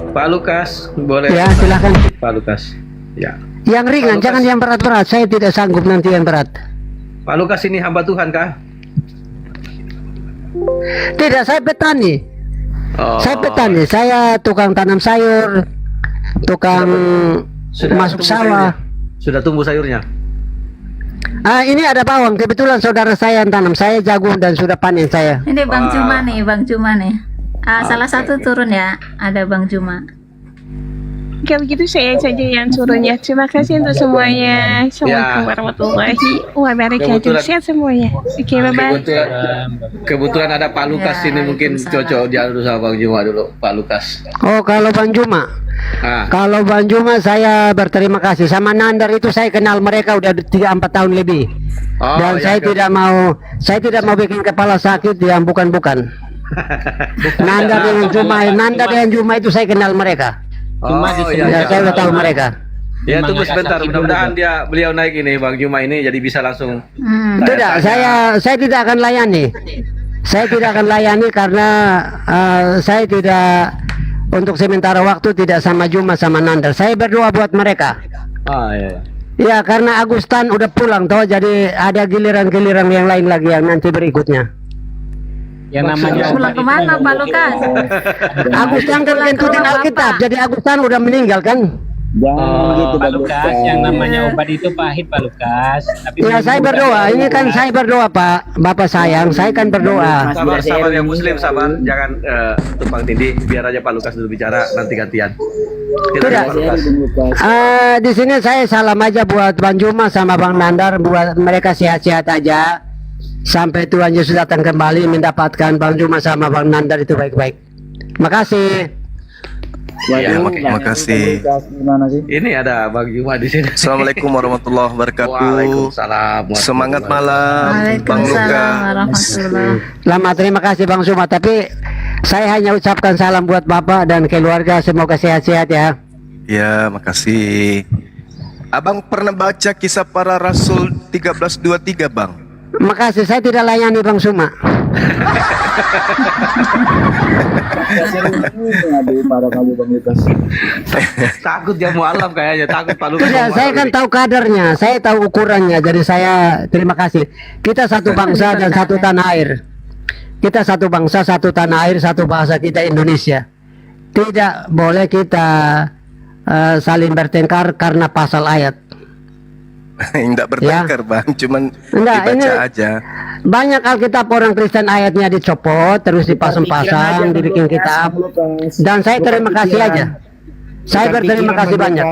Pak Lukas, boleh. Ya, silakan. Pak Lukas. Ya. Yang ringan, Lukas. jangan yang berat-berat. Saya tidak sanggup nanti yang berat. Pak Lukas ini hamba Tuhan kah? Tidak, saya petani. Oh. Saya petani. Saya tukang tanam sayur, tukang masuk tumbuh sawah. sayurnya? Sudah tumbuh sayurnya? Ini ada bawang. Kebetulan saudara saya yang tanam. Saya jagung dan sudah panen saya. Ini Bang Wah. Juma nih, Bang Juma nih. Salah satu turun ya, ada Bang Juma. Kalau gitu saya saja yang turunnya. Terima kasih untuk semuanya. Assalamualaikum warahmatullahi wabarakatuh. Kebetulan- Sehat semuanya. Oke, bye-bye. Kebetulan ada Pak Lukas Ya, ini mungkin Waalaikumsalam. cocok diadu sama Bang Juma dulu, Pak Lukas. Oh, kalau Bang Juma. Ah, Kalau Bang Juma saya berterima kasih. Sama Nandar itu saya kenal mereka udah 3-4 tahun lebih. Oh, Dan ya, saya tidak mau bikin kepala sakit yang bukan-bukan. Nandar dengan Juma itu saya kenal mereka. Oh, Ya, saya udah tahu mereka. Ya, tunggu sebentar. Mudah-mudahan beliau naik ini, Bang Juma ini jadi bisa langsung. Tidak, saya tidak akan layani. Saya tidak akan layani karena saya tidak, untuk sementara waktu tidak sama Juma sama Nandar. Saya berdoa buat mereka. Ah, iya. Ya, karena Agustan udah pulang toh, jadi ada giliran-giliran yang lain lagi yang nanti berikutnya. Yang namanya Pulang kemana Pak Lukas? Agustan kan ngikutin Alkitab, jadi Agustan udah meninggal kan? Oh, Pak Lukas, yang namanya obat itu pahit Pak Lukas. Tapi Ya, saya berdoa. Ini kan saya berdoa, Pak. Bapak sayang, saya kan berdoa. Sabar yang Muslim, sabar. Jangan tumpang tindih. Biar aja Pak Lukas dulu bicara, nanti gantian. Tidak. Pak Lukas. Di sini saya salam aja buat Bang Juma sama Bang Nandar, buat mereka sehat-sehat aja sampai Tuhan Yesus datang kembali mendapatkan Bang Juma sama Bang Nandar itu baik-baik. Makasih. Ya, Makasih. ini ada Bang Juma di sini. Assalamualaikum warahmatullahi wabarakatuh. Waalaikumsalam. Semangat malam, Bang Luka. Waalaikumsalam warahmatullahi. Lama terima kasih Bang Juma, tapi saya hanya ucapkan salam buat Bapak dan keluarga, semoga sehat-sehat ya. Ya, makasih. Abang pernah baca kisah para rasul 13:23, Bang? Makasih, saya tidak layani Bang Juma. Takut dia mualaf kayaknya, takut Pak Lukas. Tidak, saya kan tahu kadarnya, saya tahu ukurannya, jadi saya terima kasih. Kita satu bangsa dan satu tanah air. Kita satu bangsa, satu tanah air, satu bahasa kita Indonesia. Tidak boleh kita saling bertengkar karena pasal ayat. Enggak bertengkar, Bang, cuman Enggak, dibaca ini- aja. Banyak Alkitab orang Kristen ayatnya dicopot, terus dipasang-pasang, dibikin kitab. Dan saya terima kasih aja. Saya berterima kasih banyak.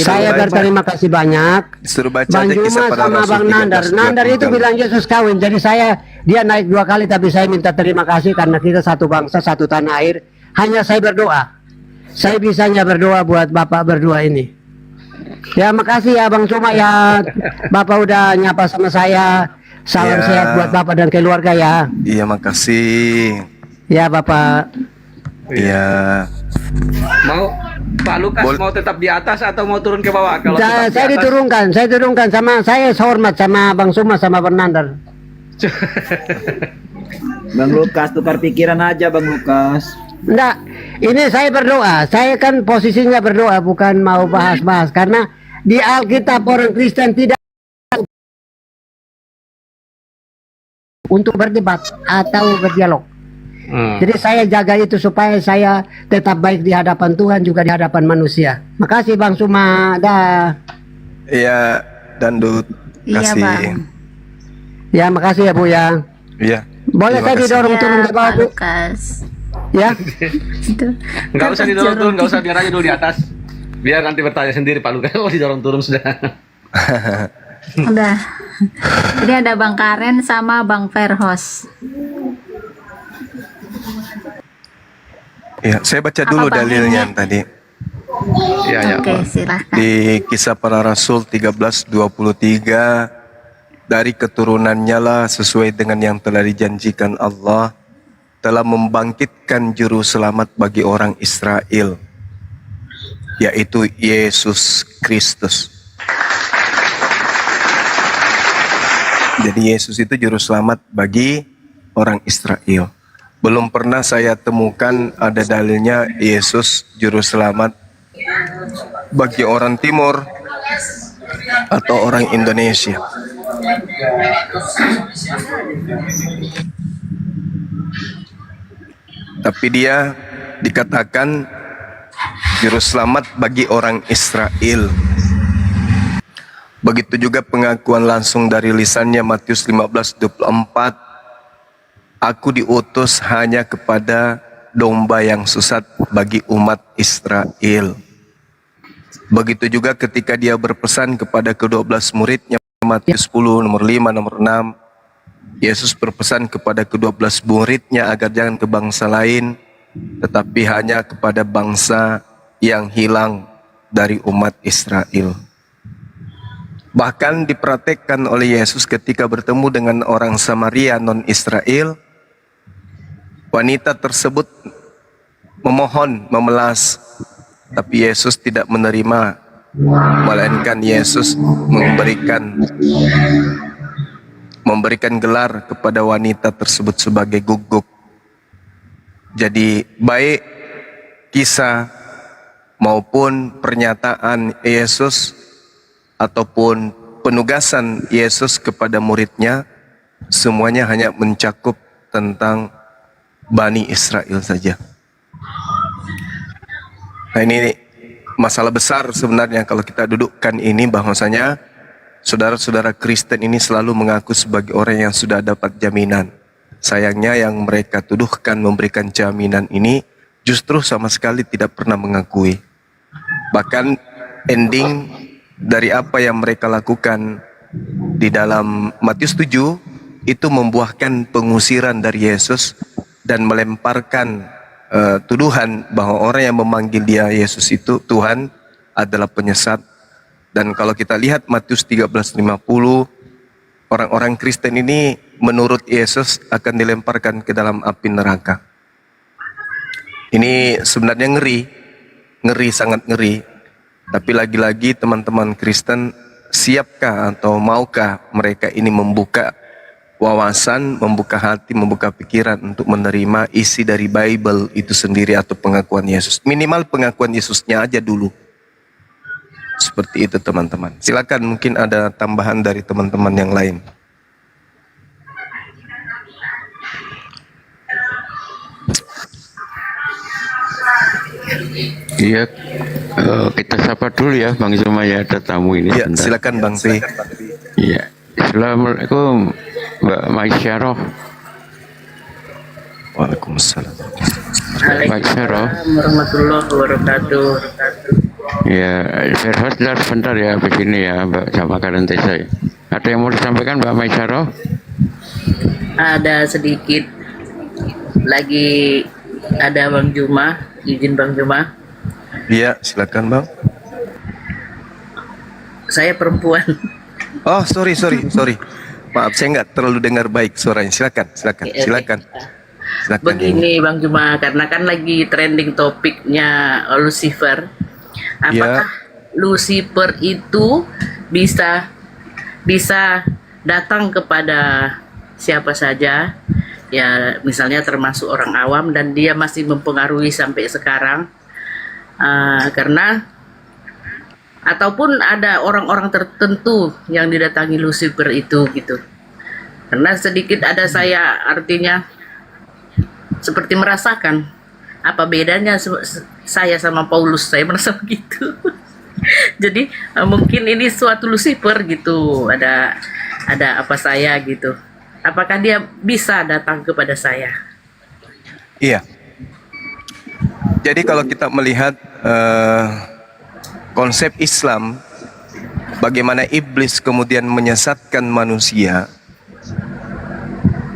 Saya berterima kasih banyak. Disuruh baca Bang aja kisah Juma para sama rasul Bang Nandar. 13:23. Nandar itu bilang Yesus kawin. Jadi dia naik 2 kali, tapi saya minta terima kasih karena kita satu bangsa, satu tanah air. Hanya saya berdoa. Saya bisanya berdoa buat Bapak berdua ini. Ya, makasih ya Bang Juma ya. Bapak udah nyapa sama saya. Salam Ya. sehat buat Bapak dan keluarga ya. Iya, makasih. Ya Bapak. Iya. Mau Pak Lukas mau tetap di atas atau mau turun ke bawah? Kalau tetap di Saya atas, diturunkan sama saya hormat sama Bang Juma sama Bang Nandar. Bang Lukas, tukar pikiran aja Bang Lukas. Enggak, ini saya berdoa. Saya kan posisinya berdoa, bukan mau bahas-bahas. Karena di Alkitab orang Kristen tidak untuk berdebat atau berdialog. Jadi saya jaga itu supaya saya tetap baik di hadapan Tuhan juga di hadapan manusia. Makasih Bang Suma. Dah. Iya, Dandut. Iya Kasih. Bang. Ya, makasih ya Bu ya. Iya. Boleh Terima saya kasih. didorong turun Ya ke bawah Pak Bu? Lukas. Ya. Itu. nggak usah didorong turun, nggak usah, biar aja dulu di atas. Biar nanti bertanya sendiri Pak Lukas. Oh, didorong turun sudah. Udah. Ini ada Bang Karen sama Bang Verhos. Ya, saya baca dulu Bang dalilnya ini? tadi. Iya, ya. Oke, silahkan. Di kisah para rasul 13:23, dari keturunannya lah sesuai dengan yang telah dijanjikan Allah, telah membangkitkan juru selamat bagi orang Israel, yaitu Yesus Kristus. Jadi Yesus itu juru selamat bagi orang Israel. Belum pernah saya temukan ada dalilnya Yesus juru selamat bagi orang Timur atau orang Indonesia. Tapi dia dikatakan juru selamat bagi orang Israel. Begitu juga pengakuan langsung dari lisannya Matius 15:24. Aku diutus hanya kepada domba yang sesat bagi umat Israel. Begitu juga ketika dia berpesan kepada ke-12 muridnya Matius 10 nomor 5 nomor 6. Yesus berpesan kepada ke-12 muridnya agar jangan ke bangsa lain, tetapi hanya kepada bangsa yang hilang dari umat Israel. Bahkan dipraktekkan oleh Yesus ketika bertemu dengan orang Samaria non-Israel. Wanita tersebut memohon, memelas, tapi Yesus tidak menerima, melainkan Yesus memberikan gelar kepada wanita tersebut sebagai guguk. Jadi baik kisah maupun pernyataan Yesus ataupun penugasan Yesus kepada muridnya, semuanya hanya mencakup tentang Bani Israel saja. Nah, ini masalah besar sebenarnya kalau kita dudukkan ini, bahwasanya saudara-saudara Kristen ini selalu mengaku sebagai orang yang sudah dapat jaminan. Sayangnya yang mereka tuduhkan memberikan jaminan ini justru sama sekali tidak pernah mengakui. Bahkan ending dari apa yang mereka lakukan di dalam Matius 7 itu membuahkan pengusiran dari Yesus dan melemparkan tuduhan bahwa orang yang memanggil dia Yesus itu Tuhan adalah penyesat. Dan kalau kita lihat Matius 13:50, orang-orang Kristen ini menurut Yesus akan dilemparkan ke dalam api neraka. Ini sebenarnya ngeri, sangat ngeri. Tapi lagi-lagi teman-teman Kristen, siapkah atau maukah mereka ini membuka wawasan, membuka hati, membuka pikiran untuk menerima isi dari Bible itu sendiri atau pengakuan Yesus. Minimal pengakuan Yesusnya aja dulu. Seperti itu teman-teman. Silakan, mungkin ada tambahan dari teman-teman yang lain. Iya, kita sapa dulu ya Bang Zuma ya, ada tamu ini. Ya, sebentar. silakan Bang Tri. Iya, Assalamualaikum Mbak Maisyarah. Waalaikumsalam. Maisyarah. Warahmatullahi wabarakatuh. Ya, saya sebentar ya habis ini ya Mbak sama kalian saya. Ada yang mau disampaikan Mbak Maisyarah? Ada sedikit lagi, ada Bang Juma, izin Bang Juma. Iya, silakan Bang. Saya perempuan. Oh, sorry. Maaf, saya nggak terlalu dengar baik suaranya. Silakan. Silakan. Begini Bang Juma, karena kan lagi trending topiknya Lucifer. Apakah Lucifer itu bisa datang kepada siapa saja? Ya, misalnya termasuk orang awam, dan dia masih mempengaruhi sampai sekarang. Karena ataupun ada orang-orang tertentu yang didatangi Lucifer itu gitu. Karena sedikit ada saya artinya seperti merasakan apa bedanya saya sama Paulus, saya merasa begitu. Jadi mungkin ini suatu Lucifer gitu, ada apa saya gitu. Apakah dia bisa datang kepada saya? Iya. Jadi kalau kita melihat konsep Islam, bagaimana iblis kemudian menyesatkan manusia,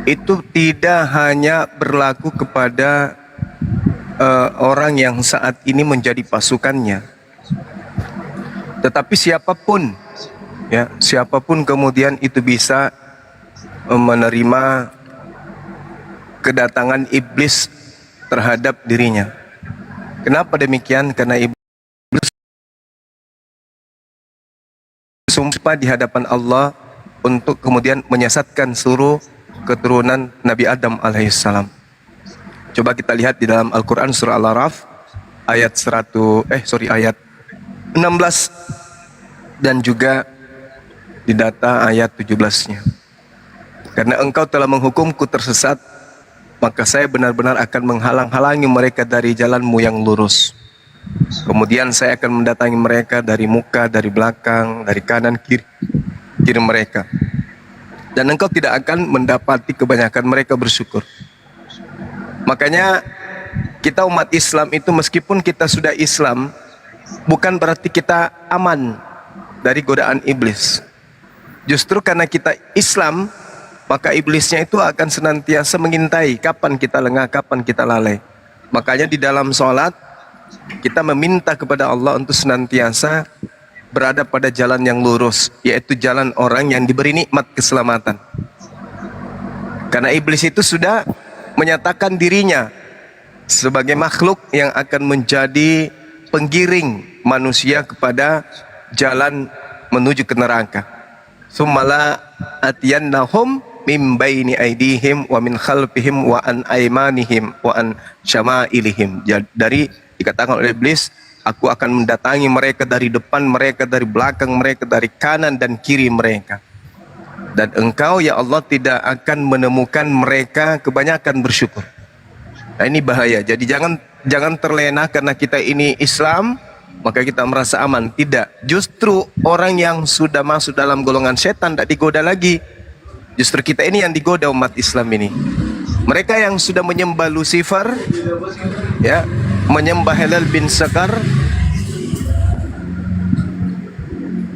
itu tidak hanya berlaku kepada orang yang saat ini menjadi pasukannya, tetapi siapapun kemudian itu bisa menerima kedatangan iblis terhadap dirinya. Kenapa demikian? Karena iblis sumpah di hadapan Allah untuk kemudian menyesatkan seluruh keturunan Nabi Adam alaihissalam. Coba kita lihat di dalam Al-Quran surah Al-Araf ayat ayat 16 dan juga di data ayat 17-nya. Karena engkau telah menghukumku tersesat, maka saya benar-benar akan menghalang-halangi mereka dari jalanmu yang lurus. Kemudian saya akan mendatangi mereka dari muka, dari belakang, dari kanan, kiri mereka. Dan engkau tidak akan mendapati kebanyakan mereka bersyukur. Makanya kita umat Islam itu meskipun kita sudah Islam, bukan berarti kita aman dari godaan iblis. Justru karena kita Islam, maka iblisnya itu akan senantiasa mengintai kapan kita lengah, kapan kita lalai. Makanya di dalam sholat, kita meminta kepada Allah untuk senantiasa berada pada jalan yang lurus, yaitu jalan orang yang diberi nikmat keselamatan. Karena iblis itu sudah menyatakan dirinya sebagai makhluk yang akan menjadi penggiring manusia kepada jalan menuju ke neraka. Summala atiyannahum min baini aidihim wa min khalfihim wa an aymanihim wa an syama'ilihim. Dari dikatakan oleh iblis, aku akan mendatangi mereka dari depan mereka, dari belakang mereka, dari kanan dan kiri mereka. Dan engkau ya Allah tidak akan menemukan mereka kebanyakan bersyukur. Nah, ini bahaya. Jadi jangan terlena karena kita ini Islam maka kita merasa aman. Tidak. Justru orang yang sudah masuk dalam golongan setan tidak digoda lagi. Justru kita ini yang digoda umat Islam ini. Mereka yang sudah menyembah Lucifer, ya, menyembah Helal bin Sakar,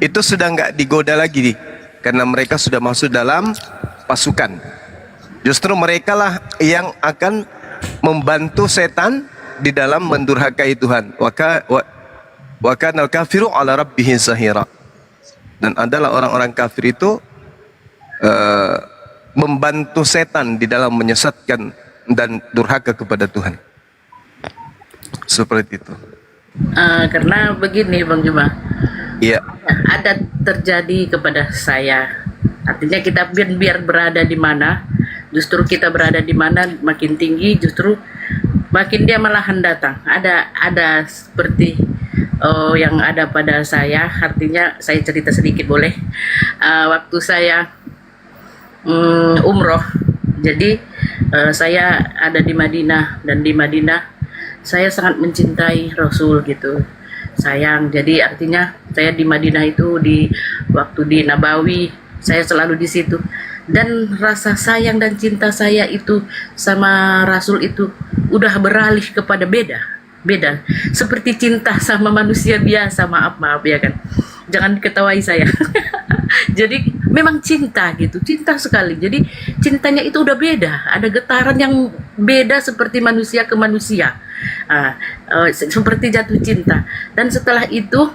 itu sudah nggak digoda lagi, karena mereka sudah masuk dalam pasukan. Justru mereka lah yang akan membantu setan di dalam mendurhakai Tuhan. Wa kana al-kafiru ala rabbihi zahira. Dan adalah orang-orang kafir itu membantu setan di dalam menyesatkan dan durhaka kepada Tuhan. Seperti itu. Karena begini Bang Juma, Iya. ada terjadi kepada saya. Artinya kita biar berada di mana, justru kita berada di mana makin tinggi, justru makin dia malahan datang. Ada seperti yang ada pada saya. Artinya saya cerita sedikit boleh. Waktu saya umroh, jadi saya ada di Madinah, dan di Madinah saya sangat mencintai Rasul gitu, sayang. Jadi artinya saya di Madinah itu waktu di Nabawi saya selalu di situ, dan rasa sayang dan cinta saya itu sama Rasul itu udah beralih kepada beda seperti cinta sama manusia biasa. maaf ya kan, jangan diketawai saya. Jadi memang cinta gitu, cinta sekali. Jadi cintanya itu udah beda, ada getaran yang beda seperti manusia ke manusia, seperti jatuh cinta. Dan setelah itu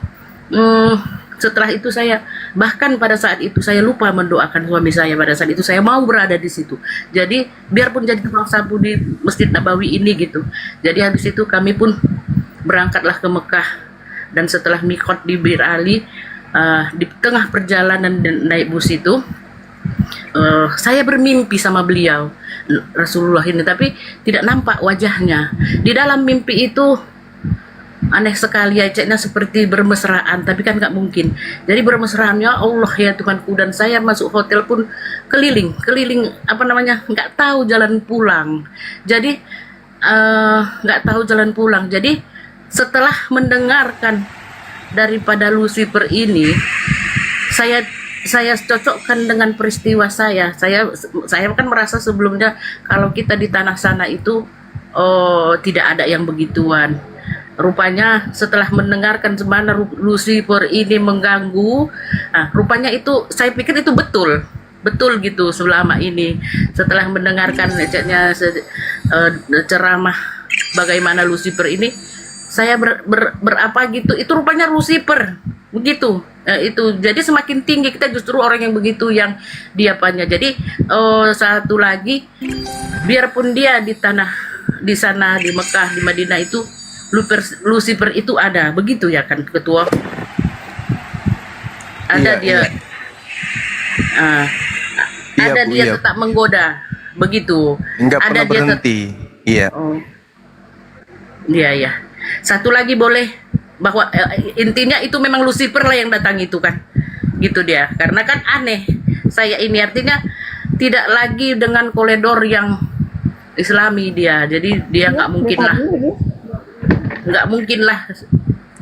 saya, bahkan pada saat itu saya lupa mendoakan suami saya. Pada saat itu saya mau berada di situ. Jadi biarpun jadi tukang sapu di Masjid Nabawi ini gitu. Jadi habis itu kami pun berangkatlah ke Mekah. Dan setelah mikot di Bir Ali, di tengah perjalanan naik bus itu, saya bermimpi sama beliau Rasulullah ini, tapi tidak nampak wajahnya. Di dalam mimpi itu aneh sekali ya, ceknya seperti bermesraan, tapi kan nggak mungkin. Jadi bermesraan, ya Allah ya Tuhanku. Dan saya masuk hotel pun keliling nggak tahu jalan pulang. Jadi nggak tahu jalan pulang. Jadi setelah mendengarkan daripada Lucifer ini, saya cocokkan dengan peristiwa saya. Saya kan merasa sebelumnya kalau kita di tanah sana itu tidak ada yang begituan. Rupanya setelah mendengarkan semana Lucifer ini mengganggu, rupanya itu saya pikir itu betul gitu selama ini. Setelah mendengarkan ceramah bagaimana Lucifer ini, saya berapa gitu, itu rupanya Lucifer begitu. Itu jadi semakin tinggi kita, justru orang yang begitu yang diapanya. Jadi satu lagi, biarpun dia di sana di Mekah, di Madinah itu Lucifer itu ada, begitu ya kan Ketua? Ada dia. Ada dia tetap menggoda, begitu. Enggak ada pernah dia berhenti. Iya. Oh. Iya, iya. Satu lagi boleh, bahwa intinya itu memang Lucifer lah yang datang itu kan. Gitu dia. Karena kan aneh. Saya ini artinya tidak lagi dengan koridor yang Islami dia. Jadi dia nggak mungkin lah. Nggak mungkin lah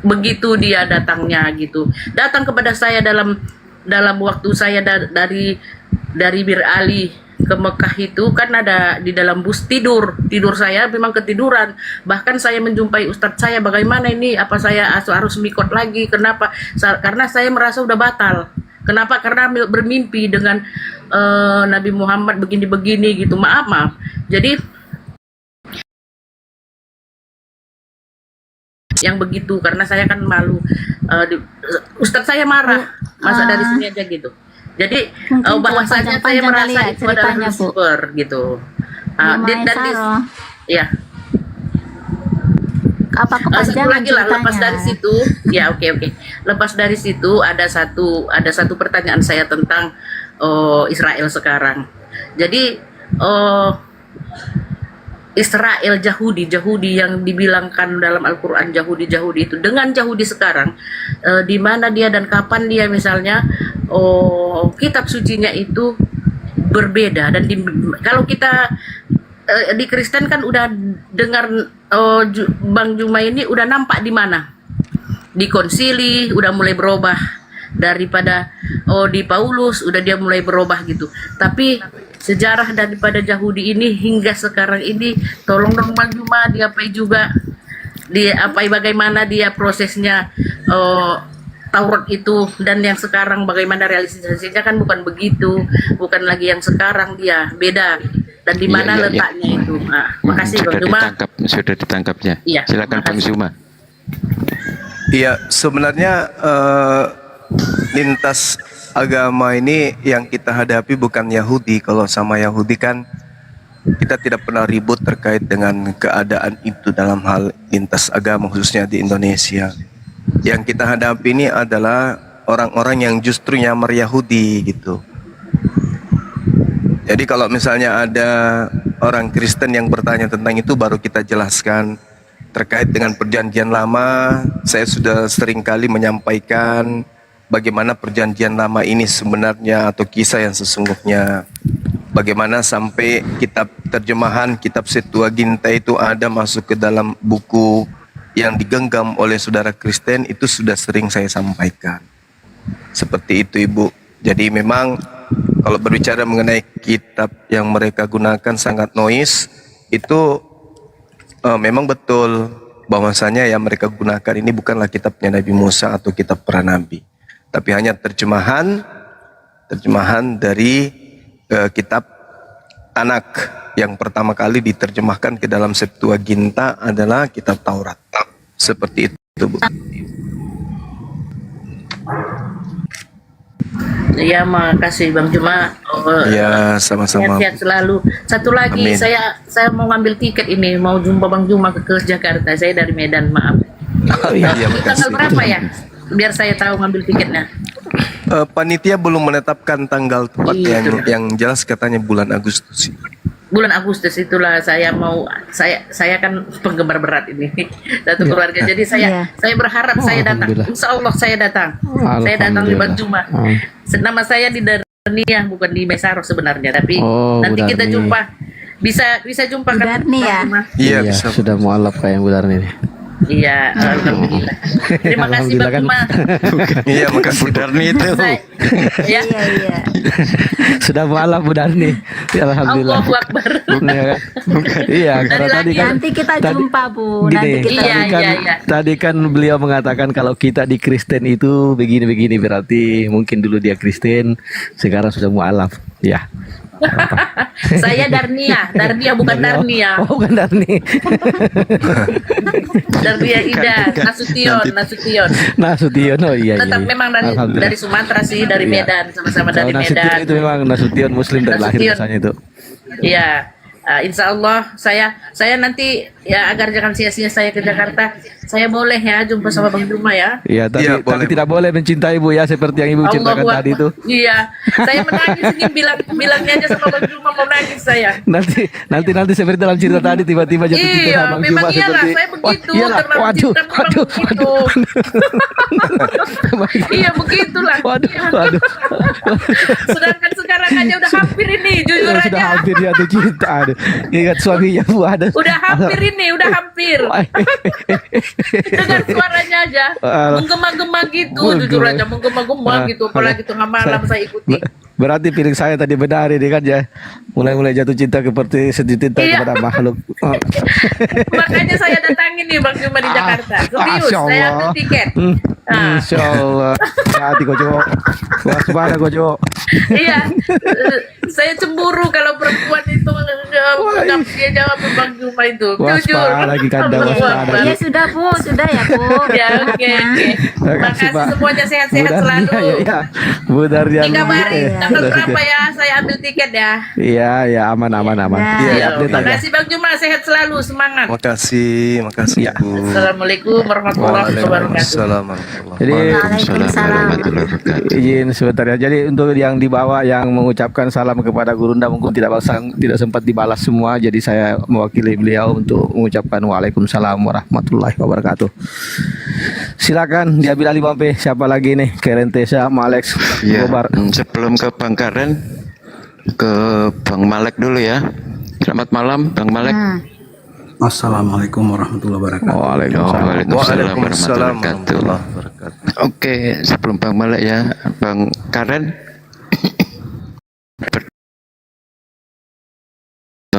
begitu dia datangnya gitu. Datang kepada saya dalam waktu saya dari Bir Ali ke Mekah itu kan ada di dalam bus tidur saya memang ketiduran, bahkan saya menjumpai ustadz saya, bagaimana ini, apa saya harus mikot lagi, kenapa? Karena saya merasa udah batal. Kenapa? Karena bermimpi dengan Nabi Muhammad begini-begini gitu. Maaf jadi yang begitu, karena saya kan malu. Ustadz saya marah, masa dari sini aja gitu. Jadi bahwasanya saya merasa itu adalah Lucifer gitu. Ya. Apa Satu kepanjangan lagi lah, lepas ceritanya? dari situ, ya oke. Lepas dari situ ada satu pertanyaan saya tentang Israel sekarang. Jadi Israel Yahudi yang dibilangkan dalam Al-Quran Yahudi itu dengan Yahudi sekarang, di mana dia dan kapan dia misalnya kitab sucinya itu berbeda. Dan kalau kita di Kristen kan udah dengar Bang Juma ini udah nampak di mana, di konsili udah mulai berubah, daripada di Paulus udah dia mulai berubah gitu. Tapi sejarah daripada Yahudi ini hingga sekarang ini, tolong dong Bang Juma diapai juga, diapai bagaimana dia prosesnya Taurat itu dan yang sekarang bagaimana realisasinya, kan bukan begitu, bukan lagi yang sekarang, dia beda. Dan di mana letaknya itu. Nah, makasih Bang Juma. Sudah ditangkapnya. Iya, Silakan Bang Juma. Iya, sebenarnya lintas agama ini yang kita hadapi bukan Yahudi. Kalau sama Yahudi kan kita tidak pernah ribut terkait dengan keadaan itu dalam hal lintas agama, khususnya di Indonesia. Yang kita hadapi ini adalah orang-orang yang justru nyamar Yahudi gitu. Jadi kalau misalnya ada orang Kristen yang bertanya tentang itu, baru kita jelaskan. Terkait dengan perjanjian lama, saya sudah sering kali menyampaikan bagaimana perjanjian lama ini sebenarnya, atau kisah yang sesungguhnya. Bagaimana sampai kitab terjemahan, kitab Septuaginta itu ada masuk ke dalam buku yang digenggam oleh saudara Kristen, itu sudah sering saya sampaikan. Seperti itu Ibu. Jadi memang kalau berbicara mengenai kitab yang mereka gunakan sangat noise, itu memang betul bahwasanya yang mereka gunakan ini bukanlah kitabnya Nabi Musa atau kitab para nabi, tapi hanya terjemahan dari kitab Tanak yang pertama kali diterjemahkan ke dalam Septuaginta adalah kitab Taurat. Seperti itu Bu. Ya, makasih Bang Juma. Ya, sama-sama. Sehat selalu. Satu lagi, Amin. saya mau ngambil tiket ini, mau jumpa Bang Juma ke Jakarta. Saya dari Medan, maaf. Iya, Tanggal berapa ya? Biar saya tahu ngambil tiketnya. Panitia belum menetapkan tanggal tepat, yang jelas katanya bulan Agustus. Bulan Agustus itulah saya mau, saya kan penggemar berat ini satu keluarga, jadi saya berharap saya datang. Insya Allah saya datang. Saya datang di Bang Juma. Nama saya di Darnia, bukan di Mesaro sebenarnya, tapi nanti kita jumpa. Bisa jumpa kan? Darnia. Iya, bisa. Sudah mualaf kayak yang bulan ini. Iya, alhamdulillah. Terima kasih Bang Juma. Iya, makasih Darni itu. Ya. Iya. Sudah mualaf Bu Darni. Alhamdulillah. Allahu Akbar. Iya, karena tadi kan Nanti kita jumpa Bu. gini, Nanti kita tadi kan beliau mengatakan kalau kita di Kristen itu begini-begini, berarti mungkin dulu dia Kristen, sekarang sudah mualaf. Ya. Saya Darnia bukan Darnia. Oh, bukan Darni. Darnia Ida, Nasution. Oh iya. Tetap memang dari Sumatera sih, dari Medan, sama-sama dari Nasution Medan. itu memang Nasution Muslim dari lahir Nasution. biasanya itu. Iya, insya Allah saya saya nanti ya agar jangan sia-sia saya ke Jakarta, saya boleh ya jumpa sama Bang Juma ya. Iya, tapi, Iya, boleh. tapi tidak boleh mencintai Ibu ya seperti yang Ibu ceritakan Allahu tadi Akbar. itu. Iya, saya menangis ini bilangnya aja sama Bang Juma mau nangis saya. Nanti seperti dalam cerita tadi tiba-tiba jatuh cinta Iya, sama Bang memang Juma iyalah, seperti saya begitu, iyalah. karena Waduh, cinta memang begitu. Iya, begitulah. waduh. Sedangkan sekarang aja udah hampir ini, jujur Sudah aja. hampir jatuh cinta. Aduh. Ingat suaminya Bu ada. Udah hampir ini, udah hampir. Dengar suaranya aja, menggema-gema gitu, jujur aja menggema-gema gitu, apalagi tengah malam saya ikuti. Berarti pilih saya tadi benar ini kan ya. Mulai jatuh cinta seperti cinta Iya. kepada makhluk. Oh. Makanya saya datangin nih Bang Juma di Jakarta. Serius, Masya saya Allah. ambil tiket. Nah, Insya Allah. Hati kau cowok. Waspada kau cowok. iya, saya cemburu kalau perempuan itu dia jawab Bang Juma itu. Jujur. Waspada lagi kanda Allahu waspada. Akbar. Ya sudah Bu, sudah ya Bu. Ya, oke. Makasih Pak. semuanya sehat-sehat selalu. Ya. Bu Dardian. Dikabarin tanggal berapa ya saya ambil tiket ya. Iya, aman. Ya. Iya, Iya, update aja. makasih Bang Juma, sehat selalu, semangat. Makasih Iya. Bu. Assalamualaikum warahmatullahi wabarakatuh. Waalaikumsalam. Jadi Waalaikumsalam. warahmatullahi wabarakatuh. izin sebentar ya. Jadi untuk yang di bawah yang mengucapkan salam kepada Gurunda mungkin tidak sempat dibalas semua. Jadi saya mewakili beliau untuk mengucapkan Waalaikumsalam warahmatullahi wabarakatuh. Silakan diambil alih Bang P. Siapa lagi nih? Kerentesa, sama Alex, Ya, Gobar. sebelum ke Bang Karen, ke Bang Malek dulu ya. Selamat malam, Bang Malek. Assalamualaikum warahmatullahi wabarakatuh. Waalaikumsalam. Waalaikumsalam warahmatullahi Waalaikumsalam wabarakatuh. warahmatullahi wabarakatuh. Oke, sebelum Bang Malek ya, Bang Karen.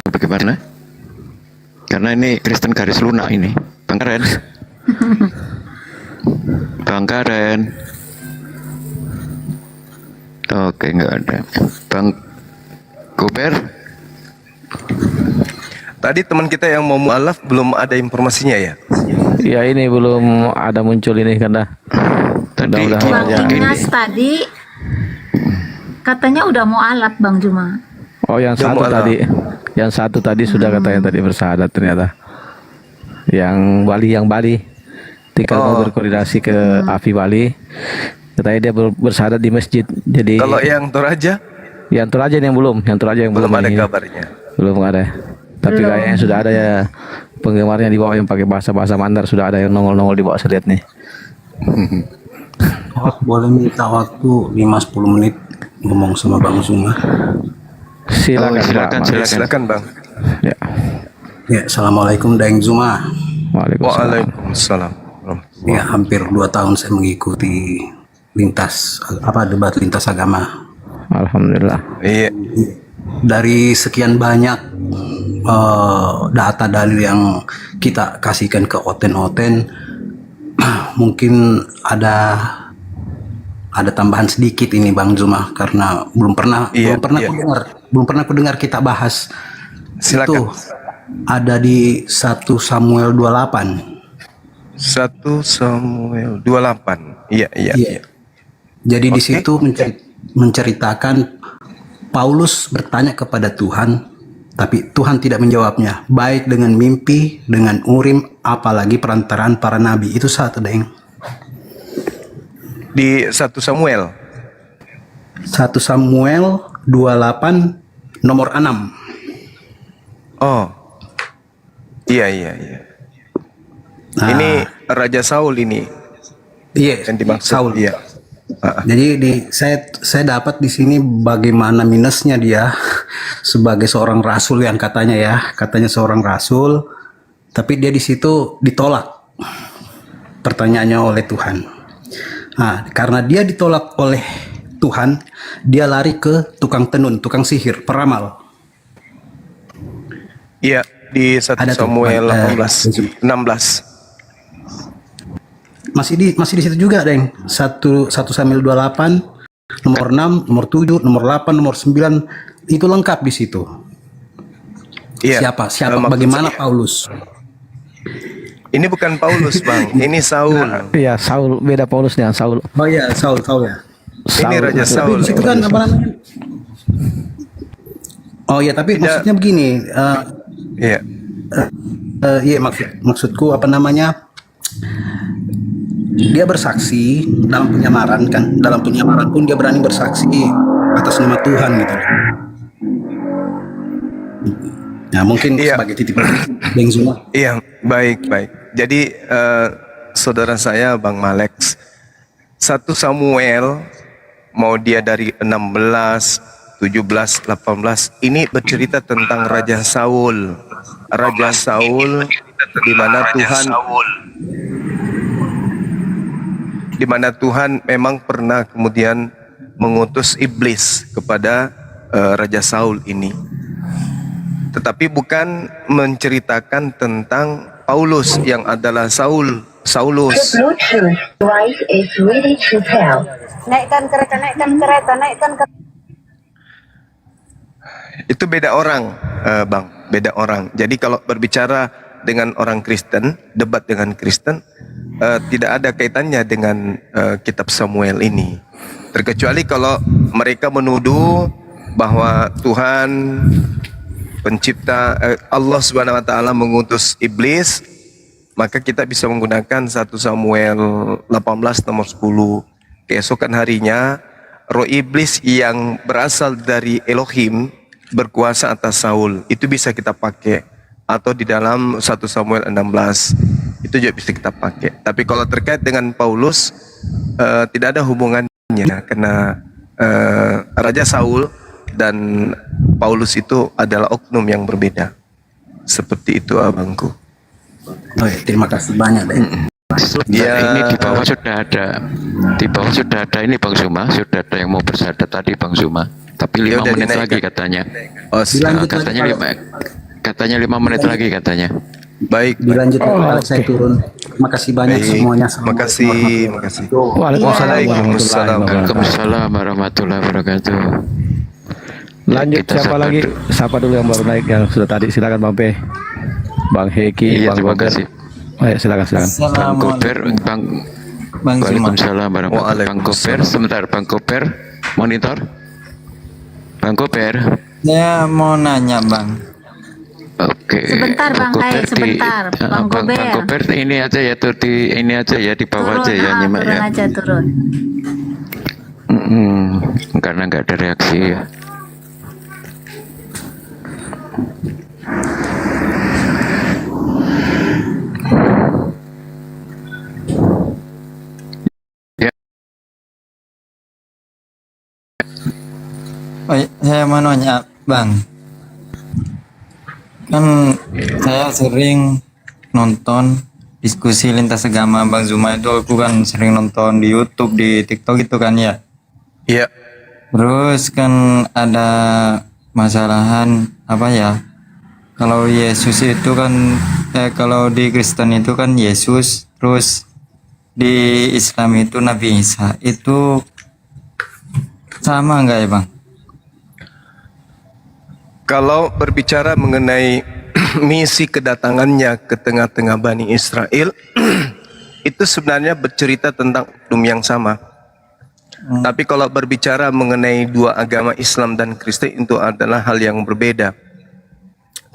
Bagaimana? Karena ini Kristen garis lunak ini, Bang Karen. Bang Karen. Oke, nggak ada. Bang Gober. Tadi teman kita yang mau mualaf belum ada informasinya ya? Ya ini belum ada muncul ini karena Tadi mudah-mudahan Bang aja. Inas tadi katanya udah mau alap Bang Juma. Oh yang Udah satu mualaf. tadi, yang satu tadi sudah katanya tadi bersahadat ternyata. Yang Bali, tinggal mau berkoordinasi ke Afi Bali. Katanya dia bersahadat di masjid. Jadi Kalau yang Toraja yang Toraja yang belum, belum ada ini. kabarnya. Belum ada. Tapi kayaknya sudah ada ya penggemarnya di bawah yang pakai bahasa Mandar, sudah ada yang nongol-nongol di bawah, saya lihat nih. Boleh minta waktu 5-10 menit ngomong sama Bang Zuma. Silakan, silakan, Pak. Silakan Bang. Ya. Ya, Assalamualaikum Daeng Zuma. Waalaikumsalam. Waalaikumsalam. Ya, hampir 2 tahun saya mengikuti debat lintas agama. Alhamdulillah. Iya. Dari sekian banyak data dalil yang kita kasihkan ke oten-oten, mungkin ada tambahan sedikit ini Bang Zuma, karena belum pernah aku dengar kita bahas. Silakan. Itu ada di 1 Samuel 28. 1 Samuel 28. Iya. Jadi di situ menceritakan Paulus bertanya kepada Tuhan, tapi Tuhan tidak menjawabnya, baik dengan mimpi, dengan urim, apalagi perantaraan para nabi. Itu satu, Deng. Di 1 Samuel. 1 Samuel 28 nomor 6. Oh. Iya. Nah, Ini Raja Saul ini iya, yang dimaksud. Saul. Iya. Jadi saya dapat di sini bagaimana minusnya dia sebagai seorang rasul yang katanya seorang rasul, tapi dia di situ ditolak pertanyaannya oleh Tuhan. Nah, karena dia ditolak oleh Tuhan, dia lari ke tukang tenun, tukang sihir, peramal. Iya, di 1 Ada tuh, Samuel Bang. 16. Masih di situ juga, Deng. 1 Samuel 28 nomor 6, nomor 7, nomor 8, nomor 9 itu lengkap di situ. Iya. Siapa Maksud bagaimana saya, Paulus? Ini bukan Paulus, Bang. Ini Saul. Iya, Saul, beda Paulus dengan Saul. Oh iya, Saul ya. Ini Raja Tapi Saul. di situ kan apa namanya? Oh iya, tapi maksudnya begini, Iya. Iya, maksudku apa namanya? Dia bersaksi dalam penyamaran kan, dalam penyamaran pun dia berani bersaksi atas nama Tuhan gitu. Nah, mungkin Iya. sebagai titik Bang Zuma. Iya, baik, baik. Jadi saudara saya Bang Malex, 1 Samuel mau dia dari 16, 17, 18 ini bercerita tentang Raja Saul. Raja Saul di mana Tuhan memang pernah kemudian mengutus iblis kepada Raja Saul ini. Tetapi bukan menceritakan tentang Paulus yang adalah Saulus. Naikkan kereta. Itu beda orang, Bang, beda orang. Jadi kalau berbicara dengan orang Kristen, debat dengan Kristen, tidak ada kaitannya dengan kitab Samuel ini. Terkecuali kalau mereka menuduh bahwa Tuhan pencipta Allah Subhanahu wa taala mengutus iblis, maka kita bisa menggunakan 1 Samuel 18 nomor 10. Keesokan harinya roh iblis yang berasal dari Elohim berkuasa atas Saul. Itu bisa kita pakai, atau di dalam 1 Samuel 16 itu juga bisa kita pakai. Tapi kalau terkait dengan Paulus tidak ada hubungannya, karena Raja Saul dan Paulus itu adalah oknum yang berbeda. Seperti itu abangku. Oh, ya, terima kasih banyak deh. Ini di bawah sudah ada, ini Bang Zuma, sudah ada yang mau bersyahadat tadi Bang Zuma. Tapi 5 menit lagi katanya. Oh, Katanya 5 menit lagi katanya. baik. Dilanjut kalau saya turun. Terima kasih banyak Baik. semuanya. Makasih. Waalaikumsalam warahmatullahi wabarakatuh. Lanjut, Kita siapa sabar lagi? dulu. Siapa dulu yang baru naik yang sudah tadi? Silakan Bang P. Bang Heki, Iya, Bang terima Gober. kasih. Ayo, silakan. Bang Koper, Bang Waalaikumsalam warahmatullahi wabarakatuh. Bang Koper, sebentar Bang Koper, monitor. Bang Koper. Saya mau nanya Bang. Oke. Sebentar, Bang Kai, sebentar. Bang Gober. Bang Koper ini aja ya, ini aja ya, di bawah aja ya, nyimak turun ya. aja, turun. Karena nggak ada reaksi ya. Oh, saya mau nanya Bang. Kan saya sering nonton diskusi lintas agama Bang Zuma itu, aku kan sering nonton di YouTube, di TikTok gitu kan ya. Iya. Terus kan ada masalahan apa ya? Kalau Yesus itu kan kalau di Kristen itu kan Yesus, terus di Islam itu Nabi Isa. Itu sama enggak ya, Bang? Kalau berbicara mengenai misi kedatangannya ke tengah-tengah Bani Israel, itu sebenarnya bercerita tentang oknum yang sama. Tapi kalau berbicara mengenai dua agama Islam dan Kristen, itu adalah hal yang berbeda.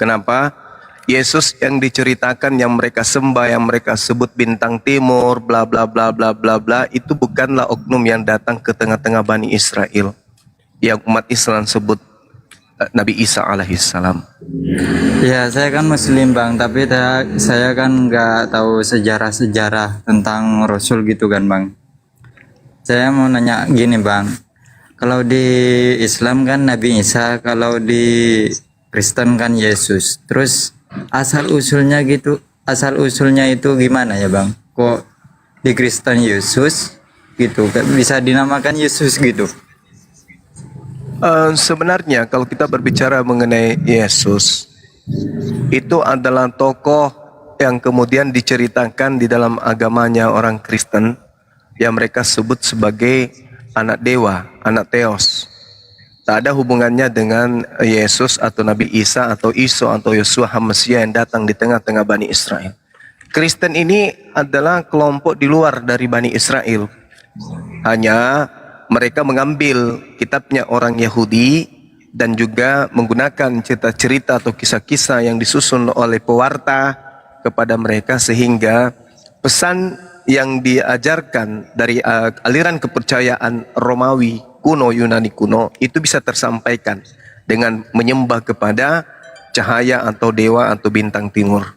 Kenapa? Yesus yang diceritakan, yang mereka sembah, yang mereka sebut bintang timur, bla bla bla bla bla bla, itu bukanlah oknum yang datang ke tengah-tengah Bani Israel, yang umat Islam sebut Nabi Isa alaihissalam. Ya, saya kan Muslim Bang, tapi saya kan nggak tahu sejarah-sejarah tentang Rasul gitu kan Bang. Saya mau nanya gini Bang, kalau di Islam kan Nabi Isa, kalau di Kristen kan Yesus. Terus asal usulnya itu gimana ya Bang? Kok di Kristen Yesus gitu, bisa dinamakan Yesus gitu? Sebenarnya kalau kita berbicara mengenai Yesus, itu adalah tokoh yang kemudian diceritakan di dalam agamanya orang Kristen, yang mereka sebut sebagai anak dewa, anak Theos. Tak ada hubungannya dengan Yesus atau Nabi Isa atau Iso atau Yosua Hamasiah yang datang di tengah-tengah Bani Israel. Kristen ini adalah kelompok di luar dari Bani Israel. Hanya mereka mengambil kitabnya orang Yahudi dan juga menggunakan cerita-cerita atau kisah-kisah yang disusun oleh pewarta kepada mereka, sehingga pesan yang diajarkan dari aliran kepercayaan Romawi kuno, Yunani kuno itu bisa tersampaikan dengan menyembah kepada cahaya atau dewa atau bintang timur.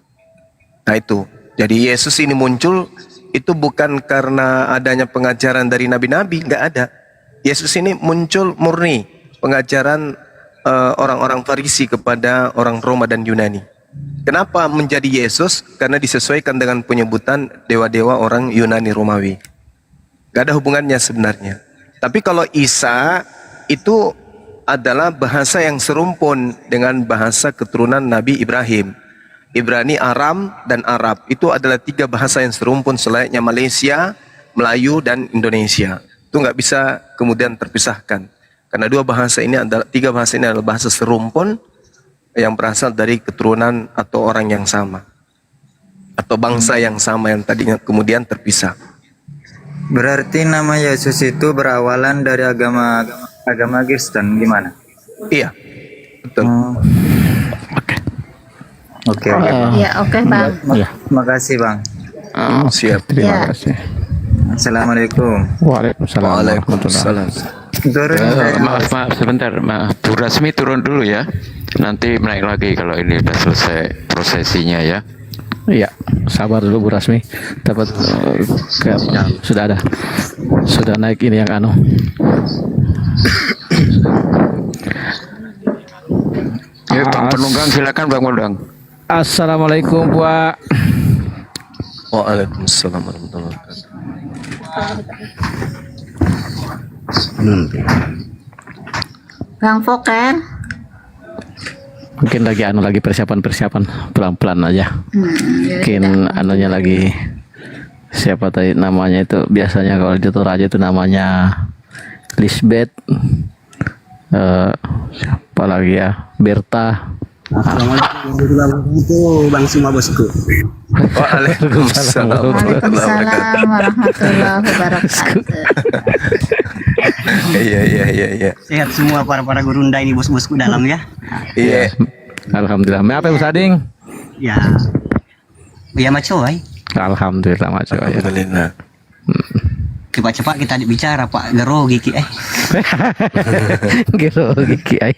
Nah itu, jadi Yesus ini muncul itu bukan karena adanya pengajaran dari nabi-nabi, nggak ada. Yesus ini muncul murni pengajaran orang-orang Farisi kepada orang Roma dan Yunani. Kenapa menjadi Yesus? Karena disesuaikan dengan penyebutan dewa-dewa orang Yunani Romawi. Gak ada hubungannya sebenarnya. Tapi kalau Isa itu adalah bahasa yang serumpun dengan bahasa keturunan Nabi Ibrahim. Ibrani, Aram, dan Arab. Itu adalah 3 bahasa yang serumpun selayaknya Malaysia, Melayu, dan Indonesia. Itu nggak bisa kemudian terpisahkan. Karena 3 bahasa ini adalah bahasa serumpun yang berasal dari keturunan atau orang yang sama. Atau bangsa yang sama yang tadinya kemudian terpisah. Berarti nama Yesus itu berawalan dari agama Kristen, gimana? Iya, betul. Oke. Ya, oke Bang. Makasih Bang. Siap. Ya. Terima kasih. Assalamualaikum. Waalaikumsalam. Waalaikumsalam. Turun Maaf sebentar, maaf. Bu Rasmi turun dulu ya. Nanti naik lagi kalau ini udah selesai prosesinya ya. Iya, sabar dulu Bu Rasmi. Dapat sudah ada. Sudah naik ini yang anu. Ya, Bang Penunggang silakan Bang Penunggang. Assalamualaikum Pak. Waalaikumsalam warahmatullahi wabarakatuh. Bang Foker. Mungkin lagi persiapan pelan-pelan aja. Mungkin anunya lagi siapa tadi namanya itu, biasanya kalau di Toraja itu namanya Lisbeth. Siapa lagi ya? Berta. Assalamualaikum warahmatullahi wabarakatuh, Bang Suma bosku. Waalaikumsalam Waalaikumsalam warahmatullahi wabarakatuh. Iya. Sehat semua para gurunda ini bos-bosku dalam ya. Iya. Alhamdulillah. Apa Mas Ading? Ya. Ya macoy. Alhamdulillah Mas. Alhamdulillah. Cepat-cepat kita bicara Pak Gerogi ki Gerogi ai.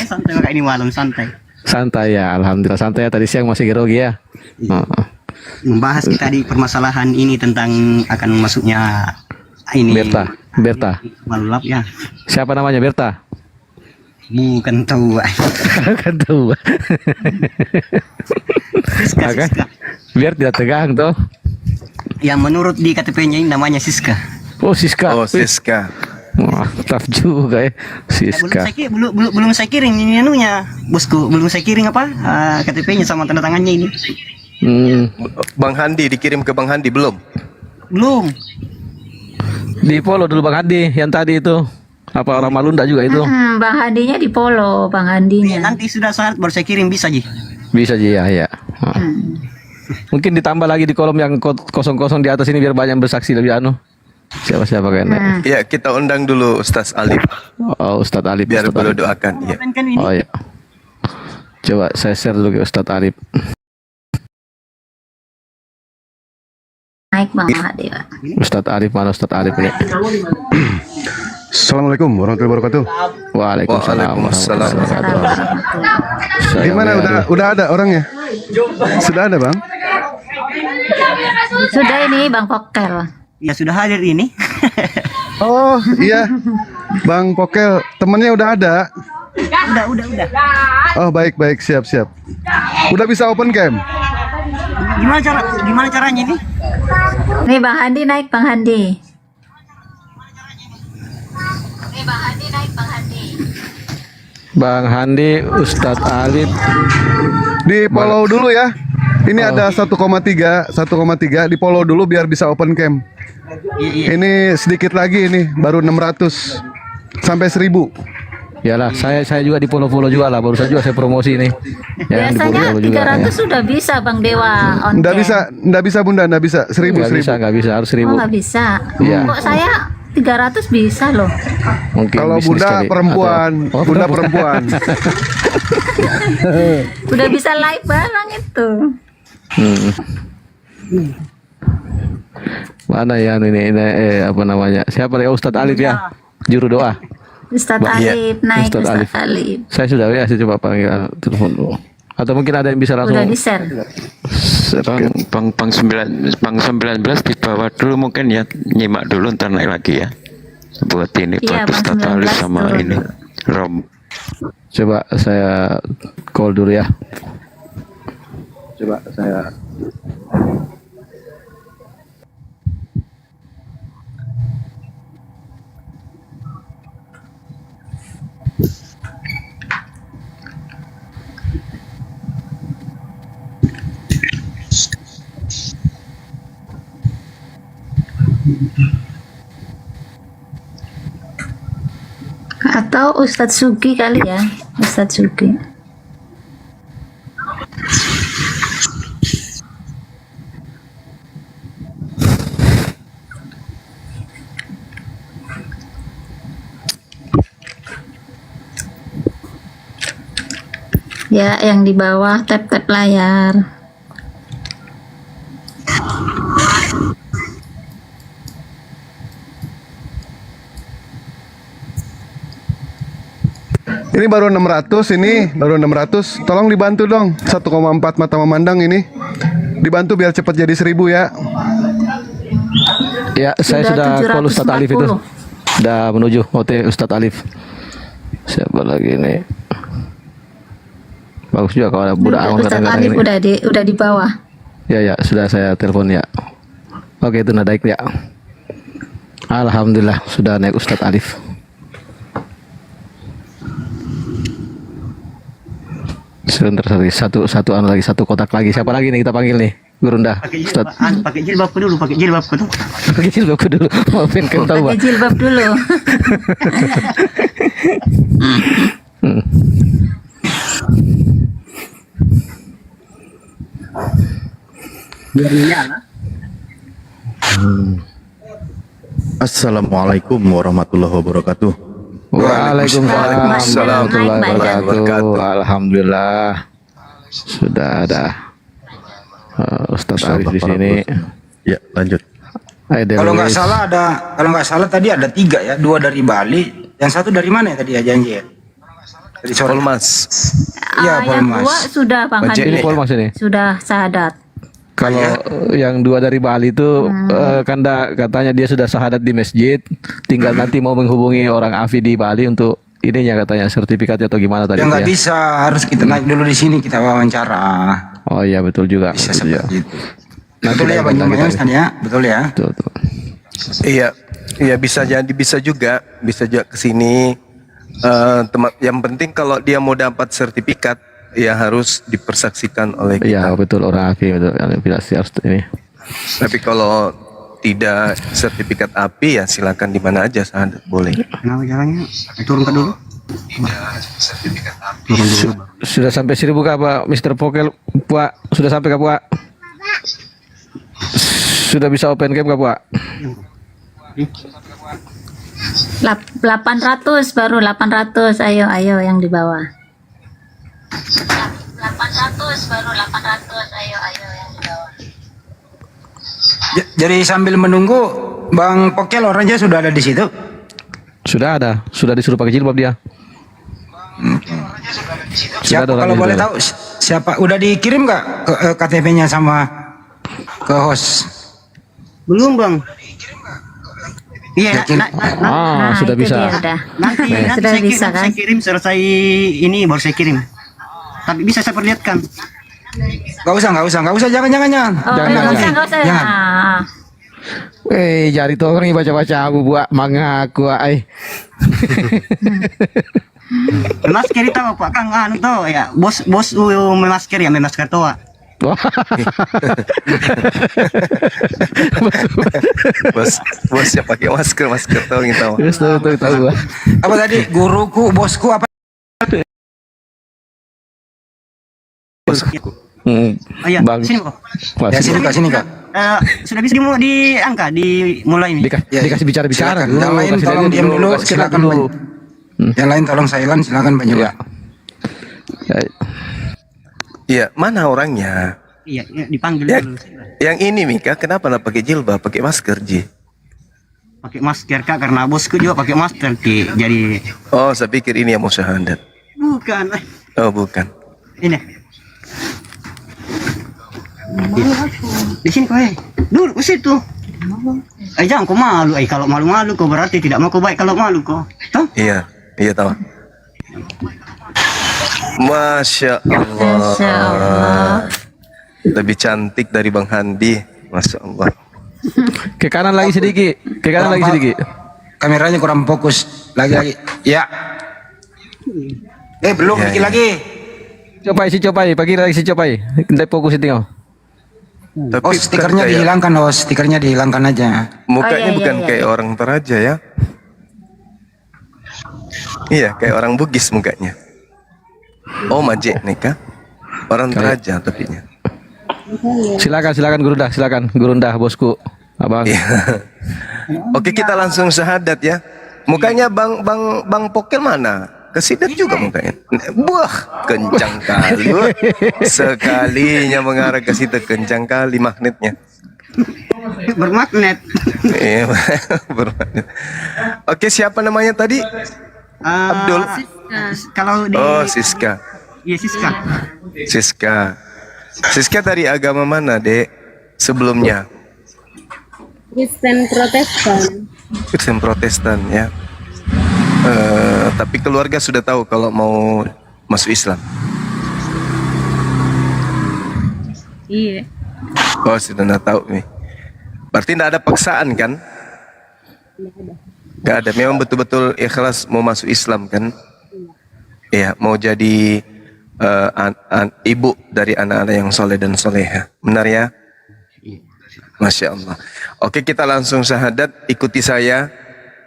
Santai kayak ini malam santai. Santai ya, alhamdulillah santai ya. Tadi siang masih gerogi ya. Membahas kita di permasalahan ini tentang akan masuknya ini Berta. Malulap ya. Siapa namanya Berta? Bukan tahu. Kan tahu. Siska. Biar tidak tegang tuh. Yang menurut di KTP-nya ini namanya Siska. Oh Siska. Mantap juga ya Siska. Belum saya kirim ini anunya bosku, belum saya kirim KTP-nya sama tanda tangannya ini. Bang Handi dikirim ke Bang Handi belum? Belum. Di follow dulu Bang Handi yang tadi itu. Apa orang Malunda juga itu? Bang Handinya di follow, Bang Handinya. Nanti sudah saat baru saya kirim bisa Ji. Bisa Ji ya. Mungkin ditambah lagi di kolom yang kosong-kosong di atas ini biar banyak yang bersaksi lebih anu. Siapa kayaknya. Ya, kita undang dulu Ustaz Alif. Oh, Ustaz Alif. Biar beliau doakan. Ya. Oh ya. Coba saya share dulu ke Ustaz Alif. Naik Bang Hadi. Ustaz Alif mana Ustaz Alif ini? Assalamualaikum warahmatullahi wabarakatuh. Waalaikumsalam. Gimana udah ada orangnya? Sudah ada Bang? Sudah ini Bang Pokel. Ya sudah hadir ini. Oh iya, Bang Pokel temennya udah ada. Udah. Oh baik siap. Udah bisa open cam. Gimana caranya ini? Nih Bang Handi naik Bang Handi. Bang Handi, Ustadz Alif. Di follow dulu ya. Ini ada 1,3 di follow dulu biar bisa open cam. Ini sedikit lagi ini baru 600 sampai 1000. Yalah, saya juga di follow juga lah. Baru saja saya promosi ini. Biasanya 300 sudah bisa Bang Dewa on Nggak bisa Bunda, nggak bisa 1000. Nggak bisa harus 1000. Oh nggak bisa. Iya. Kok saya 300 bisa loh. Mungkin Kalau bisnis Bunda kali. perempuan, Atau- Oh, Bunda perempuan. Udah bisa live barang itu. Mana ya ini apa namanya? Siapa ya, Ustadz Alif ya? Juru doa. Ustadz Iya, Alif, naik Ustadz Ustadz Alif. Alif. Saya sudah ya, saya coba panggil telepon dulu. Atau mungkin ada yang bisa langsung Udah di-share. Bang 19 di bawah dulu mungkin ya, nyimak dulu ntar naik lagi ya. Buat ini Iya, buat Bang Ustadz Alif 19 sama turun ini dulu. Rom. coba saya call dulu ya. Coba saya Atau Ustadz Sugi kali ya, Ustadz Sugi. Ya, yang di bawah tap-tap layar. Ini baru 600, ini baru 600. Tolong dibantu dong. 1,4 mata memandang ini. Dibantu biar cepat jadi 1000 ya. ya, saya sudah call Ustadz Alif itu. 740. Sudah menuju hotel Ustadz Alif. Siapa lagi nih? Bagus juga kalau ada budak awam Ustadz kadang-kadang Alif ini. udah di bawah. Ya, sudah saya telepon ya. Oke, itu naik ya. Alhamdulillah sudah naik Ustadz Alif. Sebentar satu anu lagi, satu kotak lagi. Siapa lagi nih kita panggil nih? Gurunda. Ustadz. Pakai jilbabku dulu, pakai jilbabku tuh. Pakai jilbabku dulu. Maafin kan tahu. Pakai jilbab dulu. Biar nyala. Assalamualaikum warahmatullahi wabarakatuh. Waalaikumsalam warahmatullahi Baik, wabarakatuh. Alhamdulillah sudah ada Ustadz Arif di sini. Ya, lanjut. Kalau nggak salah tadi ada 3 ya, 2 dari Bali, yang 1 dari mana ya tadi ya janji ya? Dari sore. Polmas. Iya, Yang Polmas. 2 sudah Bang Bajik Hadi. ini. Polmas ini. Sudah syahadat. Kalau yang 2 dari Bali itu katanya dia sudah syahadat di masjid, tinggal nanti mau menghubungi orang AFI di Bali untuk ininya katanya sertifikatnya atau gimana tadi Ya nggak ya. bisa, harus kita naik dulu di sini kita wawancara. Oh iya betul juga. Bisa Betul, seperti itu. Nanti Betul ya kita Bang kontak Jumayus kita. tadi ya, betul ya. Betul. Iya, iya bisa jadi bisa juga ke sini. Yang penting kalau dia mau dapat sertifikat ya harus dipersaksikan oleh kita. Iya betul, orang AFI betul. Harus ini. Tapi kalau tidak sertifikat API ya silakan di mana aja syahadat boleh. Kenapa jalannya? Turun ke dulu. Sudah sampai 1000 kah Pak Mr. Pokel Pak? Sudah sampai kah Pak? Sudah bisa open game kah Pak? 800 baru 800. Ayo yang di bawah. 800 baru 800. Ayo yang di bawah. Jadi sambil menunggu Bang Pokel orangnya sudah ada di situ. Sudah ada, sudah disuruh pakai jilbab dia. Siapa ada orang kalau di boleh situ. tahu siapa udah dikirim nggak ke KTP-nya sama ke host? Belum, Bang. Iya, Nah, sudah itu bisa. dia udah. nanti Sudah saya bisa, kirim, kan? saya kirim selesai ini baru saya kirim. Tapi bisa saya perlihatkan. Nggak usah, jangan. Oh, nggak usah. Jangan. Nah. Jari tuh orang yang baca-baca aku buat mengaku ai. Memasker itu Pak Kang anu tuh ya. Bos memasker ya, memasker tuh. Bos ya pakai masker tahu kita. Terus tahu. Apa tadi guruku, bosku apa? Oh, iya, Bang. sini Pak. Ya sini kak. Sudah bisa dimulai nih. Dikasih bicara-bicara Silakan. Yang lain tolong diam dulu. Silakan. Yang lain tolong silent. Silakan Pak Juba. Iya, mana orangnya? Iya, dipanggil dulu. Yang ini Mika, kenapa nggak pakai jilbab, pakai masker Ji? Pakai masker Kak, karena bosku juga pakai masker Ki. Jadi Oh, saya pikir ini yang mau syahadat. bukan. Oh, bukan. Ini. Di sini kau dulu ke situ. Jangan kau malu. Kalau malu-malu kau berarti tidak mau kau baik kalau malu kau. Tahu? Iya, iya tahu. Masya Allah. Masya Allah. Lebih cantik dari Bang Handi. Masya Allah. Ke kanan lagi sedikit. Ke kanan lagi sedikit. Kameranya kurang fokus. Lagi. Ya. Belum Ya, dikit ya. lagi. Copai, pagi lagi si Copai. Kita fokus itu. Tapi Oh, stikernya bukan kayak- dihilangkan, stikernya dihilangkan aja. Mukanya Oh, iya, bukan iya, kayak iya. orang Toraja ya. Iya, kayak orang Bugis mukanya. Oh, Majek nih kah? Orang Toraja tapinya. Silakan Gurunda bosku. Abang. Iya. Oke, kita langsung syahadat ya. Mukanya Bang Pokel mana? Kesidat juga mukanya. Wah, kencang kali. Wah. Sekalinya mengarah ke situ kencang kali magnetnya. Bermagnet. Iya, bermagnet. Oke, siapa namanya tadi? Abdul. Kalau di Oh, Siska. Iya, Siska. Siska dari agama mana, Dek? Sebelumnya Kristen Protestan. Kristen Protestan ya. Tapi keluarga sudah tahu kalau mau masuk Islam. Iya. Oh, sudah tahu nih. Berarti tidak ada paksaan kan? Gak ada. Memang betul-betul ikhlas mau masuk Islam kan? Iya, mau jadi ibu dari anak-anak yang soleh dan soleha. Benar ya? Masya Allah. Oke, kita langsung syahadat. Ikuti saya.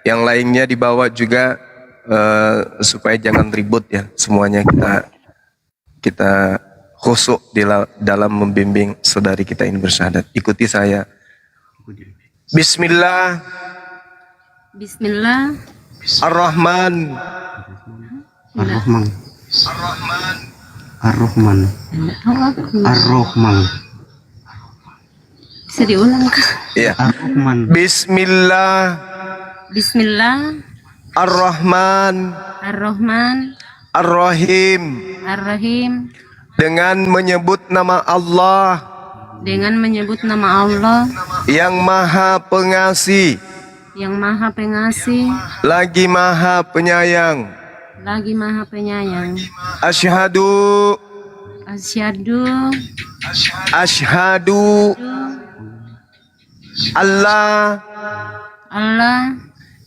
Yang lainnya dibawa juga supaya jangan ribut ya. Semuanya kita khusyuk dalam membimbing saudari kita ini bersyahadat. Ikuti saya. Bismillah. Bismillah. Ar-Rahman. Ar-Rahman. Ar-Rahman. Ar-Rahman. Bisa diulang Kak? Ya. Ar-Rahman. Bismillah. Bismillah. Ar-Rahman. Ar-Rahman. Ar-Rahim. Ar-Rahim. Dengan menyebut nama Allah Dengan menyebut nama Allah yang Maha Pengasih, yang Maha Pengasih, lagi Maha Penyayang. lagi Maha Penyayang. Asyhadu Asyhadu Allah Allah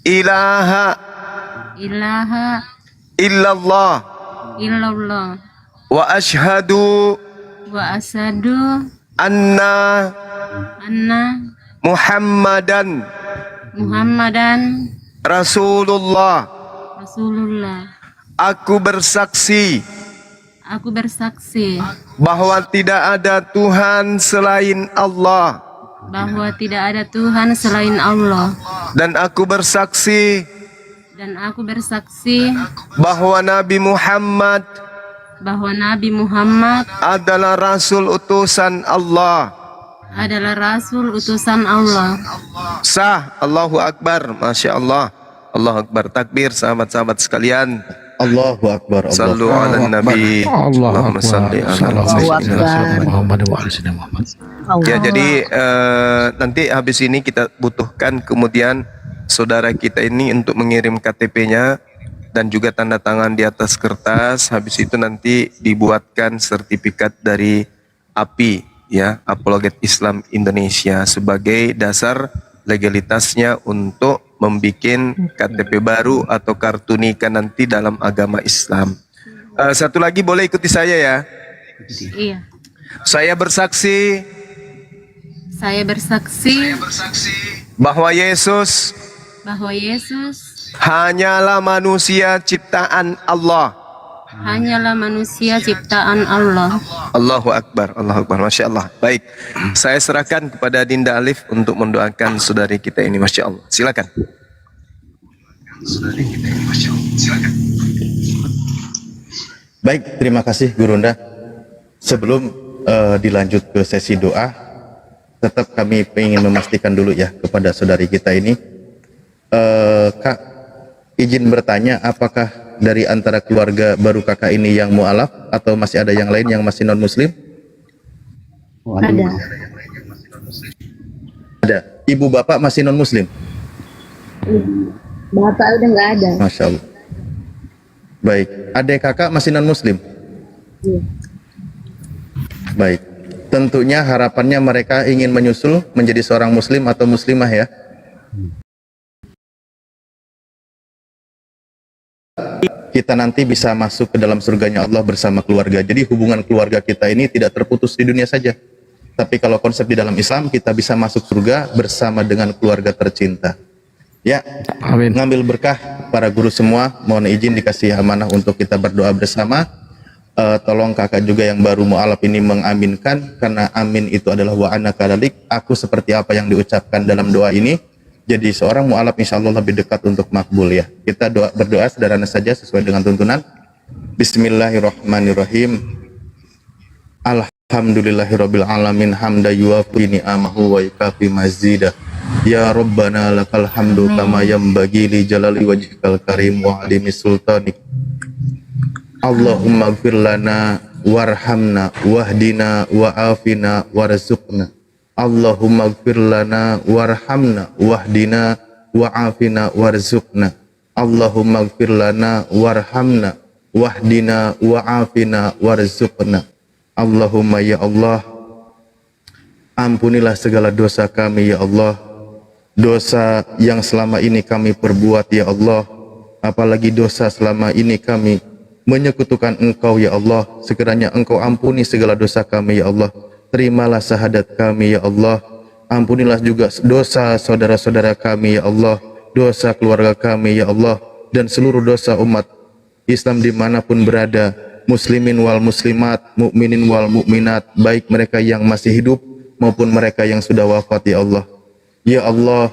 ilaha ilaha illallah illallah wa asyhadu wa asyhadu anna anna Muhammadan Muhammadan Rasulullah. Rasulullah. Aku bersaksi Aku bersaksi bahwa tidak ada Tuhan selain Allah, bahwa tidak ada Tuhan selain Allah, dan aku bersaksi dan aku bersaksi bahwa Nabi Muhammad bahwa Nabi Muhammad adalah Rasul utusan Allah. adalah Rasul utusan Allah. Sah. Allahu Akbar. Masya Allah. Allahu Akbar. Takbir sahabat-sahabat sekalian. Allahu Akbar. Sallu ala Nabi. Allahumma salli ala Sayyidina Muhammad wa ala sayyidina Muhammad. Ya, jadi nanti habis ini kita butuhkan kemudian saudara kita ini untuk mengirim KTP-nya dan juga tanda tangan di atas kertas. Habis itu nanti dibuatkan sertifikat dari API, ya, Apologet Islam Indonesia, sebagai dasar legalitasnya untuk membuat KTP baru atau kartu nikah nanti dalam agama Islam. Satu lagi, boleh ikuti saya ya. Iya. Saya bersaksi Saya bersaksi bahwa Yesus bahwa Yesus hanyalah manusia ciptaan Allah. hanyalah manusia ciptaan Allah. Allahu Akbar, Allahu Akbar, Masya Allah. Baik, saya serahkan kepada Dinda Alif untuk mendoakan saudari kita ini, Masya Allah. Silakan. Baik, terima kasih Gurunda. Sebelum dilanjut ke sesi doa, tetap kami ingin memastikan dulu ya kepada saudari kita ini. Kak, izin bertanya, apakah dari antara keluarga baru kakak ini yang mu'alaf atau masih ada yang lain yang masih non muslim? Ada. Ada. Ibu bapak masih non muslim? Bapak udah nggak ada. Masya Allah. Baik. Adik kakak masih non muslim? Iya. Baik. Tentunya harapannya mereka ingin menyusul menjadi seorang muslim atau muslimah ya. Kita nanti bisa masuk ke dalam surganya Allah bersama keluarga. Jadi hubungan keluarga kita ini tidak terputus di dunia saja. Tapi kalau konsep di dalam Islam, kita bisa masuk surga bersama dengan keluarga tercinta. Ya, amin. Ngambil berkah para guru semua. Mohon izin dikasih amanah untuk kita berdoa bersama. Tolong kakak juga yang baru mu'alaf ini mengaminkan, karena amin itu adalah wa ana kadalik. Aku seperti apa yang diucapkan dalam doa ini. Jadi seorang mu'alaf insya Allah lebih dekat untuk makbul ya. Kita berdoa sederhana saja sesuai dengan tuntunan. Bismillahirrahmanirrahim. Alhamdulillahirabbil alamin hamda yuwafi ni'amahu wa yukafi mazidah. Ya Rabbana lakal hamdu kama yanbaghi li jalali wajhikal karim wa adimi sultanik. Allahumma ighfir lana warhamna wahdina wa'afina warzuqna. Allahumma ighfir lana warhamna wahdina wa'afina warzuqna. Allahumma ighfir lana warhamna wahdina wa'afina warzuqna. Allahumma ya Allah, ampunilah segala dosa kami ya Allah. Dosa yang selama ini kami perbuat ya Allah, apalagi dosa selama ini kami menyekutukan Engkau ya Allah. Sekiranya Engkau ampuni segala dosa kami ya Allah. Terimalah syahadat kami ya Allah. Ampunilah juga dosa saudara-saudara kami ya Allah, dosa keluarga kami ya Allah, dan seluruh dosa umat Islam dimanapun berada, muslimin wal muslimat, mukminin wal mukminat, baik mereka yang masih hidup maupun mereka yang sudah wafat ya Allah. Ya Allah,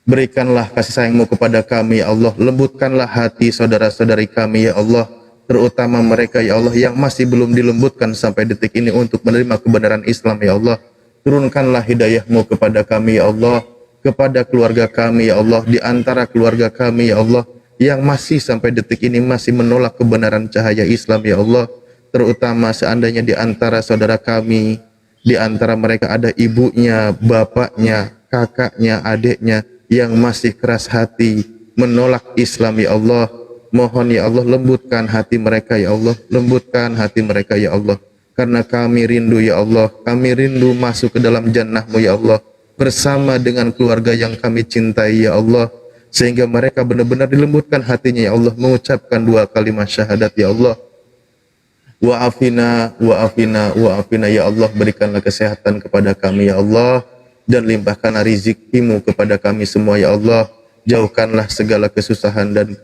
berikanlah kasih sayang-Mu kepada kami ya Allah. Lembutkanlah hati saudara-saudari kami ya Allah, terutama mereka ya Allah yang masih belum dilembutkan sampai detik ini untuk menerima kebenaran Islam ya Allah. Turunkanlah hidayah-Mu kepada kami ya Allah, kepada keluarga kami ya Allah, di antara keluarga kami ya Allah yang masih sampai detik ini masih menolak kebenaran cahaya Islam ya Allah. Terutama seandainya di antara saudara kami, di antara mereka ada ibunya, bapaknya, kakaknya, adiknya yang masih keras hati menolak Islam ya Allah. Mohon ya Allah, lembutkan hati mereka ya Allah, lembutkan hati mereka ya Allah. Karena kami rindu ya Allah, kami rindu masuk ke dalam jannah-Mu ya Allah, bersama dengan keluarga yang kami cintai ya Allah. Sehingga mereka benar-benar dilembutkan hatinya ya Allah, mengucapkan 2 kalimat syahadat ya Allah. Wa'afina, wa'afina, wa'afina ya Allah. Berikanlah kesehatan kepada kami ya Allah, dan limpahkanlah rizki-Mu kepada kami semua ya Allah. Jauhkanlah segala kesusahan dan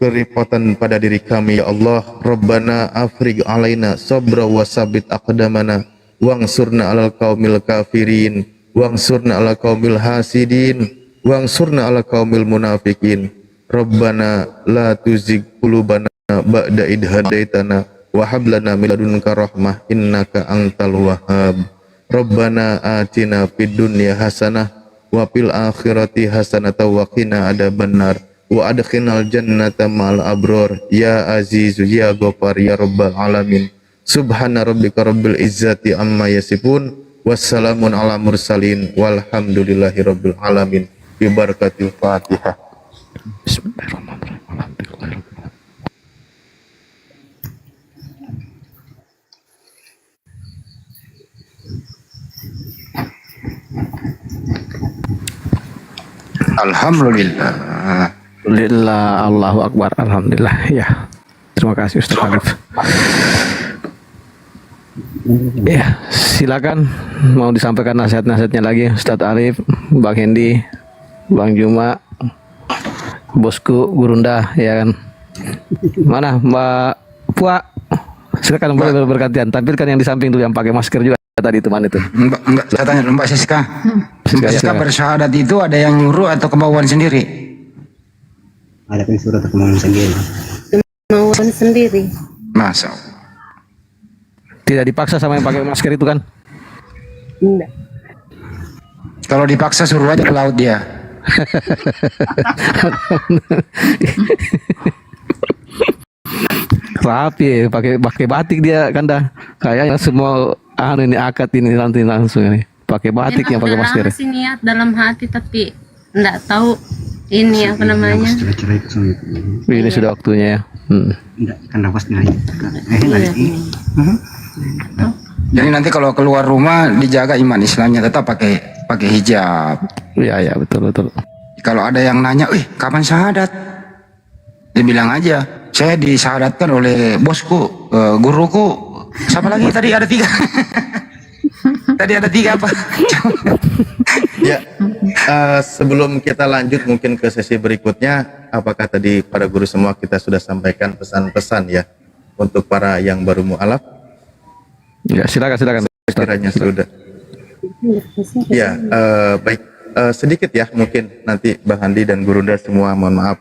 kerepotan pada diri kami ya Allah. Rabbana afrigh alaina sabra wa sabit aqdamana wangsurna alal qaumil kafirin wangsurna alal qaumil hasidin wangsurna alal qaumil munafikin. Rabbana la tuzigh qulubana ba'da idh hadaitana wa hab lana min ladunka rahmah innaka antal wahhab. Rabbana atina fid dunya hasanah wa fil akhirati hasanah wa qina adzabannar. Wa adkhinal jannata ma'al abror ya azizu ya ghafar ya rabbal alamin. Subhana rabbika rabbil izzati amma yasifun, wassalamun ala mursalin, walhamdulillahi rabbil alamin. Bi barakatil Fatihah. Bismillahirrahmanirrahim. Alhamdulillah. Alhamdulillah, Allahu Akbar, Alhamdulillah. Ya, terima kasih Ustaz Arif. Ya, silakan mau disampaikan nasihat-nasihatnya lagi Ustaz Arif, Bang Hendi, Bang Juma, bosku Gurunda, ya kan. Mana Mbak Puak? Silakan boleh bergantian. Tampilkan yang di samping tuh yang pakai masker juga tadi teman itu. Mbak, saya tanya Mbak Siska. Mbak Siska silakan. bersyahadat itu ada yang nyuruh atau kemauan sendiri? Ada yang suruh atau kemauan sendiri. Kemauan sendiri. Masa? Tidak dipaksa sama yang pakai masker itu kan? Enggak. Kalau dipaksa suruh aja ke laut dia. Rapi, pakai batik dia kan dah. Kayaknya semua ini akad ini nanti langsung ini. Pakai batik yang pakai masker. Masih niat dalam hati tapi enggak tahu ini apa namanya. Ini sudah waktunya ya. Enggak, kan pasti lagi. Jadi nanti kalau keluar rumah dijaga iman Islamnya, tetap pakai hijab. Iya betul. Kalau ada yang nanya, kapan syahadat? Dia bilang aja, saya disyahadatkan oleh bosku, guruku. Siapa lagi tadi ada 3? Tadi ada 3 apa? Ya, sebelum kita lanjut mungkin ke sesi berikutnya, apakah tadi para guru semua kita sudah sampaikan pesan-pesan ya untuk para yang baru mu'alaf? Ya, silakan. Sekiranya sudah. Ya, baik. Sedikit ya, mungkin nanti Bang Handi dan Gurunda semua mohon maaf.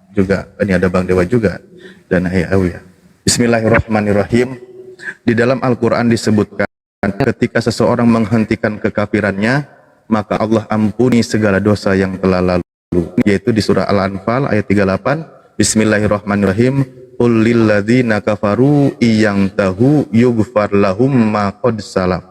Juga ini ada Bang Dewa juga dan ya. Bismillahirrahmanirrahim. Di dalam Al-Quran disebutkan ketika seseorang menghentikan kekafirannya, maka Allah ampuni segala dosa yang telah lalu, yaitu di surah Al-Anfal ayat 38. Bismillahirrahmanirrahim. Qul lilladzina kafaru iyang tahu yughfar lahum ma qad salam.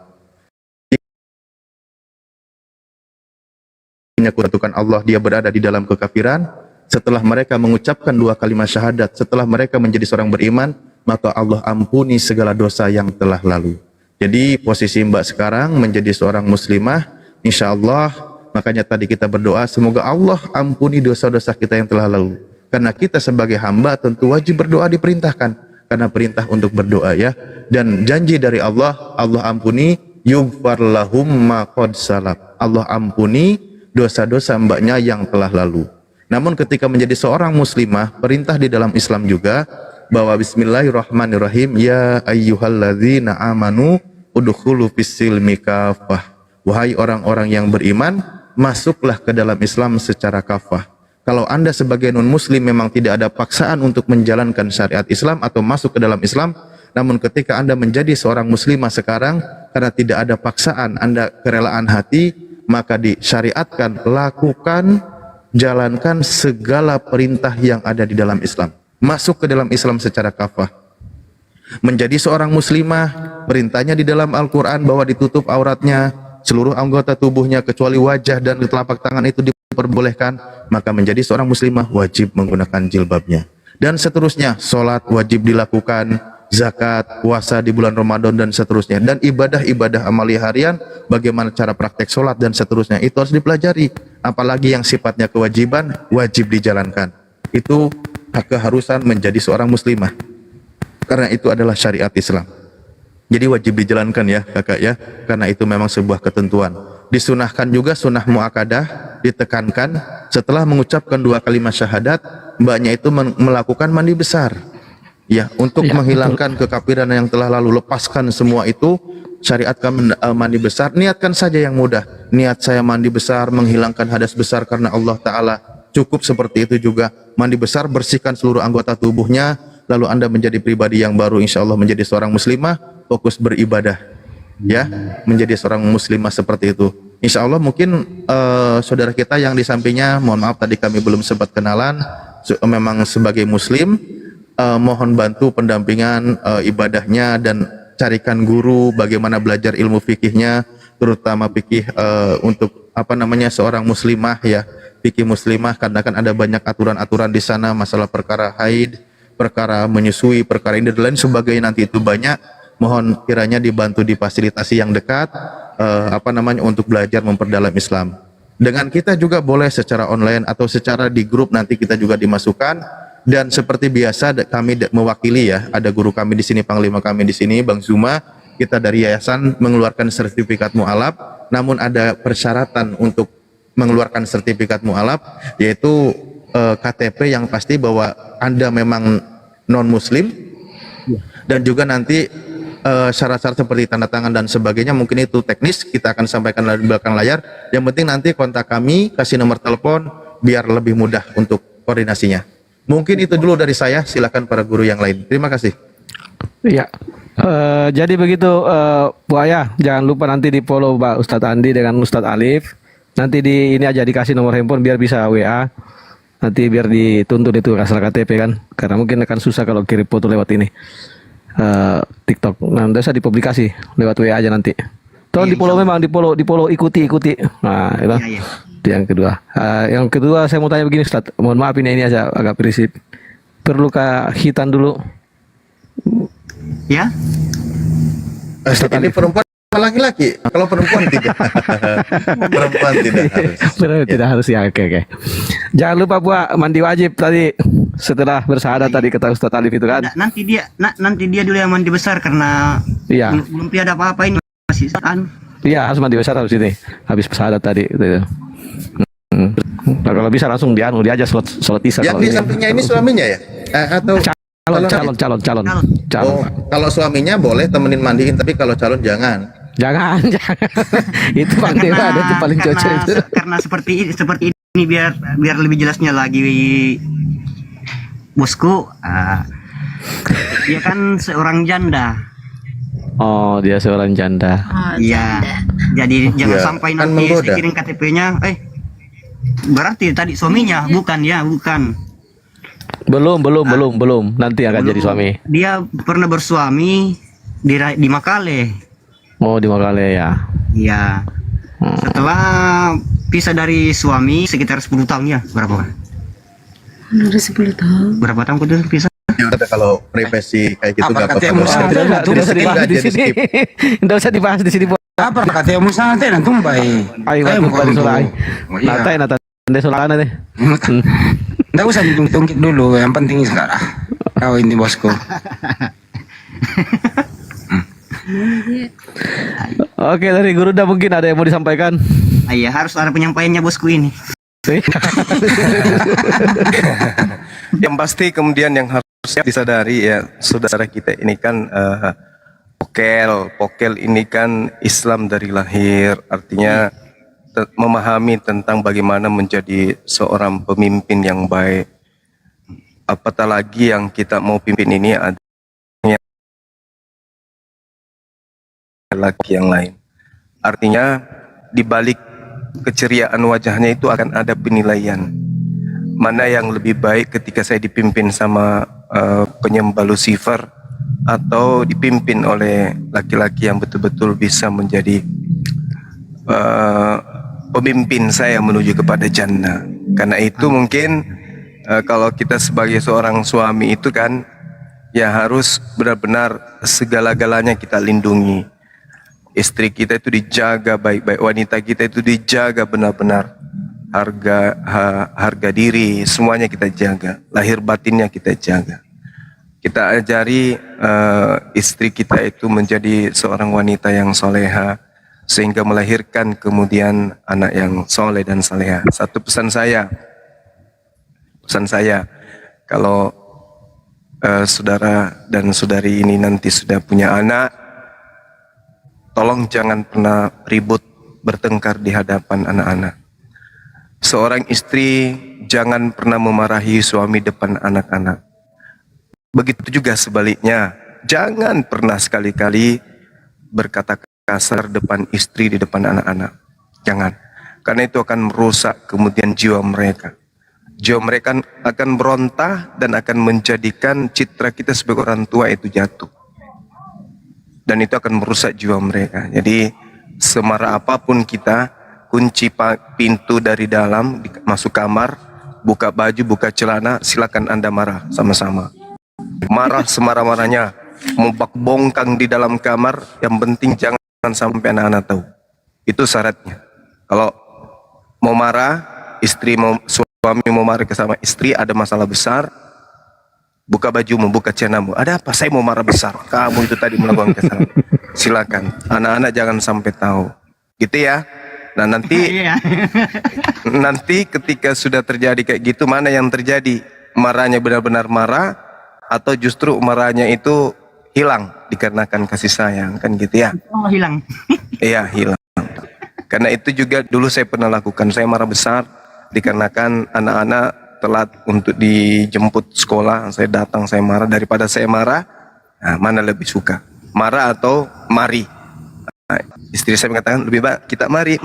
Menyekutukan Allah, dia berada di dalam kekafiran. Setelah mereka mengucapkan 2 kalimat syahadat, setelah mereka menjadi seorang beriman, maka Allah ampuni segala dosa yang telah lalu. Jadi posisi Mbak sekarang menjadi seorang muslimah, insya Allah. Makanya tadi kita berdoa, semoga Allah ampuni dosa-dosa kita yang telah lalu. Karena kita sebagai hamba tentu wajib berdoa, diperintahkan. Karena perintah untuk berdoa ya. Dan janji dari Allah, Allah ampuni yughfar lahum ma qad salaf. Allah ampuni dosa-dosa mbaknya yang telah lalu. Namun ketika menjadi seorang muslimah, perintah di dalam Islam juga bahwa bismillahirrahmanirrahim, ya ayyuhalladzina amanu udkhulu fis-silmi kafah. Wahai orang-orang yang beriman, masuklah ke dalam Islam secara kafah. Kalau Anda sebagai non-muslim memang tidak ada paksaan untuk menjalankan syariat Islam atau masuk ke dalam Islam, namun ketika Anda menjadi seorang muslimah sekarang, karena tidak ada paksaan, Anda kerelaan hati, maka disyariatkan, lakukan, jalankan segala perintah yang ada di dalam Islam. Masuk ke dalam Islam secara kafah. Menjadi seorang muslimah, perintahnya di dalam Al-Quran bahwa ditutup auratnya, seluruh anggota tubuhnya kecuali wajah dan telapak tangan itu diperbolehkan, maka menjadi seorang muslimah wajib menggunakan jilbabnya. Dan seterusnya, sholat wajib dilakukan, zakat, puasa di bulan Ramadan dan seterusnya. Dan ibadah-ibadah amalia harian, bagaimana cara praktek sholat dan seterusnya, itu harus dipelajari. Apalagi yang sifatnya kewajiban, wajib dijalankan. Itu keharusan menjadi seorang muslimah. Karena itu adalah syariat Islam. Jadi wajib dijalankan ya kakak ya, karena itu memang sebuah ketentuan. Disunahkan juga sunnah mu'akadah, ditekankan setelah mengucapkan 2 kalimat syahadat, mbaknya itu melakukan mandi besar. Ya, untuk menghilangkan kekafiran yang telah lalu, lepaskan semua itu, syariatkan mandi besar. Niatkan saja yang mudah. Niat saya mandi besar, menghilangkan hadas besar karena Allah Ta'ala. Cukup seperti itu juga. Mandi besar, bersihkan seluruh anggota tubuhnya, lalu Anda menjadi pribadi yang baru, insya Allah menjadi seorang muslimah, fokus beribadah. Ya, menjadi seorang muslimah seperti itu. Insya Allah mungkin saudara kita yang di sampingnya, mohon maaf tadi kami belum sempat kenalan, memang sebagai muslim, mohon bantu pendampingan ibadahnya dan carikan guru bagaimana belajar ilmu fikihnya, terutama fikih untuk seorang muslimah ya, fikih muslimah, karena kan ada banyak aturan-aturan di sana, masalah perkara haid, perkara menyusui, perkara ini dan lain sebagainya, nanti itu banyak. Mohon kiranya dibantu difasilitasi yang dekat untuk belajar memperdalam Islam. Dengan kita juga boleh secara online atau secara di grup, nanti kita juga dimasukkan. Dan seperti biasa kami mewakili ya, ada guru kami di sini, panglima kami di sini, Bang Zuma. Kita dari yayasan mengeluarkan sertifikat mu'alaf, namun ada persyaratan untuk mengeluarkan sertifikat mu'alaf, yaitu KTP yang pasti bahwa Anda memang non muslim, dan juga nanti syarat-syarat seperti tanda tangan dan sebagainya, mungkin itu teknis kita akan sampaikan di belakang layar. Yang penting nanti kontak kami, kasih nomor telepon biar lebih mudah untuk koordinasinya. Mungkin itu dulu dari saya, silakan para guru yang lain. Terima kasih. Iya. Jadi begitu Bu Ayah, jangan lupa nanti di follow Pak Ustadz Andi dengan Ustadz Alif. Nanti di ini aja dikasih nomor handphone biar bisa WA. Nanti biar dituntun itu asal KTP kan, karena mungkin akan susah kalau kirim foto lewat ini TikTok. Nah, bisa dipublikasi lewat WA aja nanti. Tolong di follow, memang di follow ikuti. Nah, itu. Itu yang kedua. Yang kedua saya mau tanya begini Ustaz. Mohon maaf ini aja agak prinsip. Perlukah hitan dulu? Ya. Ini perempuan laki-laki. Kalau perempuan tidak. Perempuan tidak harus. Tidak harus ya. Oke. Jangan lupa buat mandi wajib tadi setelah bersyahadat tadi kata Ustaz Alif itu kan. Nanti dia dulu yang mandi besar karena Iya. belum ada apa-apa ini masih Iya, harus mandi besar habis ini. Habis bersyahadat tadi gitu. Nah, kalau bisa langsung dia aja sholat isya. Yang di sampingnya ini suaminya ya? Atau calon. Oh, kalau suaminya boleh temenin mandiin, tapi kalau calon jangan. Jangan. Itu Bang Dewa ada tuh paling cocok itu. Karena seperti ini biar lebih jelasnya lagi, bosku. Dia kan seorang janda. Oh, dia seorang janda. Iya. Jadi jangan sampai kan nanti menggoda. saya kirim KTP-nya. Berarti tadi suaminya, bukan ya, bukan. Belum. Nanti akan jadi suami. Dia pernah bersuami di Makale. Oh, di Makale ya. Iya. Setelah pisah dari suami sekitar 10 tahun ya, berapa? Udah 10 tahun. Berapa tahun kudu pisah? Ada kalau privasi kayak gitu Apa nggak kata apa-apa. Tidak usah dibahas di sini. Tidak usah dibahas di sini. Apa kata yang musa nanti nantum bay. Ayo kembali sulai. Nata ande sulana deh. Nggak usah ditungkit dulu, yang penting sekarang kau ini bosku. Oke, dari Guru Dah mungkin ada yang mau disampaikan. Iya, harus ada penyampaiannya bosku ini. Yang pasti kemudian yang harus disadari ya, saudara kita ini kan pokel ini kan Islam dari lahir, artinya memahami tentang bagaimana menjadi seorang pemimpin yang baik. Apatah lagi yang kita mau pimpin ini adanya laki yang lain. Artinya di balik keceriaan wajahnya itu akan ada penilaian. Mana yang lebih baik ketika saya dipimpin sama penyembah Lucifer atau dipimpin oleh laki-laki yang betul-betul bisa menjadi pemimpin saya menuju kepada jannah. Karena itu mungkin kalau kita sebagai seorang suami itu kan ya harus benar-benar segala-galanya kita lindungi. Istri kita itu dijaga baik-baik, wanita kita itu dijaga benar-benar, harga diri semuanya kita jaga, lahir batinnya kita jaga. Kita ajari istri kita itu menjadi seorang wanita yang soleha sehingga melahirkan kemudian anak yang soleh dan soleha. Satu pesan saya kalau saudara dan saudari ini nanti sudah punya anak, tolong jangan pernah ribut bertengkar di hadapan anak-anak. Seorang istri jangan pernah memarahi suami depan anak-anak. Begitu juga sebaliknya, jangan pernah sekali-kali berkata kasar depan istri di depan anak-anak. Jangan, karena itu akan merusak kemudian jiwa mereka. Jiwa mereka akan berontah dan akan menjadikan citra kita sebagai orang tua itu jatuh. Dan itu akan merusak jiwa mereka. Jadi semarah apapun kita, kunci pintu dari dalam, masuk kamar, buka baju, buka celana, silakan Anda marah sama-sama. Marah semarah-marahnya, mau bongkang di dalam kamar, yang penting jangan sampai anak-anak tahu. Itu syaratnya. Kalau mau marah, suami mau marah ke sama istri, ada masalah besar, buka bajumu, buka cenamu. Ada apa? Saya mau marah besar. Kamu itu tadi melakukan kesalahan. Silakan. Anak-anak jangan sampai tahu. Gitu ya. Nah nanti ketika sudah terjadi kayak gitu, mana yang terjadi? Marahnya benar-benar marah atau justru marahnya itu hilang dikarenakan kasih sayang, kan gitu ya? Oh, hilang. Iya, hilang. Karena itu juga dulu saya pernah lakukan. Saya marah besar dikarenakan anak-anak telat untuk dijemput sekolah. Saya datang, saya marah. Daripada saya marah, nah, mana lebih suka? Marah atau mari? Nah, istri saya mengatakan lebih baik kita mari,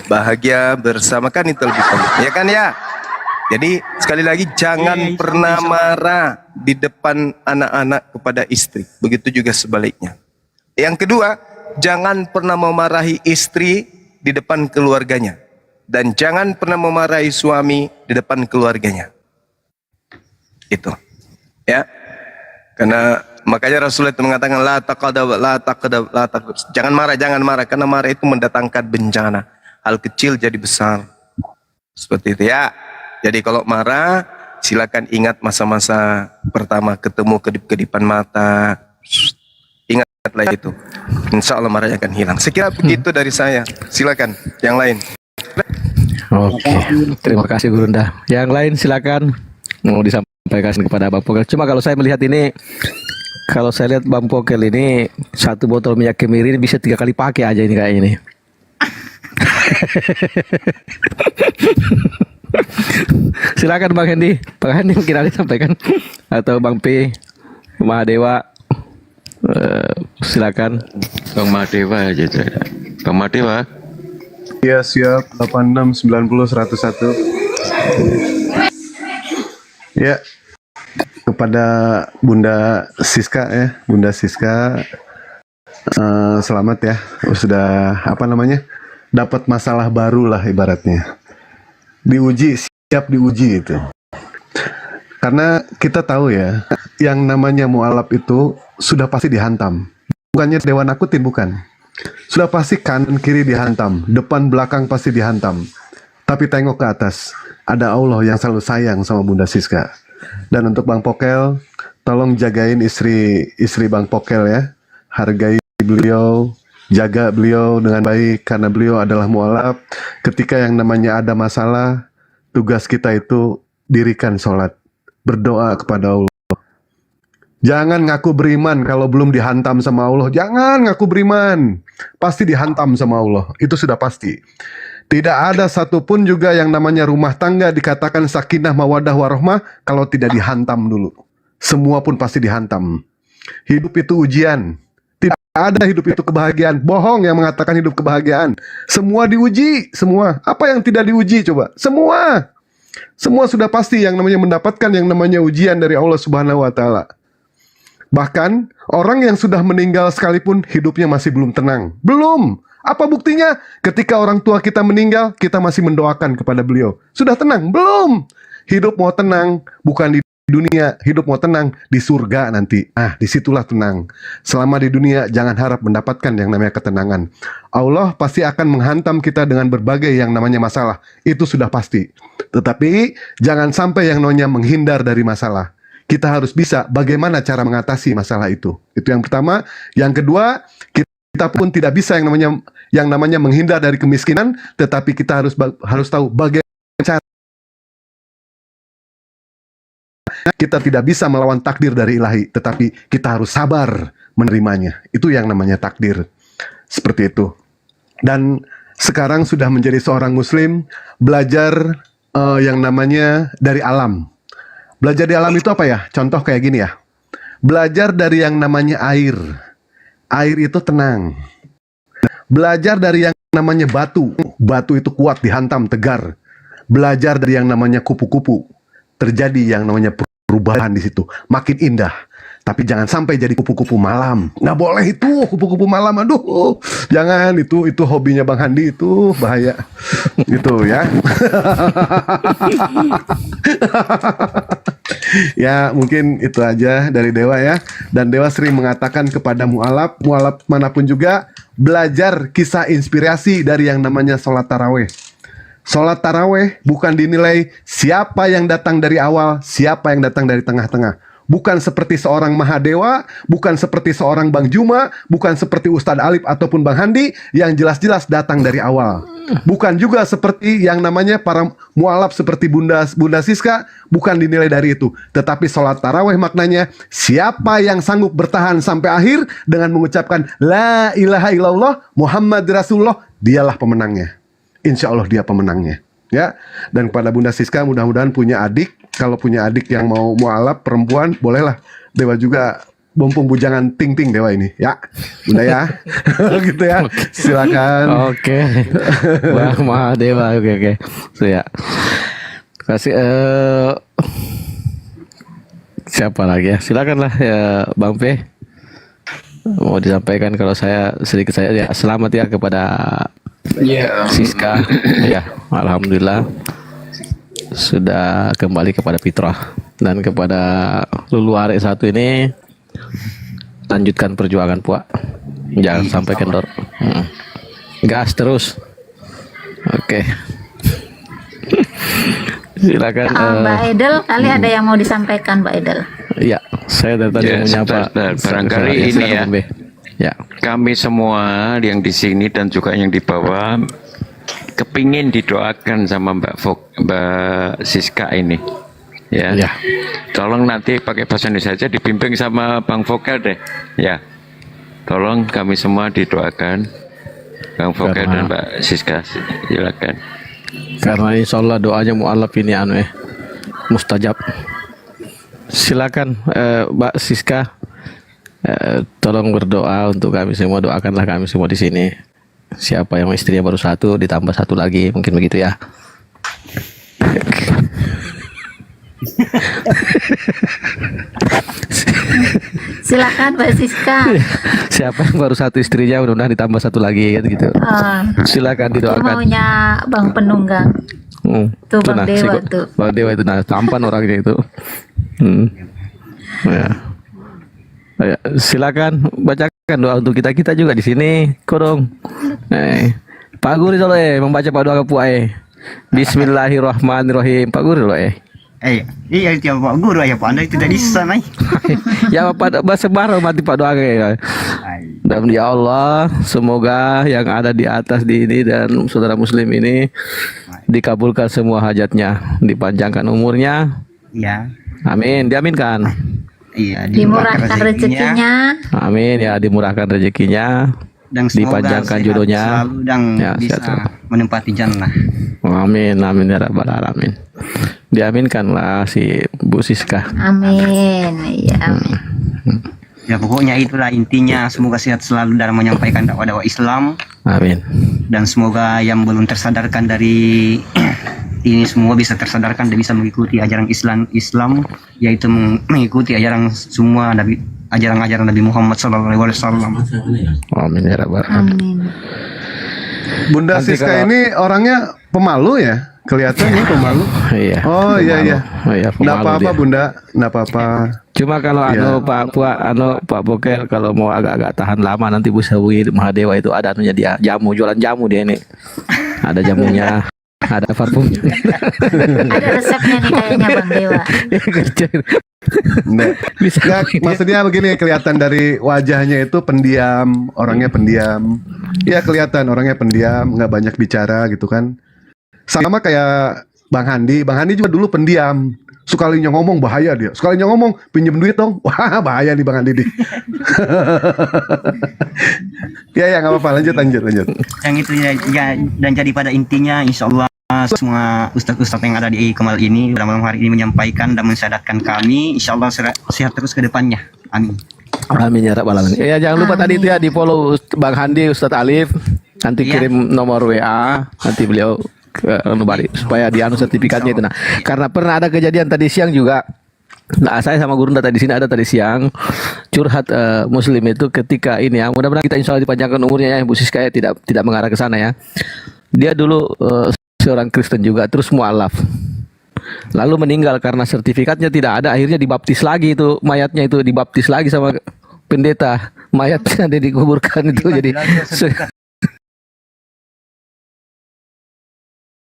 bahagia bersama, kan itu lebih baik, ya kan ya? Jadi sekali lagi jangan pernah marah di depan anak-anak kepada istri. Begitu juga sebaliknya. Yang kedua, jangan pernah memarahi istri di depan keluarganya. Dan jangan pernah memarahi suami di depan keluarganya. Itu. Ya. Karena makanya Rasulullah itu mengatakan la taqadab. Jangan marah, karena marah itu mendatangkan bencana. Hal kecil jadi besar. Seperti itu ya. Jadi kalau marah, silakan ingat masa-masa pertama ketemu kedip-kedipan mata. Ingatlah itu. Insya Allah marahnya akan hilang. Sekira begitu dari saya. Silakan yang lain. Oke, terima kasih Gurunda. Yang lain silakan mau disampaikan kepada Bang Pokel. Cuma kalau saya melihat ini, kalau saya lihat Bang Pokel ini satu botol minyak kemiri ini bisa 3 kali pakai aja ini kayaknya ini. Silakan Bang Hendi. Bang Hendi mungkin ada sampaikan atau Bang P, Mahadewa. Silakan. Bang Madewa aja. Bang Madewa. Iya siap. 86 90 101. Ya, kepada Bunda Siska ya, Bunda Siska, selamat ya, sudah apa namanya, dapat masalah baru lah ibaratnya, diuji, siap diuji itu. Karena kita tahu ya, yang namanya mualaf itu sudah pasti dihantam, bukannya dewa nakutin, bukan. Sudah pasti kanan kiri dihantam, depan belakang pasti dihantam. Tapi tengok ke atas, ada Allah yang selalu sayang sama Bunda Siska. Dan untuk Bang Pokel, tolong jagain istri Bang Pokel ya. Hargai beliau, jaga beliau dengan baik, karena beliau adalah mualaf. Ketika yang namanya ada masalah, tugas kita itu dirikan sholat, berdoa kepada Allah. Jangan ngaku beriman kalau belum dihantam sama Allah. Jangan ngaku beriman, pasti dihantam sama Allah. Itu sudah pasti. Tidak ada satupun juga yang namanya rumah tangga dikatakan sakinah mawadah warohmah kalau tidak dihantam dulu. Semua pun pasti dihantam. Hidup itu ujian. Tidak ada hidup itu kebahagiaan. Bohong yang mengatakan hidup kebahagiaan. Semua diuji, semua. Apa yang tidak diuji coba? Semua. Semua sudah pasti yang namanya mendapatkan yang namanya ujian dari Allah Subhanahu wa taala. Bahkan orang yang sudah meninggal sekalipun hidupnya masih belum tenang. Belum. Apa buktinya? Ketika orang tua kita meninggal, kita masih mendoakan kepada beliau. Sudah tenang? Belum. Hidup mau tenang bukan di dunia, hidup mau tenang di surga nanti. Disitulah tenang. Selama di dunia jangan harap mendapatkan yang namanya ketenangan. Allah pasti akan menghantam kita dengan berbagai yang namanya masalah. Itu sudah pasti. Tetapi jangan sampai yang namanya menghindar dari masalah. Kita harus bisa bagaimana cara mengatasi masalah itu. Itu yang pertama. Yang kedua, kita pun tidak bisa yang namanya menghindar dari kemiskinan, tetapi kita harus tahu bagaimana cara. Kita tidak bisa melawan takdir dari ilahi, tetapi kita harus sabar menerimanya. Itu yang namanya takdir. Seperti itu. Dan sekarang sudah menjadi seorang muslim, belajar yang namanya dari alam. Belajar di alam itu apa ya? Contoh kayak gini ya. Belajar dari yang namanya air. Air itu tenang. Belajar dari yang namanya batu. Batu itu kuat, dihantam, tegar. Belajar dari yang namanya kupu-kupu. Terjadi yang namanya perubahan di situ. Makin indah. Tapi jangan sampai jadi kupu-kupu malam. Nggak boleh itu, kupu-kupu malam. Aduh, jangan, itu hobinya Bang Handi, itu bahaya. Gitu ya. Ya, mungkin itu aja dari Dewa ya. Dan Dewa sering mengatakan kepada mualaf manapun juga, belajar kisah inspirasi dari yang namanya sholat taraweh. Sholat taraweh bukan dinilai siapa yang datang dari awal, siapa yang datang dari tengah-tengah. Bukan seperti seorang Mahadewa, bukan seperti seorang Bang Juma, bukan seperti Ustadz Alif ataupun Bang Handi yang jelas-jelas datang dari awal. Bukan juga seperti yang namanya para mualaf seperti Bunda Siska, bukan dinilai dari itu. Tetapi sholat taraweh maknanya siapa yang sanggup bertahan sampai akhir dengan mengucapkan La ilaha illallah Muhammad Rasulullah, dialah pemenangnya. Insya Allah dia pemenangnya. Ya, dan kepada Bunda Siska mudah-mudahan punya adik. Kalau punya adik yang mau mualaf perempuan, bolehlah Dewa juga bompong bujangan ting-ting Dewa ini, ya Bunda ya. Gitu ya. Silakan. Oke. Bang Mahadewa, oke. So, ya. Kasih siapa lagi ya? Silakanlah ya Bang P. Mau disampaikan kalau saya sedikit saya ya selamat ya kepada Siska. Ya, alhamdulillah sudah kembali kepada fitrah, dan kepada Lulu Arek satu ini lanjutkan perjuangan Puak, jangan sampai kendor. Gas terus. Oke. Silakan Mbak Edel, kali ada yang mau disampaikan Mbak Edel. Iya, saya dari tadi mau menyapa. Barangkali ini ya, ya, kami semua yang di sini dan juga yang di bawah kepingin didoakan sama Mbak Siska ini, ya. Tolong nanti pakai bahasa Indonesia saja, dibimbing sama Bang Vokal deh, ya. Tolong kami semua didoakan, Bang Vokal dan Mbak Siska, silakan. Karena insya Allah doanya mu'alaf ini mustajab. Silakan Mbak Siska, tolong berdoa untuk kami semua, doakanlah kami semua di sini. Siapa yang istrinya baru satu ditambah satu lagi, mungkin begitu ya. Silakan Mbak Siska. Siapa yang baru satu istrinya mudah-mudahan ditambah satu lagi gitu. Silakan didoakan. Maunya Bang Penunggang. Tuh Bang Dewa tuh. Bang Dewa itu tampan orangnya itu. Ya. Ya, silakan bacakan doa untuk kita juga di sini. Kodong. Pak Guru soleh membaca pak doa kepuai. Bismillahirrahmanirrahim. Pak Guru loh iya itu Pak Guru ya Pak, Anda tidak bisa nih. Ya Pak bahasa baru mati pak doa kayak. Dan ya Allah, semoga yang ada di atas di ini dan saudara muslim ini dikabulkan semua hajatnya, dipanjangkan umurnya. Iya. Amin, diaminkan. Iya, dimurahkan rezekinya. Amin ya, dimurahkan rezekinya. Dan dipanjangkan jodohnya dan ya, bisa menempati jannah. Amin, amin ya rabbal alamin. Diaminkanlah si Bu Siska. Amin. Iya, amin. Ya pokoknya itulah intinya, semoga sehat selalu dalam menyampaikan dakwah Islam. Amin. Dan semoga yang belum tersadarkan dari ini semua bisa tersadarkan dan bisa mengikuti ajaran Islam, yaitu mengikuti ajaran semua ajaran Nabi Muhammad SAW. Amin ya rabbal alamin. Bunda Siska ini orangnya pemalu ya? Kelihatannya pemalu. Iya. Oh iya. Nggak apa-apa Bunda, nggak apa-apa. Cuma kalau Pak Boker kalau mau agak-agak tahan lama nanti bisa hubungi Mahadewa, itu ada anunya dia, jamu, jualan jamu dia ini. Ada jamunya, ada parfumnya. Ada resepnya nih kayaknya Bang Dewa. Bisa. Maksudnya begini, kelihatan dari wajahnya itu pendiam, orangnya pendiam. Ya kelihatan orangnya pendiam, nggak banyak bicara gitu kan. Sama kayak Bang Handi juga dulu pendiam. Sekalinya ngomong bahaya dia. Sekalinya ngomong pinjam duit dong. Wah bahaya nih Bang Handi nih. Ya nggak apa-apa, lanjut. Yang itu ya, dan jadi pada intinya insya Allah semua ustadz-ustadz yang ada di Kemal ini pada malam hari ini menyampaikan dan mensyahadatkan kami, insya Allah sehat terus ke depannya. Amin. Amin ya rabbal alamin. Ya jangan lupa tadi itu ya di follow Bang Handi, Ustadz Alif. Nanti kirim nomor WA, nanti beliau supaya dianu sertifikatnya itu. Nah, karena pernah ada kejadian tadi siang juga. Nah, saya sama Gurunda tadi sini ada tadi siang curhat muslim itu ketika ini ya. Mudah-mudahan kita insya Allah dipanjangkan umurnya ya, Bu Siska ya, tidak mengarah ke sana ya. Dia dulu seorang Kristen juga, terus mualaf. Lalu meninggal karena sertifikatnya tidak ada, akhirnya dibaptis lagi itu, mayatnya itu dibaptis lagi sama pendeta. Mayatnya ada dikuburkan itu jadi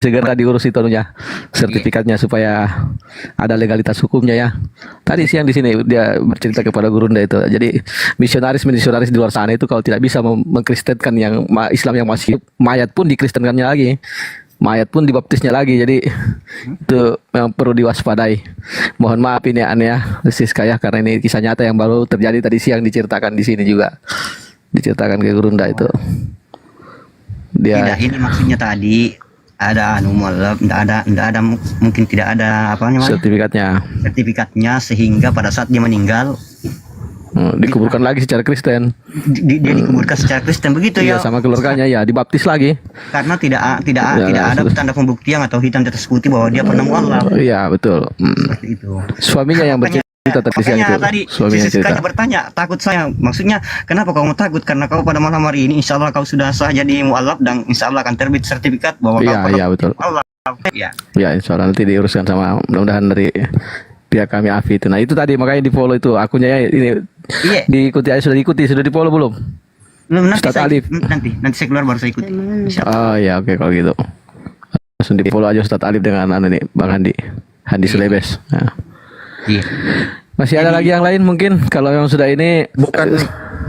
segera diurus itu anunya, sertifikatnya supaya ada legalitas hukumnya ya. Tadi siang di sini dia bercerita kepada Gurunda itu. Jadi misionaris di luar sana itu kalau tidak bisa mengkristenkan yang Islam yang masih hidup, mayat pun dikristenkannya lagi. Mayat pun dibaptisnya lagi. Jadi itu yang perlu diwaspadai. Mohon maaf ini aneh ya, Siska ya, karena ini kisah nyata yang baru terjadi tadi siang diceritakan di sini juga. Diceritakan ke Gurunda itu. Dia Tidak, ini maksudnya tadi ada mualaf, tidak ada mungkin tidak ada apa namanya sertifikatnya sehingga pada saat dia meninggal dikuburkan lagi secara Kristen. Dia dikuburkan secara Kristen begitu ya? Sama keluarganya ya, dibaptis lagi. Karena tidak ada tanda pembuktian atau hitam di atas putih bahwa dia pernah mualaf. Iya betul. Seperti itu. Suaminya yang bercerita tadi siang itu. Tadi Suaminya cerita. bertanya, takut saya. Maksudnya, kenapa kamu takut? Karena kau pada malam hari ini, insya Allah kau sudah sah jadi mualaf dan insya Allah akan terbit sertifikat bahwa kau pernah betul. mualaf. Ya, insya Allah nanti diuruskan sama mudah-mudahan dari pihak kami Afi itu. Nah itu tadi makanya di follow itu akunnya ya ini. Diikuti aja, sudah di follow belum? Belum, nanti Ustadz Alif. Nanti saya keluar baru saya ikuti. Oh ya oke kalau gitu. Langsung di follow aja Ustadz Alif dengan nih Bang Handi Sulebes. Nah. Iya. Masih ada lagi yang lain mungkin kalau yang sudah ini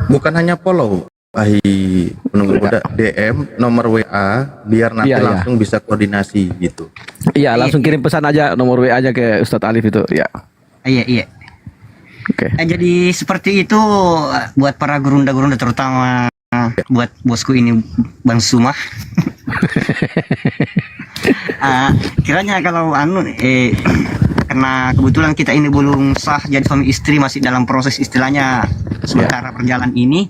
Bukan hanya follow, penunggu muda DM nomor WA biar nanti langsung bisa koordinasi gitu. Iya, langsung kirim pesan aja nomor WA aja ke Ustadz Alif itu ya. Iya. Oke. Jadi seperti itu buat para gurunda-gurunda terutama buat bosku ini Bang Sumah. Kiranya kalau karena kebetulan kita ini belum sah jadi suami istri, masih dalam proses istilahnya sementara berjalan ini,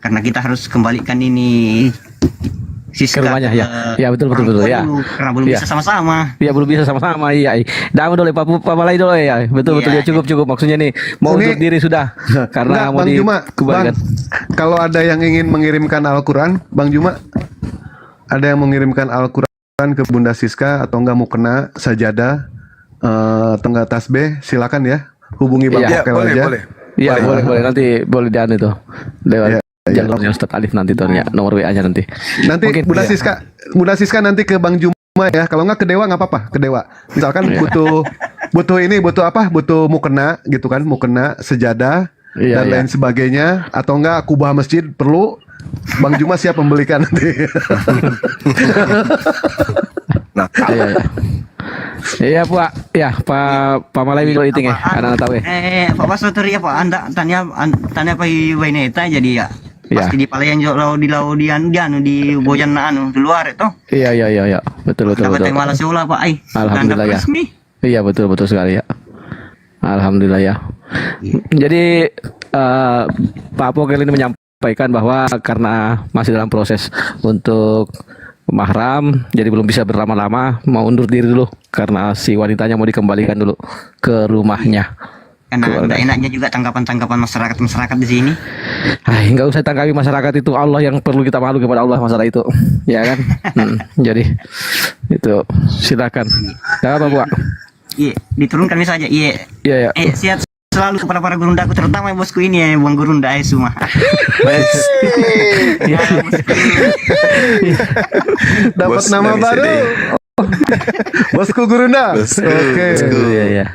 karena kita harus kembalikan ini Siska ke rumahnya ya betul ya dulu, karena belum bisa sama-sama. Iya belum bisa sama-sama iya. Dah dulu Pak Malai dulu ya betul ya cukup maksudnya nih mau Ini, untuk diri sudah karena mau Bang Juma, dikembalikan. Kalau ada yang ingin mengirimkan Al-Quran, Bang Juma, ada yang mengirimkan Al-Quran ke Bunda Siska atau enggak mau kena sajadah atau enggak tasbih, silakan ya hubungi Bang Okel aja. Iya boleh nanti boleh dian itu lewat jalurnya Ustadz Alif nanti tuhnya nomor WA-nya nanti. Nanti mungkin, Bunda Siska nanti ke Bang Juma ya. Kalau nggak ke Dewa nggak apa-apa, ke Dewa. Misalkan butuh apa? Butuh mukena gitu kan, mukena sejadah dan lain sebagainya atau enggak kubah masjid perlu, Bang Juma siap membelikan nanti. Iya Pak, ya Pak Malai Wido itu ya, anak tahu ya. Pak Pasutri ya Pak, Anda tanya Pak Waineta jadi ya. Pasti di Palayan di Bojan di luar itu. Iya, betul. Dapat malah seolah Pak ai. Alhamdulillah ya. Iya betul sekali ya. Alhamdulillah ya. Jadi Pak Pokel ini menyampaikan bahwa karena masih dalam proses untuk mahram, jadi belum bisa berlama-lama, mau undur diri dulu karena si wanitanya mau dikembalikan dulu ke rumahnya. Karena tidak enaknya juga tanggapan masyarakat di sini. Enggak usah tanggapi masyarakat, itu Allah yang perlu kita malu kepada Allah masalah itu, ya kan? Jadi itu silakan. Gak apa Pak? Iya, diturunkan saja. Iya. Sehat selalu kepada para gurundaku, terutama bosku ini ya, Bang Gurunda semua. Dapat nama baru. Bosku Gurunda. Oke. Iya.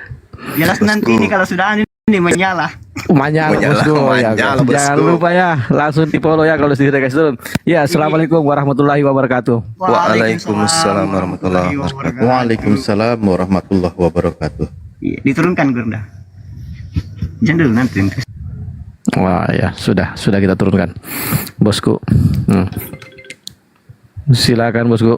Jelas nanti ini kalau sudah ini menyala bosku ya. Jangan lupa ya, langsung di follow ya kalau sudah guys turun. Ya, assalamualaikum warahmatullahi wabarakatuh. Waalaikumsalam warahmatullahi wabarakatuh. Waalaikumsalam warahmatullahi wabarakatuh. Diturunkan Gurunda. Jangan dulu nanti. Wah ya sudah kita turunkan, bosku. Silakan bosku.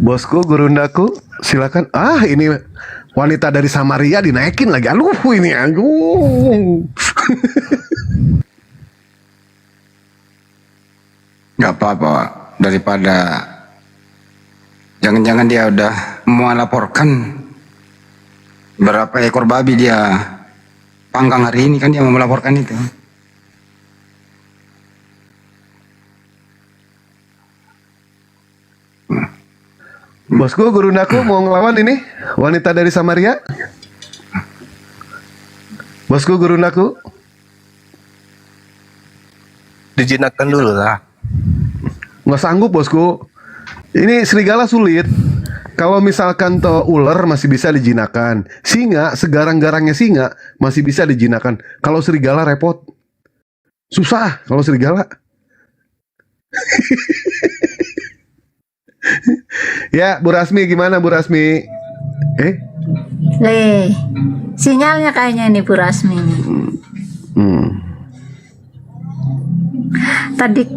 Bosku, Gurundaku, silakan. Ini wanita dari Samaria dinaikin lagi. Aduh, ini Nggak apa-apa, daripada jangan-jangan dia udah melaporkan berapa ekor babi dia panggang hari ini, kan dia mau melaporkan itu. Bosku, Gurundaku mau ngelawan ini wanita dari Samaria. Bosku, Gurundaku. dijinakkan dulu lah. Nggak sanggup bosku. Ini serigala sulit. Kalau misalkan toh ular masih bisa dijinakan, singa segarang-garangnya singa masih bisa dijinakan. Kalau serigala repot, susah. Kalau serigala, ya Bu Rasmi gimana Bu Rasmi? Sinyalnya kayaknya ini Bu Rasmi ini.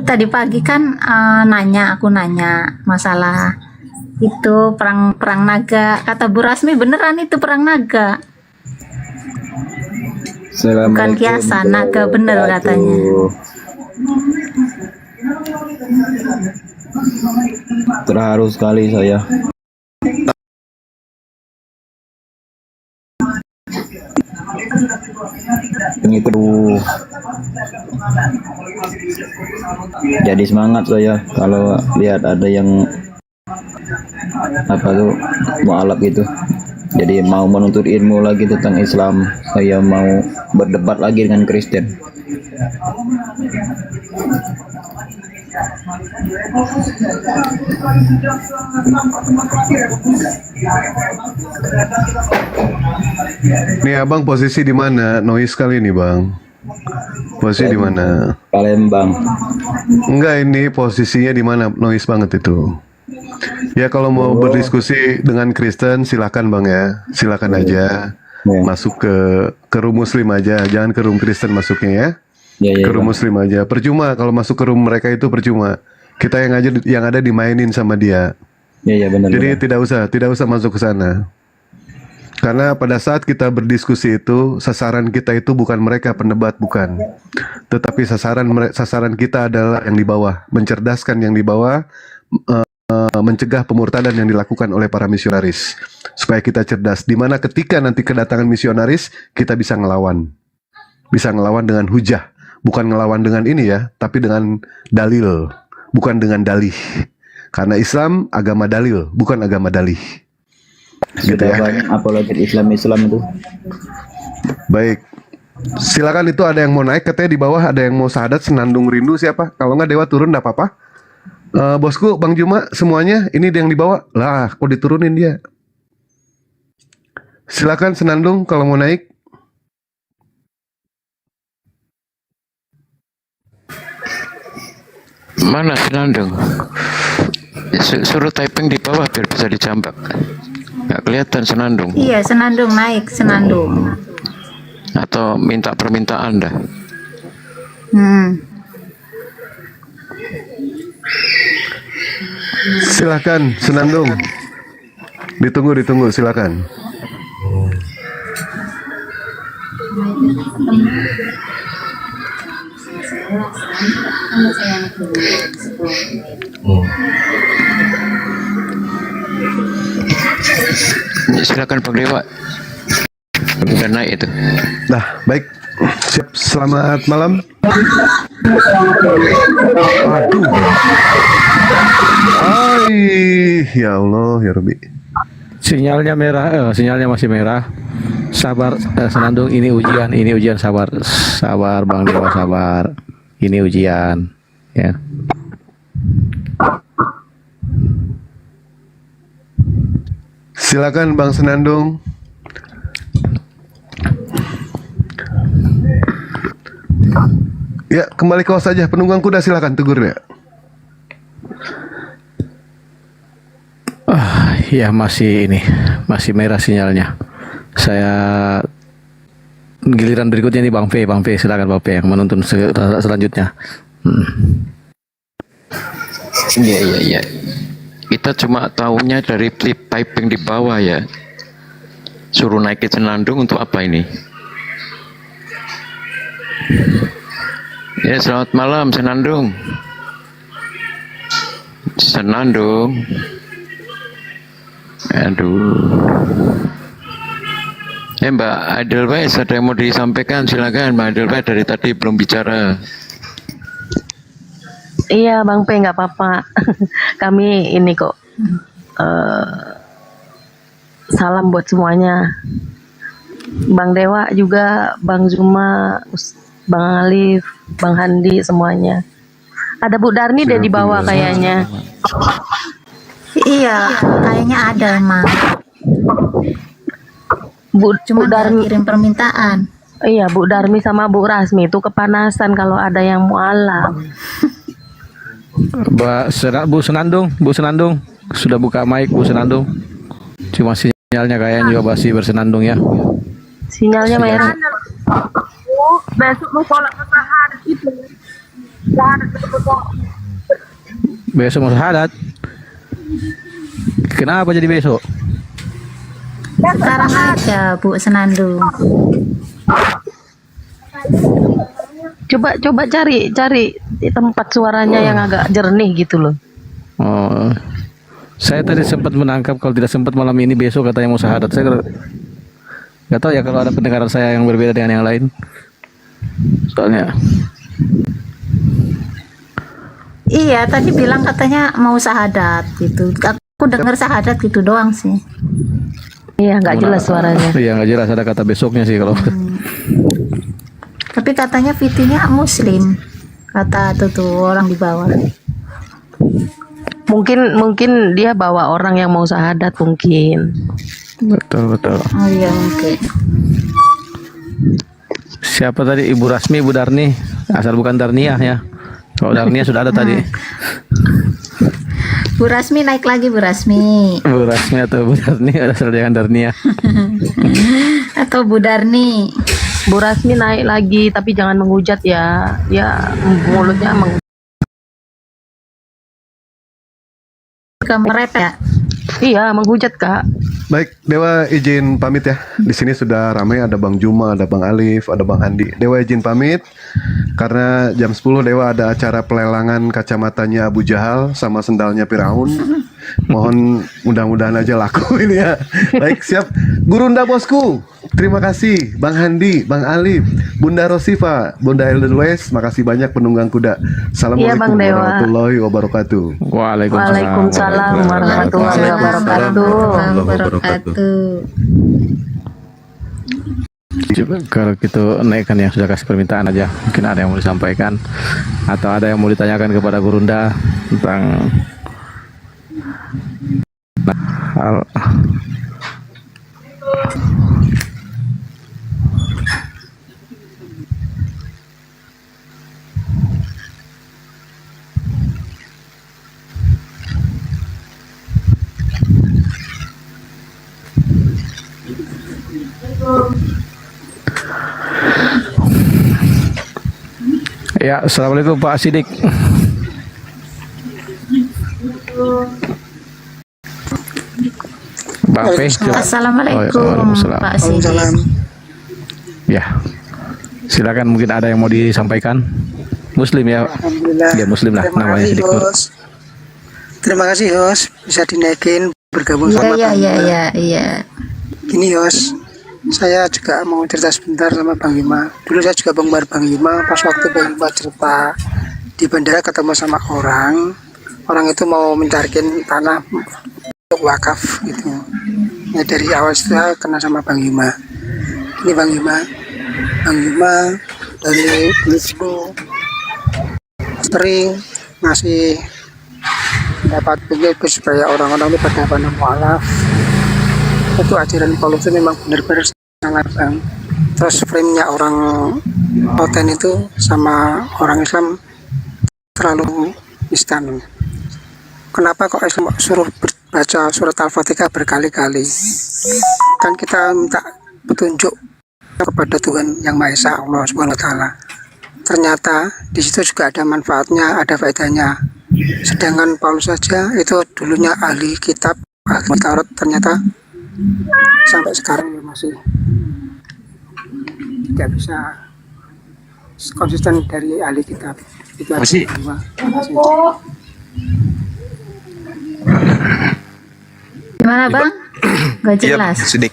Tadi pagi kan aku nanya masalah itu perang naga. Kata Bu Rasmi beneran itu perang naga. Bukan kiasan, naga bener katanya. Terharu sekali saya. Itu jadi semangat saya kalau lihat ada yang mualaf gitu. Jadi mau menuntut ilmu lagi tentang Islam. Saya mau berdebat lagi dengan Kristen. Nih abang posisi di mana? Noise kali ini bang. Posisi di mana? Palembang. Enggak, ini posisinya di mana? Noise banget itu. Ya kalau mau berdiskusi dengan Kristen silakan bang ya, silakan aja. Masuk ke room Muslim aja, jangan ke room Kristen masuknya ya. Ke room Muslim aja. Percuma kalau masuk ke room mereka itu percuma. Kita yang ada dimainin sama dia. Iya benar. Jadi tidak usah masuk ke sana. Karena pada saat kita berdiskusi itu sasaran kita itu bukan mereka pendebat, bukan. Tetapi sasaran kita adalah yang di bawah, mencerdaskan yang di bawah, mencegah pemurtadan yang dilakukan oleh para misionaris supaya kita cerdas. Dimana ketika nanti kedatangan misionaris kita bisa ngelawan dengan hujah, bukan ngelawan dengan ini ya, tapi dengan dalil, bukan dengan dalih. Karena Islam agama dalil, bukan agama dalih. Gitu ya. Banyak apologet Islam itu. Baik. Silakan, itu ada yang mau naik katanya di bawah, ada yang mau syahadat senandung rindu siapa? Kalau nggak Dewa turun enggak apa-apa. Bosku, Bang Juma, semuanya ini yang dibawa. Lah, kok diturunin dia? Silakan senandung kalau mau naik. Mana senandung? Suruh typing di bawah biar bisa dicambak. Nggak kelihatan senandung. Iya, senandung naik, senandung. Atau minta permintaan dah. Silakan senandung. Ditunggu silakan. Silakan Pak Dewa. Udah naik itu. Nah, baik. Siap, selamat malam. Aduh. Ya Allah, ya Rabbi. Sinyalnya merah, sinyalnya masih merah. Sabar, senandung, ini ujian, sabar Bang Dewa, sabar. Ini ujian, ya. Silakan Bang Senandung. Ya, kembali ke host saja. Penunggang kuda silakan tegur ya. Ya masih merah sinyalnya. Saya giliran berikutnya nih Bang P, silakan Bang P yang menonton selanjutnya. Iya. Kita cuma tahunya dari typing di bawah ya. Suruh naikin senandung untuk apa ini? Ya, selamat malam senandung. Aduh. Mbak Edelweiss, ada yang mau disampaikan? Silakan Mbak Edelweiss, dari tadi belum bicara. Iya Bang P, nggak apa-apa. Kami ini kok salam buat semuanya. Bang Dewa juga, Bang Zuma, Bang Alif, Bang Handi semuanya. Ada Bu Darni deh di bawah kayaknya. Iya, kayaknya ada emang. Bu Cuma Darmi kirim permintaan. Iya, Bu Darmi sama Bu Rasmi itu kepanasan kalau ada yang mualaf. Bu Senandung sudah buka mic Bu Senandung. Cuma sinyalnya kayaknya juga masih bersenandung ya. Sinyalnya merah. Besok mau sholat syahadat itu. Besok mau syahadat. Kenapa jadi besok? Sekarang aja Bu Senandung. Coba cari di tempat suaranya yang agak jernih gitu loh. Oh, saya tadi sempat menangkap kalau tidak sempat malam ini besok katanya mau syahadat. Saya nggak tahu ya kalau ada pendengaran saya yang berbeda dengan yang lain. Soalnya Iya, tadi bilang katanya mau syahadat gitu. Aku dengar syahadat gitu doang sih. Iya, nggak jelas suaranya. Iya, nggak jelas ada kata besoknya sih kalau. Tapi katanya fitinya Muslim. Kata tuh orang di bawah. Mungkin dia bawa orang yang mau syahadat mungkin. Betul. Oh iya mungkin. Siapa tadi? Ibu Rasmi, Ibu Darni. Asal bukan Darniah ya. Kalau Darniah sudah ada tadi. Bu Rasmi naik lagi Bu Rasmi. Bu Rasmi atau Bu Darni asal dengan Darniah. Atau Bu Darni. Bu Rasmi naik lagi tapi jangan menghujat ya. Ya mulutnya merep ya. Iya, menghujat Kak. Baik, Dewa izin pamit ya. Di sini sudah ramai, ada Bang Juma, ada Bang Alif, ada Bang Handi. Dewa izin pamit karena jam 10 Dewa ada acara pelelangan kacamatanya Abu Jahal sama sendalnya Firaun. Mohon mudah-mudahan aja laku ini ya. Baik, siap. Gurunda bosku. Terima kasih Bang Handi, Bang Alif, Bunda Rosifa, Bunda Eldenwes. Makasih banyak penunggang kuda. Assalamualaikum Bang Dewa. warahmatullahi wabarakatuh. Waalaikumsalam warahmatullahi wabarakatuh. Coba kalau gitu naikkan yang sudah kasih permintaan aja. Mungkin ada yang mau disampaikan atau ada yang mau ditanyakan kepada Gurunda tentang hal. Ya, assalamualaikum Pak Sidik. Bang P. Assalamualaikum Waalaikumsalam. Pak Sidik. Ya, silakan mungkin ada yang mau disampaikan. Muslim ya. Alhamdulillah. Ya Muslim lah Terima namanya kasih, Sidik Nur. host. Terima kasih host bisa dinaikin bergabung sama Iya. Gini host, saya juga mau cerita sebentar sama Bang Yima. Dulu saya juga penggemar Bang Yima. Pas waktu Bang Yima cerita di bandara ketemu sama orang itu mau mencarikan tanah untuk wakaf gitu. Ya dari awal saya kenal sama Bang Yima. Ini Bang Yima dari dulu sering ngasih dapat begitu supaya orang-orang itu pada mualaf. Itu ajaran Paulus itu memang benar-benar sangat bang. Terus frame-nya orang Oten itu sama orang Islam terlalu instan. Kenapa kok Islam suruh baca surat Al-Fatihah berkali-kali? Kan kita minta petunjuk kepada Tuhan Yang Maha Esa, Allah Subhanahu wa taala. Ternyata di situ juga ada manfaatnya, ada faedahnya. Sedangkan Paulus saja itu dulunya ahli kitab, ahli Taurat, ternyata sampai sekarang ya masih tidak bisa konsisten dari ahli kitab. Itu Masih. Terima kasih. Gimana Bang? Gak Iya, jelas. Sidik.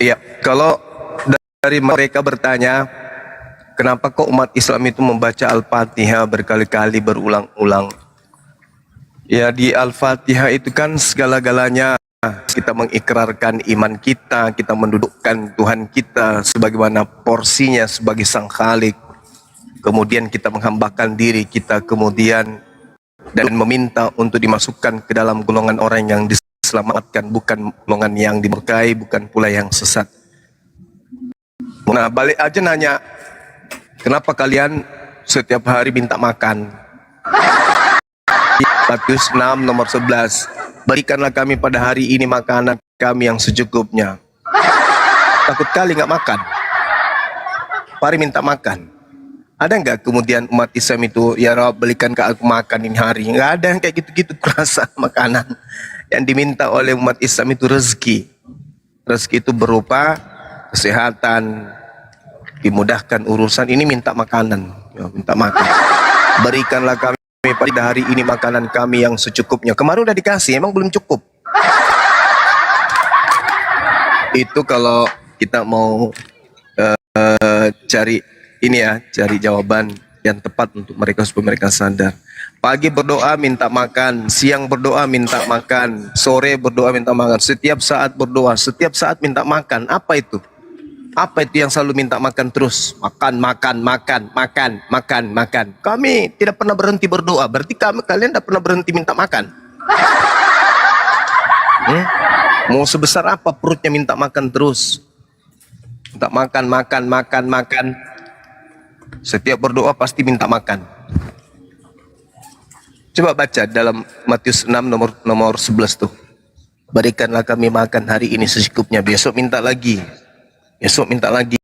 Iya, kalau dari mereka bertanya, kenapa kok umat Islam itu membaca Al-Fatihah berkali-kali berulang-ulang? Ya di Al-Fatihah itu kan segala-galanya kita mengikrarkan iman kita, kita mendudukkan Tuhan kita sebagaimana porsinya sebagai Sang Khalik. Kemudian kita menghambakan diri kita kemudian dan meminta untuk dimasukkan ke dalam golongan orang yang diselamatkan, bukan golongan yang dimurkai, bukan pula yang sesat. Nah, balik aja nanya, kenapa kalian setiap hari minta makan? Matius 6 nomor 11, berikanlah kami pada hari ini makanan kami yang secukupnya. Takut kali nggak makan. Mari minta makan. Ada nggak kemudian umat Islam itu, ya Rob belikan ke aku makan ini hari? Nggak ada yang kayak gitu-gitu kerasa makanan. Yang diminta oleh umat Islam itu rezeki. Rezeki itu berupa kesehatan, dimudahkan urusan. Ini minta makanan, ya, minta makan. Berikanlah kami pada hari ini makanan kami yang secukupnya. Kemarin udah dikasih, emang belum cukup. Itu kalau kita mau cari ini ya, cari jawaban yang tepat untuk mereka supaya mereka sadar. Pagi berdoa minta makan, siang berdoa minta makan, sore berdoa minta makan, setiap saat berdoa, setiap saat minta makan. Apa itu? Apa itu yang selalu minta makan terus? Makan, makan, makan, makan, makan, makan. Kami tidak pernah berhenti berdoa. Berarti kalian tidak pernah berhenti minta makan. Mau sebesar apa perutnya minta makan terus? Minta makan, makan, makan, makan. Setiap berdoa pasti minta makan. Coba baca dalam Matius 6 nomor 11 tuh. Berikanlah kami makan hari ini secukupnya. Besok minta lagi. Besok minta lagi.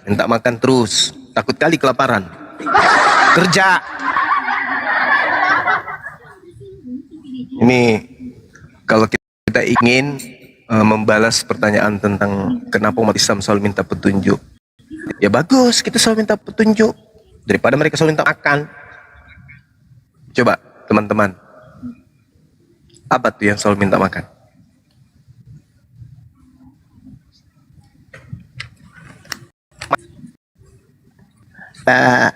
Minta makan terus. Takut kali kelaparan. Kerja. Ini kalau kita ingin membalas pertanyaan tentang kenapa umat Islam selalu minta petunjuk. Ya bagus, kita selalu minta petunjuk daripada mereka selalu minta makan. Coba teman-teman, apa tuh yang selalu minta makan? Pak,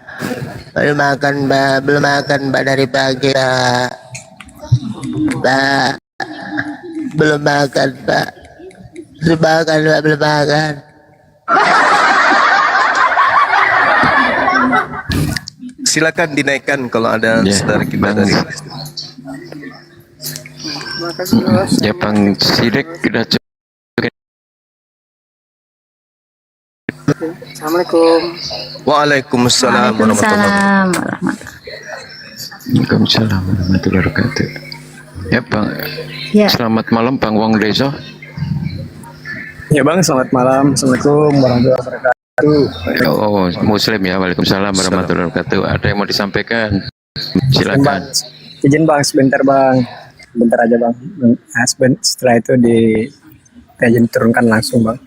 belum makan Pak, belum makan Pak dari pagi Pak. Pak, belum makan Pak. Belum makan Pak, belum makan. Silakan dinaikkan kalau ada saudara kita dari. Ya Bang Sidik sudah cukup. Assalamualaikum. Waalaikumsalam warahmatullahi wabarakatuh. Waalaikumsalam warahmatullahi wabarakatuh. Ya Bang. Ya. Selamat malam Bang Wong Deso. Ya Bang, selamat malam. Assalamualaikum warahmatullahi wabarakatuh. Oh, Muslim ya. Waalaikumsalam warahmatullahi wabarakatuh. Ada yang mau disampaikan? Silakan. Izin Bang, sebentar Bang. Bentar aja Bang. Setelah itu izin turunkan langsung Bang.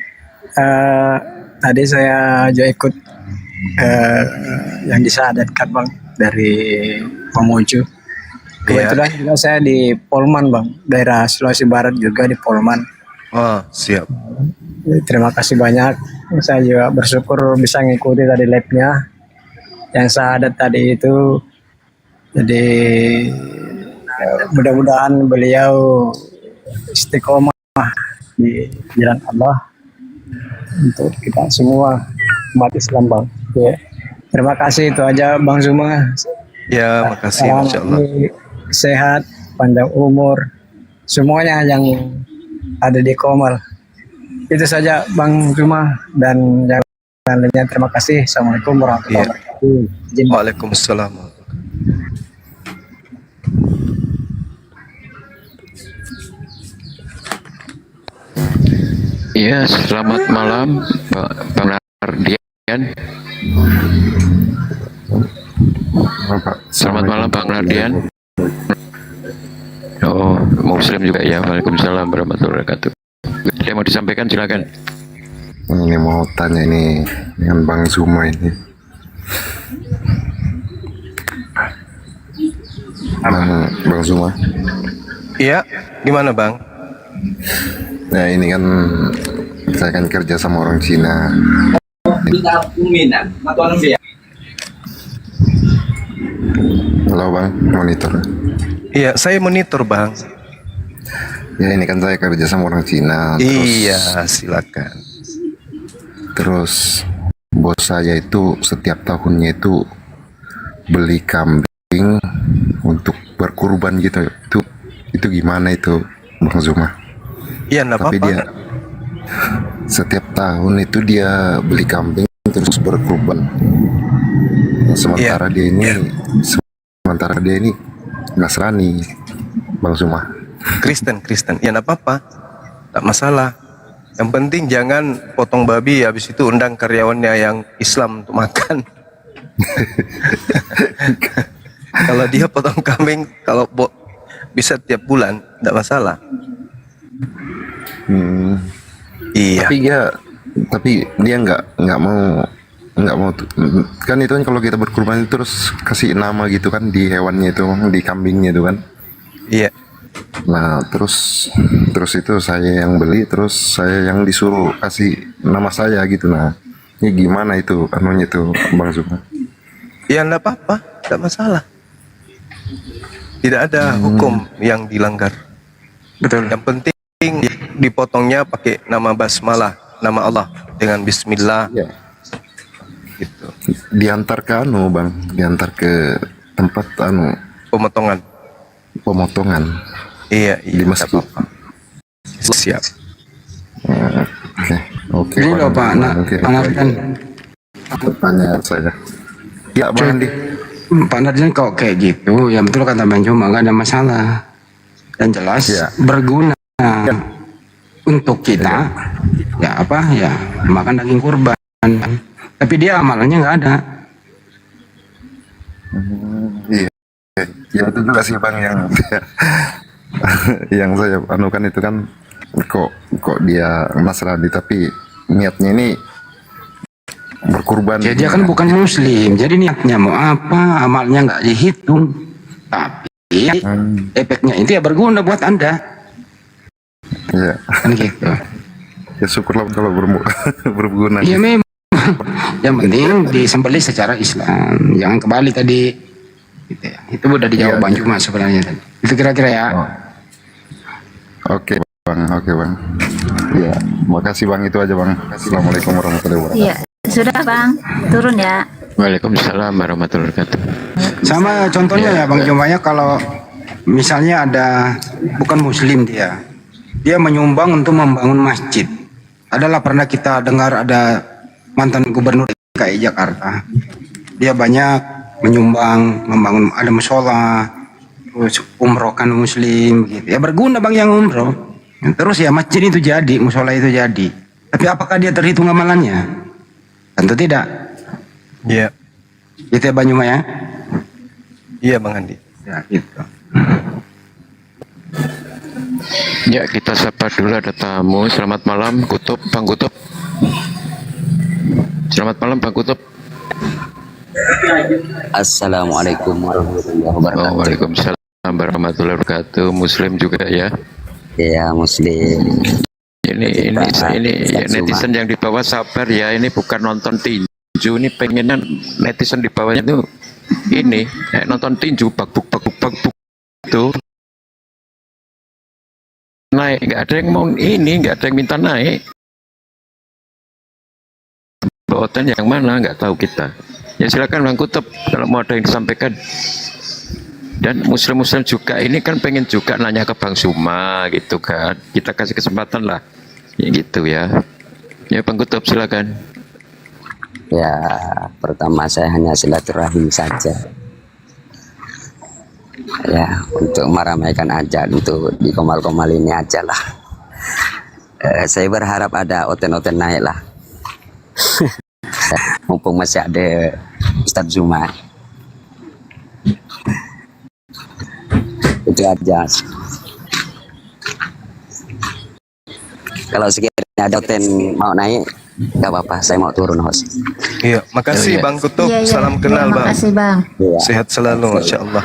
Tadi saya juga ikut yang disyahadatkan Bang dari Mamuju. Kebetulan juga saya di Polman Bang, daerah Sulawesi Barat juga di Polman. Oh, siap. Terima kasih banyak. Saya juga bersyukur bisa ngikuti tadi live-nya yang syahadat tadi itu. Jadi mudah-mudahan beliau istiqomah di jalan Allah untuk kita semua umat Islam Bang. Ya. Terima kasih, itu aja Bang Zuma. Ya, makasih insyaallah. Sehat, panjang umur, semuanya yang ada di Komal. Itu saja Bang Zuma dan yang lainnya. Terima kasih. Assalamualaikum warahmatullahi wabarakatuh. Waalaikumsalam. Iya, selamat malam Bang Nardian. Selamat malam Bang Nardian. Oh, Muslim juga ya. Waalaikumsalam warahmatullahi wabarakatuh. Ada yang mau disampaikan silakan. Ini mau tanya ini dengan Bang Zuma ini. Bang Zuma. Iya, gimana Bang? Nah ini kan saya kan kerja sama orang Cina. Halo Bang, monitor. Iya, saya monitor Bang. Ya ini kan saya kerja sama orang Cina. Iya, silakan. Terus bos saya itu setiap tahunnya itu beli kambing untuk berkurban gitu. Itu gimana itu, Bang Zuma? Iya, enggak Tapi apa-apa. dia setiap tahun itu dia beli kambing terus berkurban. Sementara dia ini Nasrani, Bang Zuma. Kristen. Ya enggak apa-apa. Tak masalah. Yang penting jangan potong babi habis itu undang karyawannya yang Islam untuk makan. Kalau dia potong kambing kalau bisa tiap bulan enggak masalah. Iya. Tapi dia nggak mau kan itu kan kalau kita berkurban itu terus kasih nama gitu kan di hewannya itu, di kambingnya itu kan. Iya. Nah terus itu saya yang beli, terus saya yang disuruh kasih nama saya gitu. Nah ini gimana itu anunya itu, Bang Zuma? Ya enggak apa-apa, enggak masalah. Tidak ada hukum yang dilanggar. Betul. Yang penting dipotongnya pakai nama basmalah, nama Allah dengan bismillah. Ya. Gitu. Diantar ke Bang, diantar ke tempat pemotongan. Iya, di masjid. Siap. Oke. Ini loh Pak, Narjan. Tanya saya. Ya, Bang Andi. Pak Narjan kok kayak gitu, ya betul kata Bang Juma, nggak ada masalah. Dan jelas berguna untuk kita. Ya apa ya, makan daging kurban. Tapi dia amalannya nggak ada. Iya. Ya itu juga sih Bang yang yang saya anukan itu kan kok dia Nasrani tapi niatnya ini berkurban. Ya, dia kan bukan muslim, jadi niatnya mau apa, amalnya nggak dihitung, tapi efeknya itu ya berguna buat Anda. Iya. Kan gitu. Ya syukurlah kalau berguna. Iya memang. Yang penting disembelih secara Islam, jangan kembali tadi. Gitu ya. Itu udah dijawab Bang Juma sebenarnya. Itu kira-kira ya. Oke Bang. Ya, makasih Bang, itu aja Bang. Assalamualaikum warahmatullahi wabarakatuh. Iya, sudah Bang, turun ya. Waalaikumsalam warahmatullahi wabarakatuh. Sama contohnya ya Bang Juma ya, kalau misalnya ada bukan muslim dia menyumbang untuk membangun masjid. Adalah pernah kita dengar ada mantan gubernur DKI Jakarta. Dia banyak menyumbang, membangun ada musola, terus umrohkan muslim gitu. Ya berguna Bang yang umroh. Terus ya masjid itu jadi, musola itu jadi. Tapi apakah dia terhitung amalannya? Tentu tidak. Iya. Gitu ya Bang Juma ya? Iya Bang Andi. Ya gitu. Ya kita sapa dulu, ada tamu. Selamat malam Kutub, Bang Kutub. Selamat malam Bang Kutub. Assalamualaikum warahmatullahi wabarakatuh. Waalaikumsalam warahmatullahi wabarakatuh. Muslim juga ya? Ya Muslim. Ini netizen yang di bawah sabar ya. Ini bukan nonton tinju. Ini pengennya netizen di bawahnya tuh ini nonton tinju bak itu naik. Nggak ada yang mau ini, nggak ada yang minta naik. Hotel yang mana nggak tahu kita. Ya silakan Bang Kutub kalau mau ada yang disampaikan. Dan muslim-muslim juga ini kan pengen juga nanya ke Bang Zuma gitu kan. Kita kasih kesempatan lah. Ya gitu ya. Ya Bang Kutub silakan. Ya pertama saya hanya silaturahim saja. Ya untuk meramaikan aja, untuk di komal-komal ini aja lah. Saya berharap ada oten-oten naik lah. Mumpung masih ada Ustadz Zuma. Itu aja. Kalau sekiranya ada oten mau naik, nggak apa-apa, saya mau turun host. Iya, makasih Bang Kutub. Salam kenal Bang. Makasih Bang. Sehat selalu, Masya Allah.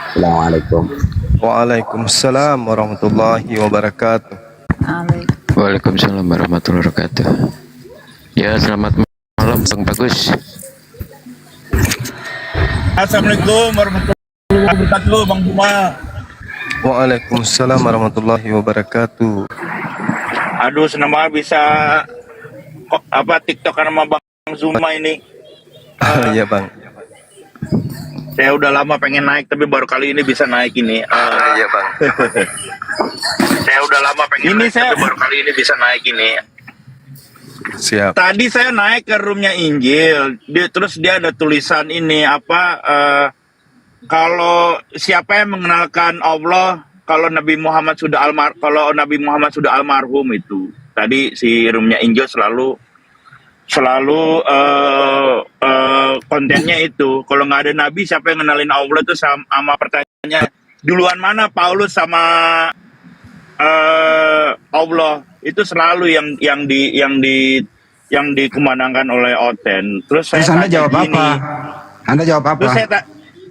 Assalamualaikum. Waalaikumsalam warahmatullahi wabarakatuh. Waalaikumsalam warahmatullahi wabarakatuh. Ya selamat malam Bang Bagus. Assalamualaikum warahmatullahi wabarakatuh Bang Juma. Waalaikumsalam warahmatullahi wabarakatuh. Aduh, senang banget bisa kok apa TikTok sama Bang Zuma ini. Iya bang. Saya udah lama pengen naik tapi baru kali ini bisa naik ini. Iya bang. Saya udah lama pengen naik tapi baru kali ini bisa naik ini. Siap. Tadi saya naik ke roomnya Injil, terus dia ada tulisan ini apa? Kalau siapa yang mengenalkan Allah, kalau Nabi Muhammad sudah almarhum itu. Tadi si roomnya Injil selalu kontennya itu. Kalau nggak ada Nabi, siapa yang kenalin Allah itu sama pertanyaannya duluan mana Paulus sama Allah itu selalu yang dikumandangkan oleh Oten. Terus saya Anda tanya jawab gini, apa? Anda jawab apa?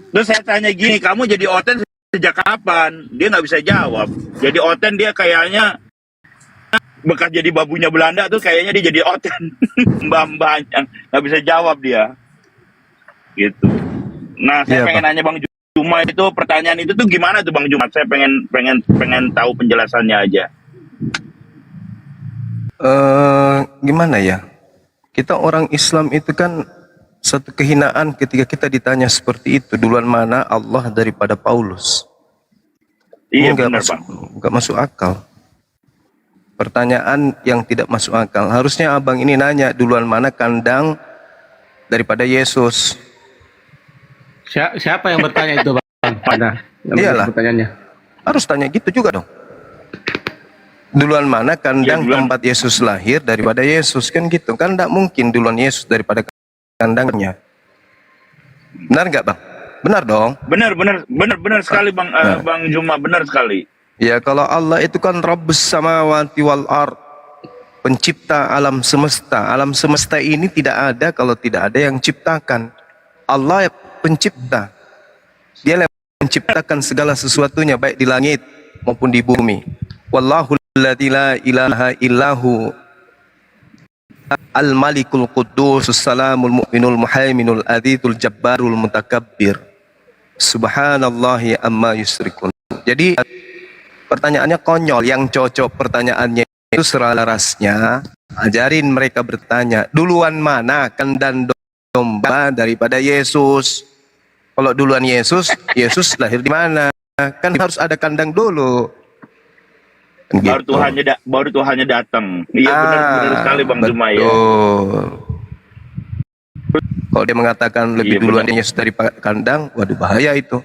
Terus saya tanya gini, kamu jadi Oten sejak kapan? Dia nggak bisa jawab. Jadi Oten dia kayaknya bekas jadi babunya Belanda tuh kayaknya dia jadi Oten. Mbak-mbaknya nggak bisa jawab dia. Gitu. Nah, saya pengen nanya Bang Juma itu pertanyaan itu tuh gimana tuh Bang Juma? Saya pengen tahu penjelasannya aja. Gimana ya? Kita orang Islam itu kan satu kehinaan ketika kita ditanya seperti itu, duluan mana Allah daripada Paulus? Iya benar Pak. Nggak masuk akal. Pertanyaan yang tidak masuk akal. Harusnya abang ini nanya duluan mana kandang daripada Yesus. Siapa yang bertanya itu bang? Pada Iyalah. pertanyaannya. Harus tanya gitu juga dong. Duluan mana kandang tempat Yesus lahir daripada Yesus, kan gitu kan? Tidak mungkin duluan Yesus daripada kandangnya. Benar nggak bang? Benar dong. Benar sekali Bang Bang Juma, benar sekali. Ya kalau Allah itu kan Rabbus samawati wal ard, pencipta alam semesta. Alam semesta ini tidak ada kalau tidak ada yang ciptakan. Allah pencipta. Dia yang menciptakan segala sesuatunya baik di langit maupun di bumi. Wallahu alladzi la ilaha illahu al-malikul quddus salamul mu'minul muhaiminul adzizul jabbarul mutakabbir. Subhanallahi amma yusyrikun. Jadi pertanyaannya konyol, yang cocok pertanyaannya itu selarasnya ajarin mereka bertanya, duluan mana kandang domba daripada Yesus? Kalau duluan Yesus, Yesus lahir di mana? Kan harus ada kandang dulu. Gitu. Baru Tuhannya datang. Iya benar sekali Bang Juma ya. Kalau dia mengatakan lebih duluan Yesus daripada kandang, waduh bahaya itu.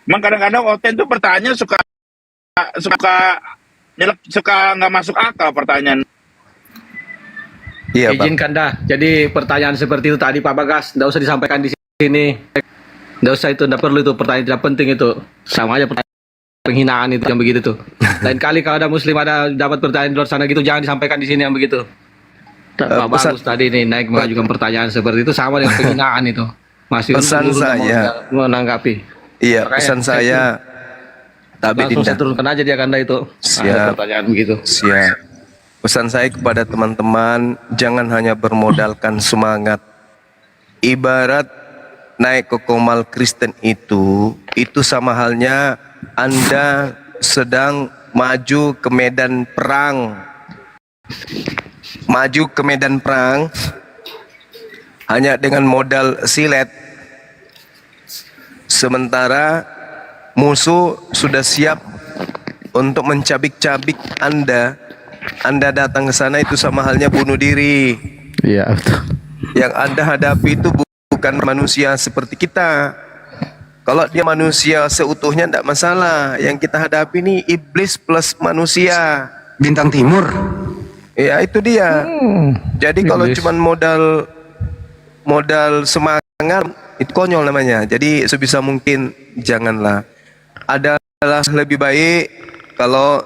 Emang kadang-kadang Oten tuh pertanyaan suka nggak masuk akal pertanyaan. Iya, Izinkan dah. Jadi pertanyaan seperti itu tadi Pak Bagas, nggak usah disampaikan di sini. Nggak usah itu, nggak perlu itu, pertanyaan tidak penting itu. Sama aja pertanyaan penghinaan itu yang begitu tuh. Lain kali kalau ada Muslim ada dapat pertanyaan di luar sana gitu, jangan disampaikan di sini yang begitu. Pak Bagus tadi nih naik mengajukan pertanyaan seperti itu sama dengan penghinaan itu. Masih pesan saya menanggapi. Iya, pesan saya langsung saya turunkan aja dia kanda itu. Siap. Pertanyaan begitu. Siap. Pesan saya kepada teman-teman, jangan hanya bermodalkan semangat. Ibarat naik ke Komal Kristen itu sama halnya Anda sedang maju ke medan perang. Maju ke medan perang hanya dengan modal silet. Sementara musuh sudah siap untuk mencabik-cabik Anda. Anda datang ke sana itu sama halnya bunuh diri. Iya, betul. Yang Anda hadapi itu bukan manusia seperti kita. Kalau dia manusia seutuhnya tidak masalah. Yang kita hadapi ini iblis plus manusia. Bintang Timur. Ya itu dia. Jadi kalau cuma modal semangat itu konyol namanya. Jadi sebisa mungkin janganlah. Adalah lebih baik kalau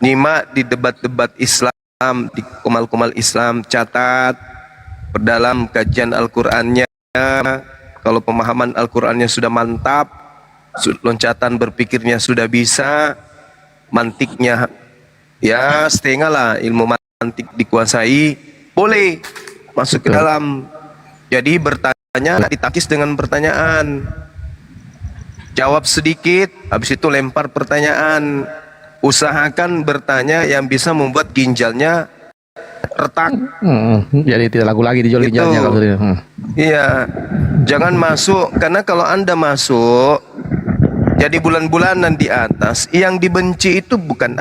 nyimak di debat-debat Islam, di kumal-kumal Islam, catat perdalam kajian Al-Qur'annya. Kalau pemahaman Al-Qur'annya sudah mantap, loncatan berpikirnya sudah bisa, mantiknya ya setengah lah, ilmu mantik dikuasai, boleh masuk ke dalam. Jadi bertanya bertanya, ditakis dengan pertanyaan. Jawab sedikit, habis itu lempar pertanyaan. Usahakan bertanya yang bisa membuat ginjalnya retak. Jadi tidak laku lagi dijual Gitu. ginjalnya kalau dia. Iya, jangan masuk, karena kalau Anda masuk jadi bulan-bulanan di atas, yang dibenci itu bukan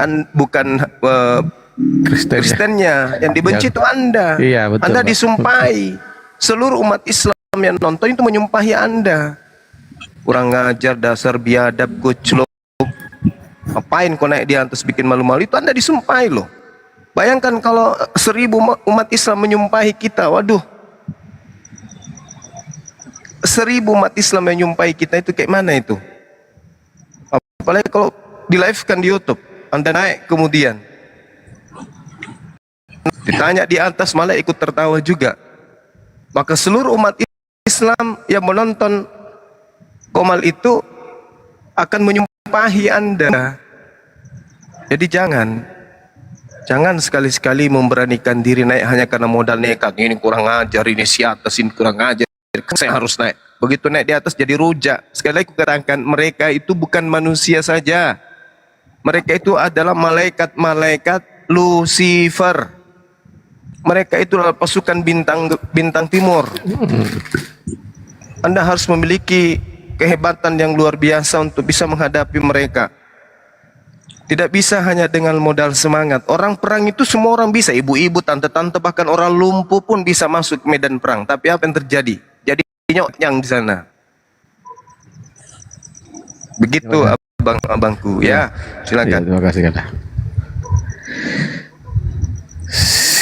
Kristennya, yang dibenci itu Anda. Iya, betul, Anda Pak. disumpahi. Seluruh umat Islam yang nonton itu menyumpahi Anda. Kurang ngajar, dasar biadab, kucluk. Ngapain kau naik di atas bikin malu-malu? Itu Anda disumpahi loh. Bayangkan kalau 1000 umat Islam menyumpahi kita, waduh. 1000 umat Islam yang menyumpahi kita itu kayak mana itu? Apalagi kalau di live kan di YouTube, Anda naik kemudian ditanya di atas malah ikut tertawa juga. Maka seluruh umat Islam yang menonton Komal itu akan menyumpahi Anda. Jadi jangan sekali-sekali memberanikan diri naik hanya karena modal nekat. Ini kurang ajar, ini si atas, ini kurang ajar. Saya harus naik. Begitu naik di atas jadi rujak. Sekali lagi katakan, mereka itu bukan manusia saja. Mereka itu adalah malaikat-malaikat Lucifer. Mereka itu adalah pasukan bintang timur. Anda harus memiliki kehebatan yang luar biasa untuk bisa menghadapi mereka. Tidak bisa hanya dengan modal semangat. Orang perang itu semua orang bisa. Ibu-ibu, tante-tante, bahkan orang lumpuh pun bisa masuk ke medan perang. Tapi apa yang terjadi? Jadi nyok-nyang di sana. Begitu abang-abangku. Ya, silakan. Terima kasih Kanda.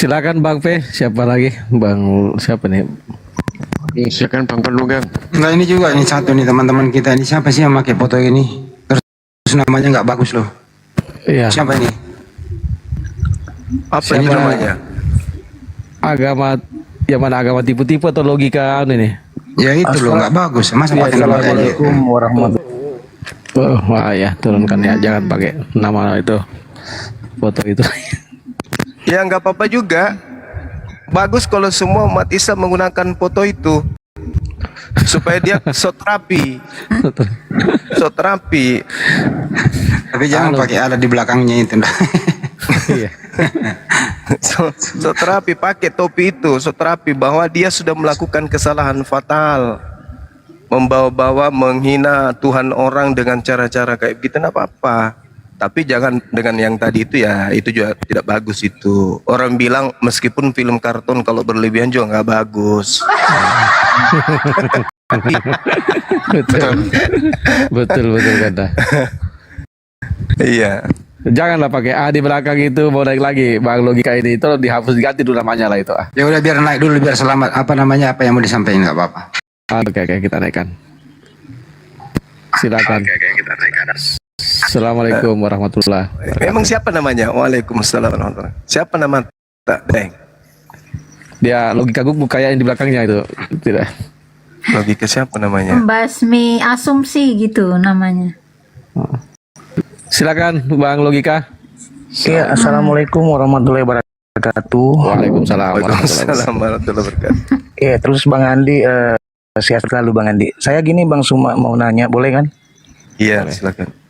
Silakan Bang P. Siapa lagi? Bang siapa nih? Silakan Bang Penugang. Enggak, ini juga ini satu nih teman-teman kita ini, siapa sih yang pakai foto ini? Terus namanya nggak bagus loh. Iya. Siapa ini? Apa ini namanya? Agama yang mana, agama tipu-tipu atau logika ini? Ya itu loh, nggak bagus. Masa pakai nama kayak gitu? Assalamualaikum warahmatullahi. Wah ya, turunkan ya, jangan pakai nama itu, foto itu. Ya nggak apa-apa juga. Bagus kalau semua umat Islam menggunakan foto itu supaya dia sotrapi. Tapi jangan pakai alat di belakangnya itu. Sotrapi, pakai topi itu, sotrapi bahwa dia sudah melakukan kesalahan fatal, membawa-bawa, menghina Tuhan orang dengan cara-cara kayak begitu, nggak apa-apa. Tapi jangan dengan yang tadi itu, ya itu juga tidak bagus itu. Orang bilang meskipun film kartun kalau berlebihan juga nggak bagus. betul Kanda. Iya. Janganlah pakai A di belakang itu, mau naik lagi Bang, logika ini itu dihapus, diganti dulu namanya lah itu. Ya udah, biar naik dulu, biar selamat. Apa namanya, apa yang mau disampaikan, nggak apa-apa. Oke, kita naikkan. Silakan. Assalamualaikum warahmatullahi wabarakatuh. Memang siapa namanya? Waalaikumsalam warahmatullahi. Siapa nama Deng? Dia logika gue kayak yang di belakangnya itu. Tidak. Logika siapa namanya? Basmi asumsi gitu namanya. Silakan Bang Logika. Ya, assalamualaikum warahmatullahi wabarakatuh. Waalaikumsalam warahmatullahi wabarakatuh. Ya, terus Bang Andi, sehat selalu Bang Andi. Saya gini Bang Suma mau nanya, boleh kan? Iya, silakan.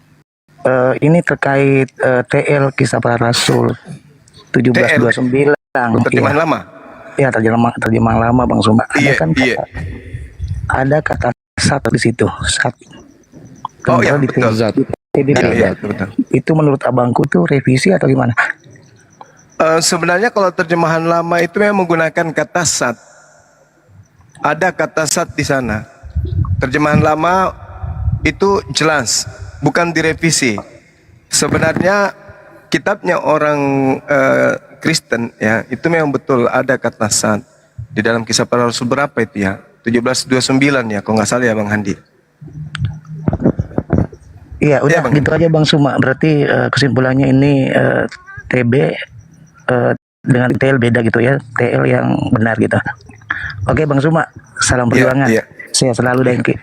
Ini terkait TL Kisah Para Rasul 1729. Terjemahan lama? Ya, terjemahan lama Bang Suma. Ada kan ada kata sat di situ. Sat. Oh iya, betul. Iya, betul. Itu menurut abangku tuh revisi atau gimana? Sebenarnya kalau terjemahan lama itu memang menggunakan kata sat. Ada kata sat di sana. Terjemahan lama itu jelas, bukan direvisi. Sebenarnya kitabnya orang Kristen ya, itu memang betul ada kata sat di dalam Kisah Para Rasul. Berapa itu ya? 1729 ya, kalau nggak salah ya Bang Handi. Iya, udah gitu aja Bang Suma. Berarti kesimpulannya ini TB dengan TL beda gitu ya, TL yang benar gitu. Oke Bang Suma, salam perjuangan. Sehat selalu Dengki.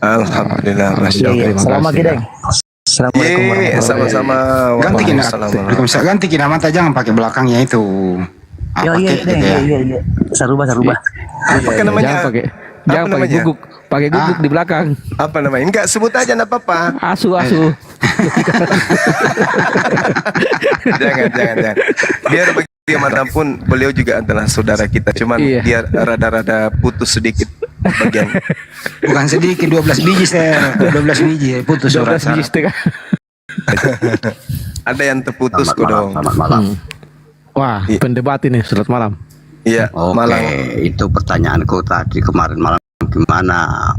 Alhamdulillah, Masya Allah. Selamat Deng. Assalamualaikum warahmatullahi wabarakatuh. Sama-sama. Ganti nama jangan pakai belakangnya itu. Iya. Sarubah. Apa namanya? Jangan pakai namanya? guguk, pakai guguk di belakang. Apa namanya? Enggak, sebut aja enggak apa-apa. Asu. Jangan. Biar bagaimanapun beliau juga adalah saudara kita. Cuman dia rada-rada putus sedikit bagian. Bukan sedikit, 12 biji saya, 12 biji putus 12 surat. biji setengah. Ada yang terputus kok dong. Selamat malam. Wah, pendebat ini selamat malam. Iya, Oke, malam. itu pertanyaanku tadi kemarin malam gimana?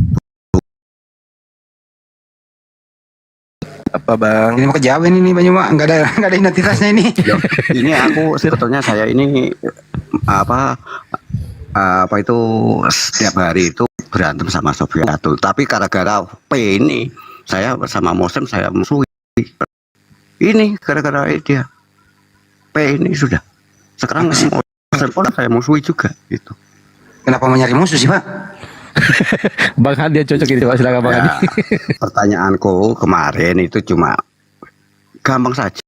Apa bang? Ini mau kejauhan ini Banyu Mak, nggak ada identitasnya ini. Ini aku sebetulnya saya ini apa itu setiap hari itu berantem sama Sofiatul, tapi gara-gara P ini saya bersama Muslim saya musuhi. Ini gara-gara dia P ini sudah sekarang Muslim pun saya musuhi juga itu. Kenapa mau nyari musuh sih Pak? Bang Hadi yang cocok ini, Pak. Silakan Bang Ya, Hadi. pertanyaanku kemarin itu cuma gampang saja.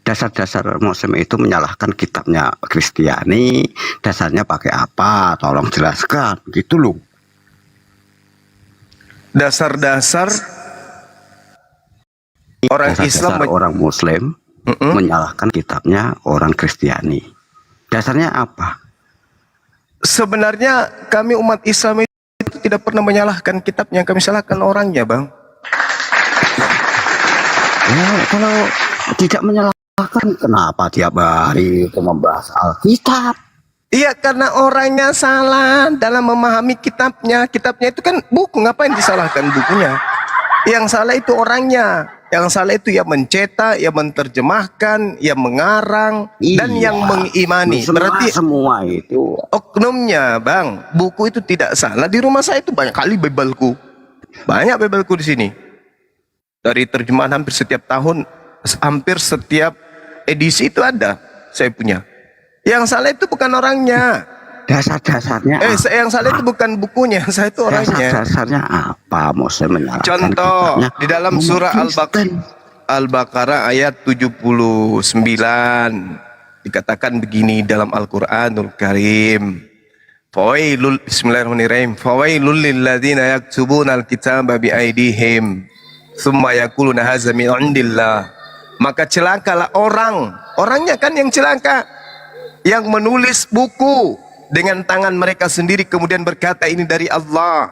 Dasar-dasar Muslim itu menyalahkan kitabnya Kristiani, dasarnya pakai apa? Tolong jelaskan, gitu loh. Dasar-dasar orang Islam orang Muslim menyalahkan kitabnya orang Kristiani. Dasarnya apa? Sebenarnya kami umat Islam itu tidak pernah menyalahkan kitabnya, kami salahkan orangnya, Bang. Ya, kalau tidak menyalahkan, kenapa tiap hari itu membahas Alkitab? Iya, karena orangnya salah dalam memahami kitabnya. Kitabnya itu kan buku, ngapain disalahkan bukunya? Yang salah itu orangnya. Yang salah itu yang mencetak, yang menerjemahkan, yang mengarang, dan yang mengimani. Berarti semua itu oknumnya, Bang. Buku itu tidak salah. Di rumah saya itu banyak kali Bibelku. Banyak Bibelku di sini. Dari terjemahan hampir setiap tahun, hampir setiap edisi itu ada saya punya. Yang salah itu bukan orangnya. Dasar-dasarnya yang salah itu bukan bukunya, saya itu orangnya. Dasar-dasarnya apa? Muslim menyalahkan Contoh kitabnya di dalam umat surah Kristen. Al-Baqarah ayat 79 dikatakan begini dalam Al-Qur'anul Karim. Fawailul Bismillahirrahmanirrahim. Fawailul lilladzina yaktubuna al-kitaba biaidihim tsumma yaquluna hadza min indillah. Maka celakalah orangnya kan yang celaka, yang menulis buku dengan tangan mereka sendiri kemudian berkata ini dari Allah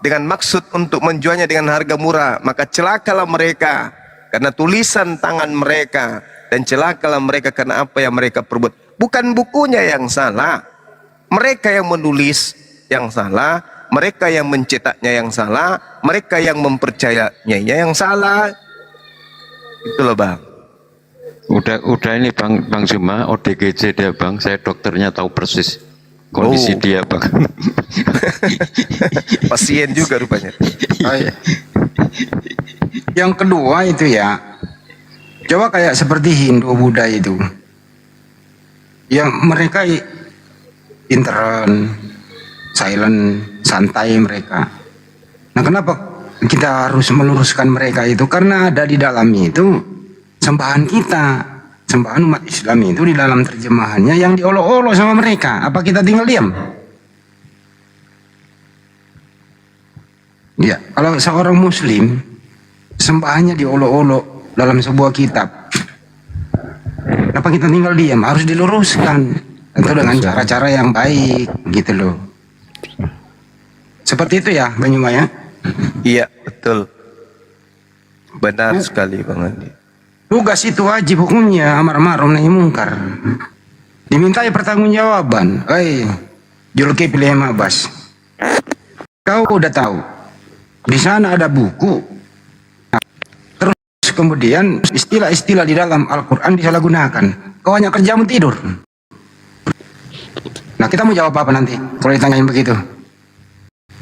dengan maksud untuk menjualnya dengan harga murah. Maka celakalah mereka karena tulisan tangan mereka, dan celakalah mereka karena apa yang mereka perbuat. Bukan bukunya yang salah, mereka yang menulis yang salah, mereka yang mencetaknya yang salah, mereka yang mempercayainya yang salah. Itu loh Bang. Udah ini Bang Zuma, ODGJ dia Bang, saya dokternya tahu persis kondisi dia Bang. Pasien juga rupanya. Yang kedua itu ya, coba kayak seperti Hindu Buddha itu, yang mereka intern, silent, santai mereka. Nah kenapa kita harus meluruskan mereka itu? Karena ada di dalam itu sembahan kita, sembahan umat Islam itu di dalam terjemahannya yang diolok-olok sama mereka. Apa kita tinggal diam? Ya, kalau seorang Muslim sembahannya diolok-olok dalam sebuah kitab, kenapa kita tinggal diam? Harus diluruskan, tentu dengan cara-cara yang baik, gitu loh. Seperti itu ya, Banyuma ya? Iya, betul. Benar sekali Bang Andi. Tugas itu wajib hukumnya, amar ma'ruf nahi mungkar. Dimintai pertanggungjawaban. Zulkifli Abbas, kau udah tahu di sana ada buku, terus kemudian istilah-istilah di dalam Al-Quran disalahgunakan. Kau hanya kerjamu tidur. Nah kita mau jawab apa nanti kalau ditanyain begitu?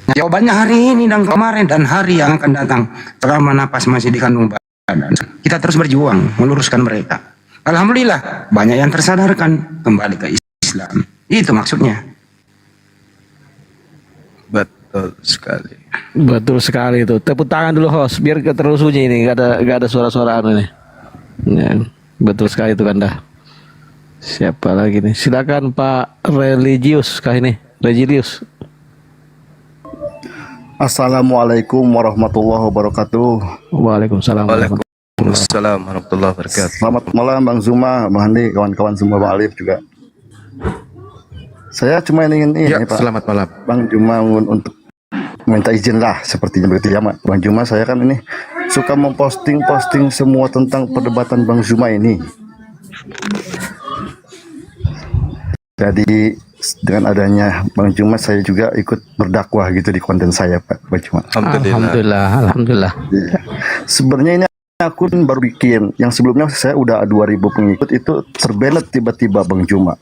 Nah, jawabannya hari ini dan kemarin dan hari yang akan datang selama napas masih di kandung badan. Kita terus berjuang meluruskan mereka. Alhamdulillah banyak yang tersadarkan kembali ke Islam. Itu maksudnya. Betul sekali. Betul sekali itu. Tepuk tangan dulu host biar terus sunyi ini, gak ada suara-suara anu nih. Ya, betul sekali itu Kanda. Siapa lagi nih? Silakan Pak Religius kah ini? Religius. Assalamualaikum warahmatullahi wabarakatuh. Waalaikumsalam. Waalaikumsalam warahmatullahi wabarakatuh. Selamat malam Bang Zuma, Bang Handi, kawan-kawan semua, Bang Alif juga. Saya cuma ingin ini, Pak. Selamat malam. Bang Juma untuk minta izin lah sepertinya begitu ya, Bang Juma. Saya kan ini suka memposting semua tentang perdebatan Bang Zuma ini. Jadi dengan adanya Bang Juma, saya juga ikut berdakwah gitu di konten saya, Pak Bang Juma. Alhamdulillah. Iya. Sebenarnya ini akun baru bikin. Yang sebelumnya saya udah 2000 pengikut, itu terbanet tiba-tiba Bang Juma.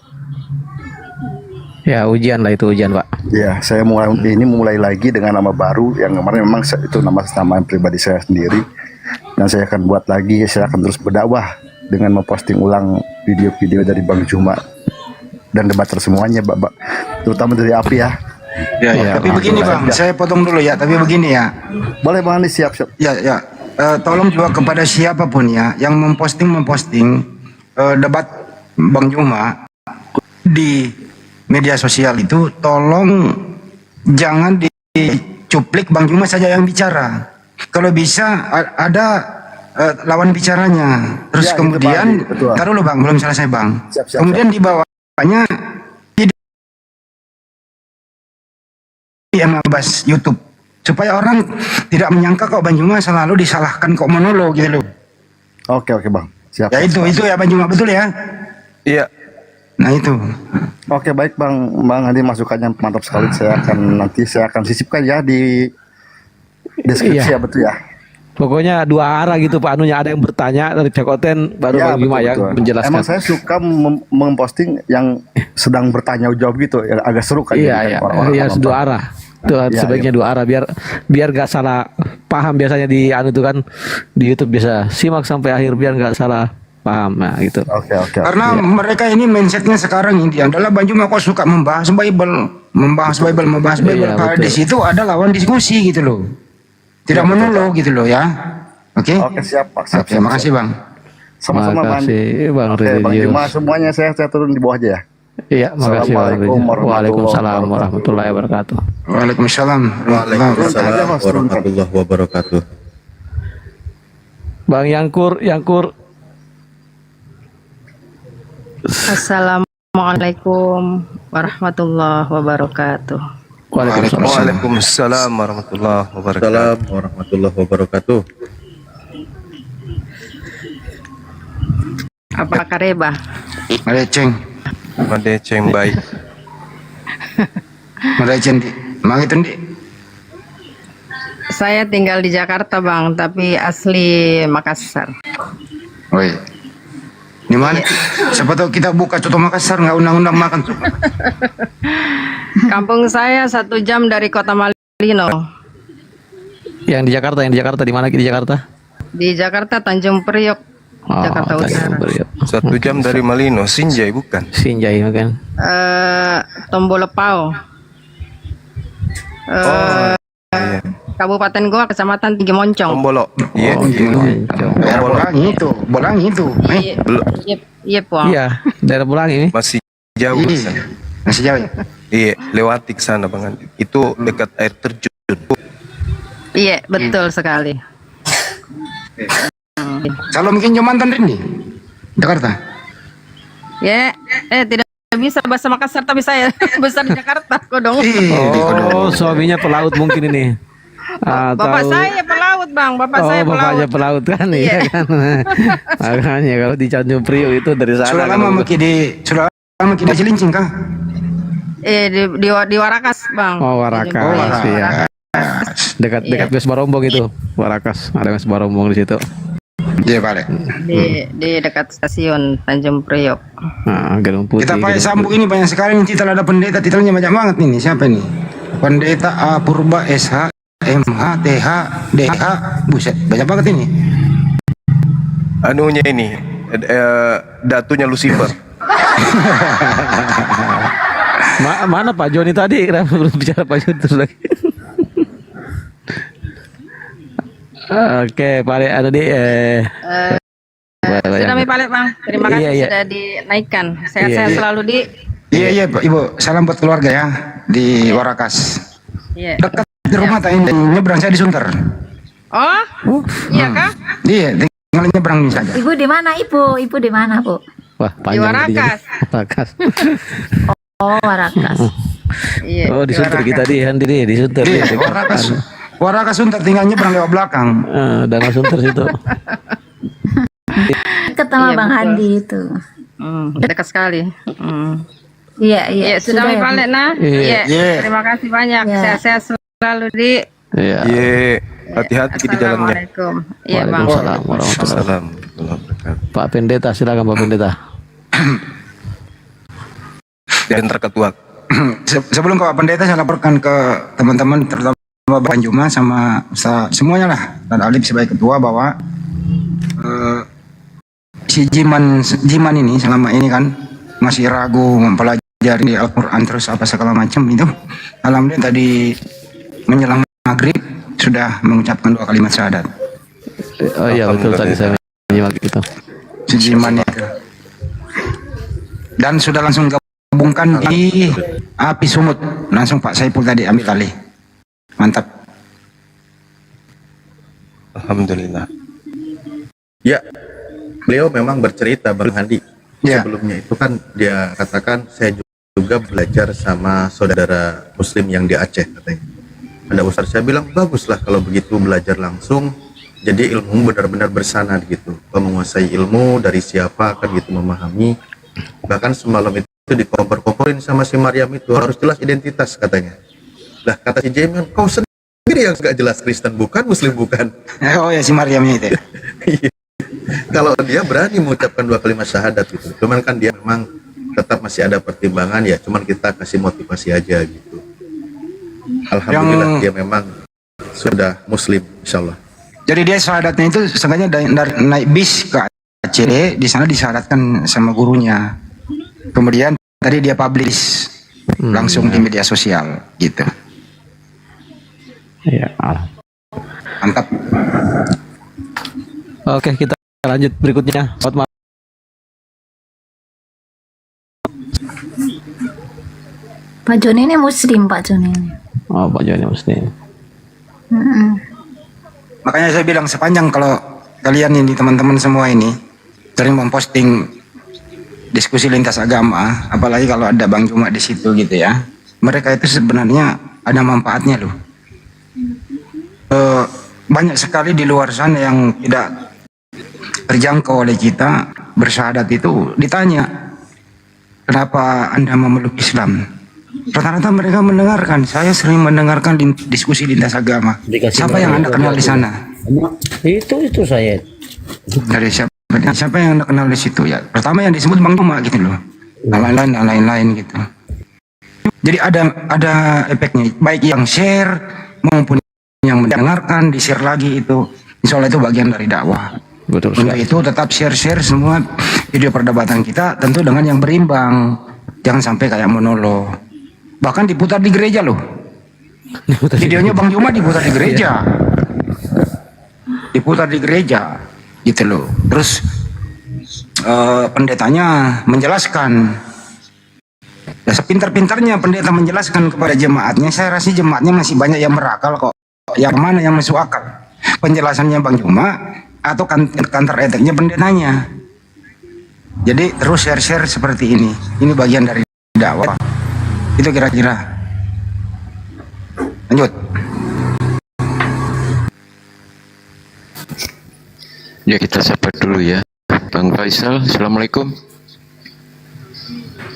Ya ujian lah itu, ujian Pak. Ya, saya mulai lagi dengan nama baru yang kemarin memang itu nama pribadi saya sendiri, dan saya akan buat lagi. Saya akan terus berdakwah dengan memposting ulang video-video dari Bang Juma dan debater semuanya, Pak, terutama dari API ya. Ya, tapi begini Bang, saya potong dulu ya. Tapi begini ya. Boleh Bang, ini siap. Ya. Tolong juga kepada siapapun ya yang memposting debat Bang Juma di media sosial itu, tolong jangan dicuplik Bang Juma saja yang bicara. Kalau bisa ada lawan bicaranya. Terus Ya, kemudian, itu, Pak, taruh dulu Bang, belum selesai Bang. Siap. Kemudian di bawahnya yang ngebahas YouTube, supaya orang tidak menyangka kok Bang Juma selalu disalahkan kok monolog gitu loh. Oke Bang, siap. Ya itu ya Bang Juma, betul ya? Iya. Nah itu. Oke, baik Bang Hadi, masukannya mantap sekali. Saya akan sisipkan ya di deskripsi ya, betul ya. Pokoknya dua arah gitu Pak, anunya ada yang bertanya dari pihak konten, baru Ya, Bang Juma yang betul. menjelaskan. Emang saya suka memposting yang sedang bertanya jawab gitu, yang agak seru kan. Iya, dua arah. Itu sebaiknya dua arah biar nggak salah paham. Biasanya di itu kan di YouTube bisa simak sampai akhir biar nggak salah paham. Nah gitu. Oke. Karena mereka ini mindsetnya sekarang ini adalah Bang Juma kok suka membahas Bible. Iya, Kalau betul. di situ ada lawan diskusi gitu loh. Tidak monolog gitu loh ya. Oke. Oke, siap Pak. Siap. Terima kasih Bang. Sama-sama Bang. Makasih Bang Oke, Bang Ridho. Juma semuanya saya turun di bawah aja ya. Iya, makasih Bang Ridho. Assalamualaikum Waalaikumsalam warahmatullahi wabarakatuh. Waalaikumsalam. Waalaikumsalam warahmatullahi wabarakatuh. Bang Yangkur. Assalamualaikum warahmatullahi wabarakatuh. Waalaikumsalam warahmatullahi wabarakatuh. Assalamualaikum warahmatullahi wabarakatuh. Apa kareba? Madeceng baik. Madeceng di. Mang itu di. Saya tinggal di Jakarta Bang, tapi asli Makassar. Woi. Di mana? Siapa tahu kita buka coto Makassar, nggak undang-undang makan tuh. Kampung saya 1 jam dari kota Malino. Yang di Jakarta di mana di Jakarta? Di Jakarta Tanjung Priok, Jakarta Utara. 1 jam dari Malino, Sinjai bukan? Sinjai bukan? Tombolepau. Kabupaten Goa, Kecamatan Tinggi Moncong. Tombolok. Iya. Bolangi itu. Iya, Puang. Iya, daerah Bolangi ini. Masih jauh. Masih jauh ya? Iya, lewati ke sana Bang Andi. Itu dekat air terjun. Iya, betul sekali. Kalau mungkin cuma mantan ini Jakarta. Ya, tidak bisa bahasa Makassar, tapi saya besar di Jakarta kok dong. Oh, suaminya pelaut mungkin ini. Bapak saya pelaut Bang, saya pelaut. Bapaknya pelaut kan, iya kan. Makanya kalau di Tanjung Priok itu dari sana. Sudah lama mungkin di Cilincing kah? Di Warakas Bang. Oh, Warakas, iya. Dekat Bes Barombong itu, Warakas. Ada Bes Barombong di situ. Iya, balik. Di dekat stasiun Tanjung Priok. Nah, Gedung Putih. Kita pakai sambung ini banyak sekali nih, titel ada pendeta, titelnya banyak banget nih. Siapa ini? Pendeta Apurba SH MH TH DH, buset banyak banget ini. Anunya ini datunya Lucifer. Mana Pak Joni tadi? Kenapa belum bicara Pak Joni terus lagi? Oke, Pak ada di sudah mi Pak Bang. Terima kasih sudah dinaikkan. Sehat-sehat selalu di. Iya Ibu, salam buat keluarga ya di Warakas. Iya. Dekat di rumah tak ini nyebrang, saya di Sunter. Oh, iya kah? Iya, tinggal nyebrang saja. Ibu di mana, Ibu? Ibu di mana, Bu? Wah, Di Warakas. Warakas. Oh, Warakas. Iya. Oh, di Sunter kita di Handiri, di Sunter. Iya, Warakas Sunter tinggal nyebrang lewat belakang. Danau Sunter situ. Dekat sama Bang Handi itu. Dekat sekali. Iya, iya. Ya, sudah ya, Bu. balik nah. Iya. Iya. Terima kasih banyak. Iya. Sehat-sehat selalu, Di. Iya. Hati-hati di jalannya. Assalamualaikum. Iya, Bang. Waalaikumsalam warahmatullahi wabarakatuh. Pak Pendeta, silakan Pak Pendeta. Dan terketua. Sebelum ke Pak Pendeta, saya laporkan ke teman-teman, terutama Bang Juma sama semuanya lah, dan Alif sebagai ketua, bahwa si Jiman ini selama ini kan masih ragu mempelajari Al-Quran terus apa segala macam itu. Alhamdulillah tadi menjelang maghrib sudah mengucapkan 2 kalimat syahadat. Oh iya betul, tadi saya menyimak itu. Si Jiman itu. Dan sudah langsung gabungkan di Api Sumut. Langsung Pak Saipul tadi ambil alih. Mantap. Alhamdulillah. Ya, beliau memang bercerita Bang Handi. Ya. Sebelumnya itu kan dia katakan saya juga belajar sama saudara muslim yang di Aceh katanya. Ada ustaz, saya bilang baguslah kalau begitu belajar langsung. Jadi ilmu benar-benar bersanad gitu. Menguasai ilmu dari siapa kan gitu, memahami. Bahkan semalam itu dikompor-komporin sama si Maryam itu harus jelas identitas katanya. Lah kata si Jamin, kau sendiri yang nggak jelas Kristen bukan, Muslim bukan. Oh ya, si Maryamnya itu. Kalau dia berani mengucapkan 2 kalimat syahadat gitu. Cuman kan dia memang tetap masih ada pertimbangan ya. Cuman kita kasih motivasi aja gitu. Alhamdulillah dia memang sudah Muslim, insyaallah. Jadi dia syahadatnya itu sengaja dari naik bis ke Aceh, di sana disyahadatkan sama gurunya. Kemudian tadi dia publish langsung di media sosial gitu. Iya. Mantap. Oke, kita lanjut berikutnya. Selamat malam. Pak Joni ini Muslim, Pak Joni ini. Oh, Pak Joni Muslim. Makanya saya bilang sepanjang kalau kalian ini teman-teman semua ini sering memposting diskusi lintas agama, apalagi kalau ada Bang Juma di situ gitu ya, mereka itu sebenarnya ada manfaatnya loh. Banyak sekali di luar sana yang tidak terjangkau oleh kita bersyahadat itu ditanya, kenapa Anda memeluk Islam? Rata-rata mereka mendengarkan, saya sering mendengarkan diskusi lintas agama. Siapa yang Anda kenal di sana? Itu saya. Dari siapa yang Anda kenal di situ ya? Pertama yang disebut Bang Juma gitu loh. Lain-lain gitu. Jadi ada efeknya, baik yang share maupun yang mendengarkan, di-share lagi itu. Insya Allah itu bagian dari dakwah. Betul. Untuk itu tetap share semua video perdebatan kita, tentu dengan yang berimbang. Jangan sampai kayak monolog. Bahkan diputar di gereja loh. Videonya Bang Juma diputar di gereja. Diputar di gereja gitu loh. Terus pendetanya menjelaskan. Ya, sepintar-pintarnya pendeta menjelaskan kepada jemaatnya, saya rasa jemaatnya masih banyak yang berakal kok. Yang mana yang masuk akal? Penjelasannya Bang Juma atau counter attack-nya pendetanya? Jadi terus share seperti ini. Ini bagian dari dakwah. Itu kira-kira. Lanjut. Ya kita sabar dulu ya. Bang Faisal, Assalamualaikum.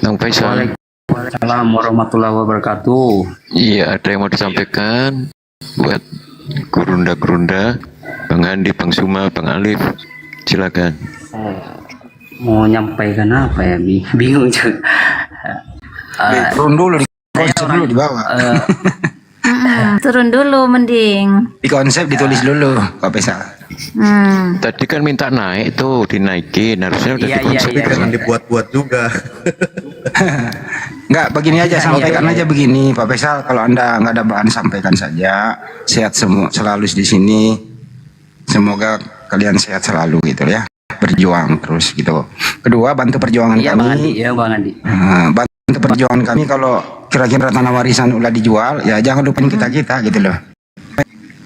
Bang Faisal. Waalaikumsalam warahmatullahi wabarakatuh. Iya, ada yang mau disampaikan buat gerunda-gerunda, Bang Andi, Bang Suma, Bang Alif. Silakan. Mau nyampaikan apa ya? Bingung juga. Turun dulu di bawah. Turun dulu mending. Di konsep ditulis dulu, Pak Faisal. Tadi kan minta naik tuh, dinaikin. Harusnya udah dikonsep. Jangan dibuat-buat juga. Enggak, begini aja, sampaikan aja begini, Pak Faisal. Kalau Anda nggak ada bahan, sampaikan saja. Sehat semua selalu di sini. Semoga kalian sehat selalu gitu ya. Berjuang terus gitu. Kedua, bantu perjuangan kami. Bang Andi. Bantu perjuangan kami kalau kira-kira tanah warisan udah dijual, ya jangan lupain kita-kita gitu loh.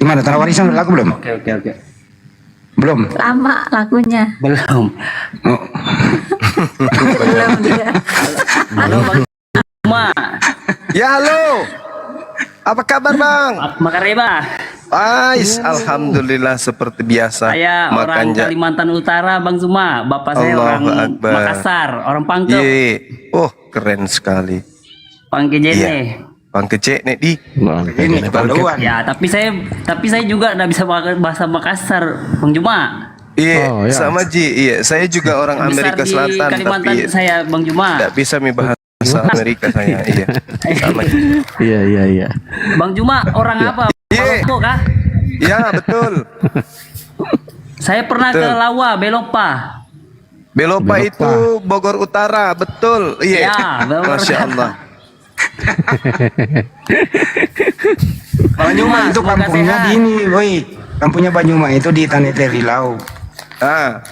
Gimana, tanah warisan udah laku belum? Oke. Belum? Lama lagunya. Belum. Oh. Belum dia. Halo Bang Zuma. Ya halo. Apa kabar Bang? Makareba. Alhamdulillah seperti biasa. Saya orang Kalimantan Utara, Bang Zuma. Bapak saya Allahu orang Akbar. Makassar, orang Pangkep. Ye. Oh, keren sekali. Pangkejene. Pangkecek nih di. Ini keperluan. Ya, tapi saya juga nggak bisa bahasa Makassar, Bang Juma. Iya, sama Ji. Iya, saya juga orang Amerika Besar Selatan, di Kalimantan tapi saya, Bang Juma. tidak bisa mi bahasa Amerika saya. Iya. Sama Ji. Iya. Bang Juma orang apa? Palopo kah? Ya, betul. Saya pernah ke Lawa, Belopa. Belopa itu Bogor Utara, betul. Iya. Ya, Bogor Masya Utara. Allah. Banyuma itu kampungnya di ini, woi. Kampungnya Banyuma itu di Tanete Rilau.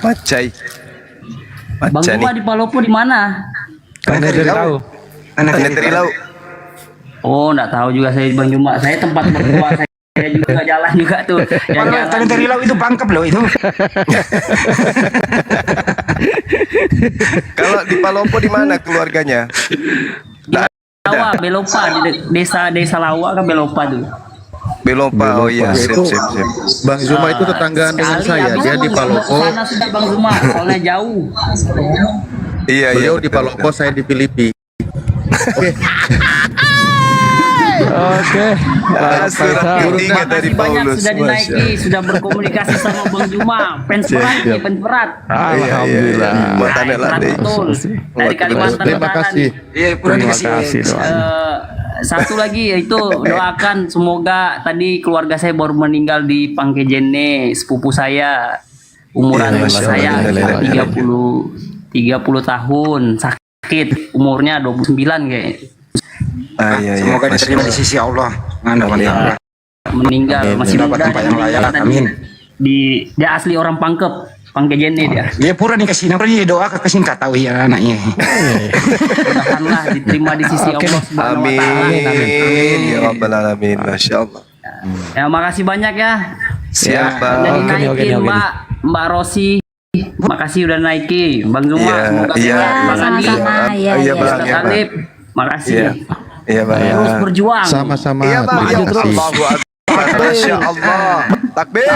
Pacai. Bang Juma di Palopo di mana? Tanete Rilau. Tanete Rilau. Oh, enggak tahu juga saya Bang Juma. Saya tempat mertua saya juga jalan juga tuh. Tanete Rilau itu Pangkep loh itu. Kalau di Palopo di mana keluarganya? Lawa, Belopa di desa Lawa kan Belopa tuh. Belopa, oh iya, sip. Bang Zuma itu tetanggaan dengan saya, dia di Palopo. Sana sudah Bang Zuma, soalnya jauh. Iya, Beliau betul, di Palopo, saya di Filipi. Oke. Surat ketiga dari Banyak Paulus. sudah dinaiki, sudah berkomunikasi sama Bang Juma. Fans berat. Alhamdulillah. Betul. Dari Kalimantan Terima Utara kasih. Iya, Terima kasih. satu lagi yaitu doakan semoga tadi keluarga saya baru meninggal di Pangkejene, sepupu saya umuran saya 30 tahun, sakit, umurnya 29 kayak. Semoga diterima di sisi Allah. Meninggal masih dapat muda, tempat yang layak. Amin. Dia asli orang Pangkep, Pangkejene dia. Dia pura nih kasih nama dia doa ke kasih nggak tahu ya anaknya. Mudah-mudahan diterima di sisi Allah Subhanahu wa taala. Amin. Ya Rabbal alamin. Masya Allah. Ya, makasih banyak ya. Siap, Bang. Jadi naikin Mbak Rosi. Makasih udah naikin. Bang Zuma, semoga sehat. Bang Andi. Iya, Bang. Ustaz Talib, makasih. Iya, Bang. Terus berjuang. Sama-sama. Iya, Bang. Terima kasih. Allahu Akbar. Masya Allah. Takbir.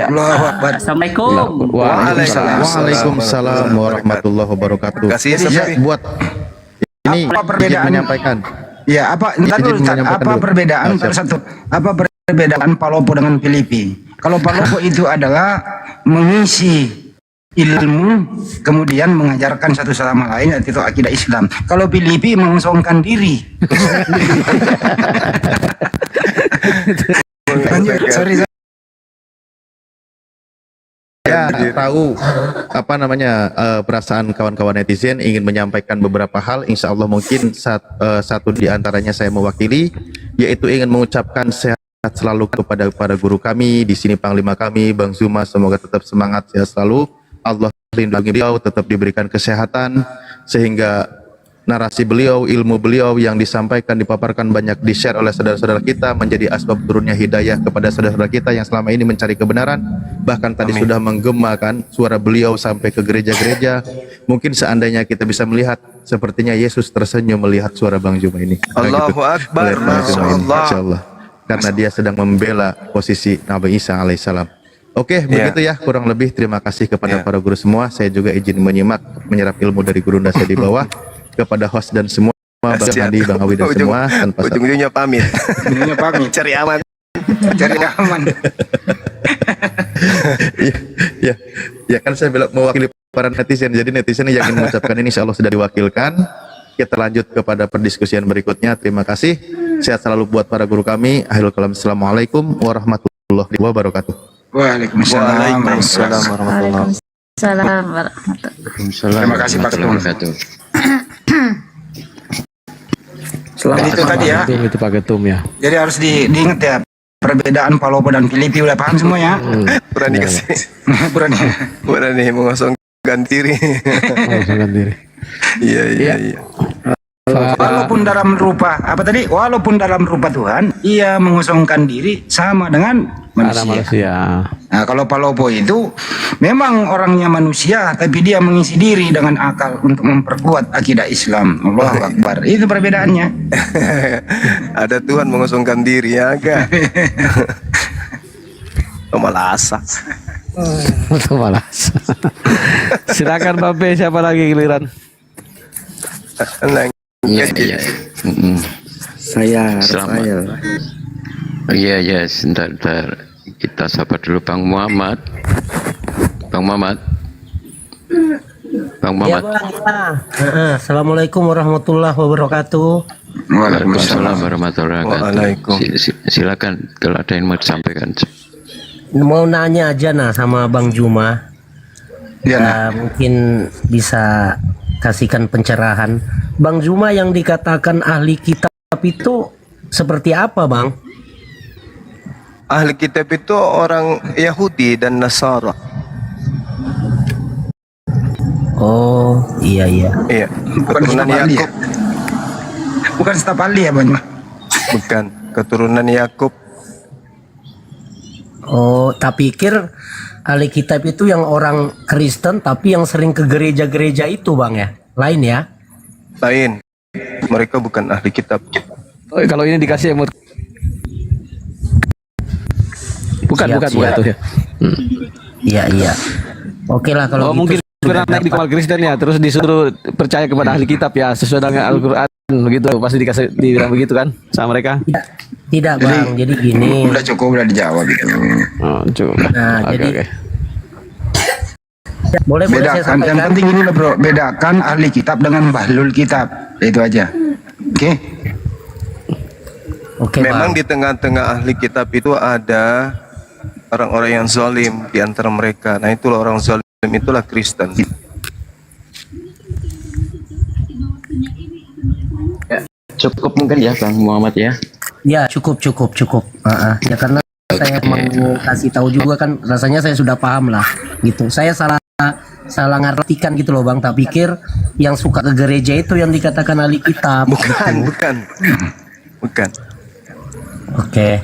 Allahu Akbar. Assalamualaikum. Waalaikumsalam warahmatullahi wabarakatuh. Kasih Ya, buat ini Apa perbedaan? izin menyampaikan. Ya, apa perbedaan apa perbedaan Palopo dengan Filipi? Kalau Palopo itu adalah mengisi ilmu kemudian mengajarkan satu sama lain yaitu akidah Islam. Kalau Filipi mengosongkan diri. Sorry. Ya, tahu apa namanya perasaan kawan-kawan netizen ingin menyampaikan beberapa hal. Insya Allah mungkin satu di antaranya saya mewakili, yaitu ingin mengucapkan sehat selalu kepada para guru kami di sini, Panglima kami Bang Zuma, semoga tetap semangat sehat selalu. Allah lindungi beliau, tetap diberikan kesehatan sehingga narasi beliau, ilmu beliau yang disampaikan, dipaparkan banyak di-share oleh saudara-saudara kita menjadi asbab turunnya hidayah kepada saudara-saudara kita yang selama ini mencari kebenaran. Bahkan tadi sudah menggemakan suara beliau sampai ke gereja-gereja. Mungkin seandainya kita bisa melihat sepertinya Yesus tersenyum melihat suara Bang Zuma ini. Allahu Akbar. Masya Allah. Insya Allah. Karena dia sedang membela posisi Nabi Isa alaihissalam. Oke, begitu ya kurang lebih. Terima kasih kepada para guru semua. Saya juga izin menyerap ilmu dari gurunda saya di bawah. Kepada host dan semua, Bang Andi, Bang Awi dan semua, tanpa ujung-ujungnya pamit. Ujungnya pamit. Cari aman. Ya kan saya bilang mewakili para netizen. Jadi netizen yang ingin mengucapkan ini insya Allah sudah diwakilkan. Kita lanjut kepada perdiskusian berikutnya. Terima kasih. Sehat selalu buat para guru kami. Akhirul kalam. Assalamualaikum warahmatullahi wabarakatuh. Waalaikumsalam. Waalaikumsalam warahmatullahi. Terima kasih Pak Ketum. Jadi itu tadi ya. Itu Pak Ketum ya. Jadi harus diingat ya perbedaan Palopo dan Filipi, udah paham semua ya. Berani kasih. Berani mengosongkan diri. Mengosongkan diri. Iya. Walaupun dalam rupa apa tadi? Walaupun dalam rupa Tuhan, ia mengosongkan diri sama dengan manusia. Nah, kalau Palopo itu memang orangnya manusia, tapi dia mengisi diri dengan akal untuk memperkuat akidah Islam. Allahu Akbar. Itu perbedaannya. Ada Tuhan mengosongkan diri ya agak. Malasa. Malas. Silakan Bape, siapa lagi giliran? Iya. Saya Rafael. Iya, sebentar. Kita sabar dulu Bang Muhammad. Ya, Bang. Assalamualaikum warahmatullahi wabarakatuh. Waalaikumsalam warahmatullahi wabarakatuh. Silakan kalau ada yang mau disampaikan. Mau nanya aja sama Bang Juma. Mungkin bisa kasihkan pencerahan. Bang Juma, yang dikatakan ahli kitab itu seperti apa, Bang? Ahli kitab itu orang Yahudi dan Nasara. Oh, iya. Iya. Keturunan Yakub. Bukan staf ahli ya, Bang? Bukan, keturunan Yakub. Oh, tak pikir ahli kitab itu yang orang Kristen tapi yang sering ke gereja-gereja itu, Bang ya? Lain ya? Lain. Mereka bukan ahli kitab. Oh, kalau ini dikasih yang bukan tuh ya. Iya. Oke lah kalau gitu. Mungkin pernah naik di Komal Kristen ya, terus disuruh percaya kepada ahli kitab ya, sesuai dengan Al-Quran begitu, pasti dikasih dibilang begitu kan sama mereka? Tidak Bang, jadi gini. Udah cukup, udah dijawab gitu. Oh, cukup. Nah, Oke. Boleh saya Bedakan, sampaikan? yang penting ini loh bro, bedakan ahli kitab dengan bahlul kitab. Itu aja. Oke. Memang di tengah-tengah ahli kitab itu ada orang-orang yang zalim di antara mereka. Nah, itulah orang zalim, itulah Kristen. Ya, cukup mungkin ya Bang Muhammad ya. Ya, cukup. Ya karena saya mau kasih tahu juga kan, rasanya saya sudah paham lah gitu. Saya salah ngartikan gitu loh Bang, tak pikir yang suka ke gereja itu yang dikatakan ahli kitab. Bukan. Oke.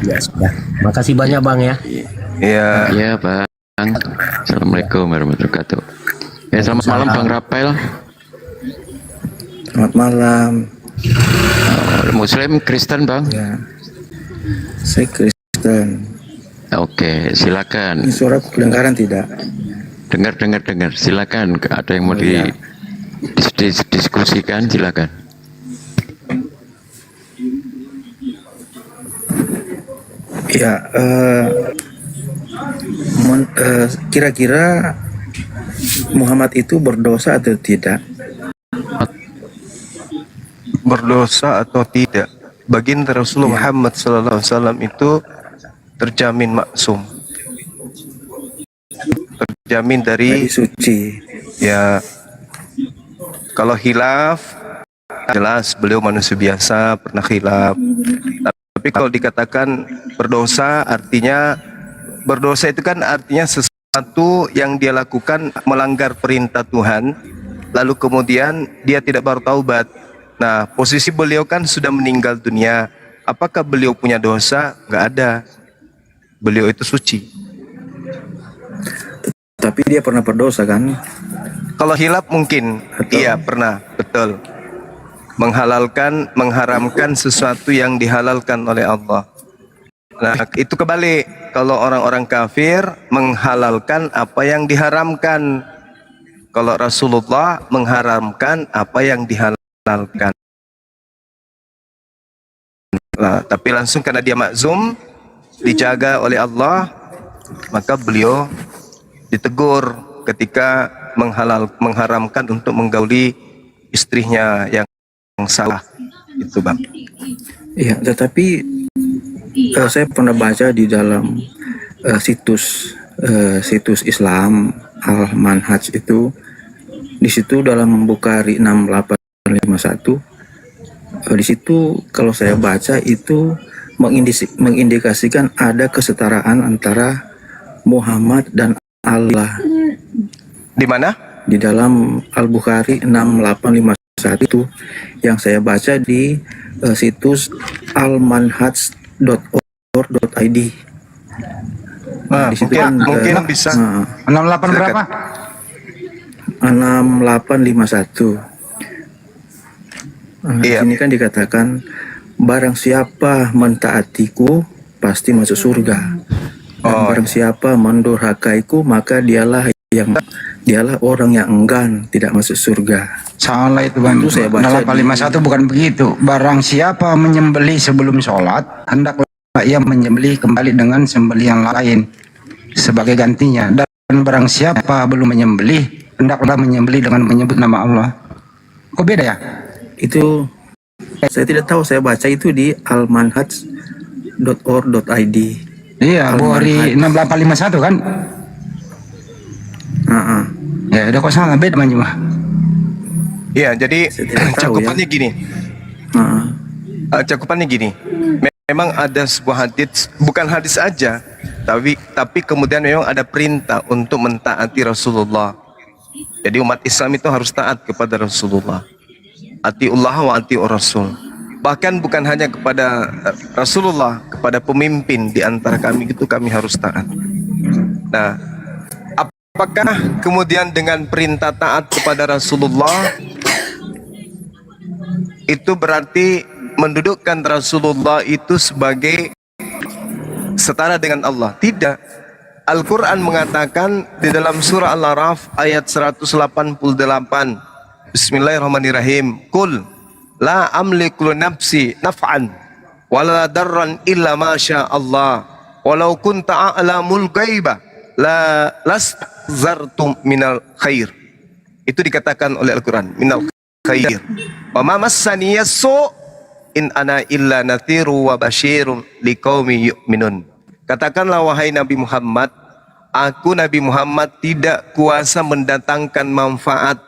Ya sudah. Makasih banyak Bang ya. Iya Bang. Assalamualaikum warahmatullahi wabarakatuh. Selamat malam Bang Rafael. Selamat malam. Muslim Kristen Bang? Ya. Saya Kristen. Oke, silakan. Ini suara kedengaran tidak? Dengar. Silakan. Ada yang mau didiskusikan, silakan. Ya, kira-kira Muhammad itu berdosa atau tidak? Berdosa atau tidak? Baginda Rasulullah Muhammad SAW itu terjamin maksum, terjamin dari suci. Ya, kalau hilaf jelas beliau manusia biasa, pernah hilaf. Tapi kalau dikatakan berdosa, artinya berdosa itu kan artinya sesuatu yang dia lakukan melanggar perintah Tuhan, lalu kemudian dia tidak bertaubat. Nah, posisi beliau kan sudah meninggal dunia. Apakah beliau punya dosa? Nggak ada. Beliau itu suci. Tapi dia pernah berdosa kan? Kalau hilaf mungkin, iya pernah, betul. Mengharamkan sesuatu yang dihalalkan oleh Allah. Nah, itu kebalik. Kalau orang-orang kafir menghalalkan apa yang diharamkan. Kalau Rasulullah mengharamkan apa yang dihalalkan. Nah, tapi langsung karena dia maksum, dijaga oleh Allah, maka beliau ditegur ketika mengharamkan untuk menggauli istrinya yang salah, itu Bang. Iya, tetapi saya pernah baca di dalam situs Islam Al-Manhaj itu, di situ dalam Bukhari 6851, di situ kalau saya baca itu mengindikasikan ada kesetaraan antara Muhammad dan Allah. Di mana? di dalam Al-Bukhari 6851 itu yang saya baca di situs almanhaj.org.id. Di situ mungkin bisa 68 berapa? 6851. Di sini kan dikatakan barang siapa mentaatiku pasti masuk surga. Dan barang siapa mendurhakaiku maka dialah orang yang enggan tidak masuk surga. Salah itu Bang. Itu saya baca 6851 bukan begitu. Barang siapa menyembelih sebelum sholat, hendaklah ia menyembelih kembali dengan sembelihan lain sebagai gantinya. Dan barang siapa belum menyembelih, hendaklah menyembelih dengan menyebut nama Allah. Kok beda ya? Itu saya tidak tahu, saya baca itu di almanhaj.org.id. Iya, Bukhari 6851 kan? Ya, udah kok salah, beda Manjuma. Iya, jadi cakupannya gini. Cakupannya gini. Memang ada sebuah hadis, bukan hadis aja, tapi kemudian memang ada perintah untuk mentaati Rasulullah. Jadi umat Islam itu harus taat kepada Rasulullah. Atiullah wa atiur Rasul. Bahkan bukan hanya kepada Rasulullah, kepada pemimpin di antara kami itu kami harus taat. Nah, apakah kemudian dengan perintah taat kepada Rasulullah itu berarti mendudukkan Rasulullah itu sebagai setara dengan Allah? Tidak. Al-Quran mengatakan di dalam surah Al-Araf ayat 188, Bismillahirrahmanirrahim, Qul la amliku nafsi naf'an wala darran illa ma sya Allah walau kunta a'lamul ghaiba la lastartum minal khair. Itu dikatakan oleh Al-Quran, minal khair. Wa ma massani yasu in ana illa nathiru wa basyirun liqaumi yu'minun. Katakanlah wahai Nabi Muhammad, aku Nabi Muhammad tidak kuasa mendatangkan manfaat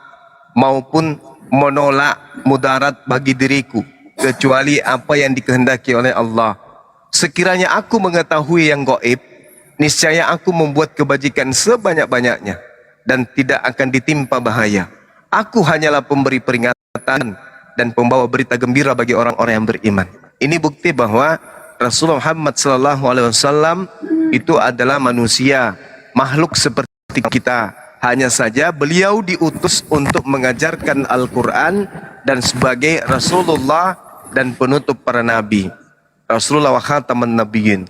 maupun menolak mudarat bagi diriku kecuali apa yang dikehendaki oleh Allah. Sekiranya aku mengetahui yang gaib, niscaya aku membuat kebajikan sebanyak-banyaknya dan tidak akan ditimpa bahaya. Aku hanyalah pemberi peringatan dan pembawa berita gembira bagi orang-orang yang beriman. Ini bukti bahwa Rasulullah Muhammad SAW itu adalah manusia, makhluk seperti kita. Hanya saja beliau diutus untuk mengajarkan Al-Quran dan sebagai Rasulullah dan penutup para nabi. Rasulullah wa khataman nabiyyin.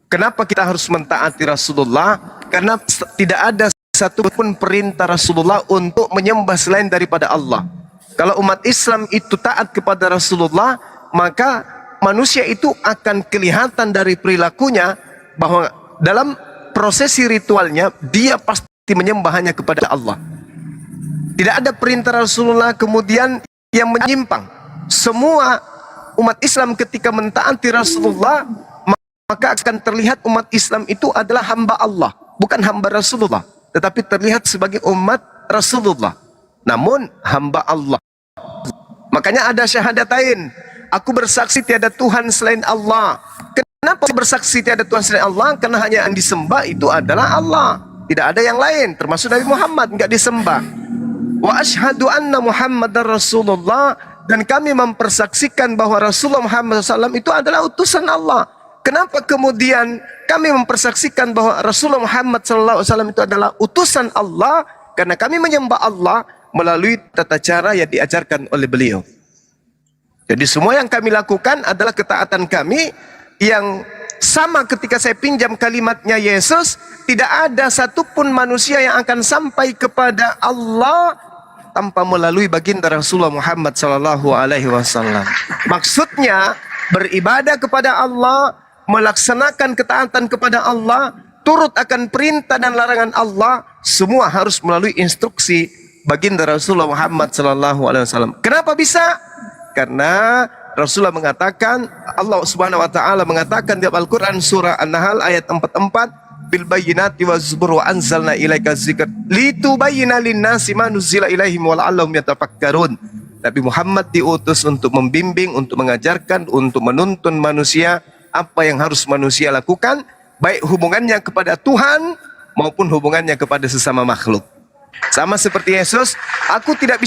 Kenapa kita harus mentaati Rasulullah? Karena tidak ada satupun perintah Rasulullah untuk menyembah selain daripada Allah. Kalau umat Islam itu taat kepada Rasulullah, maka manusia itu akan kelihatan dari perilakunya bahwa dalam prosesi ritualnya dia pasti menyembah hanya kepada Allah. Tidak ada perintah Rasulullah kemudian yang menyimpang. Semua umat Islam ketika mentaati Rasulullah, maka akan terlihat umat Islam itu adalah hamba Allah, bukan hamba Rasulullah, tetapi terlihat sebagai umat Rasulullah, namun hamba Allah. Makanya ada syahadatain, aku bersaksi tiada Tuhan selain Allah. Kenapa bersaksi tiada Tuhan selain Allah? Karena hanya yang disembah itu adalah Allah, tidak ada yang lain, termasuk Nabi Muhammad enggak disembah. Wa asyhadu anna Muhammadar Rasulullah, dan kami mempersaksikan bahwa Rasulullah Muhammad SAW itu adalah utusan Allah. Kenapa kemudian kami mempersaksikan bahwa Rasulullah Muhammad SAW itu adalah utusan Allah? Karena kami menyembah Allah melalui tata cara yang diajarkan oleh beliau. Jadi semua yang kami lakukan adalah ketaatan kami yang sama. Ketika saya pinjam kalimatnya Yesus, tidak ada satupun manusia yang akan sampai kepada Allah tanpa melalui baginda Rasulullah Muhammad SAW. Maksudnya beribadah kepada Allah, melaksanakan ketaatan kepada Allah, turut akan perintah dan larangan Allah, semua harus melalui instruksi baginda Rasulullah Muhammad SAW. Kenapa bisa? Karena Rasulullah mengatakan, Allah Subhanahu wa taala mengatakan dalam Al-Qur'an surah An-Nahl ayat 44, bil bayyinati waz zubur wa anzalna ilaika dzikra litubayyana lin-nasi ma nuzila ilaihim wa la'allahum yatafakkarun. Nabi Muhammad diutus untuk membimbing, untuk mengajarkan, untuk menuntun manusia apa yang harus manusia lakukan, baik hubungannya kepada Tuhan maupun hubungannya kepada sesama makhluk. Sama seperti Yesus, aku tidak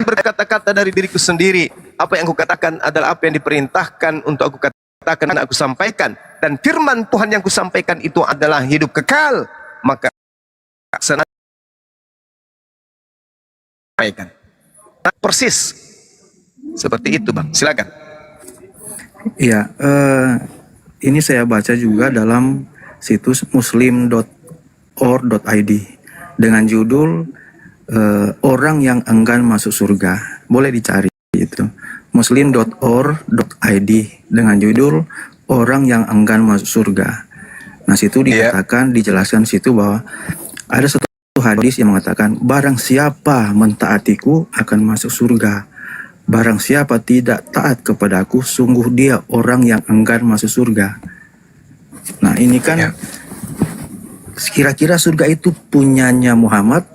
berkata-kata dari diriku sendiri. Apa yang aku katakan adalah apa yang diperintahkan untuk aku katakan dan aku sampaikan. Dan firman Tuhan yang aku sampaikan itu adalah hidup kekal. Maka sampaikan. Persis seperti itu, Bang. Silakan. Iya, ini saya baca juga dalam situs muslim.or.id dengan judul orang yang enggan masuk surga. Boleh dicari itu. muslim.or.id dengan judul orang yang enggan masuk surga. Nah, situ dikatakan, dijelaskan situ bahwa ada satu hadis yang mengatakan barang siapa mentaatiku akan masuk surga. Barang siapa tidak taat kepadaku, sungguh dia orang yang enggan masuk surga. Nah, ini kan kira-kira surga itu punyanya Muhammad,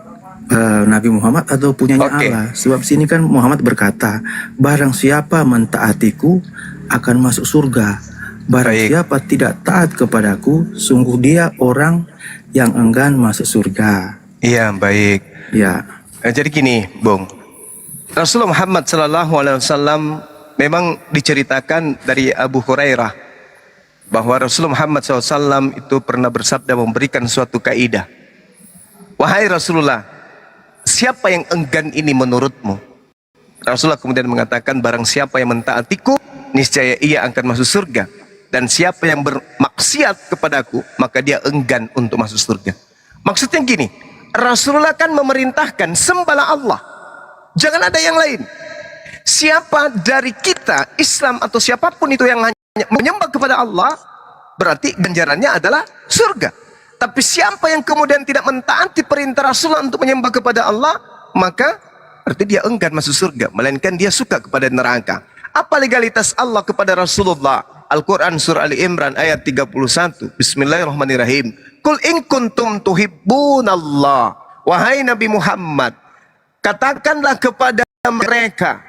Nabi Muhammad, atau punyanya Allah? Sebab sini kan Muhammad berkata, barang siapa mentaatiku akan masuk surga. Barang siapa tidak taat kepadaku, sungguh dia orang yang enggan masuk surga. Iya, baik. Ya. Jadi gini, Bung. Rasulullah Muhammad SAW memang diceritakan dari Abu Hurairah bahwa Rasulullah Muhammad SAW itu pernah bersabda memberikan suatu kaidah. Wahai Rasulullah, siapa yang enggan ini menurutmu? Rasulullah kemudian mengatakan, barang siapa yang mentaatiku, niscaya ia akan masuk surga. Dan siapa yang bermaksiat kepadaku, maka dia enggan untuk masuk surga. Maksudnya gini, Rasulullah kan memerintahkan sembahlah Allah, jangan ada yang lain. Siapa dari kita, Islam atau siapapun itu yang hanya menyembah kepada Allah, berarti ganjarannya adalah surga. Tapi siapa yang kemudian tidak mentaati perintah Rasulullah untuk menyembah kepada Allah, maka berarti dia enggan masuk surga, melainkan dia suka kepada neraka. Apa legalitas Allah kepada Rasulullah? Al-Quran surah Ali Imran ayat 31. Bismillahirrahmanirrahim. Kul in kuntum tuhibbunallah. Wahai Nabi Muhammad, katakanlah kepada mereka,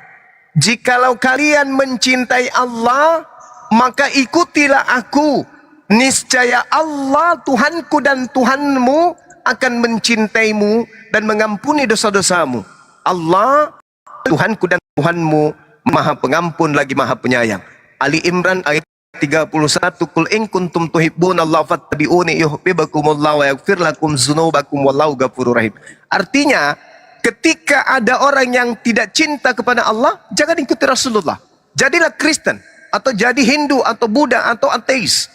jikalau kalian mencintai Allah, maka ikutilah aku. Niscaya Allah Tuhanku dan Tuhanmu akan mencintaimu dan mengampuni dosa-dosamu. Allah Tuhanku dan Tuhanmu Maha Pengampun lagi Maha Penyayang. Ali Imran ayat 31. Qul in kuntum tuhibbunallaha fattabi'uni yuhibbukumullahu wa yaghfir lakum dzunubakum wallahu ghafurur rahim. Artinya, ketika ada orang yang tidak cinta kepada Allah, jangan ikuti Rasulullah. Jadilah Kristen atau jadi Hindu atau Buddha atau ateis.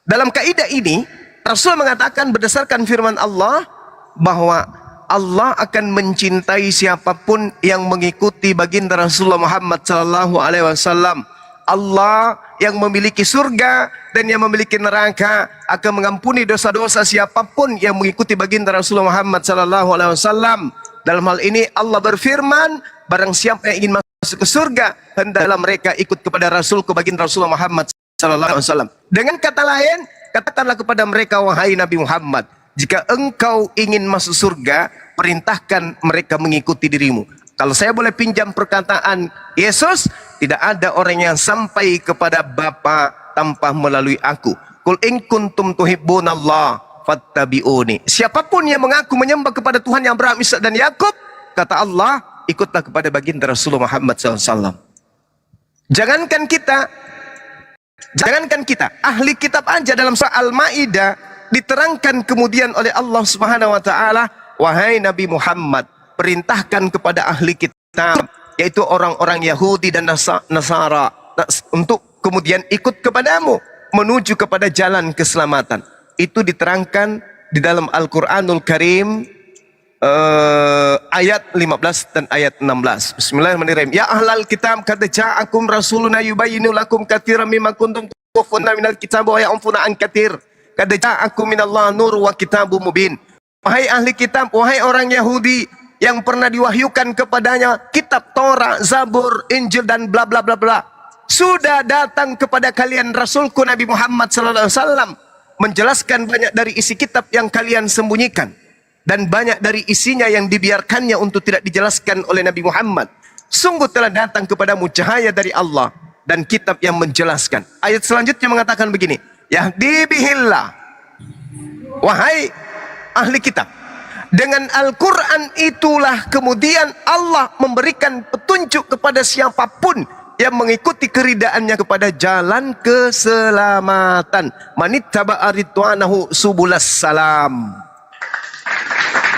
Dalam kaidah ini, Rasul mengatakan berdasarkan firman Allah bahwa Allah akan mencintai siapapun yang mengikuti baginda Rasulullah Muhammad sallallahu alaihi wasallam. Allah yang memiliki surga dan yang memiliki neraka akan mengampuni dosa-dosa siapapun yang mengikuti baginda Rasulullah Muhammad sallallahu alaihi wasallam. Dalam hal ini Allah berfirman, barang siapa yang ingin masuk ke surga, hendaklah mereka ikut kepada Rasul, ke baginda Rasulullah Muhammad sallallahu alaihi wasallam. Dengan kata lain, katakanlah kepada mereka, wahai Nabi Muhammad, jika engkau ingin masuk surga, perintahkan mereka mengikuti dirimu. Kalau saya boleh pinjam perkataan Yesus, tidak ada orang yang sampai kepada Bapa tanpa melalui aku. Qul in kuntum tuhibbunallah fattabi'uni. Siapapun yang mengaku menyembah kepada Tuhan yang Abraham, Ishak dan Yakub, kata Allah, ikutlah kepada baginda Rasulullah Muhammad SAW. Jangankan kita, ahli kitab aja dalam surah Al-Maidah diterangkan kemudian oleh Allah Subhanahu wa taala, wahai Nabi Muhammad, perintahkan kepada ahli kitab, yaitu orang-orang Yahudi dan Nasara, untuk kemudian ikut kepadamu menuju kepada jalan keselamatan. Itu diterangkan di dalam Al-Quranul Karim ayat 15 dan ayat 16. Bismillahirrahmanirrahim. Ya ahlal kitab, qad ja'akum rasuluna yubayyinu lakum katsiran mimma kuntum tukhfuna minal kitab wa ya'funa an katsir. Qad ja'akum minallahi nur wa kitabum mubin. Wahai ahli kitab, wahai orang Yahudi yang pernah diwahyukan kepadanya kitab Taurat, Zabur, Injil dan bla bla bla bla. Sudah datang kepada kalian Rasulku Nabi Muhammad sallallahu alaihi wasallam menjelaskan banyak dari isi kitab yang kalian sembunyikan dan banyak dari isinya yang dibiarkannya untuk tidak dijelaskan oleh Nabi Muhammad. Sungguh telah datang kepadamu cahaya dari Allah dan kitab yang menjelaskan. Ayat selanjutnya mengatakan begini, Yahdi bihillah. Wahai ahli kitab, Dengan Al-Quran itulah kemudian Allah memberikan petunjuk kepada siapapun yang mengikuti keridaannya kepada jalan keselamatan. Manittaba'a ridwanahu subulas salam.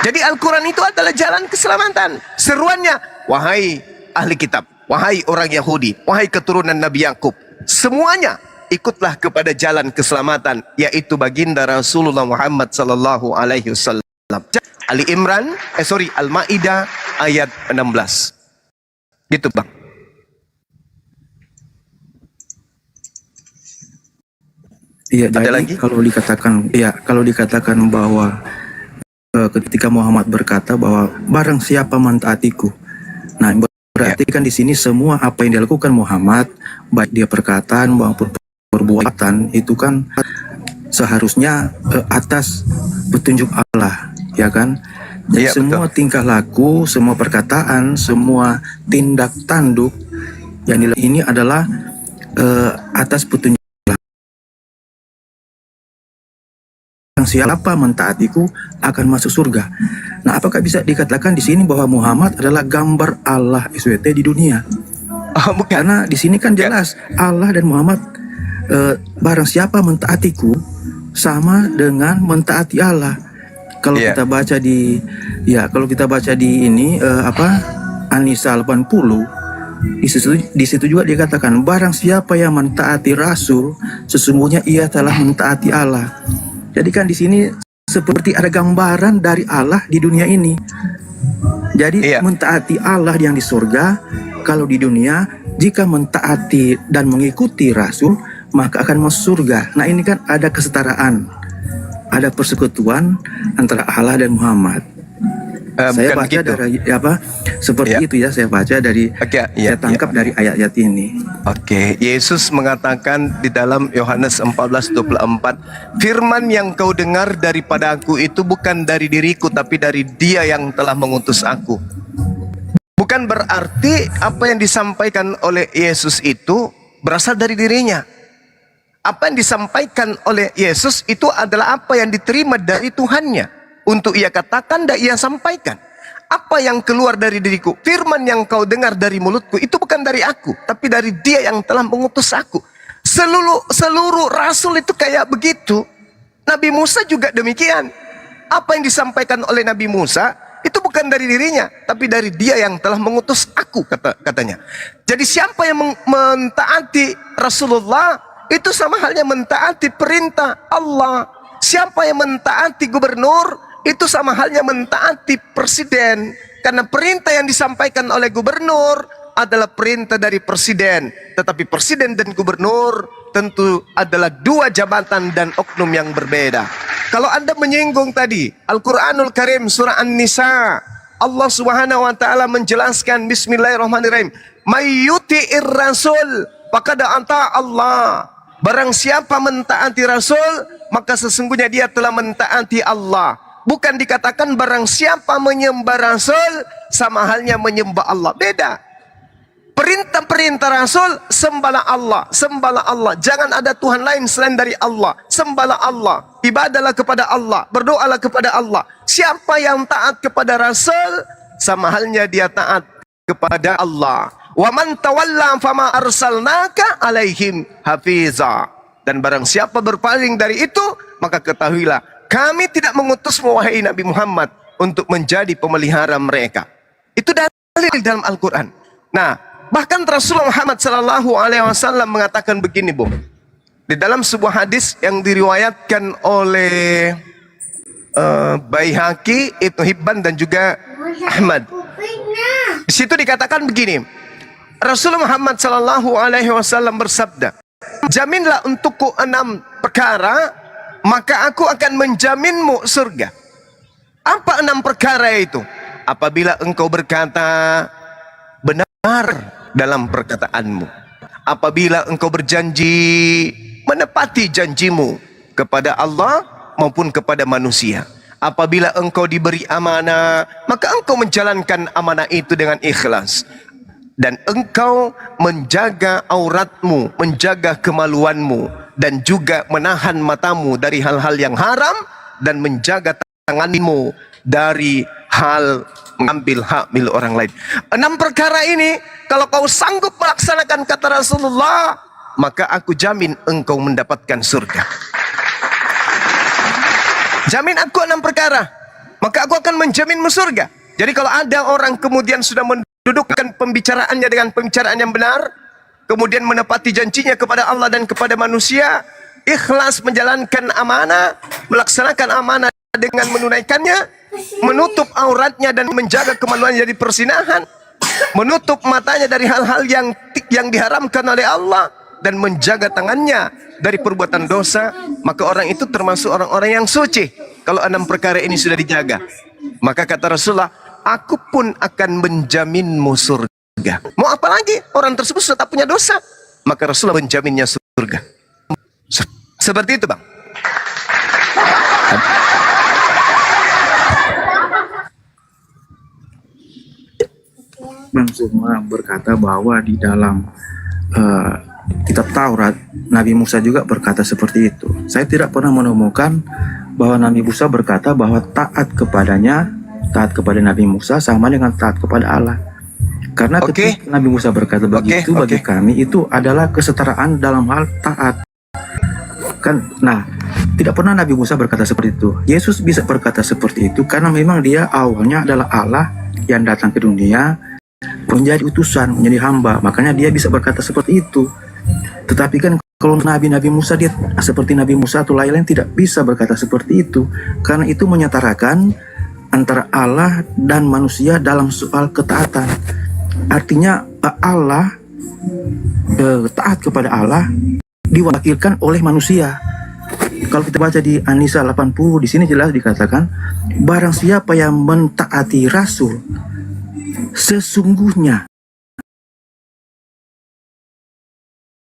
Jadi Al-Quran itu adalah jalan keselamatan. Seruannya, wahai ahli kitab, wahai orang Yahudi, wahai keturunan Nabi Yakub, semuanya ikutlah kepada jalan keselamatan, yaitu baginda Rasulullah Muhammad sallallahu alaihi wasallam. Ali Imran, Al-Maidah ayat 16. Gitu, Bang. Iya, Ada jadi lagi? kalau dikatakan bahwa ketika Muhammad berkata bahwa barang siapa mentaatiku. Nah, berarti kan di sini semua apa yang dilakukan Muhammad, baik dia perkataan maupun perbuatan, itu kan seharusnya atas petunjuk Allah, ya kan? Jadi Iya, semua tingkah laku, semua perkataan, semua tindak tanduk yang ini adalah atas petunjuk. Siapa mentaatiku akan masuk surga. Nah, apakah bisa dikatakan di sini bahwa Muhammad adalah gambar Allah SWT di dunia? Karena di sini kan jelas Allah dan Muhammad, barang siapa mentaatiku sama dengan mentaati Allah. Kalau kita baca di ini An-Nisa 80, di situ juga dikatakan barang siapa yang mentaati Rasul, sesungguhnya ia telah mentaati Allah. Jadi kan di sini seperti ada gambaran dari Allah di dunia ini. Jadi mentaati Allah yang di surga, kalau di dunia jika mentaati dan mengikuti Rasul maka akan masuk surga. Nah, ini kan ada kesetaraan, ada persekutuan antara Allah dan Muhammad. Saya baca dari seperti itu ya, saya baca dari saya tangkap dari ayat-ayat ini. Yesus mengatakan di dalam Yohanes 14:24, firman yang kau dengar daripada aku itu bukan dari diriku, tapi dari Dia yang telah mengutus aku. Bukan berarti apa yang disampaikan oleh Yesus itu berasal dari dirinya. Apa yang disampaikan oleh Yesus itu adalah apa yang diterima dari Tuhannya. Untuk ia katakan dan ia sampaikan. Apa yang keluar dari diriku, firman yang kau dengar dari mulutku, itu bukan dari aku, tapi dari Dia yang telah mengutus aku. Seluruh rasul itu kayak begitu. Nabi Musa juga demikian. Apa yang disampaikan oleh Nabi Musa itu bukan dari dirinya, tapi dari Dia yang telah mengutus aku, katanya. Jadi siapa yang mentaati Rasulullah itu sama halnya mentaati perintah Allah. Siapa yang mentaati gubernur itu sama halnya mentaati presiden, karena perintah yang disampaikan oleh gubernur adalah perintah dari presiden. Tetapi presiden dan gubernur tentu adalah dua jabatan dan oknum yang berbeda. Kalau Anda menyinggung tadi Al-Quranul Karim surah An-Nisa, Allah Subhanahu wa taala menjelaskan, bismillahirrahmanirrahim, mayyuti'ir rasul faqad ata Allah. Barang siapa mentaati Rasul, maka sesungguhnya dia telah mentaati Allah. Bukan dikatakan barang siapa menyembah Rasul sama halnya menyembah Allah. Beda. Perintah-perintah Rasul, sembahlah Allah, sembahlah Allah. Jangan ada Tuhan lain selain dari Allah. Sembahlah Allah, ibadahlah kepada Allah, berdoalah kepada Allah. Siapa yang taat kepada Rasul, sama halnya dia taat kepada Allah. Wa man tawalla fama arsalnaka alaihim hafiza. Dan barang siapa berpaling dari itu, maka ketahuilah kami tidak mengutusmu wahai Nabi Muhammad untuk menjadi pemelihara mereka. Itu dalil dalam Al-Quran. Nah, bahkan Rasulullah Muhammad SAW mengatakan begini, Bu. Di dalam sebuah hadis yang diriwayatkan oleh Baihaqi, Ibnu Hibban dan juga Ahmad. Di situ dikatakan begini. Rasulullah Muhammad SAW bersabda, jaminlah untukku 6 perkara, maka aku akan menjaminmu surga. Apa 6 perkara itu? Apabila engkau berkata benar dalam perkataanmu, apabila engkau berjanji menepati janjimu kepada Allah maupun kepada manusia, apabila engkau diberi amanah, maka engkau menjalankan amanah itu dengan ikhlas, dan engkau menjaga auratmu, menjaga kemaluanmu, dan juga menahan matamu dari hal-hal yang haram, dan menjaga tanganmu dari hal mengambil hak milik orang lain. 6 perkara ini kalau kau sanggup melaksanakan kata Rasulullah, maka aku jamin engkau mendapatkan surga. Jamin aku 6 perkara, maka aku akan menjaminmu surga. Jadi kalau ada orang kemudian sudah mendudukkan pembicaraannya dengan pembicaraan yang benar, kemudian menepati janjinya kepada Allah dan kepada manusia, ikhlas menjalankan amanah, melaksanakan amanah dengan menunaikannya, menutup auratnya dan menjaga kemaluannya dari persinahan, menutup matanya dari hal-hal yang diharamkan oleh Allah, dan menjaga tangannya dari perbuatan dosa, maka orang itu termasuk orang-orang yang suci. Kalau 6 perkara ini sudah dijaga, maka kata Rasulullah, aku pun akan menjaminmu surga. Mau apa lagi? Orang tersebut sudah tak punya dosa, maka Rasulullah menjaminnya surga. Seperti itu, Bang. Bang Zuma berkata bahwa di dalam kitab Taurat, Nabi Musa juga berkata seperti itu. Saya tidak pernah menemukan bahwa Nabi Musa berkata bahwa taat kepada Nabi Musa sama dengan taat kepada Allah. Karena ketika Nabi Musa berkata begitu, bagi kami itu adalah kesetaraan dalam hal taat. Nah, tidak pernah Nabi Musa berkata seperti itu. Yesus bisa berkata seperti itu karena memang dia awalnya adalah Allah yang datang ke dunia, menjadi utusan, menjadi hamba. Makanya dia bisa berkata seperti itu. Tetapi kan kalau Nabi Musa, dia seperti Nabi Musa atau lain-lain tidak bisa berkata seperti itu. Karena itu menyetarakan antara Allah dan manusia dalam soal ketaatan. Artinya Allah, taat kepada Allah diwakilkan oleh manusia. Kalau kita baca di An-Nisa 80, di sini jelas dikatakan, barang siapa yang mentaati Rasul, sesungguhnya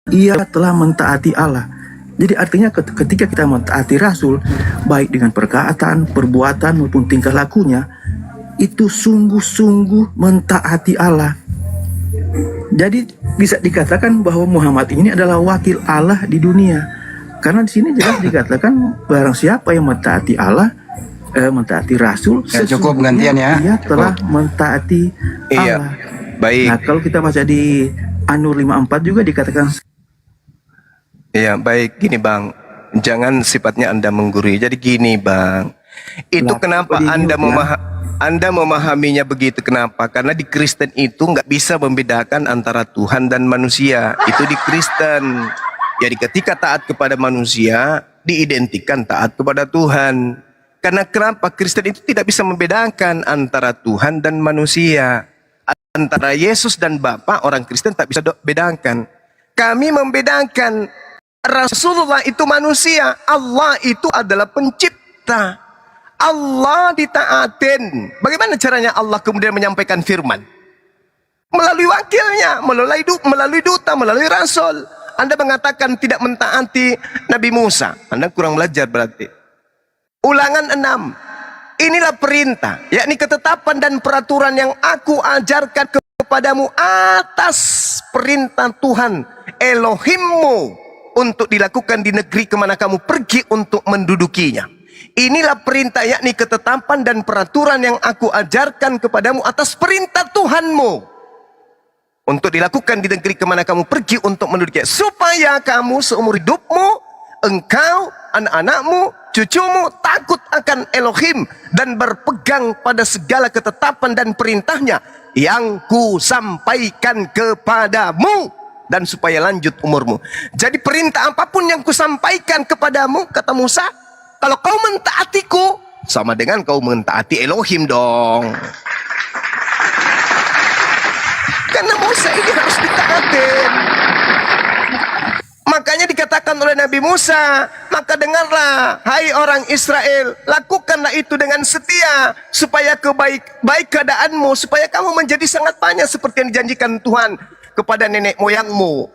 ia telah mentaati Allah. Jadi artinya ketika kita mentaati Rasul, baik dengan perkataan, perbuatan maupun tingkah lakunya, itu sungguh-sungguh mentaati Allah. Jadi bisa dikatakan bahwa Muhammad ini adalah wakil Allah di dunia. Karena di sini jelas dikatakan barang siapa yang mentaati Allah, mentaati Rasul, ya, cukup gantian ya. Dia telah mentaati Allah. Baik. Nah, kalau kita baca di An-Nur 54 juga dikatakan. Iya, baik. Gini, Bang, jangan sifatnya Anda menggurui. Jadi gini, Bang, itu kenapa Anda memahaminya begitu? Kenapa? Karena di Kristen itu nggak bisa membedakan antara Tuhan dan manusia. Itu di Kristen. Jadi ketika taat kepada manusia, diidentikan taat kepada Tuhan. Karena kenapa? Kristen itu tidak bisa membedakan antara Tuhan dan manusia. Antara Yesus dan Bapa, orang Kristen tak bisa bedakan. Kami membedakan. Rasulullah itu manusia, Allah itu adalah pencipta. Allah ditaatin. Bagaimana caranya Allah kemudian menyampaikan firman? Melalui wakilnya, melalui duta, melalui rasul. Anda mengatakan tidak mentaati Nabi Musa, Anda kurang belajar berarti. Ulangan 6. Inilah perintah, yakni ketetapan dan peraturan yang aku ajarkan kepadamu atas perintah Tuhan Elohimmu untuk dilakukan di negeri kemana kamu pergi untuk mendudukinya. Inilah perintah, yakni ketetapan dan peraturan yang aku ajarkan kepadamu atas perintah Tuhanmu untuk dilakukan di negeri kemana kamu pergi untuk mendudukinya, supaya kamu seumur hidupmu, engkau, anak-anakmu, cucumu takut akan Elohim dan berpegang pada segala ketetapan dan perintahnya yang ku sampaikan kepadamu, dan supaya lanjut umurmu. Jadi perintah apapun yang kusampaikan kepadamu, kata Musa, kalau kau mentaatiku, sama dengan kau mentaati Elohim dong. Karena Musa ini harus ditaatin. Makanya dikatakan oleh Nabi Musa, maka dengarlah, hai orang Israel, lakukanlah itu dengan setia, supaya baik keadaanmu, supaya kamu menjadi sangat banyak seperti yang dijanjikan Tuhan kepada nenek moyangmu.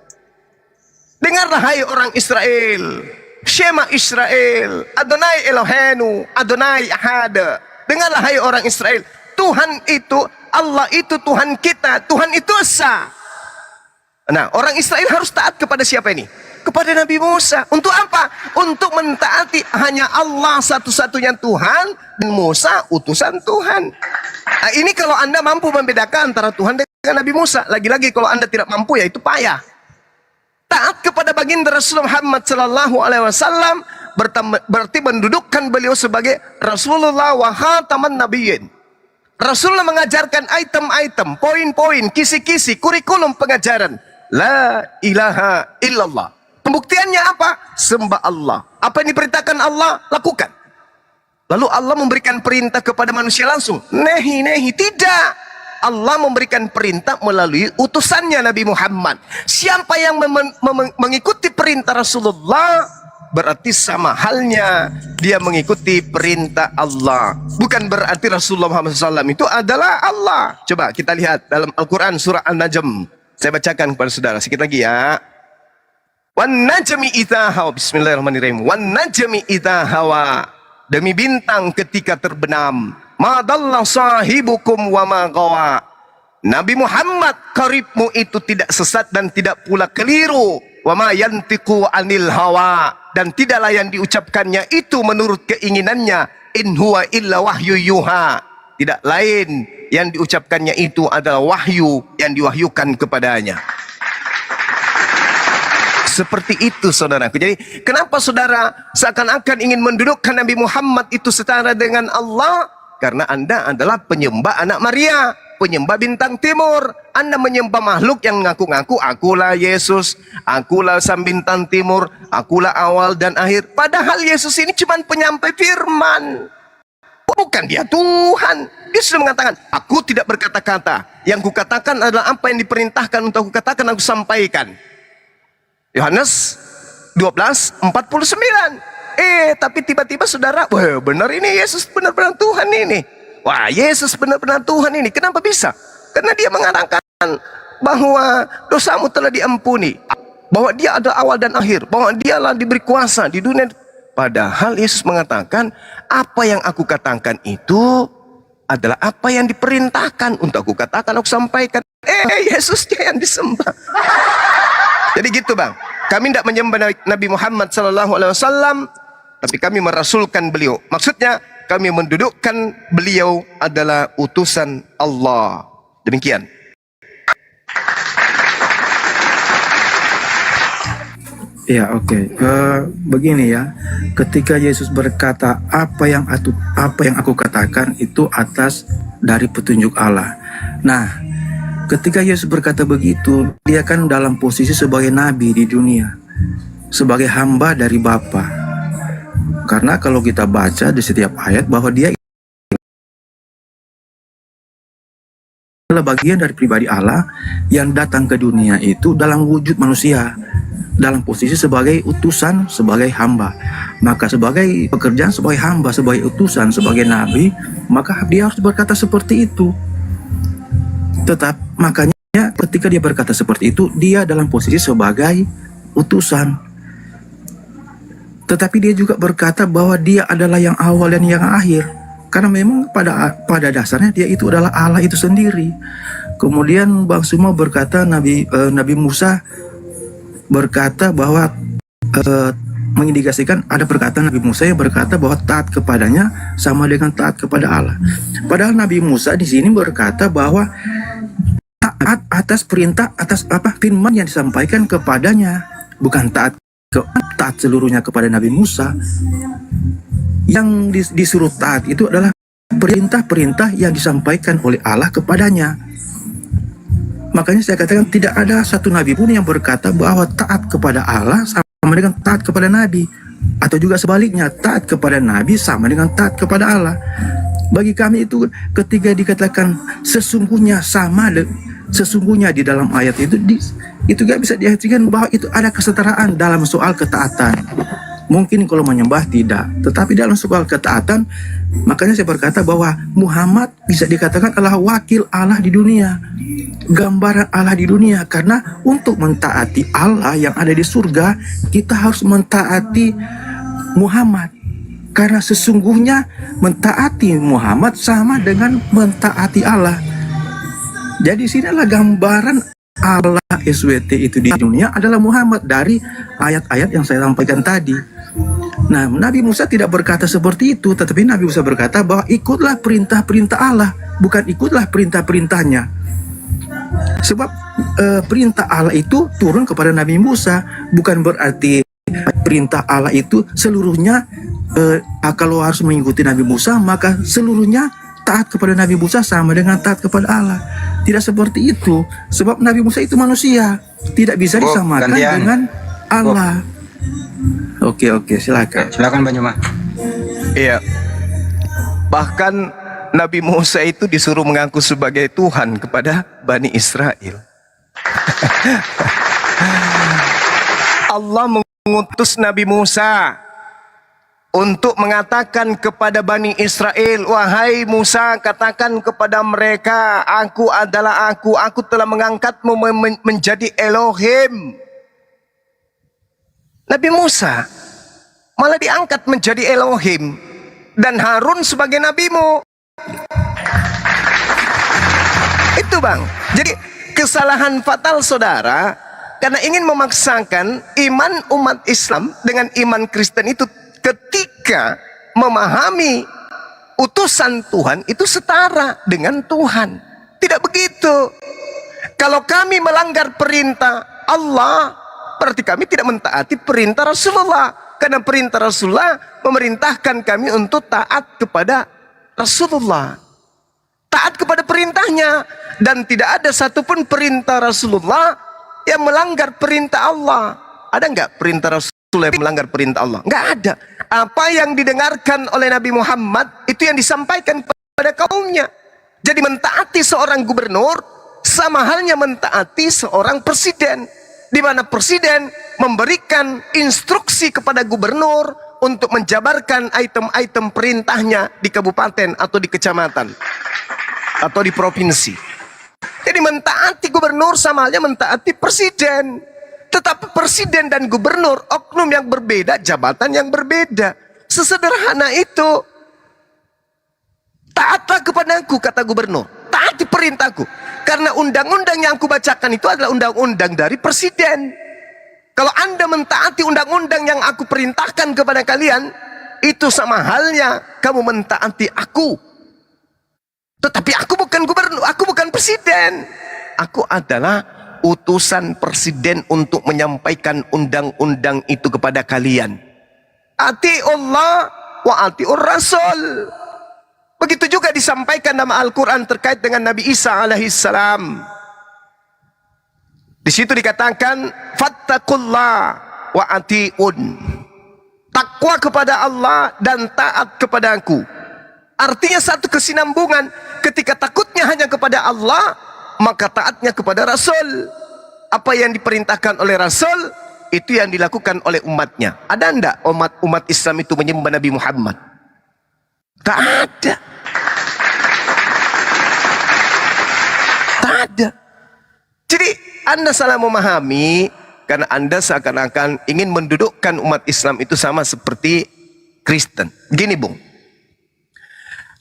Dengarlah hai orang Israel, Shema Israel, Adonai Elohenu, Adonai Ahad. Dengarlah hai orang Israel, Tuhan itu, Allah itu Tuhan kita, Tuhan itu Esa. Nah, orang Israel harus taat kepada siapa ini? kepada Nabi Musa. Untuk apa? Untuk mentaati hanya Allah satu-satunya Tuhan dan Musa utusan Tuhan. Nah, ini kalau Anda mampu membedakan antara Tuhan dengan Nabi Musa. Lagi-lagi kalau Anda tidak mampu, ya itu payah. Taat kepada baginda Rasulullah Muhammad sallallahu alaihi wasallam berarti mendudukkan beliau sebagai Rasulullah wa khataman nabiyyin. Rasulullah mengajarkan item-item, poin-poin, kisi-kisi, kurikulum pengajaran. La ilaha illallah. Pembuktiannya apa? Sembah Allah. Apa yang diperintahkan Allah, lakukan. Lalu Allah memberikan perintah kepada manusia langsung. Nehi. Tidak. Allah memberikan perintah melalui utusannya Nabi Muhammad. Siapa yang mengikuti perintah Rasulullah, berarti sama halnya dia mengikuti perintah Allah. Bukan berarti Rasulullah Muhammad SAW itu adalah Allah. Coba kita lihat dalam Al-Quran surah An-Najm. Saya bacakan kepada saudara sedikit lagi ya. Wan najmi idza hawa. Bismillahirrahmanirrahim. Wan najmi idza hawa. Demi bintang ketika terbenam. Ma dalla sahibukum wa ma gawa. Nabi Muhammad karibmu itu tidak sesat dan tidak pula keliru. Wa ma yantiqu anil hawa. Dan tidaklah yang diucapkannya itu menurut keinginannya. In huwa illa wahyu yuha. Tidak lain yang diucapkannya itu adalah wahyu yang diwahyukan kepadanya. Seperti itu saudaraku. Jadi kenapa saudara seakan-akan ingin mendudukkan Nabi Muhammad itu setara dengan Allah? Karena Anda adalah penyembah anak Maria, penyembah bintang timur. Anda menyembah makhluk yang ngaku-ngaku akulah Yesus, akulah sang bintang timur, akulah awal dan akhir. Padahal Yesus ini cuma penyampai firman. Bukan dia Tuhan. Dia sudah mengatakan, aku tidak berkata-kata. Yang kukatakan adalah apa yang diperintahkan untuk aku katakan, aku sampaikan. Yohanes 12:49. Tapi tiba-tiba saudara, wah benar ini Yesus benar-benar Tuhan ini. Wah Yesus benar-benar Tuhan ini. Kenapa bisa? Karena dia mengatakan bahwa dosamu telah diampuni. Bahwa dia ada awal dan akhir. Bahwa dialah diberi kuasa di dunia. Padahal Yesus mengatakan, apa yang aku katakan itu adalah apa yang diperintahkan untuk aku katakan, aku sampaikan. Yesusnya yang disembah. Jadi gitu bang, kami tidak menyembah Nabi Muhammad SAW, tapi kami merasulkan beliau. Maksudnya kami mendudukkan beliau adalah utusan Allah. Demikian. Ya oke. Begini ya, ketika Yesus berkata apa yang aku katakan itu atas dari petunjuk Allah. Nah, ketika Yesus berkata begitu, dia kan dalam posisi sebagai nabi di dunia, sebagai hamba dari Bapa. Karena kalau kita baca di setiap ayat bahwa dia adalah bagian dari pribadi Allah yang datang ke dunia itu dalam wujud manusia, dalam posisi sebagai utusan, sebagai hamba. Maka sebagai pekerjaan sebagai hamba, sebagai utusan, sebagai nabi, maka dia harus berkata seperti itu. Tetap makanya ketika dia berkata seperti itu, dia dalam posisi sebagai utusan. Tetapi dia juga berkata bahwa dia adalah yang awal dan yang akhir. Karena memang pada dasarnya dia itu adalah Allah itu sendiri. Kemudian Bang Suma berkata, Nabi Musa berkata bahwa mengindikasikan ada perkataan Nabi Musa yang berkata bahwa taat kepadanya sama dengan taat kepada Allah. Padahal Nabi Musa di sini berkata bahwa taat atas perintah, atas firman yang disampaikan kepadanya, bukan taat seluruhnya kepada Nabi Musa. Yang disuruh taat itu adalah perintah-perintah yang disampaikan oleh Allah kepadanya. Makanya saya katakan tidak ada satu nabi pun yang berkata bahwa taat kepada Allah sama dengan taat kepada nabi, atau juga sebaliknya taat kepada nabi sama dengan taat kepada Allah. Bagi kami itu ketika dikatakan sesungguhnya sesungguhnya di dalam ayat itu gak bisa diartikan bahwa itu ada kesetaraan dalam soal ketaatan. Mungkin kalau menyembah tidak, tetapi dalam soal ketaatan, makanya saya berkata bahwa Muhammad bisa dikatakan adalah wakil Allah di dunia, gambaran Allah di dunia. Karena untuk mentaati Allah yang ada di surga, kita harus mentaati Muhammad. Karena sesungguhnya mentaati Muhammad sama dengan mentaati Allah. Jadi sinilah gambaran Allah SWT itu di dunia adalah Muhammad dari ayat-ayat yang saya sampaikan tadi. Nah, Nabi Musa tidak berkata seperti itu, tetapi Nabi Musa berkata bahwa ikutlah perintah-perintah Allah, bukan ikutlah perintah-perintahnya. Sebab perintah Allah itu turun kepada Nabi Musa, bukan berarti perintah Allah itu seluruhnya kalau harus mengikuti Nabi Musa maka seluruhnya taat kepada Nabi Musa sama dengan taat kepada Allah. Tidak seperti itu. Sebab Nabi Musa itu manusia, tidak bisa disamakan dengan Allah. Oke, silakan. Silakan Banyuma. Iya. Bahkan Nabi Musa itu disuruh mengaku sebagai Tuhan kepada Bani Israel. Allah mengutus Nabi Musa untuk mengatakan kepada Bani Israel, wahai Musa, katakan kepada mereka, aku adalah aku telah mengangkatmu menjadi Elohim. Nabi Musa malah diangkat menjadi Elohim dan Harun sebagai nabimu. Itu bang, jadi kesalahan fatal saudara karena ingin memaksakan iman umat Islam dengan iman Kristen itu ketika memahami utusan Tuhan itu setara dengan Tuhan. Tidak begitu. Kalau kami melanggar perintah Allah, berarti kami tidak mentaati perintah Rasulullah. Karena perintah Rasulullah memerintahkan kami untuk taat kepada Rasulullah, taat kepada perintahnya. Dan tidak ada satupun perintah Rasulullah yang melanggar perintah Allah. Ada nggak perintah Rasulullah yang melanggar perintah Allah? Nggak ada. Apa yang didengarkan oleh Nabi Muhammad itu yang disampaikan kepada kaumnya. Jadi mentaati seorang gubernur sama halnya mentaati seorang presiden, di mana presiden memberikan instruksi kepada gubernur untuk menjabarkan item-item perintahnya di kabupaten atau di kecamatan atau di provinsi. Jadi mentaati gubernur sama halnya mentaati presiden. Tetapi presiden dan gubernur oknum yang berbeda, jabatan yang berbeda. Sesederhana itu. Taatlah kepadaku, kata gubernur. Taati perintahku. Karena undang-undang yang aku bacakan itu adalah undang-undang dari presiden. Kalau Anda mentaati undang-undang yang aku perintahkan kepada kalian, itu sama halnya kamu mentaati aku. Tetapi aku bukan gubernur, aku bukan presiden. Aku adalah utusan presiden untuk menyampaikan undang-undang itu kepada kalian. Ati'ullah wa ati'ur rasul. Begitu juga disampaikan dalam Al-Quran terkait dengan Nabi Isa alaihissalam. Di situ dikatakan fattaqullah wa ati'un. Takwa kepada Allah dan taat kepada aku. Artinya satu kesinambungan. Ketika takutnya hanya kepada Allah, maka taatnya kepada Rasul. Apa yang diperintahkan oleh Rasul, itu yang dilakukan oleh umatnya. Ada enggak umat Islam itu menyembah Nabi Muhammad? Tak ada. Tak ada. Jadi Anda salah memahami, karena Anda seakan-akan ingin mendudukkan umat Islam itu sama seperti Kristen. Gini Bung,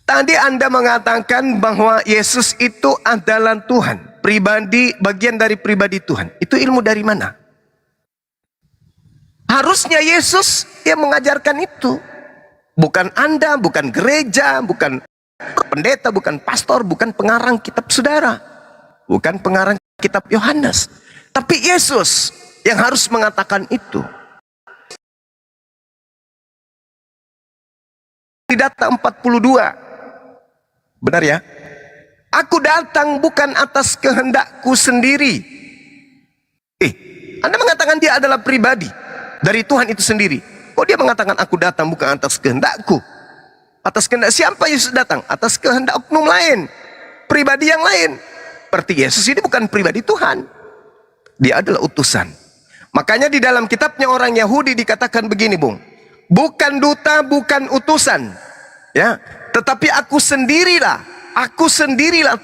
tadi Anda mengatakan bahwa Yesus itu adalah Tuhan, pribadi, bagian dari pribadi Tuhan. Itu ilmu dari mana? Harusnya Yesus yang mengajarkan itu. Bukan Anda, bukan gereja, bukan pendeta, bukan pastor, bukan pengarang kitab saudara. Bukan pengarang kitab Yohanes. Tapi Yesus yang harus mengatakan itu. Di data 42. Benar ya? Aku datang bukan atas kehendakku sendiri. Anda mengatakan dia adalah pribadi dari Tuhan itu sendiri. Kok dia mengatakan aku datang bukan atas kehendakku? Atas kehendak siapa Yesus datang? Atas kehendak oknum lain, pribadi yang lain. Berarti Yesus ini bukan pribadi Tuhan. Dia adalah utusan. Makanya di dalam kitabnya orang Yahudi dikatakan begini, Bung. Bukan duta, bukan utusan. Ya, tetapi aku sendirilah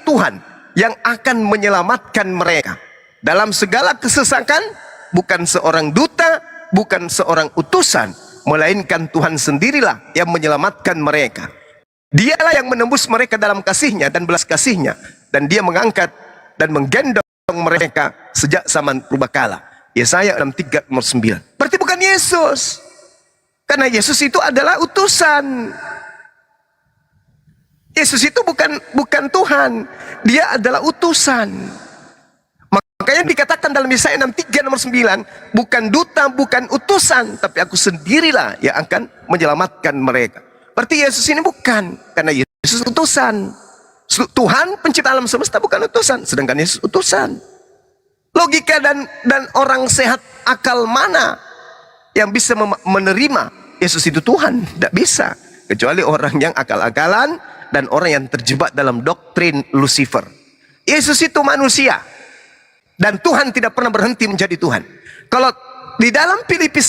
Tuhan yang akan menyelamatkan mereka. Dalam segala kesesakan, bukan seorang duta, bukan seorang utusan, melainkan Tuhan sendirilah yang menyelamatkan mereka. Dialah yang menembus mereka dalam kasih-Nya dan belas kasih-Nya. Dan dia mengangkat dan menggendong mereka sejak zaman purbakala. Yesaya 63 nomor 9. Berarti bukan Yesus. Karena Yesus itu adalah utusan. Yesus itu bukan Tuhan. Dia adalah utusan. Makanya dikatakan dalam Yesaya 63 nomor 9, bukan duta, bukan utusan, tapi aku sendirilah yang akan menyelamatkan mereka. Berarti Yesus ini bukan, karena Yesus utusan. Tuhan pencipta alam semesta bukan utusan, sedangkan Yesus utusan. Logika dan orang sehat akal mana yang bisa menerima Yesus itu Tuhan? Tidak bisa, kecuali orang yang akal-akalan dan orang yang terjebak dalam doktrin Lucifer. Yesus itu manusia, dan Tuhan tidak pernah berhenti menjadi Tuhan. Kalau di dalam Filipi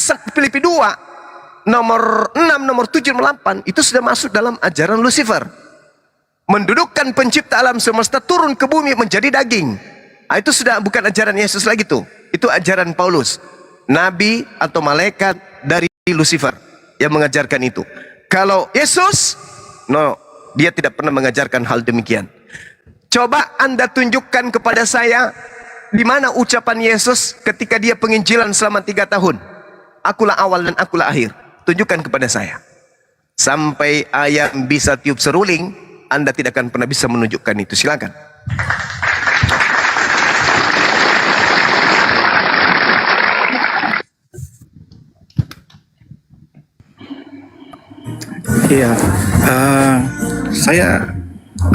2 nomor 6, nomor 7, nomor 8 itu sudah masuk dalam ajaran Lucifer. Mendudukkan pencipta alam semesta turun ke bumi menjadi daging. Itu sudah bukan ajaran Yesus lagi tuh. Itu ajaran Paulus, nabi atau malaikat dari Lucifer yang mengajarkan itu. Kalau Yesus, no, dia tidak pernah mengajarkan hal demikian. Coba Anda tunjukkan kepada saya di mana ucapan Yesus ketika dia penginjilan selama 3 tahun. Akulah awal dan akulah akhir. Tunjukkan kepada saya. Sampai ayam bisa tiup seruling, Anda tidak akan pernah bisa menunjukkan itu. Silakan. Iya, saya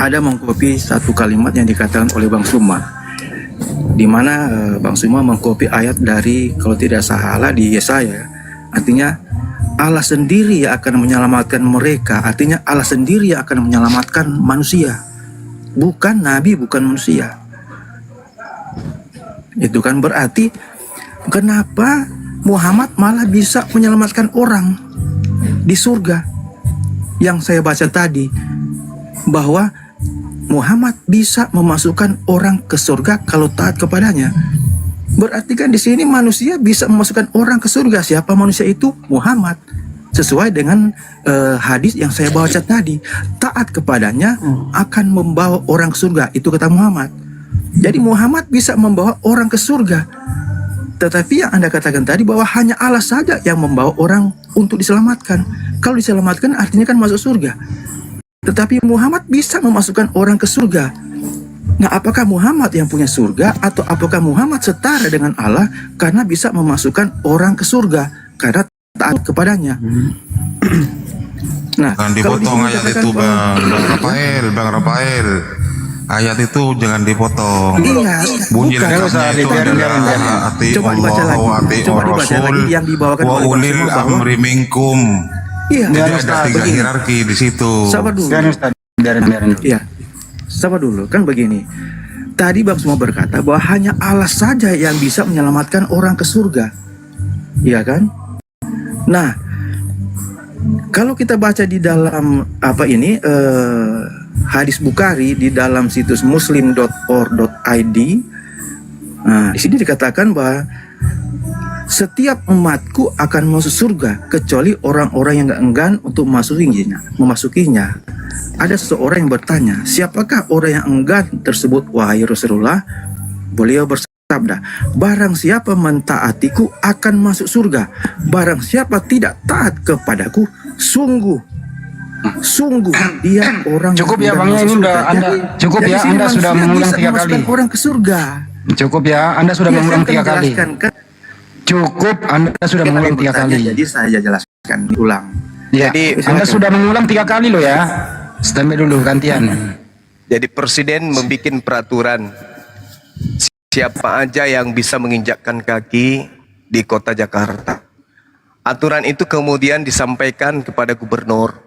ada mengkopi satu kalimat yang dikatakan oleh Bang Suma, di mana Bang Suma mengkopi ayat dari, kalau tidak salah, di Yesaya. Artinya Allah sendiri yang akan menyelamatkan mereka. Artinya Allah sendiri yang akan menyelamatkan manusia, bukan nabi, bukan manusia. Itu kan berarti kenapa Muhammad malah bisa menyelamatkan orang di surga? Yang saya baca tadi, bahwa Muhammad bisa memasukkan orang ke surga kalau taat kepadanya. Berarti kan di sini manusia bisa memasukkan orang ke surga. Siapa manusia itu? Muhammad. Sesuai dengan hadis yang saya baca tadi, taat kepadanya akan membawa orang ke surga. Itu kata Muhammad. Jadi Muhammad bisa membawa orang ke surga. Tetapi yang Anda katakan tadi bahwa hanya Allah saja yang membawa orang untuk diselamatkan. Kalau diselamatkan artinya kan masuk surga. Tetapi Muhammad bisa memasukkan orang ke surga. Nah, apakah Muhammad yang punya surga, atau apakah Muhammad setara dengan Allah karena bisa memasukkan orang ke surga karena taat kepadanya? Nah, jangan dipotong ayat itu, Bang Rafael. Ayat itu jangan dipotong. Iya, bunyi lengkapnya itu adalah hati Allah wa hati Rasul wa ulil amri minkum. Iya, jadi ada 3 hierarki di situ. Sabar dulu. Iya, sabar dulu. Kan begini. Tadi Bang semua berkata bahwa hanya Allah saja yang bisa menyelamatkan orang ke surga. Iya kan? Nah, kalau kita baca di dalam hadis Bukhari di dalam situs muslim.or.id, nah, di sini dikatakan bahwa setiap umatku akan masuk surga kecuali orang-orang yang enggak enggan untuk memasukinya. Ada seseorang yang bertanya, siapakah orang yang enggan tersebut, wahai Rasulullah? Beliau bersabda, barang siapa mentaatiku akan masuk surga. Barang siapa tidak taat kepadaku, sungguh dia orang cukup yang ya Bang, ini udah Anda cukup ya, Anda sudah mengulang 3 kali. Orang ke surga. Cukup ya, Anda sudah mengulang 3 kali. Cukup, Anda sudah mengulang 3 kali. Jadi saya jelaskan ulang. Ya, jadi Anda sudah mengulang 3 kali loh ya. Standby dulu gantian. Jadi presiden membuat peraturan siapa aja yang bisa menginjakkan kaki di kota Jakarta. Aturan itu kemudian disampaikan kepada gubernur.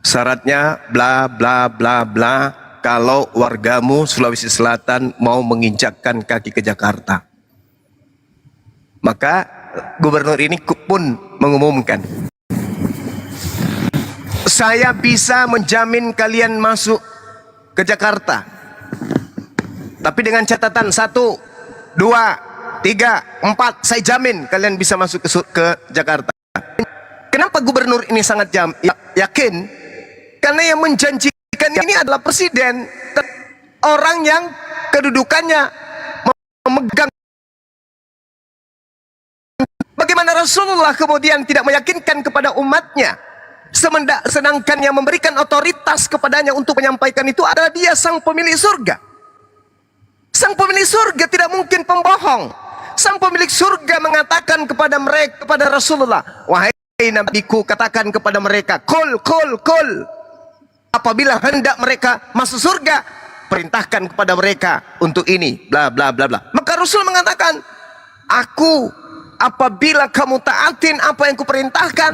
Syaratnya bla bla bla bla kalau wargamu Sulawesi Selatan mau menginjakkan kaki ke Jakarta. Maka gubernur ini pun mengumumkan, saya bisa menjamin kalian masuk ke Jakarta, tapi dengan catatan 1, 2, 3, 4, saya jamin kalian bisa masuk ke Jakarta. Kenapa gubernur ini sangat yakin? Karena yang menjanjikan ini adalah presiden, orang yang kedudukannya memegang. Bagaimana Rasulullah kemudian tidak meyakinkan kepada umatnya, sedangkan yang memberikan otoritas kepadanya untuk menyampaikan itu adalah dia sang pemilik surga. Sang pemilik surga tidak mungkin pembohong. Sang pemilik surga mengatakan kepada mereka, kepada Rasulullah, wahai nabiku, katakan kepada mereka, kul. Apabila hendak mereka masuk surga, perintahkan kepada mereka untuk ini, bla bla bla bla. Maka Rasul mengatakan, apabila kamu taatin apa yang kuperintahkan,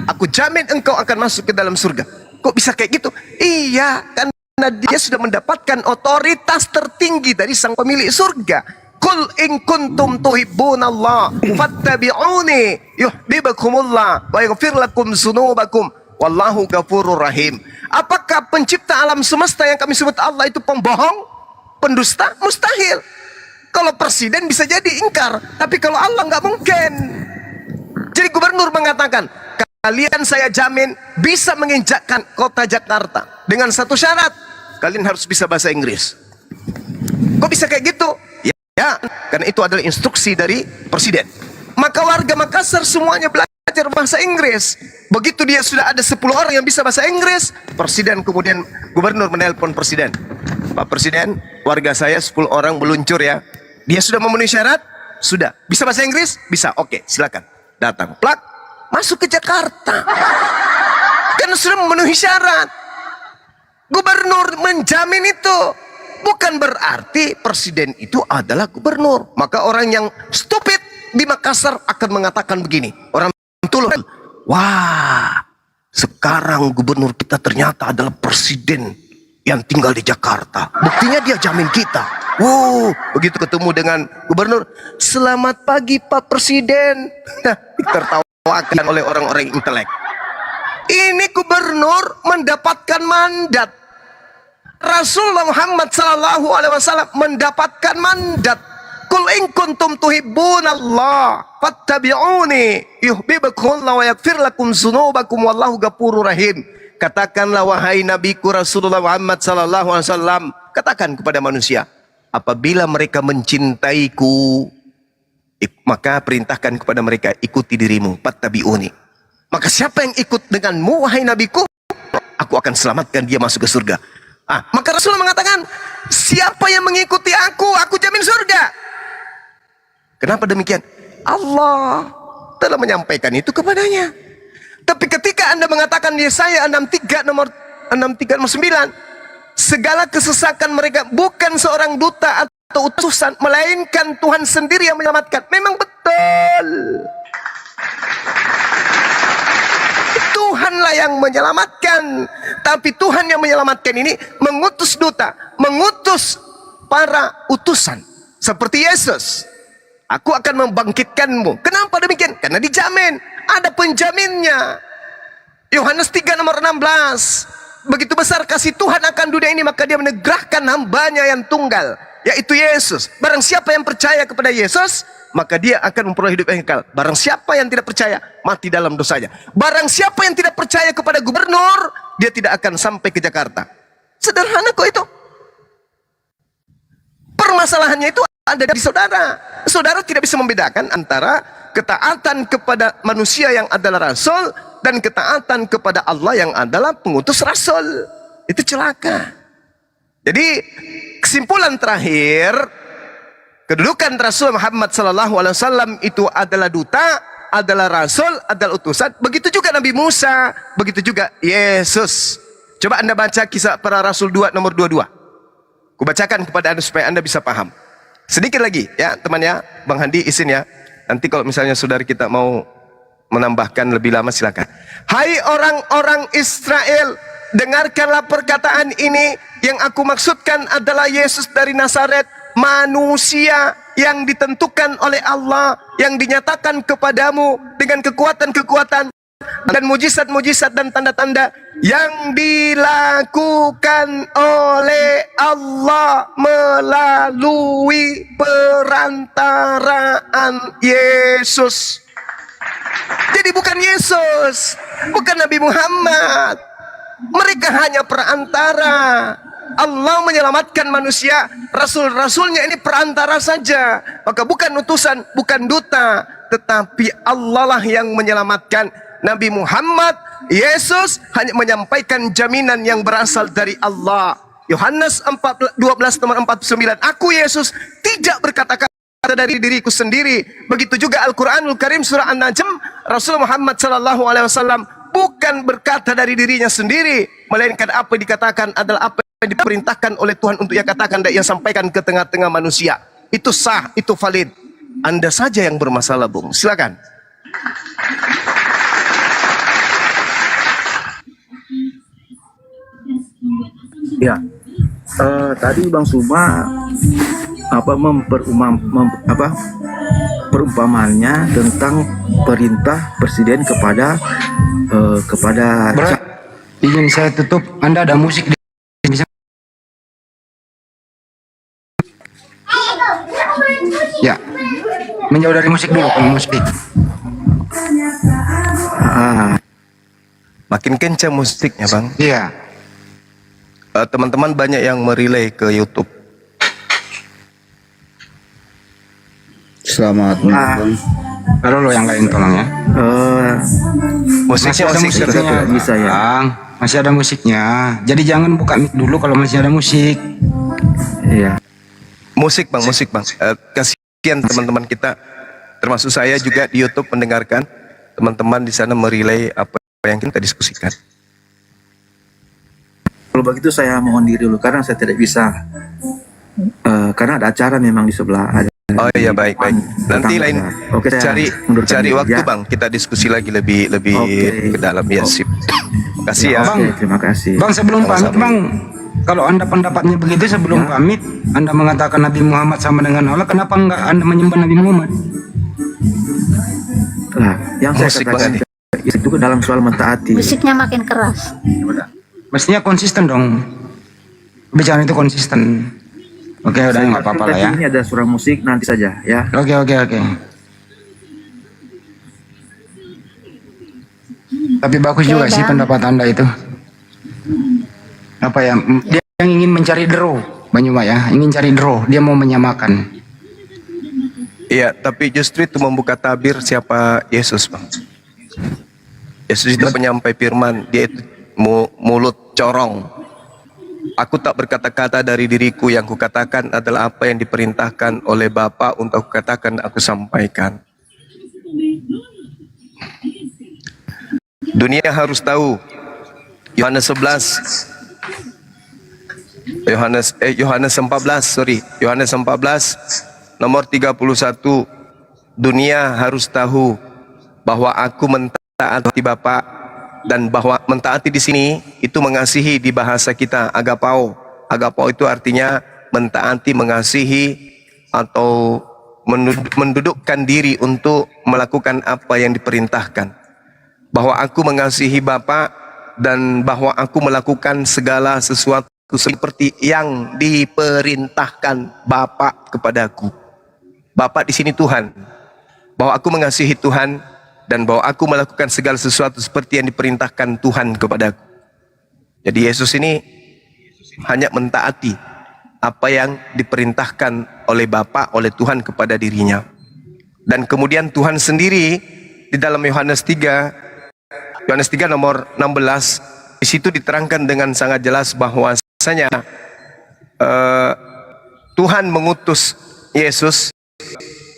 aku jamin engkau akan masuk ke dalam surga. Kok bisa kayak gitu? Iya, karena dia sudah mendapatkan otoritas tertinggi dari sang pemilik surga. Qul in kuntum tuhibbunallah fattabi'uni yuhibbukumullah wa yaghfir lakum dzunubakum wallahu ghafurur rahim. Apakah pencipta alam semesta yang kami sebut Allah itu pembohong, pendusta? Mustahil. Kalau presiden bisa jadi ingkar, tapi kalau Allah nggak mungkin. Jadi gubernur mengatakan, kalian saya jamin bisa menginjakkan kota Jakarta dengan satu syarat, kalian harus bisa bahasa Inggris. Kok bisa kayak gitu? Ya, karena itu adalah instruksi dari presiden. Maka warga Makassar semuanya belajar bahasa Inggris. Begitu dia sudah ada 10 orang yang bisa bahasa Inggris, presiden kemudian gubernur menelpon presiden. Pak Presiden, warga saya 10 orang meluncur ya. Dia sudah memenuhi syarat? Sudah. Bisa bahasa Inggris? Bisa. Oke, silakan. Datang. Plak, masuk ke Jakarta. Karena sudah memenuhi syarat. Gubernur menjamin itu. Bukan berarti presiden itu adalah gubernur. Maka orang yang stupid di Makassar akan mengatakan begini. Orang tulur. Wah, sekarang gubernur kita ternyata adalah presiden yang tinggal di Jakarta. Buktinya dia jamin kita. Begitu ketemu dengan gubernur, selamat pagi Pak Presiden. Nah, ditertawakan oleh orang-orang intelek. Ini gubernur mendapatkan mandat. Rasulullah Muhammad sallallahu alaihi wasallam mendapatkan mandat. Qul in kuntum tuhibbunallah fattabi'uni yuhibbukumullah wa yaghfir lakum dzunubakum wallahu ghafurur rahim. Katakanlah wahai nabiku Rasulullah Muhammad sallallahu alaihi wasallam, katakan kepada manusia, apabila mereka mencintaiku, maka perintahkan kepada mereka ikuti dirimu, fattabi'uni. Maka siapa yang ikut denganmu wahai nabiku, aku akan selamatkan dia masuk ke surga. Maka Rasulullah mengatakan, siapa yang mengikuti aku jamin surga. Kenapa demikian? Allah telah menyampaikan itu kepadanya. Tapi ketika Anda mengatakan Yesaya 63 nomor 9, segala kesesakan mereka bukan seorang duta atau utusan, melainkan Tuhan sendiri yang menyelamatkan. Memang betul. Tuhanlah yang menyelamatkan. Tapi Tuhan yang menyelamatkan ini mengutus duta, mengutus para utusan. Seperti Yesus. Aku akan membangkitkanmu. Kenapa demikian? Karena dijamin. Ada penjaminnya. Yohanes 3 nomor 16. Begitu besar kasih Tuhan akan dunia ini, maka dia menegrahkan hambanya yang tunggal, yaitu Yesus. Barang siapa yang percaya kepada Yesus, maka dia akan memperoleh hidup yang kekal. Barang siapa yang tidak percaya, mati dalam dosanya. Barang siapa yang tidak percaya kepada gubernur, dia tidak akan sampai ke Jakarta. Sederhana kok itu. Permasalahannya itu ada di saudara. Saudara tidak bisa membedakan antara ketaatan kepada manusia yang adalah rasul dan ketaatan kepada Allah yang adalah pengutus rasul. Itu celaka. Jadi kesimpulan terakhir, kedudukan Rasul Muhammad SAW itu adalah duta, adalah rasul, adalah utusan. Begitu juga Nabi Musa, begitu juga Yesus. Coba Anda baca kisah para rasul 2 nomor 22. Kubacakan kepada Anda supaya Anda bisa paham. Sedikit lagi ya teman ya, Bang Handi izin ya. Nanti kalau misalnya saudara kita mau menambahkan lebih lama silakan. Hai orang-orang Israel, dengarkanlah perkataan ini. Yang aku maksudkan adalah Yesus dari Nazaret, manusia yang ditentukan oleh Allah, yang dinyatakan kepadamu dengan kekuatan-kekuatan dan mujizat-mujizat dan tanda-tanda yang dilakukan oleh Allah melalui perantaraan Yesus. Jadi bukan Yesus, bukan Nabi Muhammad. Mereka hanya perantara. Allah menyelamatkan manusia, rasul-rasulnya ini perantara saja. Maka bukan utusan, bukan duta, tetapi Allah lah yang menyelamatkan. Nabi Muhammad, Yesus hanya menyampaikan jaminan yang berasal dari Allah. Yohanes 12 nomor 49, aku Yesus tidak berkata-kata dari diriku sendiri. Begitu juga Al-Quranul Karim surah An-Najm, Rasul Muhammad SAW bukan berkata dari dirinya sendiri, melainkan apa yang dikatakan adalah apa yang diperintahkan oleh Tuhan untuk ia katakan dan ia sampaikan ke tengah-tengah manusia. Itu sah, itu valid. Anda saja yang bermasalah, Bung. Silakan. Ya, tadi Bang Suma perumpamannya tentang perintah presiden kepada Bro, izin saya tutup. Anda ada musik di bisa? Ya, menjauh dari musik dulu, musik. Makin kencang musiknya, Bang. Iya. Teman-teman banyak yang merelay ke YouTube. Selamat malam. Kalau lo yang lain tolong ya. Musiknya masih ada musiknya, bisa ya. Bang. Masih ada musiknya. Jadi jangan buka mic dulu kalau masih ada musik. Iya. Musik, Bang, musik, Bang. Kasihan teman-teman kita, termasuk saya juga di YouTube mendengarkan teman-teman di sana merelay apa yang kita diskusikan. Kalau begitu saya mohon diri dulu karena saya tidak bisa, karena ada acara memang di sebelah. Oh iya, baik. Nanti lain cari waktu, ya. Bang, kita diskusi lagi lebih ke dalam ya. Sip. Makasih ya. Bang, terima kasih. Bang, sebelum pamit, Bang, kalau Anda pendapatnya begitu sebelum pamit, Anda mengatakan Nabi Muhammad sama dengan Allah, kenapa enggak Anda menyembah Nabi Muhammad? Nah, yang saya katakan itu dalam soal mentaati. Musiknya makin keras. Mestinya konsisten dong. Bicara itu konsisten. Oke, udah nggak apa-apa lah ya. Ini ada suara musik nanti saja ya. Oke. Tapi bagus juga sih pendapat Anda itu. Apa ya? Dia yang ingin mencari draw, Banyuma ya, ingin cari draw. Dia mau menyamakan. Iya, tapi justru itu membuka tabir siapa Yesus, Bang. Yesus itu penyampai firman, dia itu mulut corong. Aku tak berkata-kata dari diriku, yang kukatakan adalah apa yang diperintahkan oleh Bapa untuk aku katakan, aku sampaikan. Dunia harus tahu. Yohanes 14 nomor 31. Dunia harus tahu bahwa aku mentaati Bapa, dan bahwa mentaati di sini itu mengasihi di bahasa kita agapao. Agapao itu artinya mentaati, mengasihi, atau mendudukkan diri untuk melakukan apa yang diperintahkan. Bahwa aku mengasihi Bapa dan bahwa aku melakukan segala sesuatu seperti yang diperintahkan Bapa kepadaku. Bapa di sini Tuhan. Bahwa aku mengasihi Tuhan dan bahwa aku melakukan segala sesuatu seperti yang diperintahkan Tuhan kepadaku. Jadi Yesus ini hanya mentaati apa yang diperintahkan oleh Bapa, oleh Tuhan kepada dirinya. Dan kemudian Tuhan sendiri di dalam Yohanes 3 nomor 16, di situ diterangkan dengan sangat jelas bahwasanya Tuhan mengutus Yesus.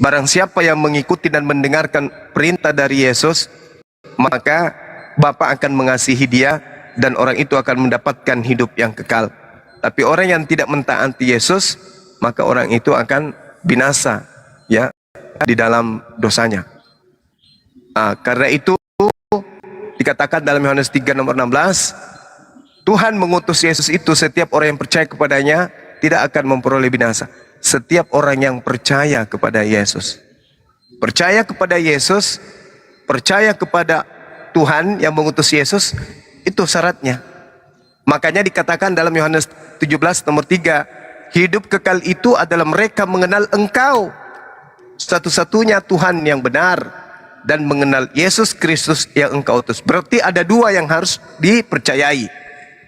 Barang siapa yang mengikuti dan mendengarkan perintah dari Yesus, maka Bapa akan mengasihi dia dan orang itu akan mendapatkan hidup yang kekal. Tapi orang yang tidak mentaati Yesus, maka orang itu akan binasa ya di dalam dosanya. Karena itu dikatakan dalam Yohanes 3 nomor 16, Tuhan mengutus Yesus itu, setiap orang yang percaya kepadanya tidak akan memperoleh binasa. Setiap orang yang percaya kepada Yesus, percaya kepada Yesus, percaya kepada Tuhan yang mengutus Yesus, itu syaratnya. Makanya dikatakan dalam Yohanes 17 nomor 3, hidup kekal itu adalah mereka mengenal Engkau satu-satunya Tuhan yang benar, dan mengenal Yesus Kristus yang Engkau utus. Berarti ada dua yang harus dipercayai.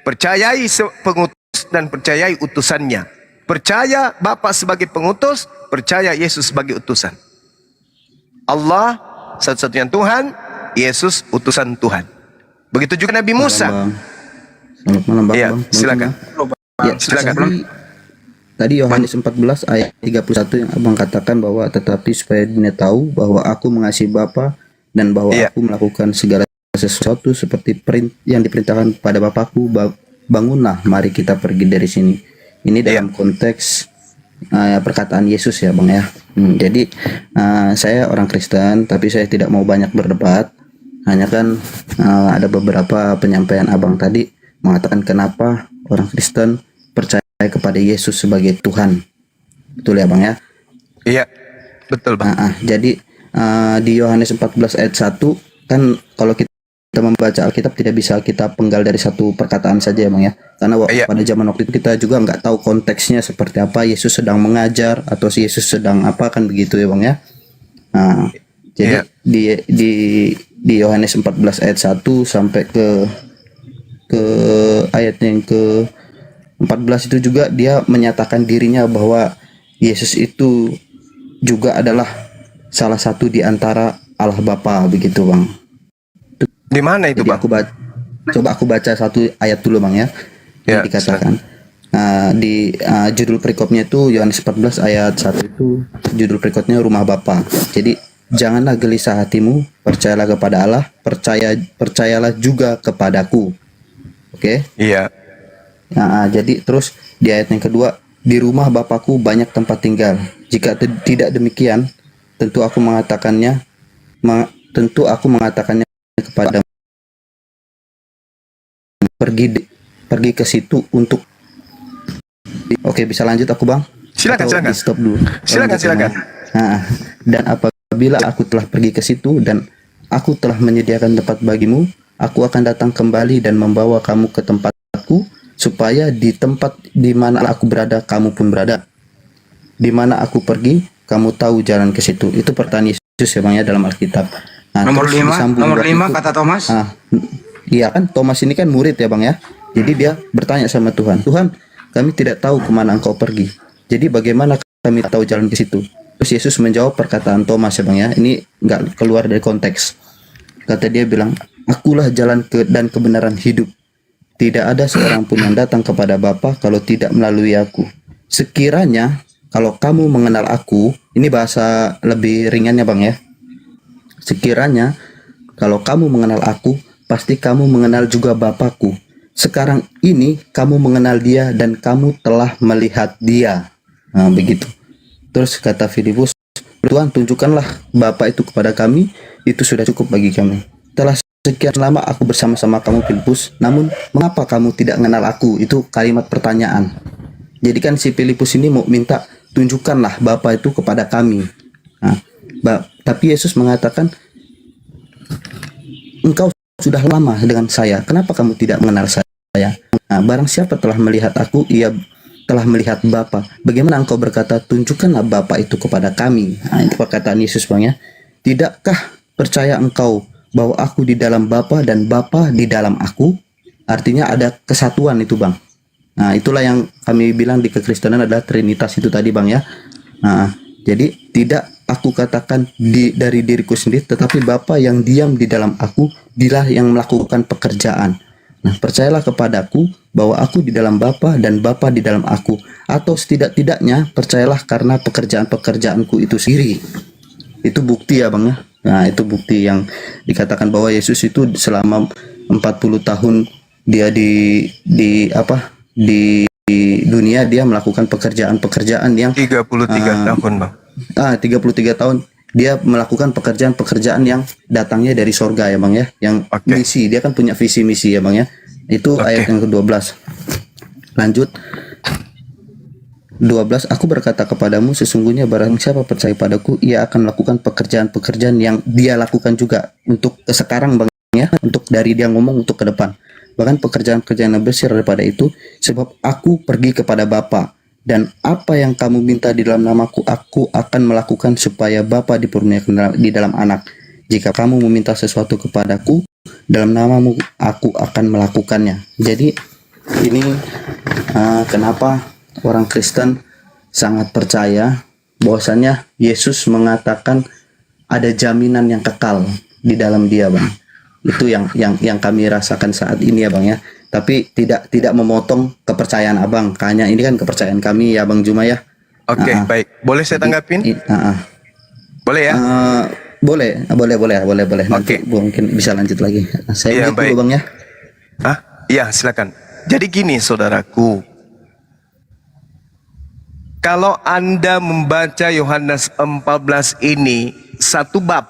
Percayai pengutus Yesus dan percayai utusannya. Percaya Bapa sebagai pengutus, percaya Yesus sebagai utusan. Allah satu-satunya Tuhan, Yesus utusan Tuhan. Begitu juga Nabi Musa. Selamat malam Bang. Ya, silakan. Ya, Silakan. tadi Yohanes 14 ayat 31 yang Abang katakan bahwa tetapi supaya dunia tahu bahwa aku mengasihi Bapa dan bahwa aku melakukan segala sesuatu seperti yang diperintahkan pada Bapakku, bangunlah, mari kita pergi dari sini. Ini dalam konteks perkataan Yesus ya Bang ya. Jadi saya orang Kristen tapi saya tidak mau banyak berdebat. Hanya kan ada beberapa penyampaian Abang tadi mengatakan kenapa orang Kristen percaya kepada Yesus sebagai Tuhan. Betul ya Bang ya? Iya, betul Bang. Jadi di Yohanes 14 ayat 1 kan kalau kita membaca Alkitab tidak bisa kita penggal dari satu perkataan saja ya Bang ya. Karena pada zaman waktu itu kita juga nggak tahu konteksnya seperti apa, Yesus sedang mengajar atau Yesus sedang apa, kan begitu ya Bang ya. Jadi di Yohanes 14 ayat 1 sampai ke ayat yang ke 14 itu juga dia menyatakan dirinya bahwa Yesus itu juga adalah salah satu di antara Allah Bapa, begitu Bang. Di mana itu Bang? Coba aku baca satu ayat dulu Bang ya. Yang dikatakan di judul perikopnya itu Yohanes 14 ayat 1 itu judul perikopnya Rumah Bapa. Jadi janganlah gelisah hatimu, percayalah kepada Allah, percayalah juga kepadaku. Oke? Iya. Jadi terus di ayat yang kedua, di rumah Bapakku banyak tempat tinggal. Jika tidak demikian, tentu aku mengatakannya kepada pergi ke situ untuk. Oke, bisa lanjut aku Bang? Silakan. Di stop dulu. Silakan. Dan apabila aku telah pergi ke situ dan aku telah menyediakan tempat bagimu, aku akan datang kembali dan membawa kamu ke tempatku, supaya di tempat di mana aku berada kamu pun berada. Di mana aku pergi, kamu tahu jalan ke situ. Itu pertanyaan Yesus ya Bang ya dalam Alkitab. Nomor 5 kata Thomas. Iya kan, Thomas ini kan murid ya Bang ya. Jadi dia bertanya sama Tuhan, Tuhan, kami tidak tahu kemana engkau pergi. Jadi bagaimana kami tahu jalan ke situ? Terus Yesus menjawab perkataan Thomas ya Bang ya. Ini nggak keluar dari konteks. Kata dia bilang, akulah jalan dan kebenaran hidup. Tidak ada seorang pun yang datang kepada Bapa kalau tidak melalui aku. Sekiranya kalau kamu mengenal aku, ini bahasa lebih ringannya Bang ya. Sekiranya kalau kamu mengenal aku, pasti kamu mengenal juga Bapakku. Sekarang ini kamu mengenal dia dan kamu telah melihat dia. Begitu. Terus kata Filipus, Tuhan tunjukkanlah Bapa itu kepada kami, itu sudah cukup bagi kami. Telah sekian lama aku bersama-sama kamu Filipus, namun mengapa kamu tidak mengenal aku? Itu kalimat pertanyaan. Jadi kan si Filipus ini mau minta tunjukkanlah Bapa itu kepada kami. Tapi Yesus mengatakan, engkau sudah lama dengan saya, kenapa kamu tidak mengenal saya? Barang siapa telah melihat aku, ia telah melihat Bapa. Bagaimana engkau berkata, tunjukkanlah Bapa itu kepada kami? Itu perkataan Yesus Bang ya. Tidakkah percaya engkau bahwa aku di dalam Bapa dan Bapa di dalam aku? Artinya ada kesatuan itu Bang. Itulah yang kami bilang di kekristenan adalah Trinitas itu tadi Bang ya. Jadi tidak aku katakan dari diriku sendiri, tetapi Bapa yang diam di dalam aku, dialah yang melakukan pekerjaan. Percayalah kepadaku bahwa aku di dalam Bapa dan Bapa di dalam aku, atau setidak-tidaknya percayalah karena pekerjaan-pekerjaanku itu sendiri. Itu bukti ya Bang ya. Itu bukti yang dikatakan bahwa Yesus itu selama 40 tahun dia di dunia, dia melakukan pekerjaan-pekerjaan yang 33 tahun Bang. 33 tahun dia melakukan pekerjaan-pekerjaan yang datangnya dari sorga ya Bang ya, yang misi, dia kan punya visi misi ya Bang ya. Itu ayat yang ke-12. Lanjut 12, aku berkata kepadamu, sesungguhnya barang siapa percaya padaku, ia akan melakukan pekerjaan-pekerjaan yang dia lakukan juga untuk sekarang Bang ya, untuk dari dia ngomong untuk ke depan. Bahkan pekerjaan-pekerjaan yang besar daripada itu, sebab aku pergi kepada Bapa, dan apa yang kamu minta di dalam namaku, aku akan melakukan supaya Bapa dipermuliakan di dalam Anak. Jika kamu meminta sesuatu kepadaku dalam namamu, aku akan melakukannya. Jadi Ini kenapa orang Kristen sangat percaya bahwasanya Yesus mengatakan ada jaminan yang kekal di dalam Dia, Bang. Itu yang kami rasakan saat ini ya, Bang ya. Tapi tidak memotong kepercayaan Abang. Hanya ini kan kepercayaan kami ya, Bang Juma ya. Oke, baik. Boleh saya tanggapin? Boleh ya? Boleh. Nanti mungkin bisa lanjut lagi. Saya baik dulu, Bang ya. Iya, silakan. Jadi gini, saudaraku. Kalau Anda membaca Yohanes 14 ini, satu bab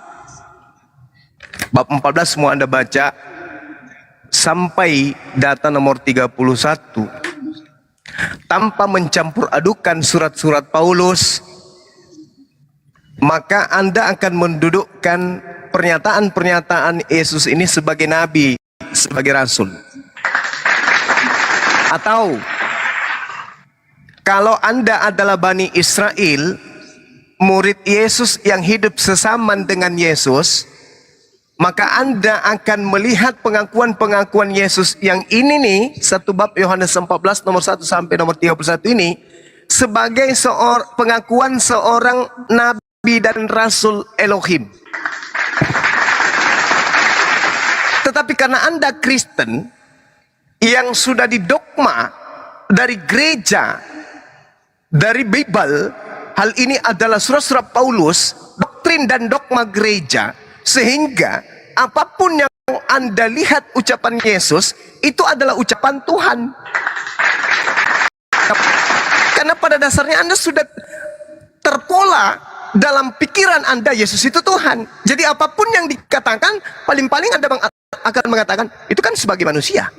14 semua Anda baca, sampai data nomor 31, tanpa mencampur adukan surat-surat Paulus, maka Anda akan mendudukkan pernyataan-pernyataan Yesus ini sebagai nabi, sebagai rasul. Atau kalau Anda adalah Bani Israel, murid Yesus yang hidup sesaman dengan Yesus, maka Anda akan melihat pengakuan-pengakuan Yesus yang ini nih, satu bab Yohanes 14 nomor 1 sampai nomor 31 ini, sebagai pengakuan seorang nabi dan rasul Elohim. Tetapi karena Anda Kristen yang sudah didogma dari gereja, dari Bible, hal ini adalah surat-surat Paulus, doktrin dan dogma gereja, sehingga apapun yang Anda lihat ucapan Yesus, itu adalah ucapan Tuhan. Karena pada dasarnya Anda sudah terpola dalam pikiran Anda, Yesus itu Tuhan. Jadi apapun yang dikatakan, paling-paling Anda akan mengatakan, itu kan sebagai manusia,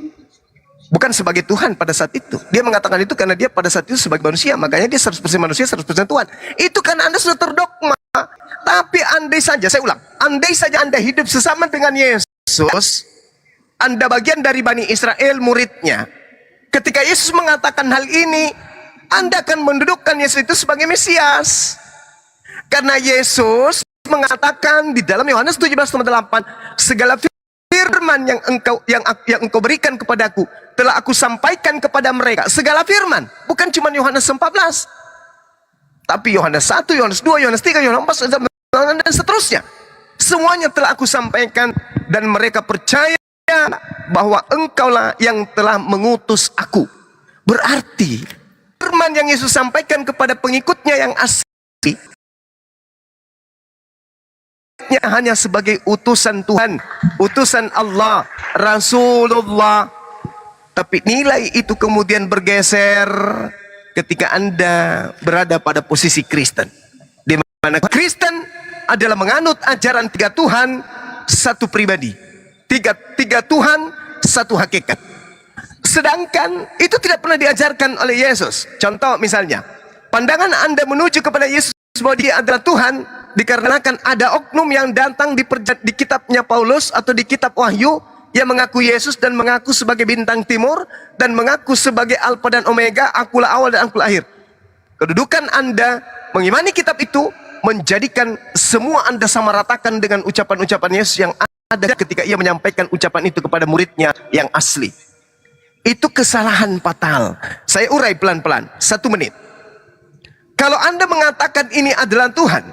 bukan sebagai Tuhan pada saat itu. Dia mengatakan itu karena dia pada saat itu sebagai manusia, makanya dia 100% manusia, 100% Tuhan. Itu karena Anda sudah terdogma. Tapi andai saja, saya ulang, andai saja Anda hidup sesama dengan Yesus, Anda bagian dari Bani Israel, muridnya. Ketika Yesus mengatakan hal ini, Anda akan mendudukkan Yesus itu sebagai Mesias. Karena Yesus mengatakan di dalam Yohanes 17:8, segala firman yang engkau berikan kepadaku telah aku sampaikan kepada mereka. Segala firman, bukan cuma Yohanes 14, tapi Yohanes 1, Yohanes 2, Yohanes 3, Yohanes 4 dan seterusnya. Semuanya telah aku sampaikan dan mereka percaya bahwa engkaulah yang telah mengutus aku. Berarti firman yang Yesus sampaikan kepada pengikutnya yang asli hanya sebagai utusan Tuhan, utusan Allah, Rasulullah. Tapi nilai itu kemudian bergeser ketika Anda berada pada posisi Kristen, di mana Kristen adalah menganut ajaran tiga Tuhan, satu pribadi, tiga Tuhan, satu hakikat. Sedangkan itu tidak pernah diajarkan oleh Yesus. Contoh misalnya, pandangan Anda menuju kepada Yesus bahwa dia adalah Tuhan, dikarenakan ada oknum yang datang di kitabnya Paulus atau di kitab Wahyu yang mengaku Yesus dan mengaku sebagai bintang timur dan mengaku sebagai Alfa dan Omega, akulah awal dan akulah akhir. Kedudukan Anda mengimani kitab itu menjadikan semua Anda sama ratakan dengan ucapan-ucapan Yesus yang ada ketika ia menyampaikan ucapan itu kepada muridnya yang asli. Itu kesalahan fatal. Saya urai pelan-pelan, 1 menit. Kalau Anda mengatakan ini adalah Tuhan,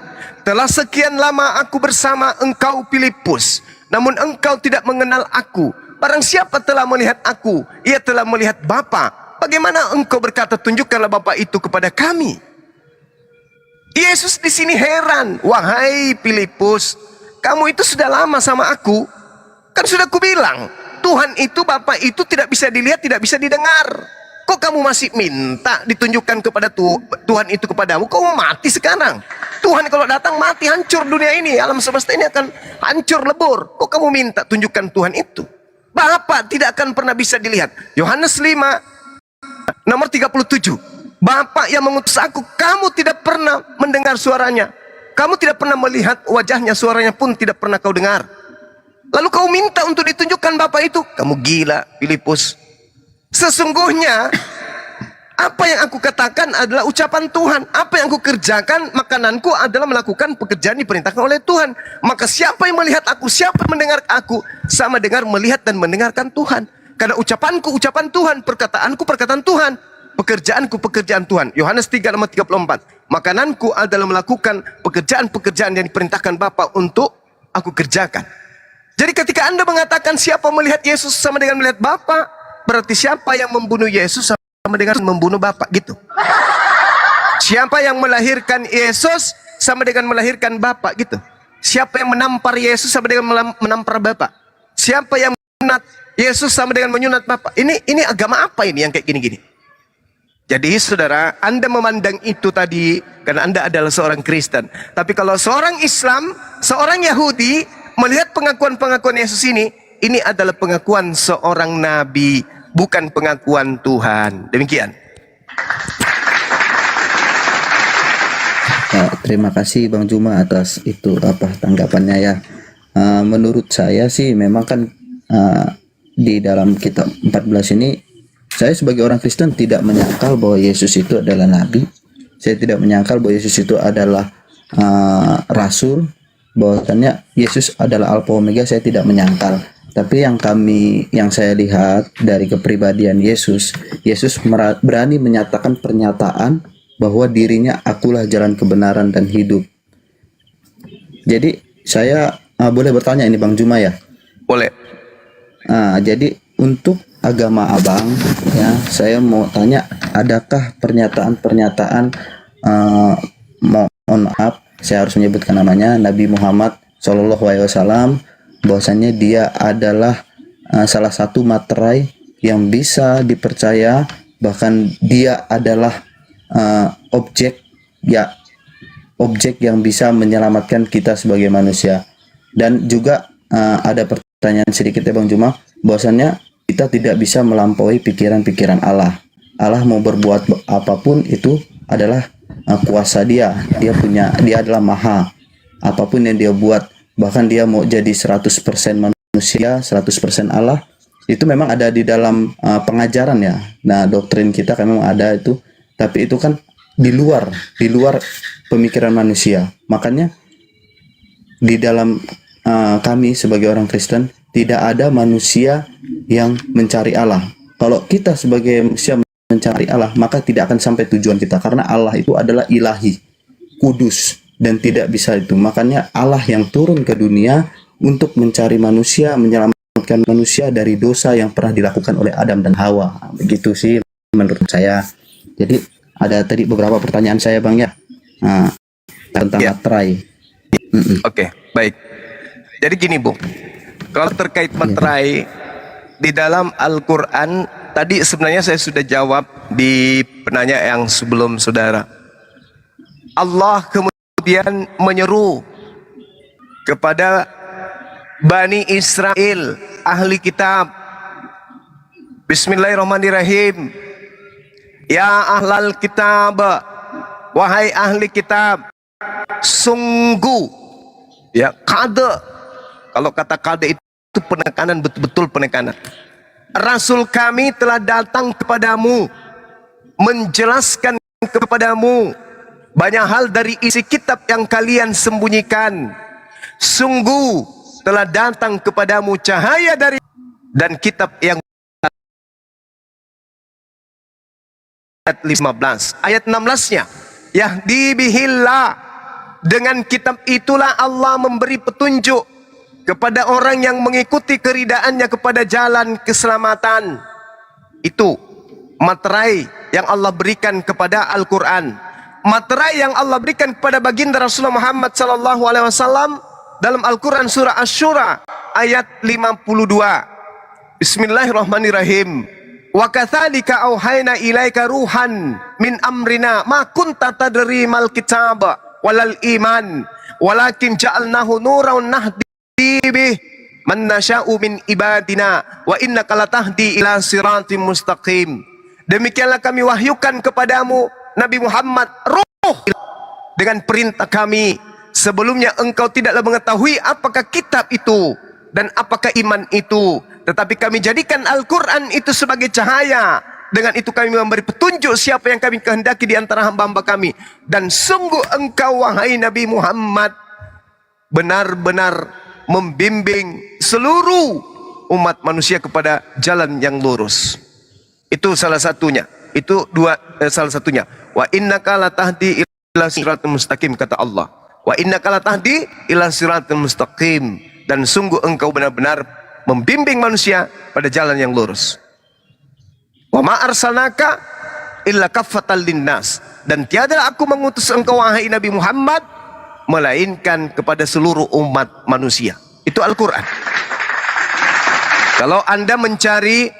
telah sekian lama aku bersama engkau Filipus, namun engkau tidak mengenal aku. Barang siapa telah melihat aku, ia telah melihat Bapa. Bagaimana engkau berkata, tunjukkanlah Bapa itu kepada kami? Yesus di sini heran. Wahai Filipus, kamu itu sudah lama sama aku. Kan sudah kubilang, Tuhan itu, Bapa itu tidak bisa dilihat, tidak bisa didengar. Kok kamu masih minta ditunjukkan kepada Tuhan itu kepadamu? Kau mau mati sekarang. Tuhan kalau datang mati, hancur dunia ini, alam semesta ini akan hancur lebur. Kok kamu minta tunjukkan Tuhan itu? Bapa tidak akan pernah bisa dilihat. Yohanes 5 nomor 37. Bapa yang mengutus aku, kamu tidak pernah mendengar suaranya. Kamu tidak pernah melihat wajahnya, suaranya pun tidak pernah kau dengar. Lalu kau minta untuk ditunjukkan Bapa itu? Kamu gila, Filipus. Sesungguhnya apa yang aku katakan adalah ucapan Tuhan. Apa yang aku kerjakan, makananku adalah melakukan pekerjaan diperintahkan oleh Tuhan. Maka siapa yang melihat aku, siapa yang mendengar aku, sama dengar, melihat dan mendengarkan Tuhan. Karena ucapanku ucapan Tuhan, perkataanku perkataan Tuhan, pekerjaanku pekerjaan Tuhan. Yohanes 3:34. Makananku adalah melakukan pekerjaan-pekerjaan yang diperintahkan Bapa untuk aku kerjakan. Jadi ketika Anda mengatakan siapa melihat Yesus sama dengan melihat Bapa, berarti siapa yang membunuh Yesus sama dengan membunuh Bapa, gitu. Siapa yang melahirkan Yesus sama dengan melahirkan Bapa, gitu. Siapa yang menampar Yesus sama dengan menampar Bapa. Siapa yang menyunat Yesus sama dengan menyunat Bapa. Ini agama apa ini yang kayak gini-gini? Jadi saudara, Anda memandang itu tadi karena Anda adalah seorang Kristen. Tapi kalau seorang Islam, seorang Yahudi melihat pengakuan-pengakuan Yesus ini adalah pengakuan seorang nabi, bukan pengakuan Tuhan. Demikian. Terima kasih Bang Juma atas itu tanggapannya ya. Menurut saya sih memang kan di dalam kitab 14 ini saya sebagai orang Kristen tidak menyangkal bahwa Yesus itu adalah nabi. Saya tidak menyangkal bahwa Yesus itu adalah rasul. Bahwasannya Yesus adalah Alfa Omega, saya tidak menyangkal. Tapi yang saya lihat dari kepribadian Yesus berani menyatakan pernyataan bahwa dirinya akulah jalan kebenaran dan hidup. Jadi saya boleh bertanya ini Bang Juma ya? Boleh. Jadi untuk agama Abang ya, saya mau tanya, adakah pernyataan-pernyataan mohon maaf saya harus menyebutkan namanya, Nabi Muhammad SAW, bahwasannya dia adalah salah satu materai yang bisa dipercaya, bahkan dia adalah objek yang bisa menyelamatkan kita sebagai manusia. Dan juga ada pertanyaan sedikit ya Bang Juma, bahwasannya kita tidak bisa melampaui pikiran-pikiran Allah. Allah mau berbuat apapun itu adalah kuasa dia adalah maha. Apapun yang dia buat, bahkan dia mau jadi 100% manusia, 100% Allah, itu memang ada di dalam pengajaran ya. Nah, doktrin kita kan memang ada itu, tapi itu kan di luar pemikiran manusia. Makanya di dalam kami sebagai orang Kristen tidak ada manusia yang mencari Allah. Kalau kita sebagai manusia mencari Allah, maka tidak akan sampai tujuan kita, karena Allah itu adalah ilahi, kudus, dan tidak bisa itu. Makanya Allah yang turun ke dunia untuk mencari manusia, menyelamatkan manusia dari dosa yang pernah dilakukan oleh Adam dan Hawa. Begitu sih menurut saya. Jadi ada tadi beberapa pertanyaan saya Bang ya, tentang materai. Oke, baik. Jadi gini Bung, kalau terkait materai di dalam Al-Quran, tadi sebenarnya saya sudah jawab di penanya yang sebelum saudara. Allah kemudian menyeru kepada Bani Israel, ahli kitab. Bismillahirrahmanirrahim. Ya ahlal kitab, wahai ahli kitab, sungguh, ya kada. Kalau kata kada itu penekanan, betul-betul penekanan. Rasul kami telah datang kepadamu, menjelaskan kepadamu banyak hal dari isi kitab yang kalian sembunyikan. Sungguh telah datang kepadamu cahaya dari dan kitab yang ayat 15. Ayat 16-nya, Yahdi bihillah, dengan kitab itulah Allah memberi petunjuk kepada orang yang mengikuti keridaannya kepada jalan keselamatan. Itu materai yang Allah berikan kepada Al-Quran. Materai yang Allah berikan kepada baginda Rasulullah Muhammad SAW dalam Al-Quran surah Asy-Syura ayat 52. Bismillahirrahmanirrahim. Wa katsalika auhayna ilaika ruhan min amrina ma kunta tadri mal kitab walal iman walakin ja'alnahu nuran nahdi bih man nasya'u min ibadina wa innaka latahdi ila siratim mustaqim. Demikianlah kami wahyukan kepadamu Nabi Muhammad ruh dengan perintah kami. Sebelumnya engkau tidaklah mengetahui apakah kitab itu dan apakah iman itu, tetapi kami jadikan Al-Quran itu sebagai cahaya. Dengan itu kami memberi petunjuk siapa yang kami kehendaki di antara hamba-hamba kami. Dan sungguh engkau wahai Nabi Muhammad benar-benar membimbing seluruh umat manusia kepada jalan yang lurus. Itu salah satunya. Itu salah satunya. Wa innaka latahdi ila siratal mustaqim, kata Allah. Wa innaka latahdi ila siratal mustaqim, dan sungguh engkau benar-benar membimbing manusia pada jalan yang lurus. Wa ma arsalnaka illa kaffatan linnas, dan tiadalah aku mengutus engkau wahai Nabi Muhammad melainkan kepada seluruh umat manusia. Itu Al-Quran. Kalau Anda mencari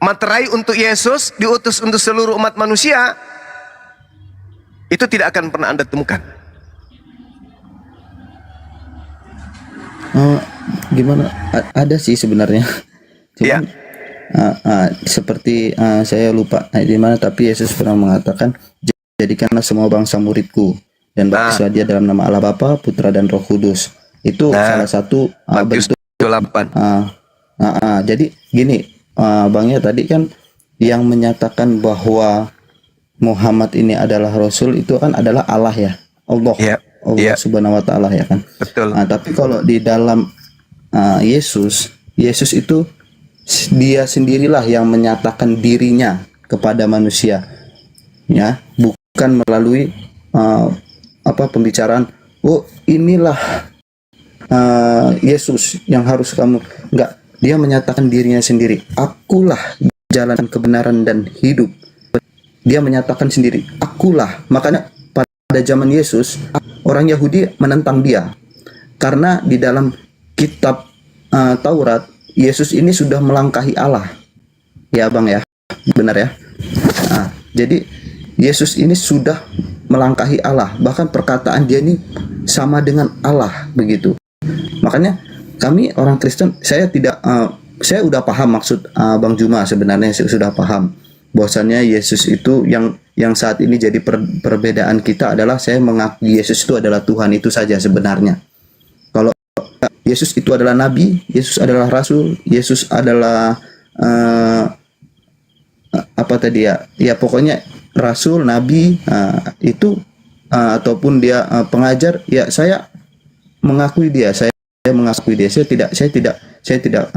materai untuk Yesus diutus untuk seluruh umat manusia, itu tidak akan pernah Anda temukan. Gimana? Ada sih sebenarnya. Cuman seperti saya lupa di mana, tapi Yesus pernah mengatakan, jadikanlah semua bangsa muridku dan baptislah dia dalam nama Allah Bapa, Putra dan Roh Kudus. Itu salah satu bentuk. Jadi gini, Bang ya, tadi kan yang menyatakan bahwa Muhammad ini adalah Rasul itu kan adalah Allah ya, Allah Subhanahu Wa Taala ya kan. Betul. Tapi kalau di dalam Yesus itu dia sendirilah yang menyatakan dirinya kepada manusia, ya, bukan melalui pembicaraan. Oh, inilah Yesus yang harus kamu, enggak. Dia menyatakan dirinya sendiri. Akulah jalan kebenaran dan hidup. Dia menyatakan sendiri, akulah. Makanya pada zaman Yesus, orang Yahudi menentang dia. Karena di dalam kitab Taurat, Yesus ini sudah melangkahi Allah. Ya Bang ya, benar ya. Jadi Yesus ini sudah melangkahi Allah. Bahkan perkataan dia ini sama dengan Allah begitu. Makanya kami orang Kristen, saya udah paham maksud Bang Juma, sebenarnya saya sudah paham bahwasannya Yesus itu yang saat ini jadi perbedaan kita adalah saya mengakui Yesus itu adalah Tuhan, itu saja sebenarnya. Kalau Yesus itu adalah Nabi, Yesus adalah Rasul, Yesus adalah apa tadi ya? Ya pokoknya Rasul, Nabi itu ataupun dia pengajar, ya saya mengakui dia, saya mengakui dia, saya tidak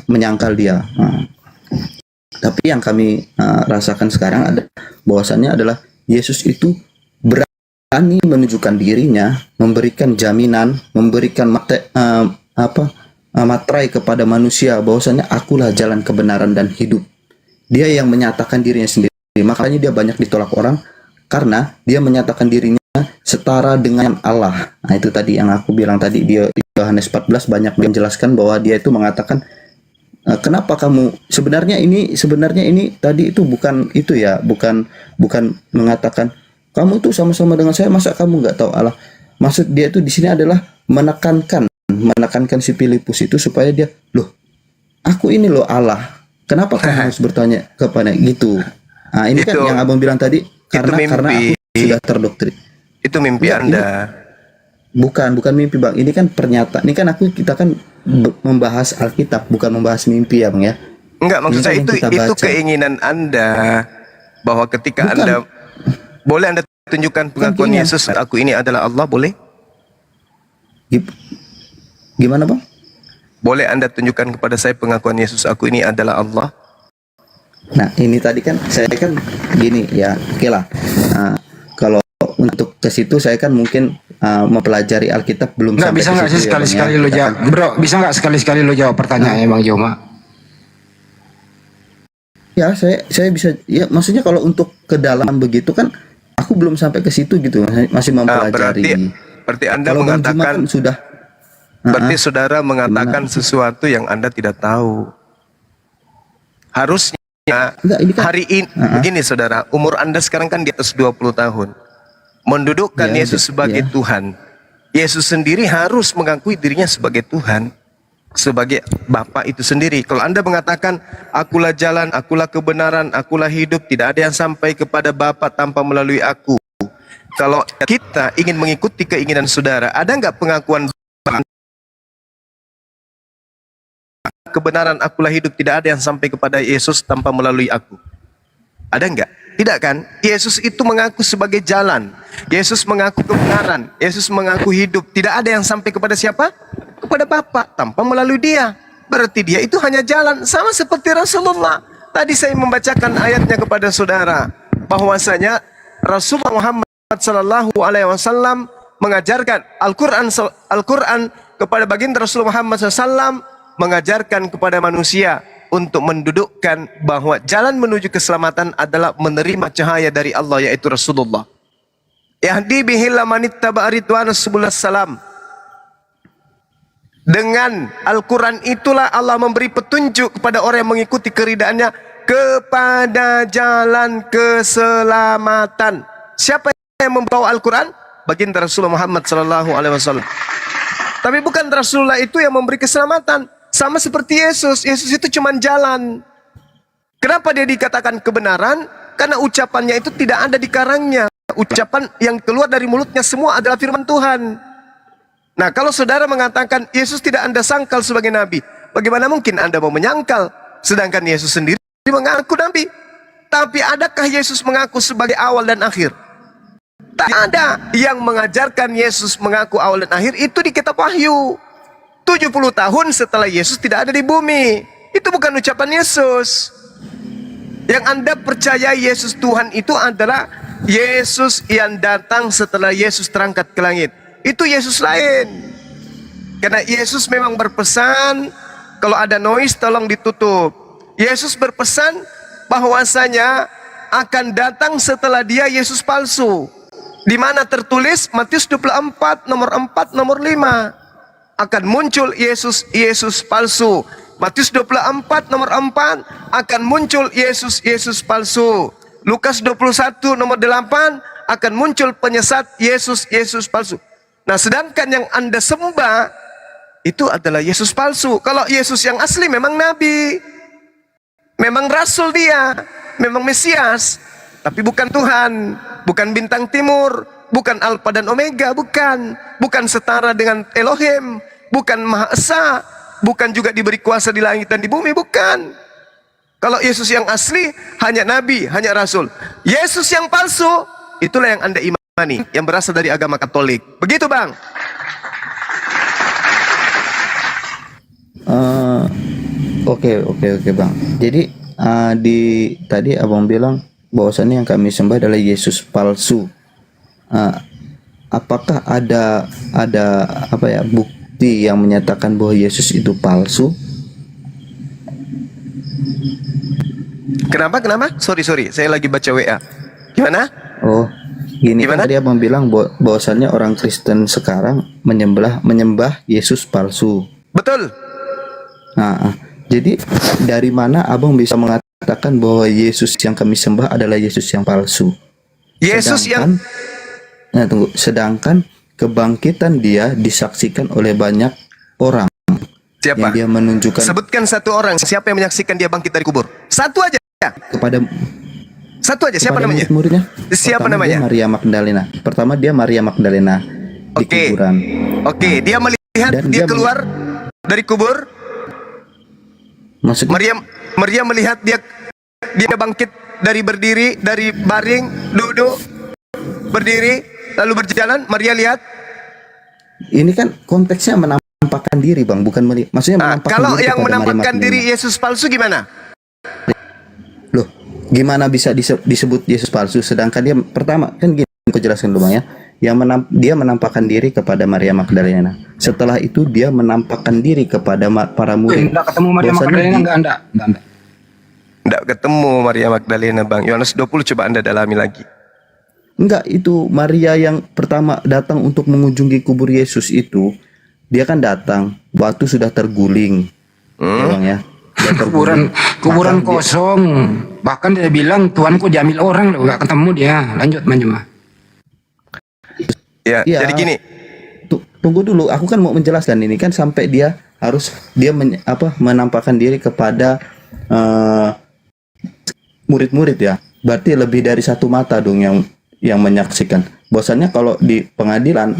menyangkal dia. Tapi yang kami rasakan sekarang ada bahwasannya adalah Yesus itu berani menunjukkan dirinya, memberikan jaminan, memberikan materai kepada manusia bahwasannya akulah jalan kebenaran dan hidup. Dia yang menyatakan dirinya sendiri. Makanya dia banyak ditolak orang karena dia menyatakan dirinya setara dengan Allah. Nah, itu tadi yang aku bilang tadi, dia Yohanes 14 banyak menjelaskan bahwa dia itu mengatakan, kenapa kamu sebenarnya ini tadi itu bukan itu ya, bukan mengatakan kamu itu sama-sama dengan saya, masa kamu nggak tahu Allah. Maksud dia itu di sini adalah menekankan si Filipus itu supaya dia, loh, aku ini loh Allah. Kenapa kamu harus bertanya kepada gitu? Nah, ini itu, kan yang Abang bilang tadi, karena aku sudah terdoktrin. Itu mimpi Anda. Bukan mimpi Bang. Ini kan pernyataan. Ini kan kita kan membahas Alkitab, bukan membahas mimpi ya Bang ya. Enggak, maksud saya itu keinginan Anda bahwa ketika Anda boleh Anda tunjukkan pengakuan Yesus, aku ini adalah Allah, boleh? Gimana Bang? Boleh Anda tunjukkan kepada saya pengakuan Yesus, aku ini adalah Allah? Nah, ini tadi kan saya kan gini ya, oke lah. Kalau untuk ke situ saya kan mungkin mempelajari Alkitab belum sampai bisa nggak sih sekali-sekali lo jawab, bro? Bisa nggak sekali-sekali lo jawab pertanyaannya Bang Joma? Ya, saya bisa. Ya, maksudnya kalau untuk ke dalam begitu kan, aku belum sampai ke situ gitu, masih mempelajari. Berarti Anda mengatakan kan sudah. Berarti saudara mengatakan sesuatu yang Anda tidak tahu. Harusnya hari ini, begini saudara, umur Anda sekarang kan di atas 20 tahun. Mendudukkan Yesus sebagai Tuhan. Yesus sendiri harus mengakui dirinya sebagai Tuhan, sebagai Bapa itu sendiri. Kalau Anda mengatakan, akulah jalan, akulah kebenaran, akulah hidup, tidak ada yang sampai kepada Bapa tanpa melalui aku. Kalau kita ingin mengikuti keinginan saudara, ada nggak pengakuan kebenaran, akulah hidup, tidak ada yang sampai kepada Yesus tanpa melalui aku? Ada enggak? Tidak kan? Yesus itu mengaku sebagai jalan, Yesus mengaku kebenaran, Yesus mengaku hidup. Tidak ada yang sampai kepada siapa? Kepada Bapa tanpa melalui dia. berarti dia itu hanya jalan, sama seperti Rasulullah. Tadi saya membacakan ayatnya kepada saudara, bahwasanya Rasulullah Muhammad sallallahu alaihi wasallam mengajarkan Al-Quran kepada baginda Rasulullah Muhammad SAW, mengajarkan kepada manusia untuk mendudukkan bahwa jalan menuju keselamatan adalah menerima cahaya dari Allah, yaitu Rasulullah. Yahdi bihil man ittaba'a ridwana subulus salam. Dengan Al-Quran itulah Allah memberi petunjuk kepada orang yang mengikuti keridaannya kepada jalan keselamatan. Siapa yang membawa Al-Quran? Baginda Rasulullah Muhammad sallallahu alaihi wasallam. Tapi bukan Rasulullah itu yang memberi keselamatan. Sama seperti Yesus. Yesus itu cuma jalan. Kenapa dia dikatakan kebenaran? Karena ucapannya itu tidak ada di karangnya. Ucapan yang keluar dari mulutnya semua adalah firman Tuhan. Nah, kalau saudara mengatakan Yesus tidak Anda sangkal sebagai nabi, bagaimana mungkin Anda mau menyangkal? Sedangkan Yesus sendiri mengaku nabi. Tapi adakah Yesus mengaku sebagai awal dan akhir? Tak ada. Yang mengajarkan Yesus mengaku awal dan akhir itu di kitab Wahyu. 70 tahun setelah Yesus tidak ada di bumi. Itu bukan ucapan Yesus. Yang Anda percaya Yesus Tuhan itu adalah Yesus yang datang setelah Yesus terangkat ke langit. Itu Yesus lain. Karena Yesus memang berpesan, kalau ada noise tolong ditutup. Yesus berpesan bahwasanya akan datang setelah dia Yesus palsu. Di mana tertulis Matius 24 nomor 4 nomor 5 akan muncul Yesus palsu. Matius 24 nomor 4 akan muncul Yesus palsu. Lukas 21 nomor 8 akan muncul penyesat Yesus palsu. Nah, sedangkan yang Anda sembah itu adalah Yesus palsu. Kalau Yesus yang asli memang nabi, memang rasul, dia memang Mesias, tapi bukan Tuhan, bukan bintang timur, bukan Alfa dan Omega, bukan setara dengan Elohim, bukan Maha Esa, bukan juga diberi kuasa di langit dan di bumi, bukan. Kalau Yesus yang asli hanya nabi, hanya rasul. Yesus yang palsu itulah yang Anda imani, yang berasal dari agama Katolik. Begitu, Bang? Oke, Bang. Jadi tadi Abang bilang bahwasannya yang kami sembah adalah Yesus palsu. Apakah ada apa ya, bukti yang menyatakan bahwa Yesus itu palsu? Kenapa? Sorry, saya lagi baca WA. Gimana? Oh, gini. Kan tadi Abang bilang bahwasannya orang Kristen sekarang menyembah Yesus palsu. Betul. Nah, jadi dari mana Abang bisa mengatakan bahwa Yesus yang kami sembah adalah Yesus yang palsu? Sedangkan kebangkitan dia disaksikan oleh banyak orang. Siapa? Yang dia menunjukkan. Sebutkan satu orang. Siapa yang menyaksikan dia bangkit dari kubur? Satu aja. Satu aja. Siapa namanya? Murid-muridnya. Siapa namanya? Dia Maria Magdalena. Pertama dia Maria Magdalena di kuburan. Oke, dia melihat dia keluar dari kubur. Maksudnya? Maria melihat dia bangkit dari berdiri, dari baring, duduk, berdiri, lalu berjalan. Maria lihat. Ini kan konteksnya menampakkan diri, Bang, bukan maksudnya menampakkan kalau diri. Yang menampakkan diri Yesus palsu gimana? Loh, gimana bisa disebut Yesus palsu? Sedangkan dia pertama kan gini, aku jelaskan dulu, Bang, ya. Dia menampakkan diri kepada Maria Magdalena. Setelah itu dia menampakkan diri kepada para murid. Enggak ketemu Maria Magdalena, enggak. Enggak ketemu Maria Magdalena, Bang. Yohanes 20 coba Anda dalami lagi. Enggak, itu Maria yang pertama datang untuk mengunjungi kubur Yesus itu. Dia kan datang, batu sudah terguling. Ya, Bang, ya. Kuburan kosong. Bahkan dia bilang Tuhanku diambil orang, enggak ketemu dia. Lanjut, Manjuma. Ya, jadi gini. Tunggu dulu, aku kan mau menjelaskan ini kan sampai dia menampakkan diri kepada murid-murid ya. Berarti lebih dari satu mata dong yang menyaksikan. Bahwasannya kalau di pengadilan,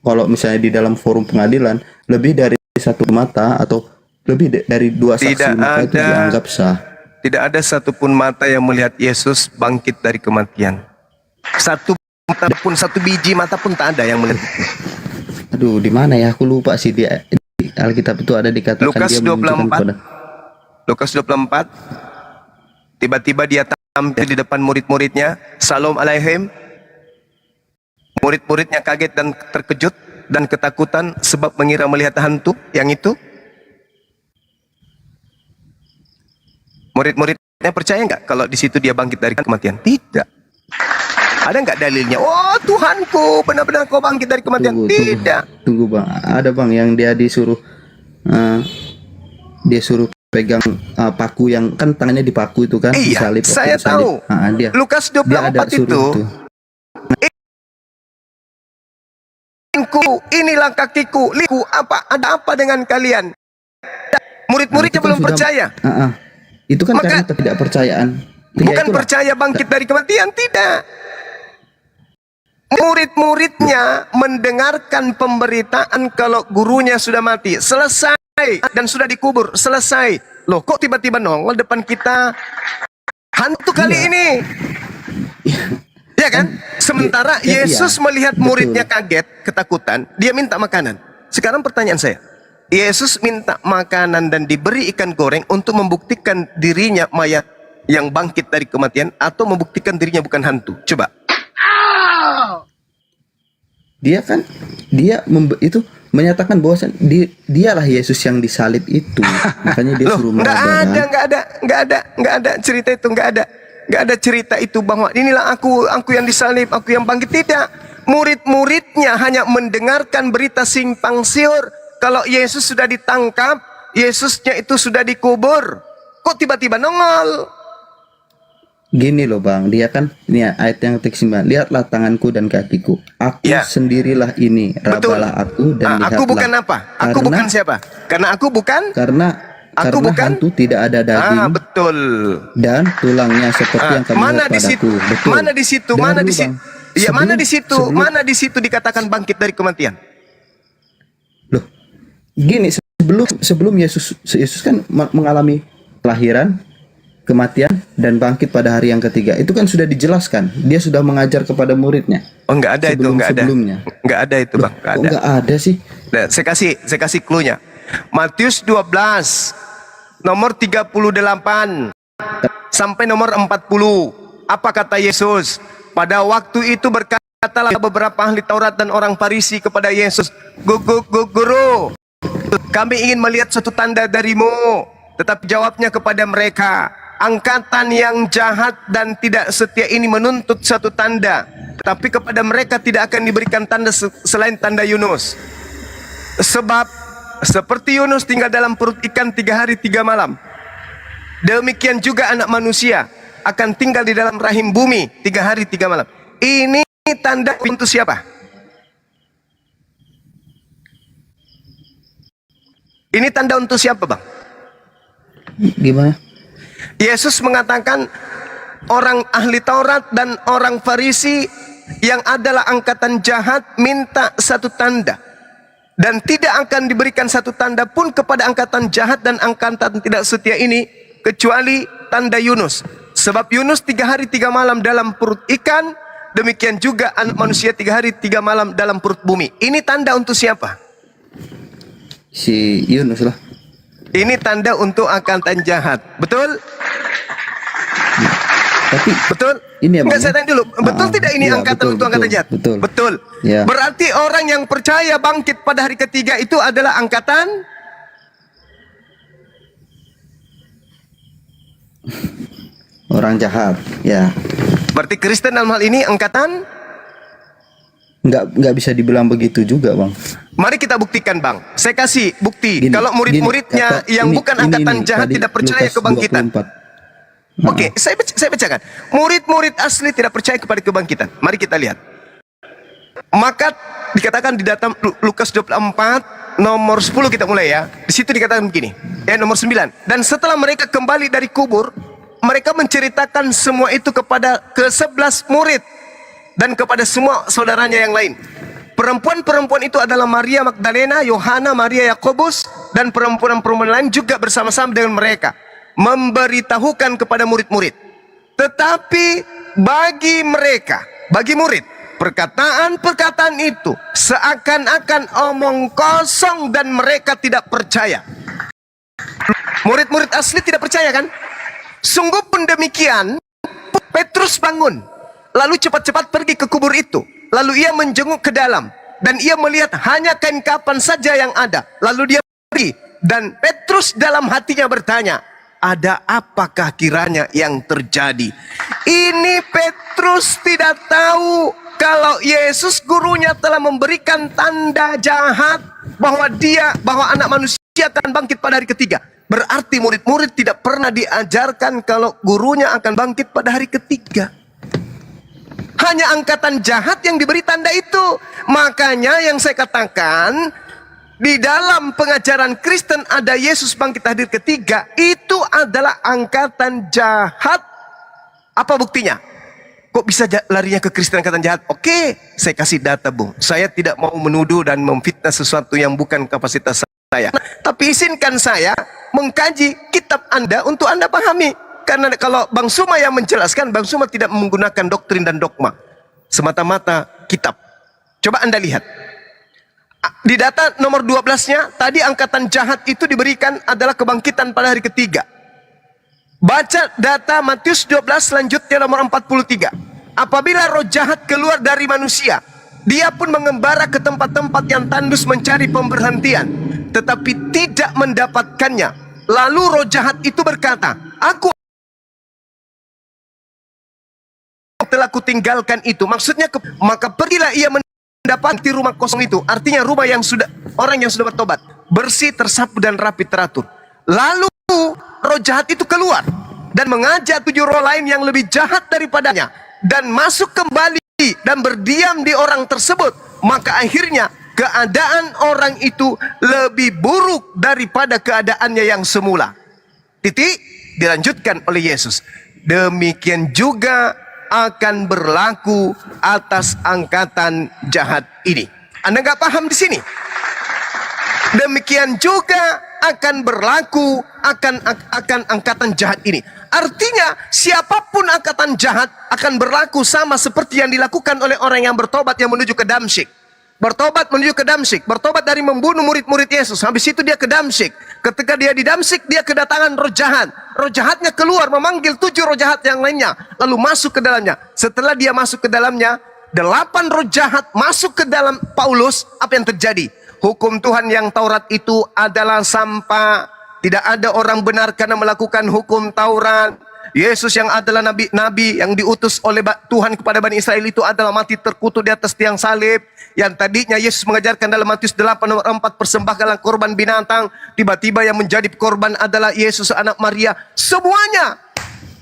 kalau misalnya di dalam forum pengadilan lebih dari satu mata atau lebih dari dua saksi mata itu dianggap sah. Tidak ada satupun mata yang melihat Yesus bangkit dari kematian. Satu mata pun, satu biji mata pun tak ada yang melihat. Aduh, di mana ya? Aku lupa sih, di Alkitab itu ada dikatakan Lukas dia menunjukkan 24. kepada Lukas 24. Tiba-tiba dia tampil di depan murid-muridnya. Salam alaihim. Murid-muridnya kaget dan terkejut dan ketakutan sebab mengira melihat hantu yang itu. Murid-muridnya percaya nggak kalau di situ dia bangkit dari kematian? Tidak. Ada nggak dalilnya? Oh Tuhanku, benar-benar kau bangkit dari kematian? Tidak. Tunggu bang, ada bang yang dia disuruh dia suruh pegang paku yang kan tangannya dipaku itu kan, Iya, disalib. saya disalib. tahu. Dia, Lukas dia ada 24 suruh itu. Inilah kakiku, liku apa? Ada apa dengan kalian? Murid-muridnya Itu kan belum sudah- percaya. Itu kan Maka- karena ketidakpercayaan. Ya, Bukan itulah. percaya bangkit dari kematian, tidak. Murid-muridnya mendengarkan pemberitaan kalau gurunya sudah mati, selesai dan sudah dikubur, selesai. Loh, kok tiba-tiba nongol depan kita? Hantu kali ini. Ya kan? Sementara iya, Yesus melihat muridnya kaget, ketakutan, dia minta makanan. Sekarang pertanyaan saya, Yesus minta makanan dan diberi ikan goreng untuk membuktikan dirinya mayat yang bangkit dari kematian atau membuktikan dirinya bukan hantu? Coba. Dia kan itu menyatakan bahwa dialah Yesus yang disalib itu. Makanya dia suruh Nggak meraba. ada cerita itu, nggak ada cerita itu bahwa inilah aku yang disalib, aku yang bangkit. Tidak. Murid-muridnya hanya mendengarkan berita simpang siur kalau Yesus sudah ditangkap, Yesusnya itu sudah dikubur. Kok tiba-tiba nongol? Gini loh bang, dia kan ini ayat yang teks 9. Lihatlah tanganku dan kakiku. Aku sendirilah ini. Rabalah aku dan lihatlah. Aku bukan apa? Aku bukan siapa? Karena aku bukan. Karena hantu tidak ada daging. Betul. Dan tulangnya seperti yang kamu Mana lihat di situ? padaku. Betul. Mana di situ? Dengar Mana dulu, di situ? Bang. Ya, mana di situ? Sebelum- Mana di situ dikatakan bangkit dari kematian? Gini, sebelum Yesus kan mengalami kelahiran, kematian dan bangkit pada hari yang ketiga. Itu kan sudah dijelaskan. Dia sudah mengajar kepada muridnya. Oh, enggak ada itu, enggak ada. Sebelumnya. Enggak ada itu, Bang. Enggak ada. Enggak ada sih. Nah, saya kasih clue-nya. Matius 12 nomor 38 sampai nomor 40. Apa kata Yesus? Pada waktu itu berkatalah beberapa ahli Taurat dan orang Farisi kepada Yesus, Guru, kami ingin melihat suatu tanda darimu. Tetapi jawabnya kepada mereka, angkatan yang jahat dan tidak setia ini menuntut satu tanda, tetapi kepada mereka tidak akan diberikan tanda selain tanda Yunus. Sebab seperti Yunus tinggal dalam perut ikan 3 hari 3 malam, demikian juga anak manusia akan tinggal di dalam rahim bumi 3 hari 3 malam. Ini tanda untuk siapa? Ini tanda untuk siapa, Bang? Gimana? Yesus mengatakan orang ahli Taurat dan orang Farisi yang adalah angkatan jahat minta satu tanda, dan tidak akan diberikan satu tanda pun kepada angkatan jahat dan angkatan tidak setia ini kecuali tanda Yunus. Sebab Yunus 3 hari 3 malam dalam perut ikan, demikian juga anak manusia 3 hari 3 malam dalam perut bumi. Ini tanda untuk siapa? Si Yunus lah. Ini tanda untuk angkatan jahat. Betul? Tapi betul? Ini ya, Enggak, Bang, saya tanya dulu. Betul tidak ini ya, angkatan betul, untuk angkatan betul, jahat? betul. Betul. Ya. Berarti orang yang percaya bangkit pada hari ketiga itu adalah angkatan orang jahat. Ya. Berarti Kristen dalam hal ini angkatan? Nggak bisa dibilang begitu juga, Bang. Mari kita buktikan, Bang. Saya kasih bukti. Kalau murid-muridnya yang bukan angkatan jahat tidak percaya kebangkitan. Oke, saya bacakan. Murid-murid asli tidak percaya kepada kebangkitan. Mari kita lihat. Maka dikatakan di dalam Lukas 24 nomor 10 kita mulai ya. Di situ dikatakan begini. Nomor 9. Dan setelah mereka kembali dari kubur, mereka menceritakan semua itu kepada ke-11 murid dan kepada semua saudaranya yang lain. Perempuan-perempuan itu adalah Maria Magdalena, Yohana, Maria Yakobus, dan perempuan-perempuan lain juga bersama-sama dengan mereka memberitahukan kepada murid-murid. Tetapi bagi murid, Perkataan-perkataan itu seakan-akan omong kosong dan mereka tidak percaya. Murid-murid asli tidak percaya kan? Sungguh pun demikian, Petrus bangun, lalu cepat-cepat pergi ke kubur itu. Lalu ia menjenguk ke dalam, dan ia melihat hanya kain kafan saja yang ada. Lalu dia pergi, dan Petrus dalam hatinya bertanya, ada apakah kiranya yang terjadi? Ini Petrus tidak tahu kalau Yesus gurunya telah memberikan tanda jahat bahwa anak manusia akan bangkit pada hari ketiga. Berarti murid-murid tidak pernah diajarkan kalau gurunya akan bangkit pada hari ketiga. Hanya angkatan jahat yang diberi tanda itu. Makanya yang saya katakan, di dalam pengajaran Kristen ada Yesus bangkit hari ketiga, itu adalah angkatan jahat. Apa buktinya? Kok bisa larinya ke Kristen angkatan jahat? Oke, saya kasih data, Bung. Saya tidak mau menuduh dan memfitnah sesuatu yang bukan kapasitas saya. Tapi izinkan saya mengkaji kitab Anda untuk Anda pahami. Karena kalau Bang Suma yang menjelaskan, Bang Suma tidak menggunakan doktrin dan dogma. Semata-mata kitab. Coba Anda lihat. Di data nomor 12-nya, tadi angkatan jahat itu diberikan adalah kebangkitan pada hari ketiga. Baca data Matius 12 selanjutnya nomor 43. Apabila roh jahat keluar dari manusia, dia pun mengembara ke tempat-tempat yang tandus mencari pemberhentian, tetapi tidak mendapatkannya. Lalu roh jahat itu berkata, aku telah kutinggalkan itu. Maksudnya, maka pergilah ia mendapati rumah kosong itu. Artinya rumah yang orang yang sudah bertobat, bersih, tersapu dan rapi teratur. Lalu roh jahat itu keluar dan mengajak 7 roh lain yang lebih jahat daripadanya dan masuk kembali dan berdiam di orang tersebut. Maka akhirnya keadaan orang itu lebih buruk daripada keadaannya yang semula. Titik, dilanjutkan oleh Yesus. Demikian juga akan berlaku atas angkatan jahat ini. Anda nggak paham di sini? Demikian juga akan berlaku akan angkatan jahat ini. Artinya siapapun angkatan jahat akan berlaku sama seperti yang dilakukan oleh orang yang bertobat yang menuju ke Damsyik. Bertobat menuju ke Damsyik, bertobat dari membunuh murid-murid Yesus. Habis itu dia ke Damsyik. Ketika dia di Damsyik, dia kedatangan roh jahat. Roh jahatnya keluar memanggil 7 roh jahat yang lainnya, lalu masuk ke dalamnya. Setelah dia masuk ke dalamnya, 8 roh jahat masuk ke dalam Paulus. Apa yang terjadi? Hukum Tuhan yang Taurat itu adalah sampah. Tidak ada orang benar karena melakukan hukum Taurat. Yesus yang adalah nabi yang diutus oleh Tuhan kepada Bani Israel itu adalah mati terkutuk di atas tiang salib. Yang tadinya Yesus mengajarkan dalam Matius 8 nomor 4, persembahkanlah korban binatang. Tiba-tiba yang menjadi korban adalah Yesus anak Maria. Semuanya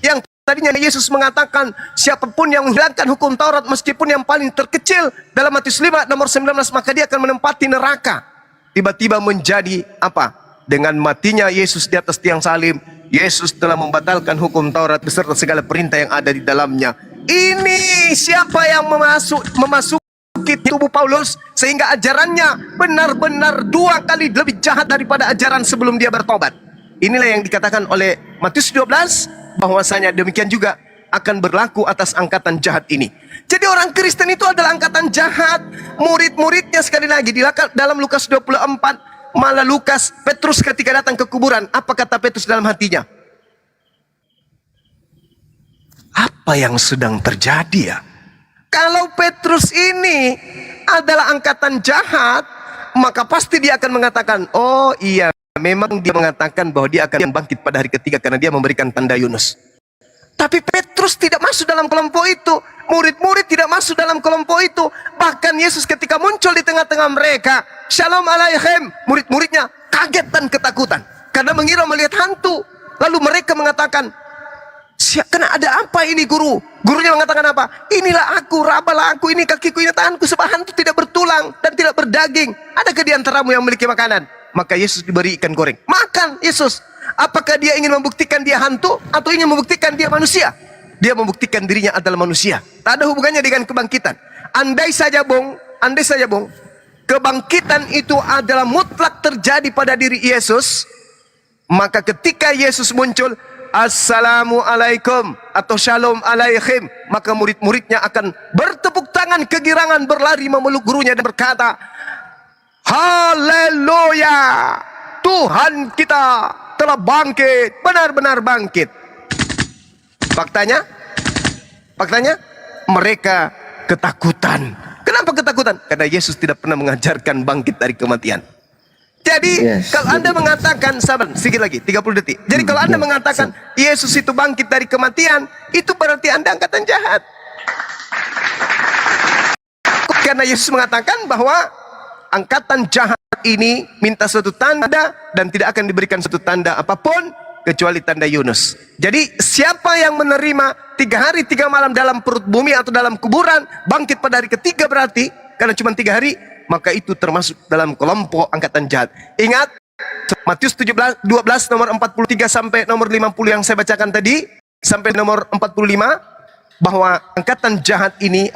yang tadinya Yesus mengatakan siapapun yang menghilangkan hukum Taurat meskipun yang paling terkecil dalam Matius 5 nomor 19, maka dia akan menempati neraka. Tiba-tiba menjadi apa? Dengan matinya Yesus di atas tiang salib, Yesus telah membatalkan hukum Taurat beserta segala perintah yang ada di dalamnya. Ini siapa yang memasuki tubuh Paulus sehingga ajarannya benar-benar 2 kali lebih jahat daripada ajaran sebelum dia bertobat. Inilah yang dikatakan oleh Matius 12 bahwasanya demikian juga akan berlaku atas angkatan jahat ini. Jadi orang Kristen itu adalah angkatan jahat. Murid-muridnya sekali lagi di dalam Lukas 24, malah Petrus ketika datang ke kuburan, apa kata Petrus dalam hatinya? Apa yang sedang terjadi ya? Kalau Petrus ini adalah angkatan jahat, maka pasti dia akan mengatakan, oh iya, memang dia mengatakan bahwa dia akan bangkit pada hari ketiga karena dia memberikan tanda Yunus. Tapi Petrus tidak masuk dalam kelompok itu. Murid-murid tidak masuk dalam kelompok itu. Bahkan Yesus ketika muncul di tengah-tengah mereka, Shalom alaikum, murid-muridnya kaget dan ketakutan karena mengira melihat hantu. Lalu mereka mengatakan, kena ada apa ini guru? Gurunya mengatakan apa? Inilah aku, rabalah aku, ini kakiku, ini tanganku, sebab hantu tidak bertulang dan tidak berdaging. Adakah di antaramu yang memiliki makanan? Maka Yesus diberi ikan goreng. Makan Yesus. Apakah dia ingin membuktikan dia hantu atau ingin membuktikan dia manusia? Dia membuktikan dirinya adalah manusia. Tak ada hubungannya dengan kebangkitan. Andai saja bung, kebangkitan itu adalah mutlak terjadi pada diri Yesus, maka ketika Yesus muncul, Assalamualaikum atau Shalom alaikum, maka murid-muridnya akan bertepuk tangan kegirangan berlari memeluk gurunya dan berkata, haleluya, Tuhan kita telah bangkit, benar-benar bangkit. Faktanya mereka ketakutan. Kenapa ketakutan? Karena Yesus tidak pernah mengajarkan bangkit dari kematian. Jadi kalau Anda mengatakan, sabar sedikit lagi, 30 detik. Jadi kalau Anda mengatakan Yesus itu bangkit dari kematian, itu berarti Anda angkatan jahat. Karena Yesus mengatakan bahwa angkatan jahat ini minta suatu tanda dan tidak akan diberikan suatu tanda apapun kecuali tanda Yunus. Jadi siapa yang menerima 3 hari 3 malam dalam perut bumi atau dalam kuburan, bangkit pada hari ketiga berarti, karena cuma 3 hari, maka itu termasuk dalam kelompok angkatan jahat. Ingat Matius 12 nomor 43 sampai nomor 50 yang saya bacakan tadi sampai nomor 45, bahwa angkatan jahat ini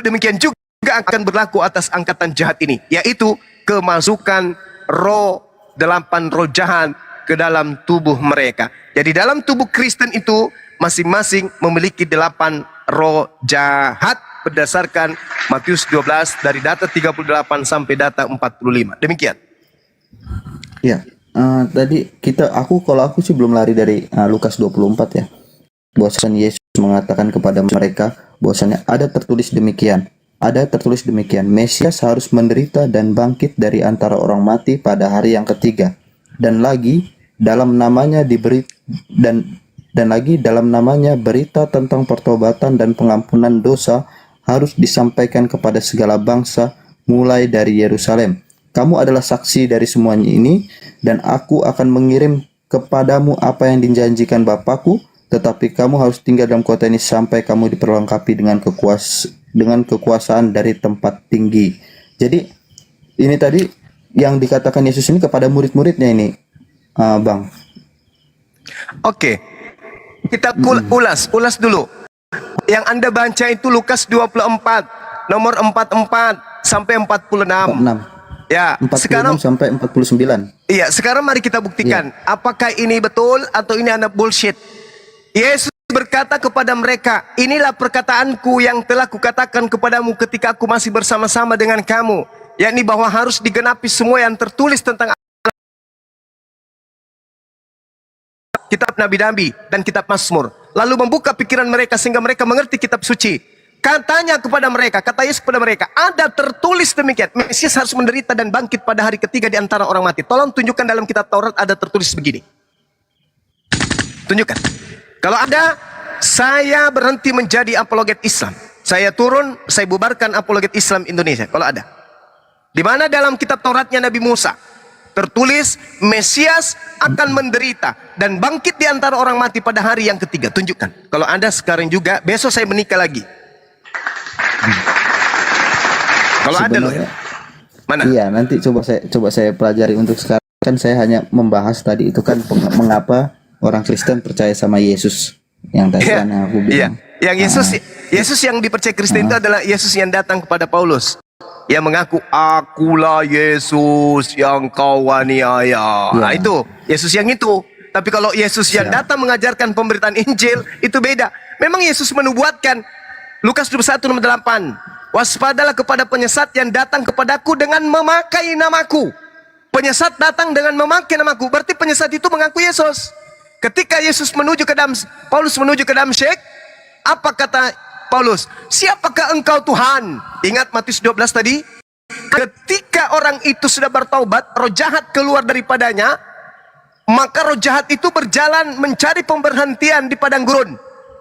demikian juga akan berlaku atas angkatan jahat ini, yaitu kemasukan roh 8 roh jahat ke dalam tubuh mereka. Jadi dalam tubuh Kristen itu masing-masing memiliki 8 roh jahat berdasarkan Matius 12 dari data 38 sampai data 45. Demikian. Ya, tadi kalau aku sih belum lari dari Lukas 24 ya. Bahwasanya Yesus mengatakan kepada mereka bahwasanya ada tertulis demikian. Mesias harus menderita dan bangkit dari antara orang mati pada hari yang ketiga. Dan lagi dalam namanya dalam namanya berita tentang pertobatan dan pengampunan dosa harus disampaikan kepada segala bangsa mulai dari Yerusalem. Kamu adalah saksi dari semuanya ini, dan aku akan mengirim kepadamu apa yang dijanjikan Bapakku, tetapi kamu harus tinggal dalam kota ini sampai kamu diperlengkapi dengan kekuasaan dari tempat tinggi. Jadi ini tadi yang dikatakan Yesus ini kepada murid-muridnya ini, Bang. Oke, kita ulas dulu. Yang Anda baca itu Lukas 24 nomor 44 sampai 46. Ya, 46 sekarang sampai 49. Iya, sekarang mari kita buktikan apakah ini betul atau ini anak bullshit. Yesus berkata kepada mereka, inilah perkataanku yang telah kukatakan kepadamu ketika aku masih bersama-sama dengan kamu, yakni bahwa harus digenapi semua yang tertulis tentang kitab Nabi-Nabi dan kitab Mazmur. Lalu membuka pikiran mereka sehingga mereka mengerti kitab suci. Katanya kepada mereka, kata Yesus kepada mereka, ada tertulis demikian, Mesias harus menderita dan bangkit pada hari ketiga di antara orang mati. Tolong tunjukkan dalam kitab Taurat ada tertulis begini. Tunjukkan. Kalau ada, saya berhenti menjadi apologet Islam. Saya turun, saya bubarkan apologet Islam Indonesia. Kalau ada. Di mana dalam kitab Tauratnya Nabi Musa tertulis Mesias akan menderita dan bangkit di antara orang mati pada hari yang ketiga. Tunjukkan. Kalau ada sekarang juga, besok saya menikah lagi. Kalau ada loh ya. Mana? Iya, nanti coba saya pelajari. Untuk sekarang kan saya hanya membahas tadi itu kan mengapa orang Kristen percaya sama Yesus yang tadi kan aku bilang. Iya. Yang Yesus yang dipercaya Kristen itu adalah Yesus yang datang kepada Paulus. Yang mengaku, akulah Yesus yang kau aniaya. Nah itu, Yesus yang itu. Tapi kalau Yesus yang datang mengajarkan pemberitaan Injil, itu beda. Memang Yesus menubuatkan, Lukas 21 nomor 8. Waspadalah kepada penyesat yang datang kepadaku dengan memakai namaku. Penyesat datang dengan memakai namaku. Berarti penyesat itu mengaku Yesus. Ketika Paulus menuju ke Damsyik, apa kata Paulus? Siapakah engkau Tuhan? Ingat Matius 12 tadi? Ketika orang itu sudah bertaubat, roh jahat keluar daripadanya, maka roh jahat itu berjalan mencari pemberhentian di padang gurun.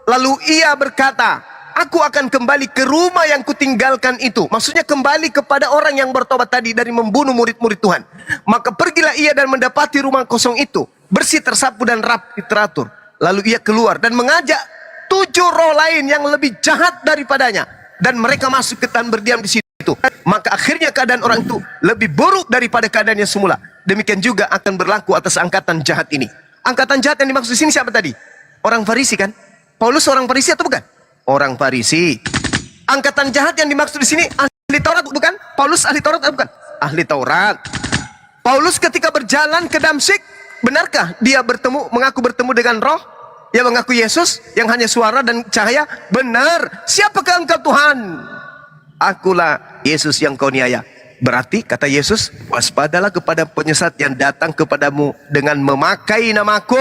Lalu ia berkata, aku akan kembali ke rumah yang kutinggalkan itu. Maksudnya kembali kepada orang yang bertobat tadi dari membunuh murid-murid Tuhan. Maka pergilah ia dan mendapati rumah kosong itu, bersih, tersapu dan rapi teratur. Lalu ia keluar dan mengajak 7 roh lain yang lebih jahat daripadanya. Dan mereka masuk ke dan berdiam di situ. Maka akhirnya keadaan orang itu lebih buruk daripada keadaannya semula. Demikian juga akan berlaku atas angkatan jahat ini. Angkatan jahat yang dimaksud di sini siapa tadi? Orang Farisi kan? Paulus orang Farisi atau bukan? Orang Farisi. Angkatan jahat yang dimaksud di sini ahli Taurat bukan? Paulus ahli Taurat atau bukan? Ahli Taurat. Paulus ketika berjalan ke Damsyik, benarkah dia mengaku bertemu dengan roh yang mengaku Yesus yang hanya suara dan cahaya? Benar. Siapakah engkau Tuhan? akulah Yesus yang kau niaya. Berarti kata Yesus, waspadalah kepada penyesat yang datang kepadamu dengan memakai namaku.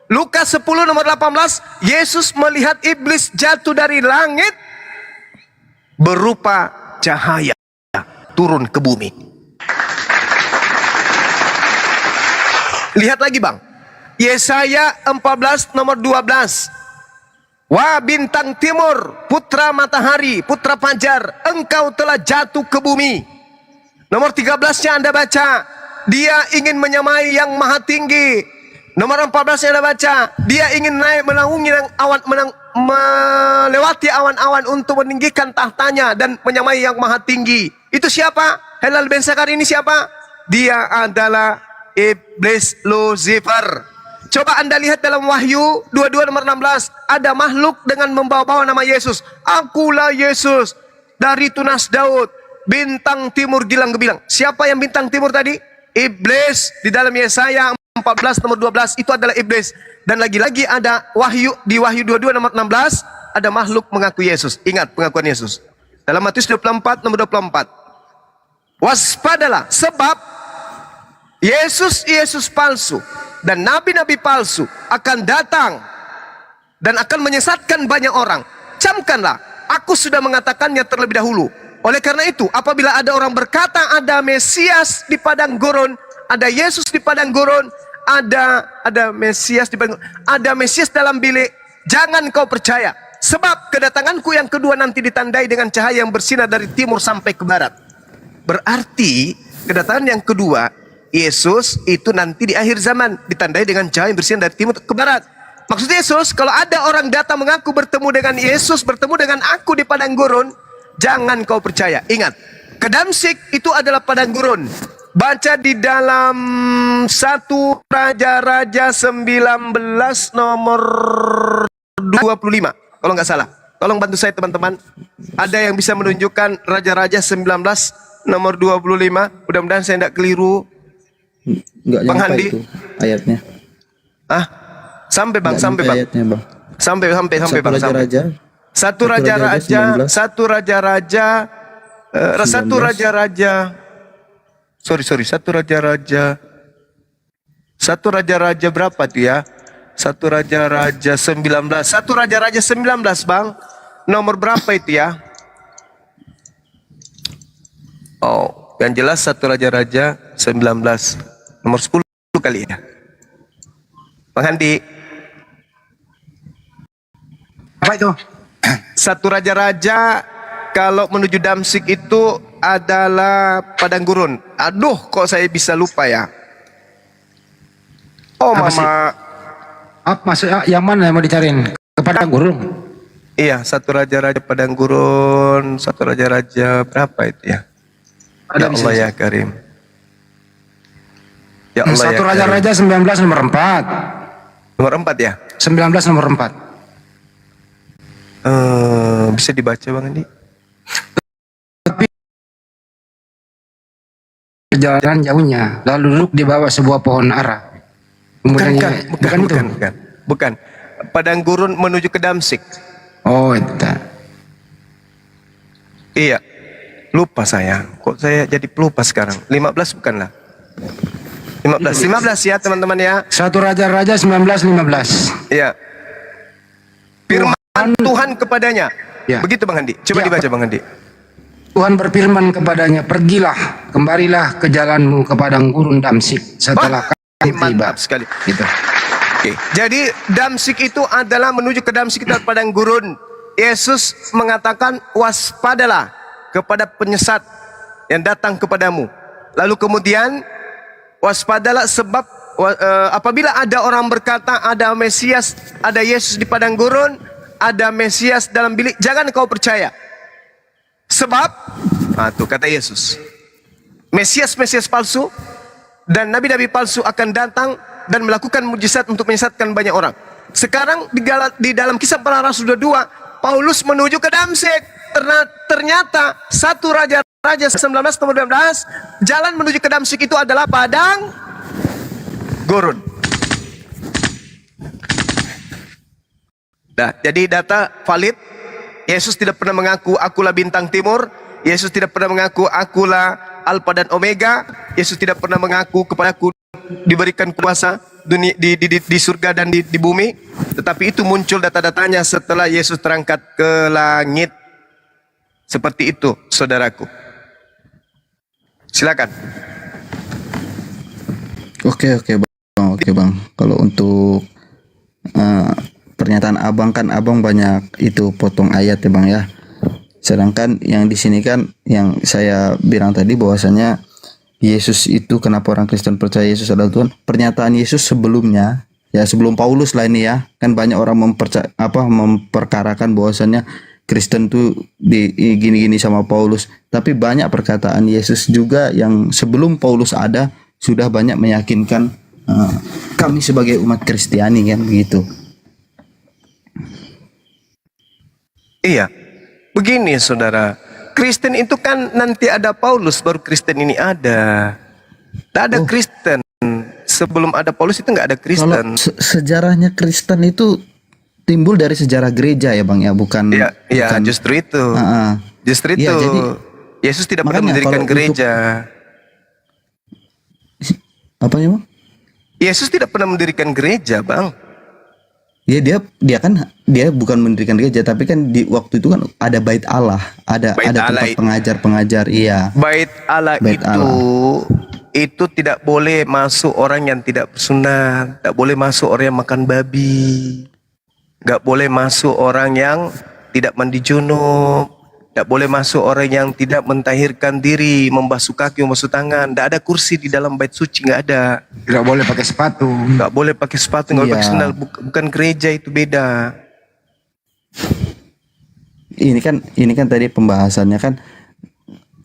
Lukas 10 nomor 18, Yesus melihat iblis jatuh dari langit berupa cahaya turun ke bumi. Lihat lagi bang, Yesaya 14 nomor 12. Wah bintang timur, putra matahari, putra fajar, engkau telah jatuh ke bumi. Nomor 13-nya Anda baca, dia ingin menyamai yang maha tinggi. Nomor 14-nya Anda baca, dia ingin naik menaungi awan, melewati awan-awan untuk meninggikan tahtanya dan menyamai yang maha tinggi. Itu siapa? Helal bin Sakar ini siapa? Dia adalah iblis Lucifer. Coba Anda lihat dalam Wahyu 22 nomor 16, ada makhluk dengan membawa-bawa nama Yesus. Akulah Yesus dari tunas Daud, bintang timur gilang gebilang. Siapa yang bintang timur tadi? Iblis. Di dalam Yesaya 14 nomor 12 itu adalah iblis. Dan lagi-lagi ada di Wahyu 22 nomor 16 ada makhluk mengaku Yesus. Ingat pengakuan Yesus. Dalam Matius 24 nomor 24. Waspadalah sebab Yesus palsu dan nabi-nabi palsu akan datang dan akan menyesatkan banyak orang. Camkanlah, aku sudah mengatakannya terlebih dahulu. Oleh karena itu, apabila ada orang berkata ada Mesias di padang gurun, ada Yesus di padang gurun, ada Mesias di padang gurun, ada Mesias dalam bilik, jangan kau percaya. Sebab kedatanganku yang kedua nanti ditandai dengan cahaya yang bersinar dari timur sampai ke barat. Berarti kedatangan yang kedua Yesus itu nanti di akhir zaman ditandai dengan cahaya yang bersinar dari timur ke barat. Maksud Yesus, kalau ada orang datang mengaku bertemu dengan Yesus, bertemu dengan aku di padang gurun, jangan kau percaya. Ingat, ke Damsyik itu adalah padang gurun. Baca di dalam 1 Raja-Raja 19 nomor 25. Kalau nggak salah. Tolong bantu saya teman-teman. Ada yang bisa menunjukkan Raja-Raja 19 nomor 25. Mudah-mudahan saya tidak keliru. Enggak Bang nyampe Handi itu ayatnya. Sampai bang, Nggak sampai nyampe bang. ayatnya, bang. Sampai Satu bang. Sampai. Raja-Raja. Satu Raja-Raja 19 berapa tuh ya? 1 Raja-Raja 19. 1 Raja-Raja 19 bang. Nomor berapa itu ya? Oh, yang jelas 1 Raja-Raja 19. Nomor 10 kali ya. Bang Handi. Apa itu? 1 Raja-Raja kalau menuju Damsyik itu adalah padang gurun. Aduh, kok saya bisa lupa ya? Oh, Apa Mama. sih? Maksudnya yang mana yang mau dicariin? Ke padang gurun? Iya, 1 Raja-Raja padang gurun, 1 Raja-Raja berapa itu ya? Ada Ya di Allah sini. ya Karim. Ya Allah 1 ya Raja-Raja 19 nomor 4. Nomor 4 ya? 19 nomor 4. Bisa dibaca Bang Andi? Perjalanan jauhnya, lalu duduk di bawah sebuah pohon ara. Kemudian Bukan. Padang gurun menuju ke Damsyik. Oh, itu. Iya. Lupa saya. Kok saya jadi pelupa sekarang? 15 bukanlah? 15 ya teman-teman ya. 1 Raja-Raja 19:15. Iya. Firman Tuhan kepadanya. Ya. Begitu Bang Handi. Coba dibaca Bang Handi. Tuhan berfirman kepadanya, pergilah, kembalilah ke jalanmu ke padang gurun Damsyik setelah kamu tiba. Mantap sekali. Gitu. Oke. Jadi Damsyik itu adalah menuju ke Damsyik itu padang gurun. Yesus mengatakan waspadalah kepada penyesat yang datang kepadamu. Lalu kemudian waspadalah sebab apabila ada orang berkata ada Mesias, ada Yesus di padang gurun, ada Mesias dalam bilik, jangan kau percaya. Sebab, tuh kata Yesus, Mesias palsu dan nabi-nabi palsu akan datang dan melakukan mujizat untuk menyesatkan banyak orang. Sekarang di dalam Kisah Para Rasul 2, Paulus menuju ke Damsyik. Ternyata 1 Raja-Raja 19 nomor 12, jalan menuju ke Damsyik itu adalah padang gurun. Nah, jadi data valid, Yesus tidak pernah mengaku akulah bintang timur. Yesus tidak pernah mengaku akulah Alfa dan Omega. Yesus tidak pernah mengaku kepadaku diberikan kuasa di surga dan di bumi. Tetapi itu muncul data-datanya setelah Yesus terangkat ke langit. Seperti itu, saudaraku. Silakan. Oke bang. Kalau untuk pernyataan abang kan abang banyak itu potong ayat ya bang ya. Sedangkan yang di sini kan yang saya bilang tadi bahwasanya Yesus itu kenapa orang Kristen percaya Yesus adalah Tuhan? Pernyataan Yesus sebelumnya ya sebelum Paulus lah ini ya kan banyak orang memperkarakan bahwasanya Kristen tuh gini-gini sama Paulus. Tapi banyak perkataan Yesus juga yang sebelum Paulus ada sudah banyak meyakinkan kami sebagai umat Kristiani kan begitu. Iya, begini saudara. Kristen itu kan nanti ada Paulus baru Kristen ini ada. Tak ada Kristen sebelum ada Paulus itu nggak ada Kristen. Kalau sejarahnya Kristen itu timbul dari sejarah gereja ya bang ya bukan. Iya justru itu. Justru itu. Ya, jadi, Yesus tidak pernah mendirikan gereja. Apanya bang? Yesus tidak pernah mendirikan gereja, bang. Ya dia kan bukan mendirikan gereja tapi kan di waktu itu kan ada bait Allah, ada tempat pengajar-pengajar, iya. Bait Allah itu tidak boleh masuk orang yang tidak bersunat, tidak boleh masuk orang yang makan babi, nggak boleh masuk orang yang tidak mandi junub, tidak boleh masuk orang yang tidak mentahirkan diri, membasuh kaki, membasuh tangan. Tidak ada kursi di dalam bait suci, nggak ada. Nggak boleh pakai sepatu. Nggak boleh pakai sepatu, nggak boleh pakai sandal. Bukan gereja, itu beda. Ini kan tadi pembahasannya kan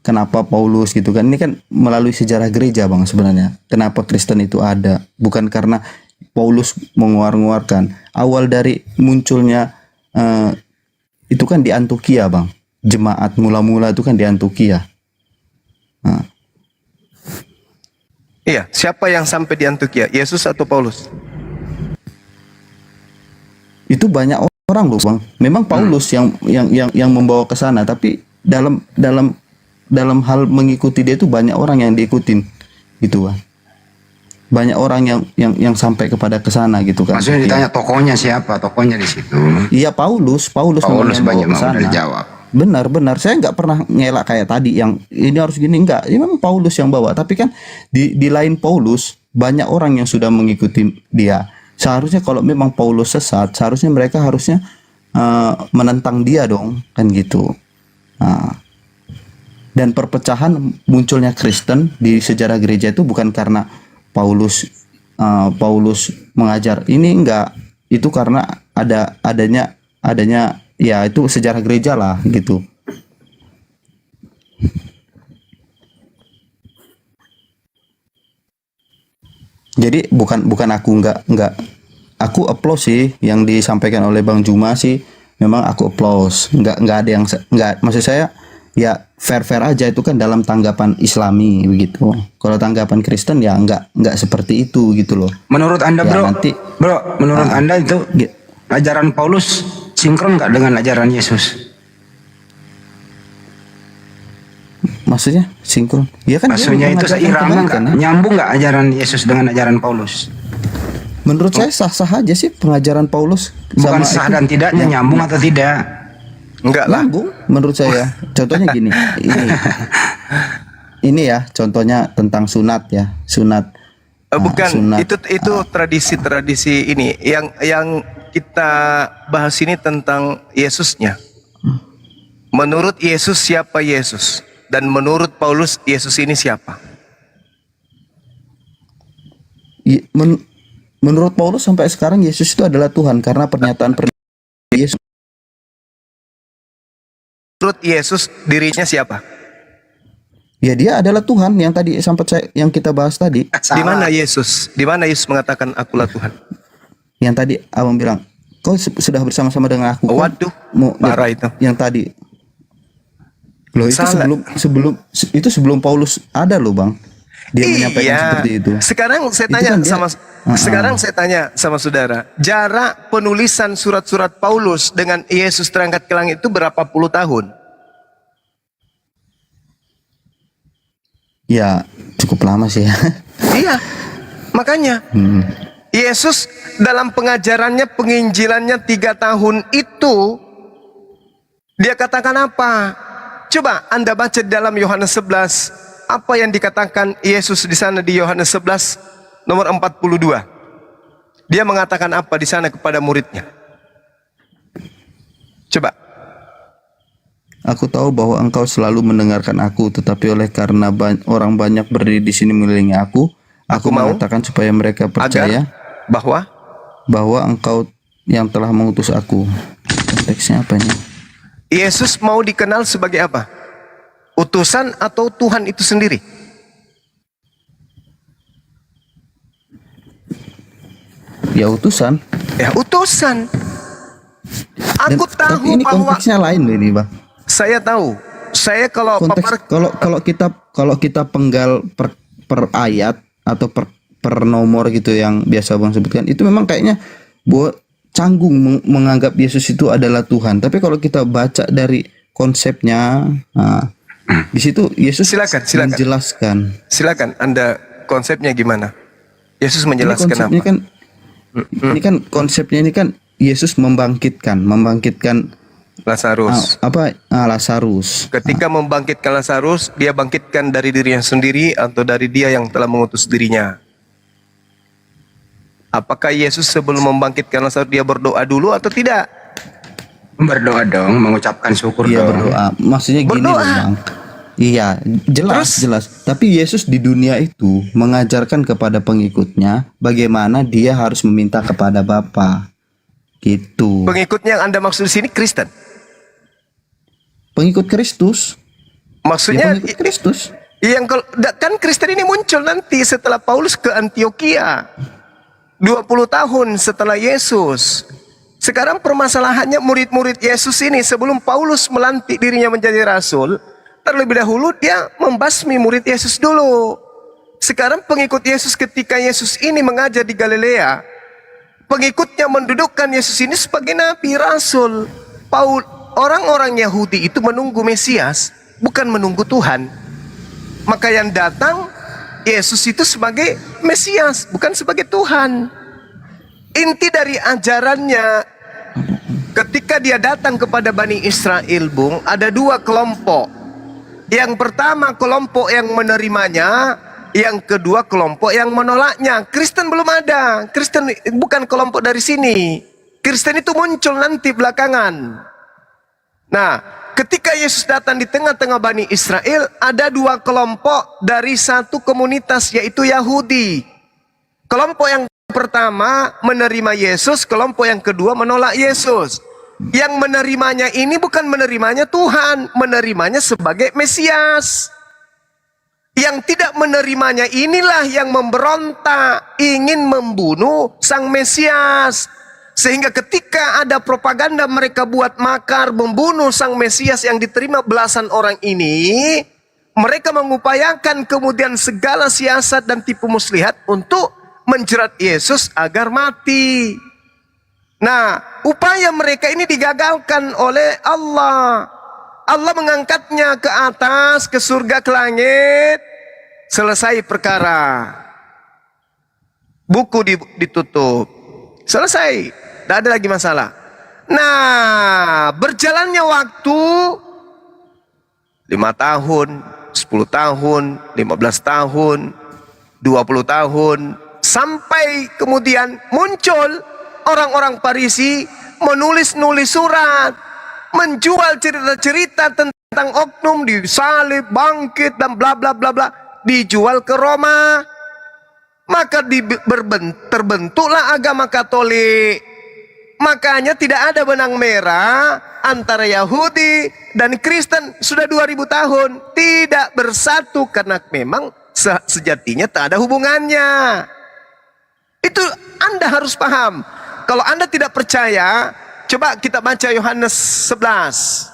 kenapa Paulus gitu kan. Ini kan melalui sejarah gereja bang sebenarnya. Kenapa Kristen itu ada? Bukan karena Paulus menguar-nguarkan. Awal dari munculnya itu kan di Antioquia bang. Jemaat mula-mula itu kan di Antioquia. Iya, siapa yang sampai di Antioquia? Yesus atau Paulus? Itu banyak orang loh bang. Memang Paulus yang membawa ke sana, tapi dalam hal mengikuti dia itu banyak orang yang diikutin, gitu kan. Banyak orang yang sampai kepada ke sana gitu kan. Maksudnya ditanya tokohnya siapa? Tokohnya di situ. Iya Paulus banyak mau mau dijawab. Benar, saya nggak pernah ngelak kayak tadi yang ini harus gini, enggak. Ini memang Paulus yang bawa, tapi kan di lain Paulus banyak orang yang sudah mengikuti dia. Seharusnya kalau memang Paulus sesat, seharusnya mereka menentang dia dong, kan gitu. Dan perpecahan munculnya Kristen di sejarah gereja itu bukan karena Paulus mengajar ini, enggak. Itu karena adanya ya itu sejarah gereja lah gitu. Jadi bukan aku enggak aku applause sih yang disampaikan oleh Bang Juma sih, memang aku applause. Enggak ada yang enggak, maksud saya ya fair aja, itu kan dalam tanggapan Islami begitu. Kalau tanggapan Kristen ya enggak seperti itu gitu loh. Menurut Anda ya, bro, menurut Anda itu ajaran Paulus sinkron nggak dengan ajaran Yesus? Maksudnya sinkron? Ya kan. Maksudnya itu seirama nggak? Nyambung nggak ajaran Yesus dengan ajaran Paulus? Menurut saya sah-sah aja sih pengajaran Paulus. Bukan sah dan tidaknya, nyambung atau tidak? Enggak lah. Nyambung menurut saya. Contohnya gini. Ini ya contohnya tentang sunat ya. Sunat. Bukan, itu tradisi ini yang kita bahas ini tentang Yesusnya. Menurut Yesus siapa Yesus? Dan menurut Paulus Yesus ini siapa? Menurut Paulus sampai sekarang Yesus itu adalah Tuhan karena pernyataan Yesus. Menurut Yesus dirinya siapa? Ya dia adalah Tuhan yang tadi yang kita bahas tadi. Di mana Yesus? Di mana Yesus mengatakan akulah Tuhan? Yang tadi abang bilang, kau sudah bersama-sama dengan aku. Waduh, parah itu. Yang tadi. Loh itu sebelum Paulus ada loh bang. dia menyampaikan seperti itu. Sekarang saya Itu tanya kan dia- sama sekarang saya tanya sama saudara, jarak penulisan surat-surat Paulus dengan Yesus terangkat ke langit itu berapa puluh tahun? Ya cukup lama sih ya. Iya, makanya Yesus dalam pengajarannya, penginjilannya 3 tahun itu, dia katakan apa? Coba Anda baca di dalam Yohanes 11, apa yang dikatakan Yesus di sana di Yohanes 11 nomor 42. Dia mengatakan apa di sana kepada muridnya? Coba. Aku tahu bahwa engkau selalu mendengarkan aku, tetapi oleh karena orang banyak berdiri di sini mengelilingi aku mau mengatakan supaya mereka percaya bahwa engkau yang telah mengutus aku. Konteksnya apa ini? Yesus mau dikenal sebagai apa? Utusan atau Tuhan itu sendiri? Ya utusan. Ya utusan. Aku tahu Tapi ini bahwa konteksnya lain loh ini, Bang. saya tahu. Saya kalau Konteks kalau kita penggal per ayat atau per nomor gitu yang biasa Bang sebutkan, itu memang kayaknya buat canggung menganggap Yesus itu adalah Tuhan. Tapi kalau kita baca dari konsepnya, di situ Yesus menjelaskan. Silakan Anda konsepnya gimana? Yesus menjelaskan apa? Ini kan konsepnya ini kan Yesus membangkitkan Lazarus. Lazarus. Ketika membangkitkan Lazarus, dia bangkitkan dari dirinya sendiri atau dari dia yang telah mengutus dirinya? Apakah Yesus sebelum membangkitkan Lazarus dia berdoa dulu atau tidak? Berdoa dong, mengucapkan syukur Iya dong. berdoa. Maksudnya gini loh, Bang. Iya, jelas. Tapi Yesus di dunia itu mengajarkan kepada pengikutnya bagaimana dia harus meminta kepada Bapa. Gitu. Pengikutnya yang Anda maksud di sini Kristen? Pengikut Kristus. Maksudnya pengikut Kristus. Yang kan Kristen ini muncul nanti setelah Paulus ke Antioquia. 20 tahun setelah Yesus. Sekarang permasalahannya murid-murid Yesus ini sebelum Paulus melantik dirinya menjadi rasul, terlebih dahulu dia membasmi murid Yesus dulu. Sekarang pengikut Yesus ketika Yesus ini mengajar di Galilea, pengikutnya mendudukkan Yesus ini sebagai nabi, rasul. Orang-orang Yahudi itu menunggu Mesias, bukan menunggu Tuhan. Maka yang datang Yesus itu sebagai Mesias, bukan sebagai Tuhan. Inti dari ajarannya ketika dia datang kepada Bani Israel, Bung, ada 2 kelompok. Yang pertama kelompok yang menerimanya, yang kedua kelompok yang menolaknya. Kristen belum ada. Kristen bukan kelompok dari sini. Kristen itu muncul nanti belakangan. Nah, ketika Yesus datang di tengah-tengah Bani Israel, ada 2 kelompok dari satu komunitas, yaitu Yahudi. Kelompok yang pertama menerima Yesus, kelompok yang kedua menolak Yesus. Yang menerimanya ini bukan menerimanya Tuhan, menerimanya sebagai Mesias. Yang tidak menerimanya inilah yang memberontak, ingin membunuh sang Mesias. Sehingga ketika ada propaganda mereka buat makar membunuh sang Mesias yang diterima belasan orang ini, mereka mengupayakan kemudian segala siasat dan tipu muslihat untuk menjerat Yesus agar mati. Nah, upaya mereka ini digagalkan oleh Allah. Allah mengangkatnya ke atas, ke surga, ke langit. Selesai perkara. Buku ditutup. Selesai. Tidak ada lagi masalah. Nah, berjalannya waktu 5 tahun, 10 tahun, 15 tahun, 20 tahun, sampai kemudian muncul orang-orang Farisi menulis-nulis surat, menjual cerita-cerita tentang oknum disalib, bangkit dan bla bla bla bla, dijual ke Roma. Maka terbentuklah agama Katolik. Makanya tidak ada benang merah antara Yahudi dan Kristen sudah 2000 tahun tidak bersatu karena memang sejatinya tak ada hubungannya. Itu Anda harus paham. Kalau Anda tidak percaya, coba kita baca Yohanes 11.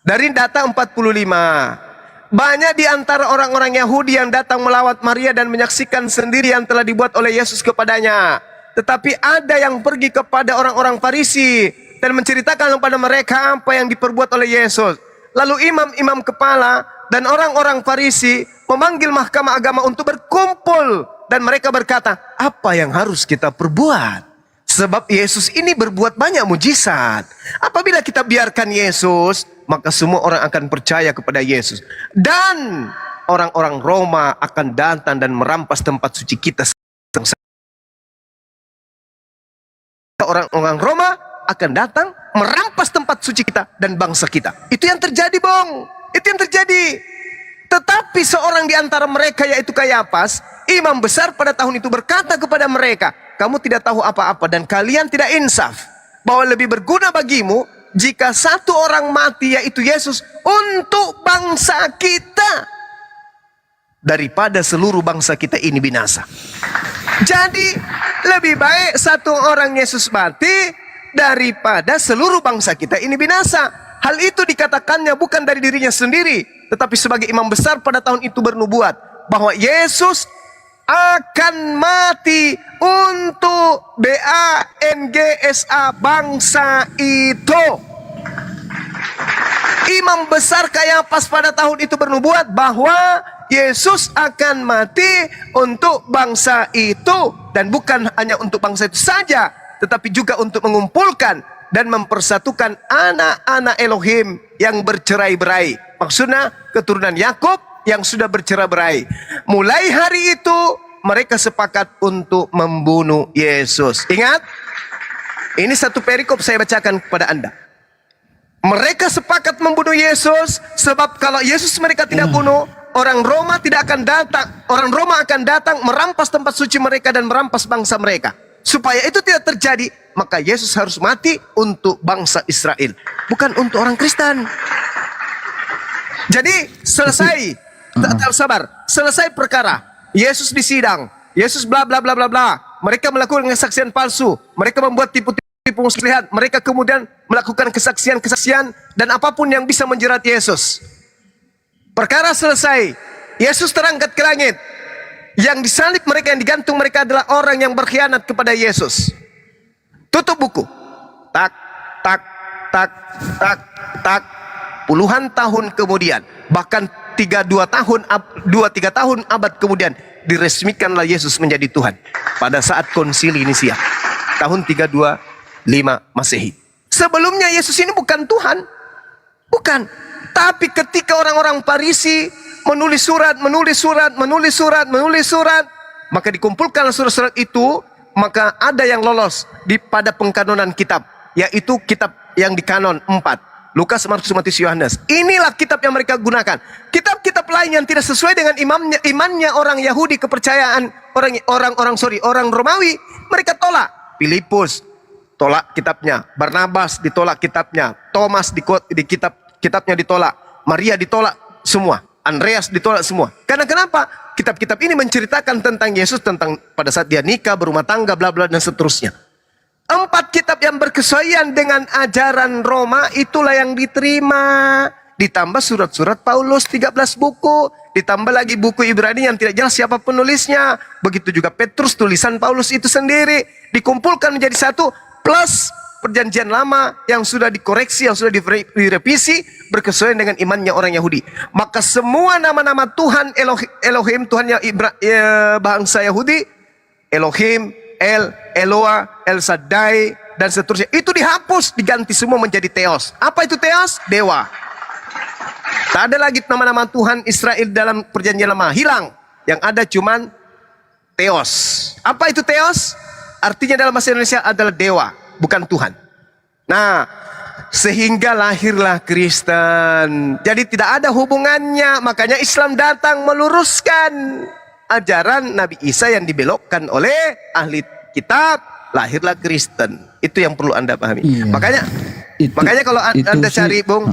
Dari data 45. banyak di antara orang-orang Yahudi yang datang melawat Maria dan menyaksikan sendiri yang telah dibuat oleh Yesus kepadanya. Tetapi ada yang pergi kepada orang-orang Farisi dan menceritakan kepada mereka apa yang diperbuat oleh Yesus. Lalu imam-imam kepala dan orang-orang Farisi memanggil mahkamah agama untuk berkumpul. Dan mereka berkata, apa yang harus kita perbuat? Sebab Yesus ini berbuat banyak mujizat. Apabila kita biarkan Yesus, maka semua orang akan percaya kepada Yesus. Dan orang-orang Roma akan datang dan merampas tempat suci kita. Orang-orang Roma akan datang merampas tempat suci kita dan bangsa kita. Itu yang terjadi, Bong. Itu yang terjadi. Tetapi seorang di antara mereka, yaitu Kayafas, imam besar pada tahun itu, berkata kepada mereka, kamu tidak tahu apa-apa dan kalian tidak insaf, bahwa lebih berguna bagimu jika satu orang mati, yaitu Yesus, untuk bangsa kita daripada seluruh bangsa kita ini binasa. Jadi lebih baik satu orang Yesus mati daripada seluruh bangsa kita ini binasa. Hal itu dikatakannya bukan dari dirinya sendiri, tetapi sebagai imam besar pada tahun itu bernubuat bahwa Yesus akan mati untuk BANGSA, bangsa itu. Imam besar Kayafas pada tahun itu bernubuat bahwa Yesus akan mati untuk bangsa itu, dan bukan hanya untuk bangsa itu saja, tetapi juga untuk mengumpulkan dan mempersatukan anak-anak Elohim yang bercerai-berai. Maksudnya keturunan Yakub yang sudah bercerai-berai. Mulai hari itu mereka sepakat untuk membunuh Yesus. Ingat, ini satu perikop saya bacakan kepada Anda. Mereka sepakat membunuh Yesus sebab kalau Yesus mereka tidak bunuh, orang Roma tidak akan datang. Orang Roma akan datang merampas tempat suci mereka dan merampas bangsa mereka. Supaya itu tidak terjadi, maka Yesus harus mati untuk bangsa Israel, bukan untuk orang Kristen. Jadi selesai, sabar, selesai perkara. Yesus disidang, Yesus bla bla bla bla bla. Mereka melakukan kesaksian palsu, mereka membuat tipu-tipu muslihat, mereka kemudian melakukan kesaksian-kesaksian dan apapun yang bisa menjerat Yesus. Perkara selesai, Yesus terangkat ke langit. Yang disalib mereka, yang digantung mereka adalah orang yang berkhianat kepada Yesus. Tutup buku. Tak, tak, tak, tak, tak. Puluhan tahun kemudian, bahkan 3 tahun abad kemudian, diresmikanlah Yesus menjadi Tuhan pada saat konsili Nisia tahun 325 Masehi. Sebelumnya Yesus ini bukan Tuhan, bukan. Tapi ketika orang-orang Farisi menulis surat, maka dikumpulkan surat-surat itu, maka ada yang lolos pada pengkanonan kitab, yaitu kitab yang dikanon 4. Lukas, Markus, Matius, Yohanes. Inilah kitab yang mereka gunakan. Kitab-kitab lain yang tidak sesuai dengan imannya orang Yahudi, kepercayaan orang Romawi, mereka tolak. Filipus tolak kitabnya, Barnabas ditolak kitabnya, Thomas di kitabnya ditolak, Maria ditolak semua, Andreas ditolak semua. Karena kenapa? Kitab-kitab ini menceritakan tentang Yesus, tentang pada saat dia nikah, berumah tangga, bla bla dan seterusnya. 4 kitab yang berkesesuaian dengan ajaran Roma itulah yang diterima. Ditambah surat-surat Paulus 13 buku, ditambah lagi buku Ibrani yang tidak jelas siapa penulisnya. Begitu juga Petrus, tulisan Paulus itu sendiri dikumpulkan menjadi satu, plus perjanjian lama yang sudah dikoreksi, yang sudah direvisi berkesesuaian dengan imannya orang Yahudi. Maka semua nama-nama Tuhan Elohim, Tuhannya bangsa Yahudi, Elohim, Eloa, El Shaddai dan seterusnya, itu dihapus, diganti semua menjadi Theos. Apa itu Theos? Dewa. Tak ada lagi nama-nama Tuhan Israel dalam perjanjian lama, hilang. Yang ada cuman Theos. Apa itu Theos? Artinya dalam bahasa Indonesia adalah dewa, bukan Tuhan. Nah, sehingga lahirlah Kristen. Jadi tidak ada hubungannya. Makanya Islam datang meluruskan ajaran Nabi Isa yang dibelokkan oleh ahli kitab, lahirlah Kristen. Itu yang perlu Anda pahami. Iya. Makanya kalau Anda cari, Bung,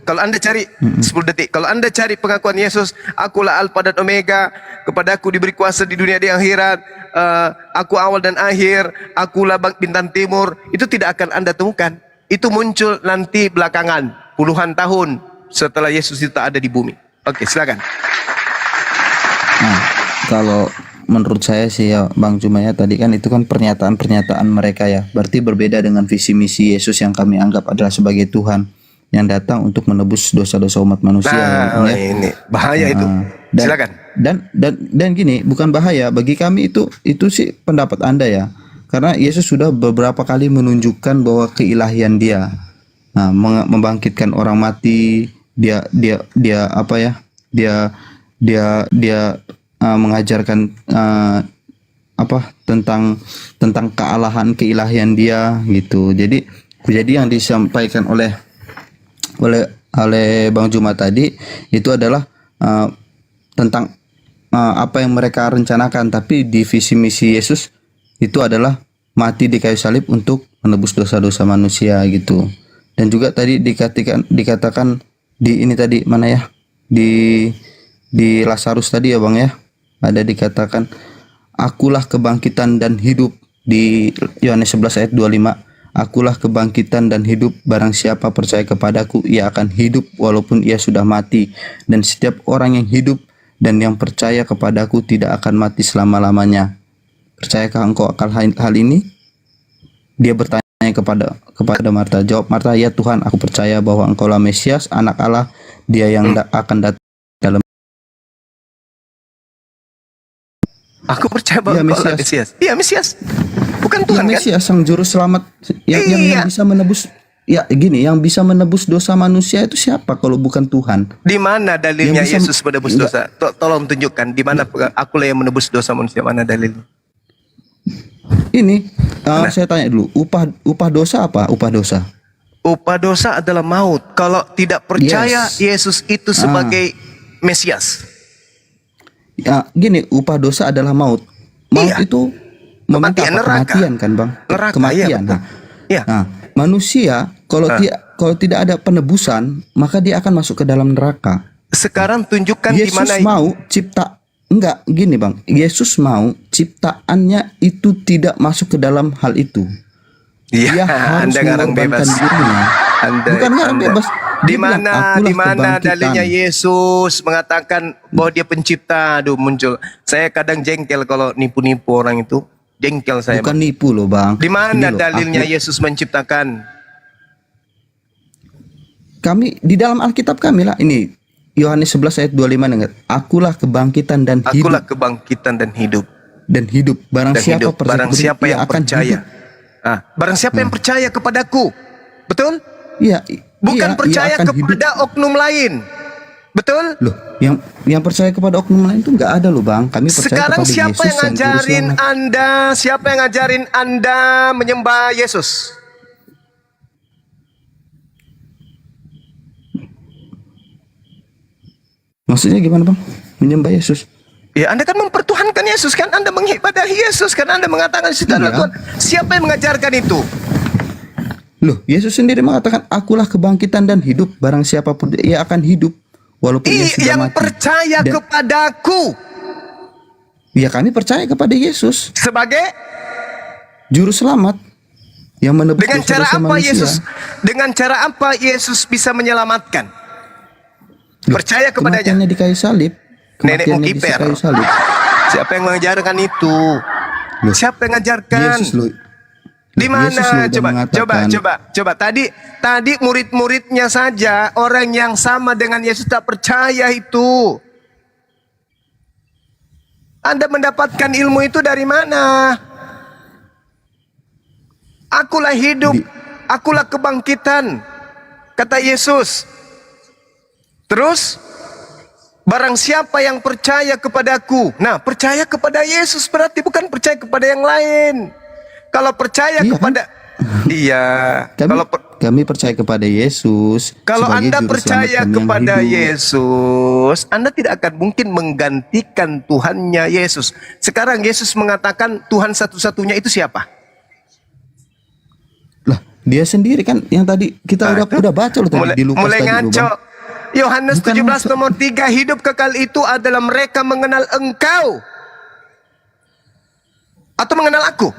kalau Anda cari 10 detik, kalau Anda cari pengakuan Yesus, akulah Alfa dan Omega, kepadaku diberi kuasa di dunia di akhirat, aku awal dan akhir, akulah bintang timur, itu tidak akan Anda temukan. Itu muncul nanti belakangan, puluhan tahun setelah Yesus itu ada di bumi. Oke, silakan. Nah, kalau menurut saya sih ya Bang Juma ya, tadi kan itu kan pernyataan-pernyataan mereka ya. Berarti berbeda dengan visi misi Yesus yang kami anggap adalah sebagai Tuhan yang datang untuk menebus dosa-dosa umat manusia. Nah, ya. ini bahaya itu. Silakan. Dan gini, bukan bahaya bagi kami itu sih pendapat Anda ya. Karena Yesus sudah beberapa kali menunjukkan bahwa keilahian Dia. Nah, membangkitkan orang mati, dia apa ya? Dia mengajarkan apa tentang kealahan keilahian Dia gitu. Jadi yang disampaikan oleh Bang Juma tadi itu adalah tentang apa yang mereka rencanakan, tapi di visi misi Yesus itu adalah mati di kayu salib untuk menebus dosa-dosa manusia gitu. Dan juga tadi dikatakan di ini tadi mana ya, di Lazarus tadi ya Bang ya, ada dikatakan akulah kebangkitan dan hidup di Yohanes 11 ayat 25. Akulah kebangkitan dan hidup, barang siapa percaya kepadaku ia akan hidup walaupun ia sudah mati, dan setiap orang yang hidup dan yang percaya kepadaku tidak akan mati selama-lamanya. Percayakah engkau akan hal ini? Dia bertanya kepada Marta. Jawab Marta, ya Tuhan, aku percaya bahwa engkaulah Mesias, anak Allah, Dia yang akan datang dalam. Aku percaya bahwa engkaulah Mesias. Iya, Mesias. Bukan Tuhan kan? Mesias, sang juru selamat yang bisa menebus. Ya gini, yang bisa menebus dosa manusia itu siapa kalau bukan Tuhan? Di mana dalilnya Yesus menebus dosa? Tolong tunjukkan di mana akulah yang menebus dosa manusia, mana dalilnya? Ini saya tanya dulu, upah dosa apa? Upah dosa? Upah dosa adalah maut. Kalau tidak percaya Yesus itu sebagai Mesias. Ya, gini, upah dosa adalah maut. Maut itu meminta kematian kan Bang? Kematian. Nah, manusia kalau tidak ada penebusan, maka dia akan masuk ke dalam neraka. Sekarang tunjukkan di mana Yesus mau enggak gini Bang. Yesus mau ciptaannya itu tidak masuk ke dalam hal itu. Dia harus Anda ngarang bebas. Bukan ngarang bebas. Di mana dalilnya Yesus mengatakan bahwa Dia pencipta? Aduh, muncul. Saya kadang jengkel kalau nipu-nipu orang itu. Jengkel saya. Bukan nipu loh Bang. Di mana dalilnya Yesus menciptakan? Kami di dalam Alkitab kami lah ini Yohanes 11 ayat 25 dengar. Akulah kebangkitan dan hidup. Akulah kebangkitan dan hidup. Dan hidup. Barang siapa yang percaya. Barang siapa yang percaya kepadaku. Betul? Iya. Bukan percaya kepada oknum lain. Betul? Loh, yang percaya kepada oknum lain itu enggak ada loh Bang. Kami percaya sekarang kepada siapa Yesus yang ngajarin Anda? Siapa yang ngajarin Anda menyembah Yesus? Maksudnya gimana Bang? Menyembah Yesus? Ya, Anda kan mempertuhankan Yesus kan? Anda mengibadahi Yesus kan? Anda mengatakan situ adalah Tuhan. Siapa yang mengajarkan itu? Loh, Yesus sendiri mengatakan akulah kebangkitan dan hidup. Barang siapapun ia akan hidup walaupun ia sudah yang mati. Percaya kepadaku. Ya, kami percaya kepada Yesus sebagai juru selamat yang menebus dengan cara dosa apa manusia. Yesus? Dengan cara apa Yesus bisa menyelamatkan? Loh, percaya kepadanya. Kematiannya di kayu salib. Nenekmu kiper. Kayu salib. Siapa yang mengajarkan itu? Loh, siapa yang mengajarkan? Yesus loh. Di mana? Coba. Tadi murid-muridnya saja orang yang sama dengan Yesus tak percaya itu. Anda mendapatkan ilmu itu dari mana? Akulah hidup, akulah kebangkitan, kata Yesus. Terus, barang siapa yang percaya kepadaku. Nah, percaya kepada Yesus berarti bukan percaya kepada yang lain. Kalau percaya kepada kami percaya kepada Yesus. Kalau Anda percaya kepada Yesus, Anda tidak akan mungkin menggantikan Tuhannya Yesus. Sekarang Yesus mengatakan Tuhan satu-satunya itu siapa? Lah, Dia sendiri kan yang tadi kita udah baca loh tadi di Lukas mulai tadi. Ngaco. Yohanes 17 nomor 3, hidup kekal itu adalah mereka mengenal Engkau atau mengenal aku.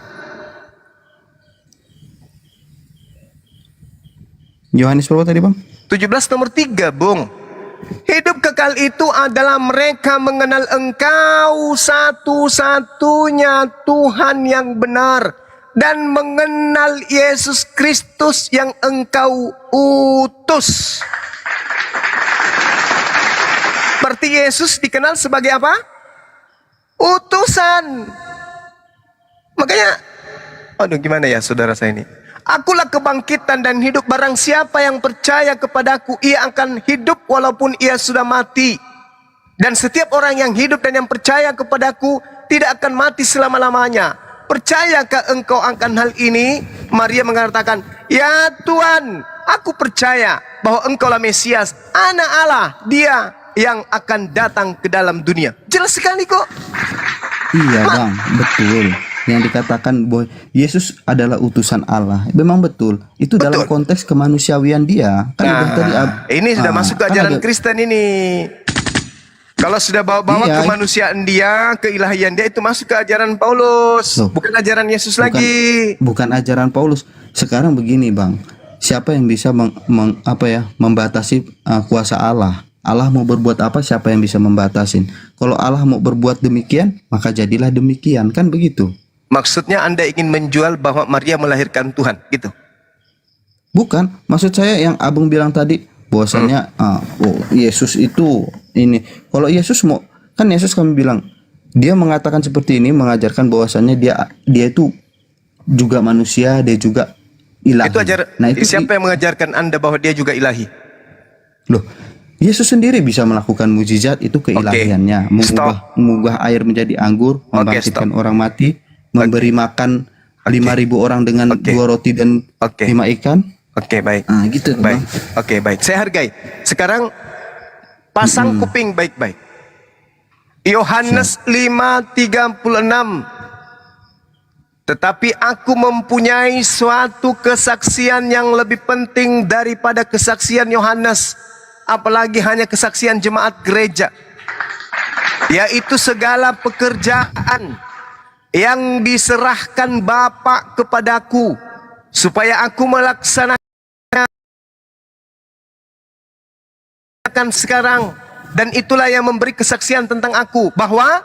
Yohanes berapa tadi Bang? 17 nomor 3 Bung. Hidup kekal itu adalah mereka mengenal Engkau satu-satunya Tuhan yang benar dan mengenal Yesus Kristus yang Engkau utus. Berarti Yesus dikenal sebagai apa? Utusan. Makanya, aduh gimana ya saudara saya ini? Akulah kebangkitan dan hidup. Barang siapa yang percaya kepadaku, ia akan hidup walaupun ia sudah mati. Dan setiap orang yang hidup dan yang percaya kepadaku tidak akan mati selama-lamanya. Percayakah engkau akan hal ini? Maria mengatakan, ya Tuhan, aku percaya bahwa engkaulah Mesias, Anak Allah, Dia yang akan datang ke dalam dunia. Jelas sekali kok. Iya bang, betul. Yang dikatakan bahwa Yesus adalah utusan Allah, memang betul. Itu dalam konteks kemanusiawian dia. Kan ini sudah masuk ke ajaran Kristen ini. Kalau sudah bawa-bawa kemanusiaan dia, keilahian dia, itu masuk ke ajaran Paulus. Bukan ajaran Yesus lagi. Bukan ajaran Paulus. Sekarang begini bang, siapa yang bisa membatasi kuasa Allah? Allah mau berbuat apa, siapa yang bisa membatasin? Kalau Allah mau berbuat demikian, maka jadilah demikian, kan begitu? Maksudnya Anda ingin menjual bahwa Maria melahirkan Tuhan, gitu? Bukan, maksud saya yang Abang bilang tadi, bahwasanya Yesus itu ini. Kalau Yesus mau, kan Yesus kami bilang, dia mengatakan seperti ini, mengajarkan bahwasanya dia itu juga manusia, dia juga ilahi. Itu siapa yang mengajarkan Anda bahwa dia juga ilahi? Loh, Yesus sendiri bisa melakukan mukjizat, itu keilahiannya. Mengubah air menjadi anggur, membangkitkan orang mati, memberi makan 5.000 orang dengan 2 roti dan 5 ikan. Oke, baik. Gitu. Baik. Oke, baik. Saya hargai. Sekarang pasang kuping baik-baik. Yohanes 5:36. Tetapi aku mempunyai suatu kesaksian yang lebih penting daripada kesaksian Yohanes, apalagi hanya kesaksian jemaat gereja, yaitu segala pekerjaan yang diserahkan Bapa kepadaku, supaya aku melaksanakan sekarang. Dan itulah yang memberi kesaksian tentang aku, bahwa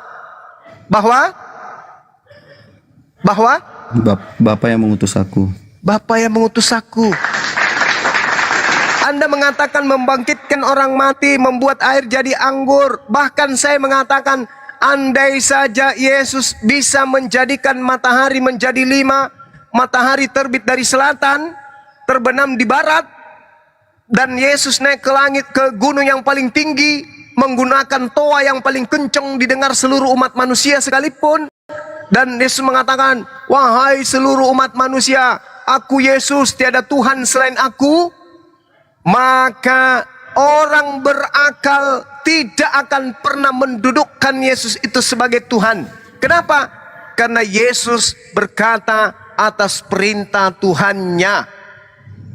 Bapa yang mengutus aku. Bapa yang mengutus aku. Anda mengatakan membangkitkan orang mati, membuat air jadi anggur. Bahkan saya mengatakan, andai saja Yesus bisa menjadikan matahari menjadi 5, matahari terbit dari selatan, terbenam di barat, dan Yesus naik ke langit, ke gunung yang paling tinggi, menggunakan toa yang paling kencang didengar seluruh umat manusia sekalipun. Dan Yesus mengatakan, wahai seluruh umat manusia, aku Yesus, tiada Tuhan selain aku. Maka orang berakal tidak akan pernah mendudukkan Yesus itu sebagai Tuhan. Kenapa? Karena Yesus berkata atas perintah Tuhannya.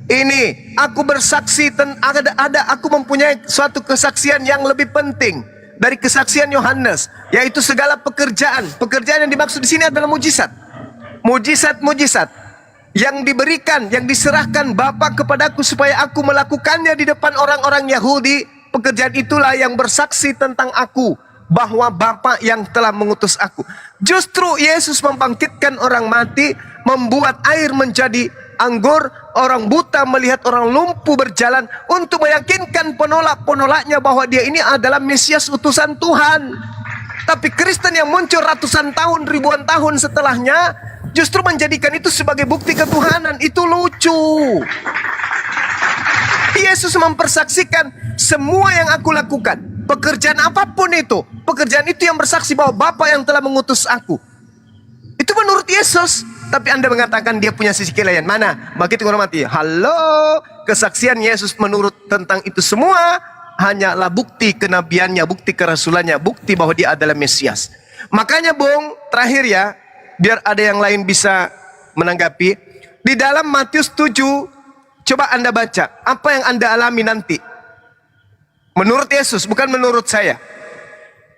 Ini aku bersaksi, aku mempunyai suatu kesaksian yang lebih penting dari kesaksian Yohanes, yaitu segala pekerjaan. Pekerjaan yang dimaksud di sini adalah mujizat. Mujizat yang diberikan, yang diserahkan Bapa kepadaku supaya aku melakukannya di depan orang-orang Yahudi. Pekerjaan itulah yang bersaksi tentang aku, bahwa Bapa yang telah mengutus aku. Justru Yesus membangkitkan orang mati, membuat air menjadi anggur, orang buta melihat, orang lumpuh berjalan, untuk meyakinkan penolak-penolaknya bahwa dia ini adalah Mesias utusan Tuhan. Tapi Kristen yang muncul ratusan tahun, ribuan tahun setelahnya, justru menjadikan itu sebagai bukti ketuhanan. Itu lucu. Yesus mempersaksikan semua yang aku lakukan, pekerjaan apapun itu, pekerjaan itu yang bersaksi bahwa Bapa yang telah mengutus aku. Itu menurut Yesus. Tapi Anda mengatakan dia punya sisi keilahian. Mana? Begitu orang mati. Halo, kesaksian Yesus menurut tentang itu semua hanyalah bukti kenabiannya, bukti kerasulannya, bukti bahwa dia adalah Mesias. Makanya Bung, terakhir ya, biar ada yang lain bisa menanggapi. Di dalam Matius 7, coba Anda baca, apa yang Anda alami nanti. Menurut Yesus, bukan menurut saya.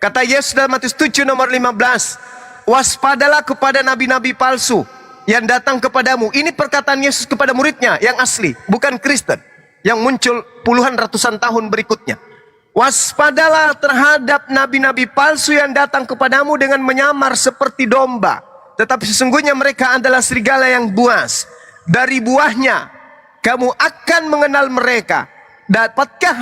Kata Yesus dalam Matius 7 nomor 15, waspadalah kepada nabi-nabi palsu yang datang kepadamu. Ini perkataan Yesus kepada muridnya yang asli, bukan Kristen, yang muncul puluhan ratusan tahun berikutnya. Waspadalah terhadap nabi-nabi palsu yang datang kepadamu dengan menyamar seperti domba, tetapi sesungguhnya mereka adalah serigala yang buas. Dari buahnya kamu akan mengenal mereka. Dapatkah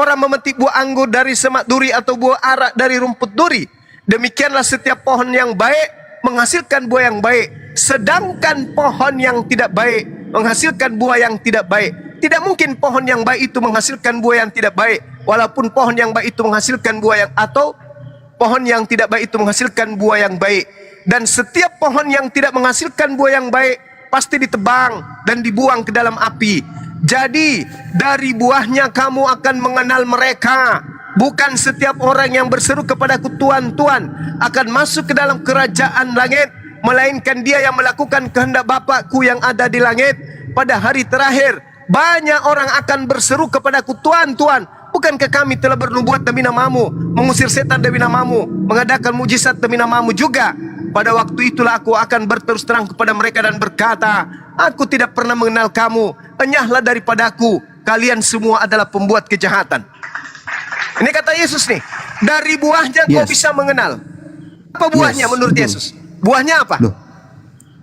orang memetik buah anggur dari semak duri atau buah arak dari rumput duri? Demikianlah setiap pohon yang baik menghasilkan buah yang baik, sedangkan pohon yang tidak baik menghasilkan buah yang tidak baik. Tidak mungkin pohon yang baik itu menghasilkan buah yang tidak baik, walaupun pohon yang baik itu menghasilkan buah yang, atau pohon yang tidak baik itu menghasilkan buah yang baik. Dan setiap pohon yang tidak menghasilkan buah yang baik pasti ditebang dan dibuang ke dalam api. Jadi dari buahnya kamu akan mengenal mereka. Bukan setiap orang yang berseru kepadaku Tuhan, Tuhan akan masuk ke dalam kerajaan langit, melainkan dia yang melakukan kehendak Bapakku yang ada di langit. Pada hari terakhir banyak orang akan berseru kepadaku, Tuhan, Tuhan, bukankah kami telah bernubuat demi namamu, mengusir setan demi namamu, mengadakan mujizat demi namamu juga? Pada waktu itulah aku akan berterus terang kepada mereka dan berkata, aku tidak pernah mengenal kamu, enyahlah daripadaku, kalian semua adalah pembuat kejahatan. Ini kata Yesus nih, dari buahnya kau bisa mengenal. Apa buahnya menurut Yesus? Buahnya apa? Loh,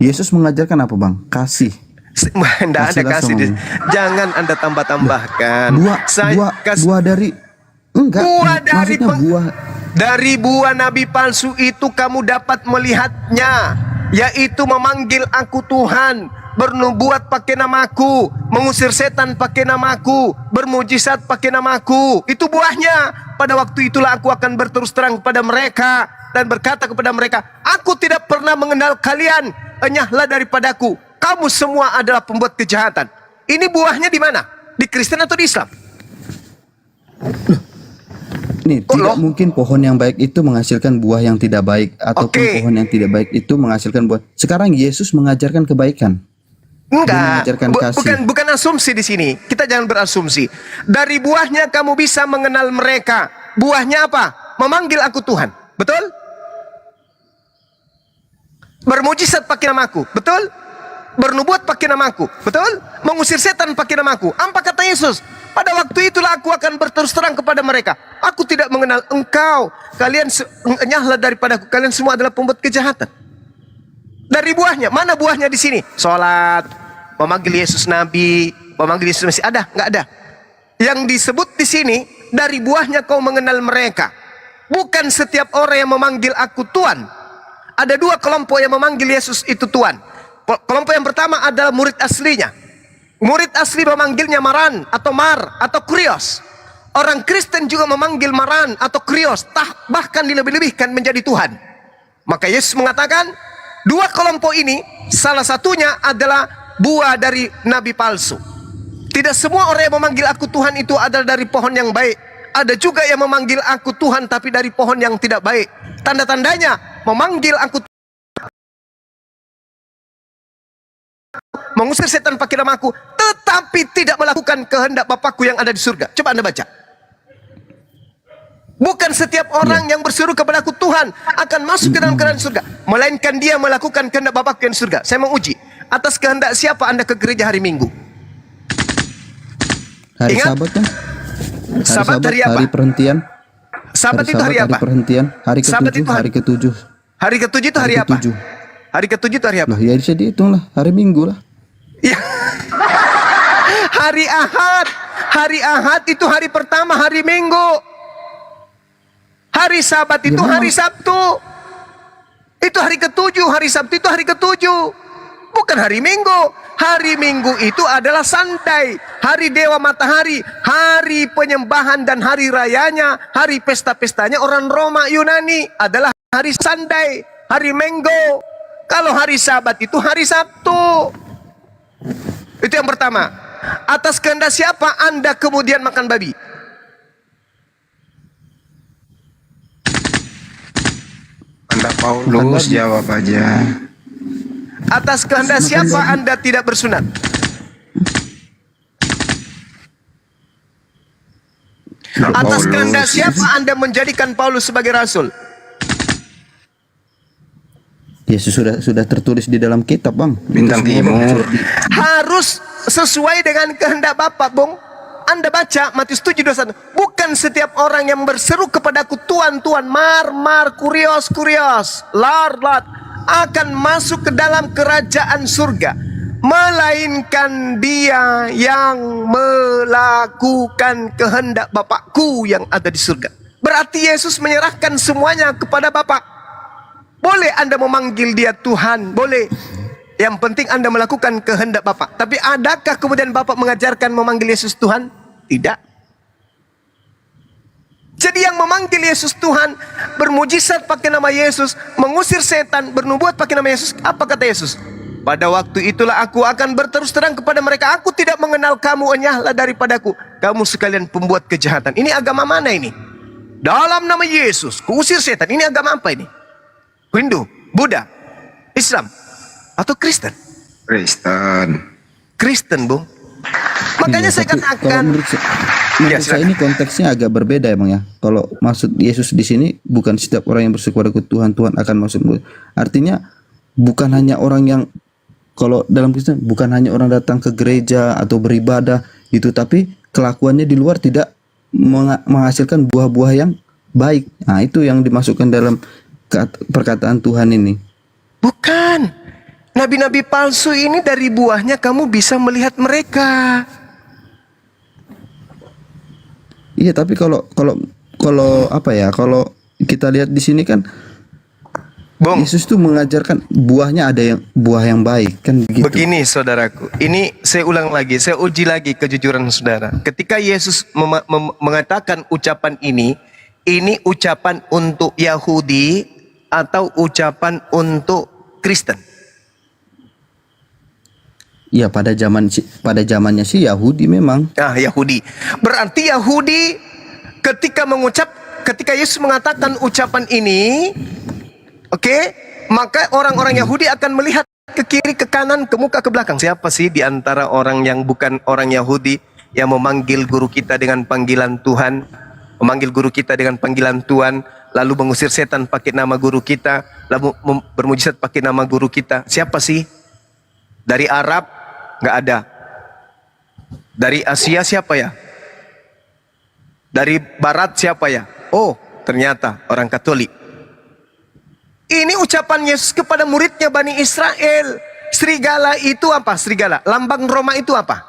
Yesus mengajarkan apa, Bang? Kasih. Tidak ada kasih. Jangan Anda tambah-tambahkan. Buah dari buah dari buah nabi palsu itu kamu dapat melihatnya, yaitu memanggil aku Tuhan, bernubuat pakai namaku, mengusir setan pakai namaku, bermujizat pakai namaku. Itu buahnya. Pada waktu itulah aku akan berterus terang kepada mereka dan berkata kepada mereka, aku tidak pernah mengenal kalian, enyahlah daripadaku, kamu semua adalah pembuat kejahatan. Ini buahnya di mana? Di Kristen atau di Islam? Nih, tidak mungkin pohon yang baik itu menghasilkan buah yang tidak baik, ataupun pohon yang tidak baik itu menghasilkan buah. Sekarang Yesus mengajarkan kebaikan. Enggak, bukan asumsi di sini. Kita jangan berasumsi. Dari buahnya kamu bisa mengenal mereka. Buahnya apa? Memanggil aku Tuhan. Betul? Bermujizat pakai namaku. Betul? Bernubuat pakai namaku. Betul? Mengusir setan pakai namaku. Apa kata Yesus? Pada waktu itulah aku akan berterus terang kepada mereka, aku tidak mengenal engkau. Kalian enyahlah daripadaku. Kalian semua adalah pembuat kejahatan. Dari buahnya, mana buahnya di sini? Salat, memanggil Yesus Nabi, memanggil Yesus Mesih. Ada? Nggak ada. Yang disebut di sini, dari buahnya kau mengenal mereka. Bukan setiap orang yang memanggil aku Tuhan. Ada dua kelompok yang memanggil Yesus itu Tuhan. Kelompok yang pertama adalah murid aslinya. Murid asli memanggilnya Maran atau Mar atau Krios. Orang Kristen juga memanggil Maran atau Krios, bahkan dilebih-lebihkan menjadi Tuhan. Maka Yesus mengatakan, dua kelompok ini salah satunya adalah buah dari nabi palsu. Tidak semua orang yang memanggil aku Tuhan itu adalah dari pohon yang baik. Ada juga yang memanggil aku Tuhan tapi dari pohon yang tidak baik. Tanda-tandanya memanggil aku mengusir setan pakai namaku, tetapi tidak melakukan kehendak Bapakku yang ada di surga. Coba Anda baca. Bukan setiap orang yang berseru kepadaku Tuhan akan masuk ke dalam kerajaan surga, melainkan dia melakukan kehendak Bapakku yang di surga. Saya mau uji, atas kehendak siapa Anda ke gereja hari Minggu? Hari Ingat? Sabat kan? Sabat hari apa? Hari perhentian. Sabat itu hari apa? Hari perhentian. Hari ke-7. Hari ke-7. Hari ke-7 itu hari apa? Hari ke-7 itu hari apa? Loh, ya bisa dihitung lah. Hari Minggu lah. Ya. Hari Ahad. Hari Ahad itu hari pertama hari Minggu. Hari Sabat itu hari Sabtu. Itu hari ke-7. Hari Sabtu itu hari ke-7. Bukan hari Minggu. Hari Minggu itu adalah santai, hari Dewa Matahari, hari penyembahan dan hari rayanya, hari pesta-pestanya orang Roma Yunani adalah hari santai, hari Minggu. Kalau hari Sabat itu hari Sabtu. Itu yang pertama. Atas kehendak siapa Anda kemudian makan babi? Anda Paulus jawab aja. Atas kehendak siapa Anda tidak bersunat? Atas kehendak siapa Anda menjadikan Paulus sebagai rasul? Yesus sudah tertulis di dalam kitab, Bang. Bintang Timur. Harus sesuai dengan kehendak Bapak, Bung. Anda baca Matius 7:21, bukan setiap orang yang berseru kepadaku Tuhan, Tuhan, mar, kurios, lar, akan masuk ke dalam kerajaan surga, melainkan dia yang melakukan kehendak Bapakku yang ada di surga. Berarti Yesus menyerahkan semuanya kepada Bapa. Boleh Anda memanggil dia Tuhan, boleh. Yang penting Anda melakukan kehendak Bapa. Tapi adakah kemudian Bapa mengajarkan memanggil Yesus Tuhan? Tidak. Jadi yang memanggil Yesus Tuhan, bermujizat pakai nama Yesus, mengusir setan, bernubuat pakai nama Yesus, apa kata Yesus? Pada waktu itulah aku akan berterus terang kepada mereka, aku tidak mengenal kamu, enyahlah daripadaku, kamu sekalian pembuat kejahatan. Ini agama mana ini? Dalam nama Yesus, kuusir setan. Ini agama apa ini? Hindu, Buddha, Islam, atau Kristen? Kristen, Bung. Makanya Iya, saya tapi katakan, kalau menurut saya ini konteksnya agak berbeda emang ya. Kalau maksud Yesus di sini bukan setiap orang yang berseru kepada Tuhan, Tuhan akan masuk. Artinya bukan hanya orang yang, kalau dalam Kristen bukan hanya orang datang ke gereja atau beribadah itu, tapi kelakuannya di luar tidak menghasilkan buah-buah yang baik. Nah, itu yang dimasukkan dalam perkataan Tuhan ini. bukan. Nabi-nabi palsu ini dari buahnya kamu bisa melihat mereka. Iya, tapi kalau apa ya? Kalau kita lihat di sini kan Yesus tuh mengajarkan buahnya ada yang buah yang baik kan begitu. Begini saudaraku, ini saya ulang lagi, saya uji lagi kejujuran saudara. Ketika Yesus mengatakan ucapan ini ucapan untuk Yahudi atau ucapan untuk Kristen? Ya, pada zamannya sih Yahudi memang. Ah, Yahudi. Berarti Yahudi ketika Yesus mengatakan ucapan ini, oke, maka orang-orang Yahudi akan melihat ke kiri, ke kanan, ke muka, ke belakang. Siapa sih di antara orang yang bukan orang Yahudi yang memanggil guru kita dengan panggilan Tuhan, memanggil guru kita dengan panggilan Tuhan, lalu mengusir setan pakai nama guru kita, lalu bermujizat pakai nama guru kita? Siapa sih? Dari Arab nggak ada. Dari Asia siapa ya? Dari Barat siapa ya? Oh, ternyata orang Katolik. Ini ucapan Yesus kepada muridnya Bani Israel. Serigala itu apa? Serigala. Lambang Roma itu apa?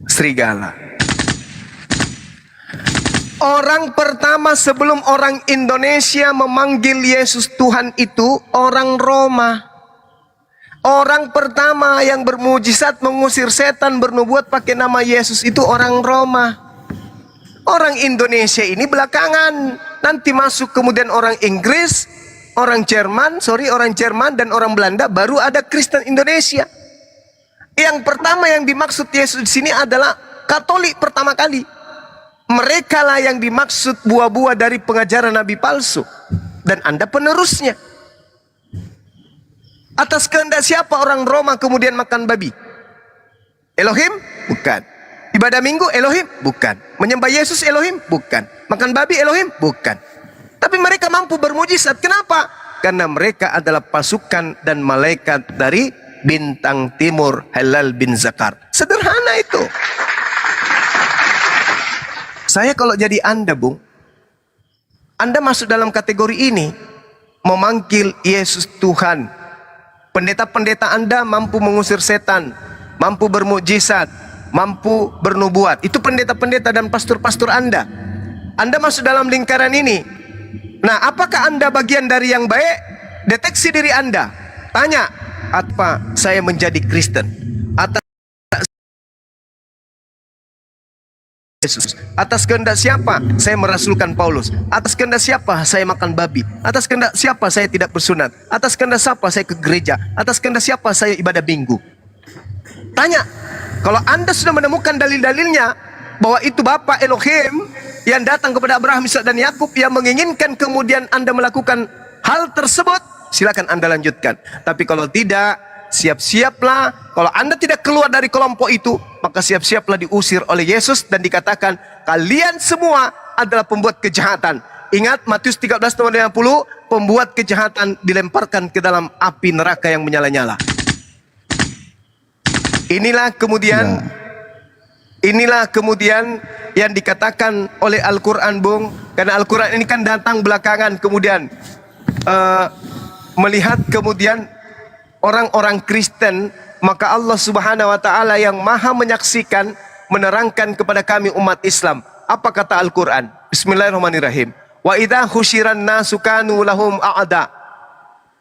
Serigala. Orang pertama sebelum orang Indonesia memanggil Yesus Tuhan itu orang Roma. Orang pertama yang bermujizat mengusir setan, bernubuat pakai nama Yesus itu orang Roma. Orang Indonesia ini belakangan, nanti masuk kemudian orang Inggris, orang Jerman dan orang Belanda, baru ada Kristen Indonesia. Yang pertama yang dimaksud Yesus di sini adalah Katolik pertama kali. Mereka lah yang dimaksud buah-buah dari pengajaran nabi palsu. Dan Anda penerusnya. Atas kehendak siapa orang Roma kemudian makan babi? Elohim? Bukan. Ibadah minggu Elohim? Bukan. Menyembah Yesus Elohim? Bukan. Makan babi Elohim? Bukan. Tapi mereka mampu bermujizat. Kenapa? Karena mereka adalah pasukan dan malaikat dari bintang timur, Halal bin Zakar. Sederhana itu. Saya kalau jadi Anda, Bung, Anda masuk dalam kategori ini, memanggil Yesus Tuhan. Pendeta-pendeta Anda mampu mengusir setan, mampu bermukjizat, mampu bernubuat. Itu pendeta-pendeta dan pastor-pastor Anda. Anda masuk dalam lingkaran ini. Nah, apakah Anda bagian dari yang baik? Deteksi diri Anda. Tanya, apa saya menjadi Kristen? Atas kehendak siapa saya merasulkan Paulus? Atas kehendak siapa saya makan babi? Atas kehendak siapa saya tidak bersunat? Atas kehendak siapa saya ke gereja? Atas kehendak siapa saya ibadah minggu? Tanya. Kalau Anda sudah menemukan dalil-dalilnya bahwa itu Bapa Elohim yang datang kepada Abraham, Ishak dan Yakub yang menginginkan kemudian Anda melakukan hal tersebut, silakan Anda lanjutkan. Tapi kalau tidak, siap-siaplah. Kalau Anda tidak keluar dari kelompok itu, maka siap-siaplah diusir oleh Yesus dan dikatakan kalian semua adalah pembuat kejahatan. Ingat Matius 13:50, pembuat kejahatan dilemparkan ke dalam api neraka yang menyala-nyala. Inilah kemudian yang dikatakan oleh Al-Quran, Bung. Karena Al-Quran ini kan datang belakangan, kemudian melihat kemudian orang-orang Kristen, maka Allah Subhanahu wa taala yang Maha menyaksikan menerangkan kepada kami umat Islam. Apa kata Al-Quran? Bismillahirrahmanirrahim. Wa idza husyiran nasu kanu lahum a'da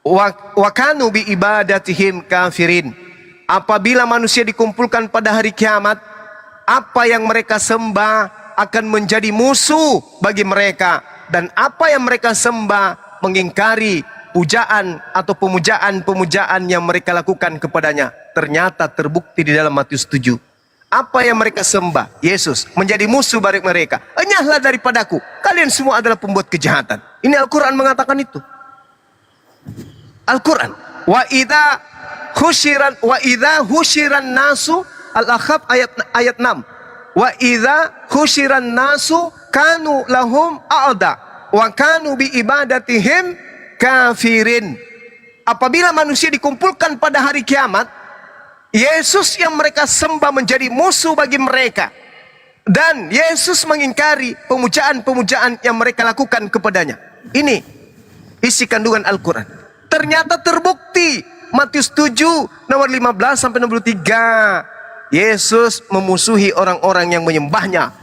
wa kanu bi ibadatihim kafirin. Apabila manusia dikumpulkan pada hari kiamat, apa yang mereka sembah akan menjadi musuh bagi mereka, dan apa yang mereka sembah mengingkari pujaan atau pemujaan yang mereka lakukan kepadanya. Ternyata terbukti di dalam Matius 7. Apa yang mereka sembah, Yesus, menjadi musuh bagi mereka. Enyahlah daripadaku, kalian semua adalah pembuat kejahatan. Ini Al-Quran mengatakan itu. Al-Quran. Wa idza husyiran nasu, Al-Ahqaf ayat 6. Wa idza husyiran nasu kanu lahum a'da wa kanu bi ibadatihim kafirin. Apabila manusia dikumpulkan pada hari kiamat, Yesus yang mereka sembah menjadi musuh bagi mereka, dan Yesus mengingkari pemujaan-pemujaan yang mereka lakukan kepadanya. Ini isi kandungan Al-Quran. Ternyata terbukti Matius 7 nomor 15 sampai 63. Yesus memusuhi orang-orang yang menyembahnya.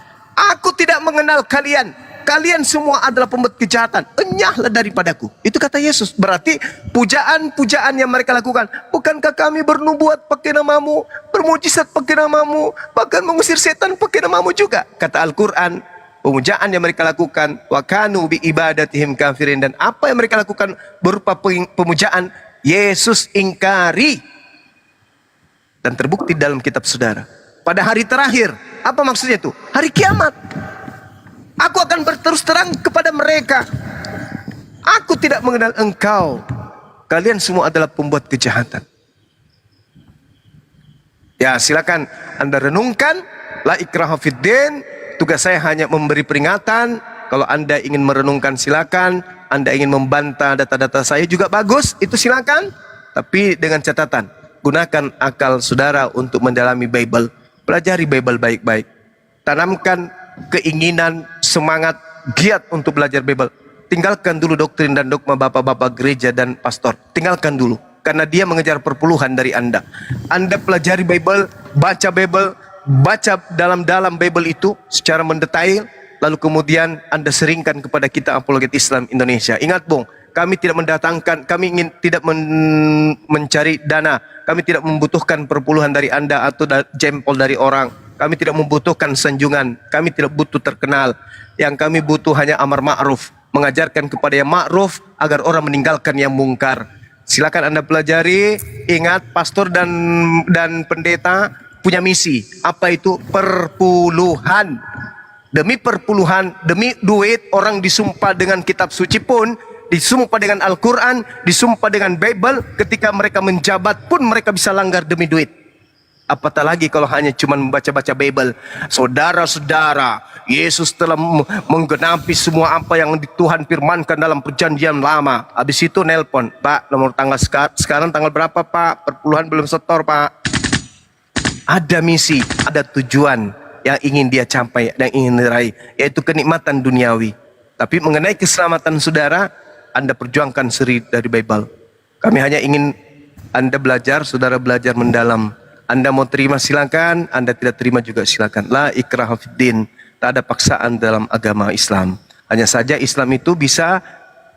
Aku tidak mengenal kalian. Kalian semua adalah pembuat kejahatan. Enyahlah daripadaku. Itu kata Yesus. Berarti pujaan-pujaan yang mereka lakukan. Bukankah kami bernubuat pakai namamu, bermujizat pakai namamu, bahkan mengusir setan pakai namamu juga? Kata Al-Quran, pemujaan yang mereka lakukan, wa kanu bi ibadatihim kafirin, dan apa yang mereka lakukan berupa pemujaan, Yesus ingkari. Dan terbukti dalam kitab saudara. Pada hari terakhir, apa maksudnya itu? Hari kiamat. Aku akan berterus terang kepada mereka. Aku tidak mengenal engkau. Kalian semua adalah pembuat kejahatan. Ya, silakan Anda renungkan. La ikraha fiddin. Tugas saya hanya memberi peringatan. Kalau Anda ingin merenungkan silakan. Anda ingin membantah data-data saya juga bagus. Itu silakan. Tapi dengan catatan, gunakan akal saudara untuk mendalami Bible. Pelajari Bible baik-baik. Tanamkan keinginan, semangat, giat untuk belajar Bible. Tinggalkan dulu doktrin dan dogma bapak-bapak gereja dan pastor. Tinggalkan dulu. Karena dia mengejar perpuluhan dari Anda. Anda pelajari Bible, baca Bible, baca dalam-dalam Bible itu secara mendetail. Lalu kemudian Anda seringkan kepada kita Apologet Islam Indonesia. Ingat Bung, kami tidak mendatangkan, kami ingin tidak mencari dana. Kami tidak membutuhkan perpuluhan dari Anda atau jempol dari orang. Kami tidak membutuhkan sanjungan. Kami tidak butuh terkenal. Yang kami butuh hanya amar ma'ruf. Mengajarkan kepada yang ma'ruf agar orang meninggalkan yang mungkar. Silakan Anda pelajari. Ingat, pastor dan pendeta punya misi. Apa itu? Perpuluhan. Demi perpuluhan, demi duit, orang disumpah dengan kitab suci pun, disumpah dengan Al-Quran, disumpah dengan Bible. Ketika mereka menjabat pun mereka bisa langgar demi duit. Apatah lagi kalau hanya cuma membaca-baca Bible. Saudara-saudara, Yesus telah menggenapi semua apa yang Tuhan firmankan dalam perjanjian lama. Habis itu nelpon, Pak, nomor tanggal sekarang tanggal berapa Pak? Perpuluhan belum setor Pak. Ada misi, ada tujuan yang ingin dia capai dan ingin diraih, yaitu kenikmatan duniawi. Tapi mengenai keselamatan saudara, Anda perjuangkan seri dari Bible. Kami hanya ingin Anda belajar, saudara belajar mendalam. Anda mau terima silakan, Anda tidak terima juga silakan. La ikraha fiddin. Tak ada paksaan dalam agama Islam. Hanya saja Islam itu bisa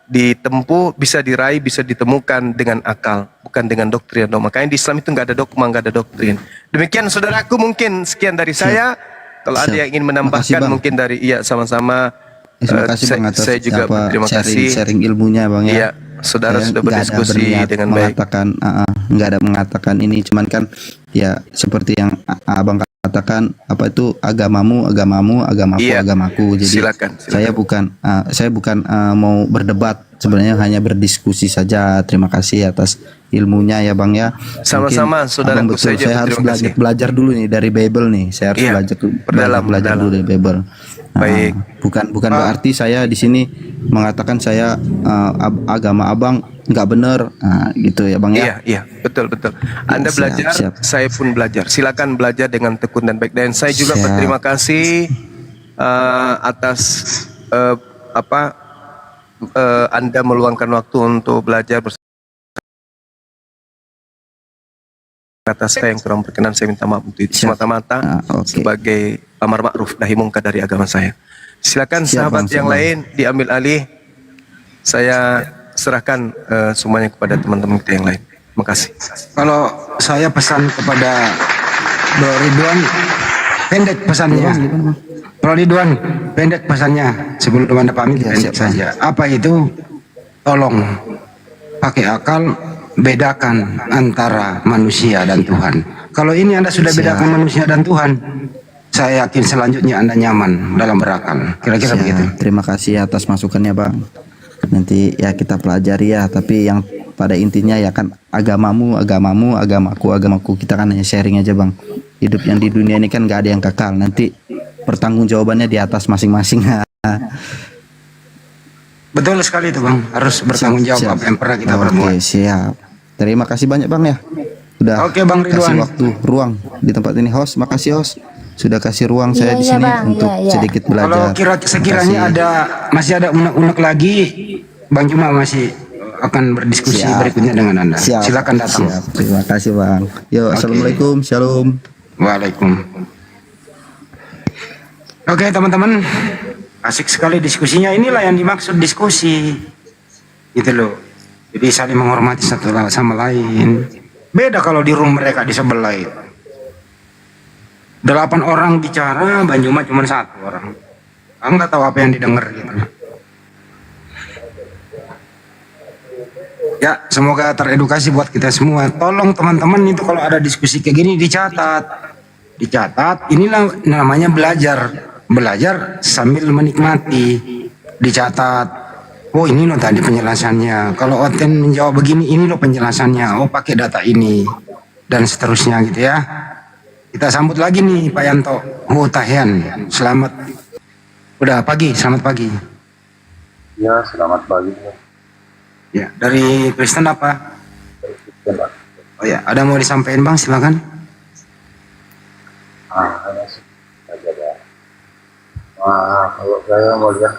ditempuh, bisa diraih, bisa ditemukan dengan akal, bukan dengan doktrin. Makanya di Islam itu nggak ada dogma, nggak ada doktrin. Demikian saudaraku, mungkin sekian dari saya. Kalau ada yang ingin menambahkan, mungkin dari sama-sama. Terima kasih Bang atas saya juga berterima kasih. Sharing ilmunya Bang ya. Iya, saudara Saya sudah nggak ada berdiskusi berniat dengan baik. nggak ada mengatakan ini, cuman kan ya seperti yang Abang katakan, apa itu agamamu, Iya, agamaku. Jadi silakan. saya bukan mau berdebat, sebenarnya hanya berdiskusi saja. Terima kasih atas ilmunya ya Bang ya. Sama-sama, Mungkin saudaraku, Abang betul, saya saya harus berterima kasih. belajar dulu nih dari Bible nih. Saya harus Iya, belajar dulu dari Bible. Baik. Bukan berarti saya di sini mengatakan saya agama Abang nggak benar. Nah, gitu ya Bang ya. Iya, betul. Anda Siap, belajar, siap. saya pun belajar. Silakan belajar dengan tekun dan baik. Dan saya juga Siap. berterima kasih atas Anda meluangkan waktu untuk belajar bersama. Kata saya yang kurang berkenan, saya minta maaf untuk itu. Semata-mata sebagai amar ma'ruf nahi mungkar dari agama saya. Silakan Siap, sahabat Bang, yang siap, lain diambil alih. Saya serahkan semuanya kepada teman-teman kita yang lain. Terima kasih. Kalau saya pesan kepada Bro Ridwan, pendek pesannya. Bro Ridwan, pendek pesannya. Sebelum Anda pamit, pendek saja. Apa itu? Tolong pakai akal, bedakan antara manusia dan Tuhan. Kalau ini Anda sudah bedakan manusia dan Tuhan, saya yakin selanjutnya Anda nyaman dalam berakal. Kira-kira begitu. Terima kasih atas masukannya Bang. Nanti ya kita pelajari ya, tapi yang pada intinya ya kan agamamu, agamaku. Kita kan hanya sharing aja Bang. Hidup yang di dunia ini kan gak ada yang kekal. Nanti pertanggungjawabannya di atas masing-masing. Betul sekali itu Bang, harus bertanggung jawab apa yang pernah kita perbuat. Oke, siap. Terima kasih banyak Bang ya. Udah Oke, Bang Ridwan. kasih waktu, ruang di tempat ini. Host, makasih host. Sudah kasih ruang saya di sini Bang. untuk sedikit belajar. Kalau sekiranya masih ada unek-unek lagi, Bang Juma masih akan berdiskusi berikutnya dengan Anda. Silakan datang. Siap. Terima kasih Bang. Yo, assalamualaikum, shalom. Waalaikumsalam. Oke teman-teman, asik sekali diskusinya. Inilah yang dimaksud diskusi, gitu loh. Jadi saling menghormati satu sama lain. Beda kalau di room mereka di sebelah itu. 8 orang bicara, Bang Juma cuma 1 orang. Aku nggak tahu apa yang didengar gitu. Ya, semoga teredukasi buat kita semua. Tolong teman-teman itu kalau ada diskusi kayak gini dicatat. Inilah namanya belajar sambil menikmati. Dicatat. Oh ini loh tadi penjelasannya. Kalau Oten menjawab begini, ini loh penjelasannya. Oh pakai data ini dan seterusnya gitu ya. Kita sambut lagi nih Pak Yanto Hutahian. Selamat. Udah pagi, selamat pagi. Ya, selamat pagi. Ya, dari Kristen apa? Oh ya, ada mau disampaikan Bang, silakan. Kalau saya mau lihat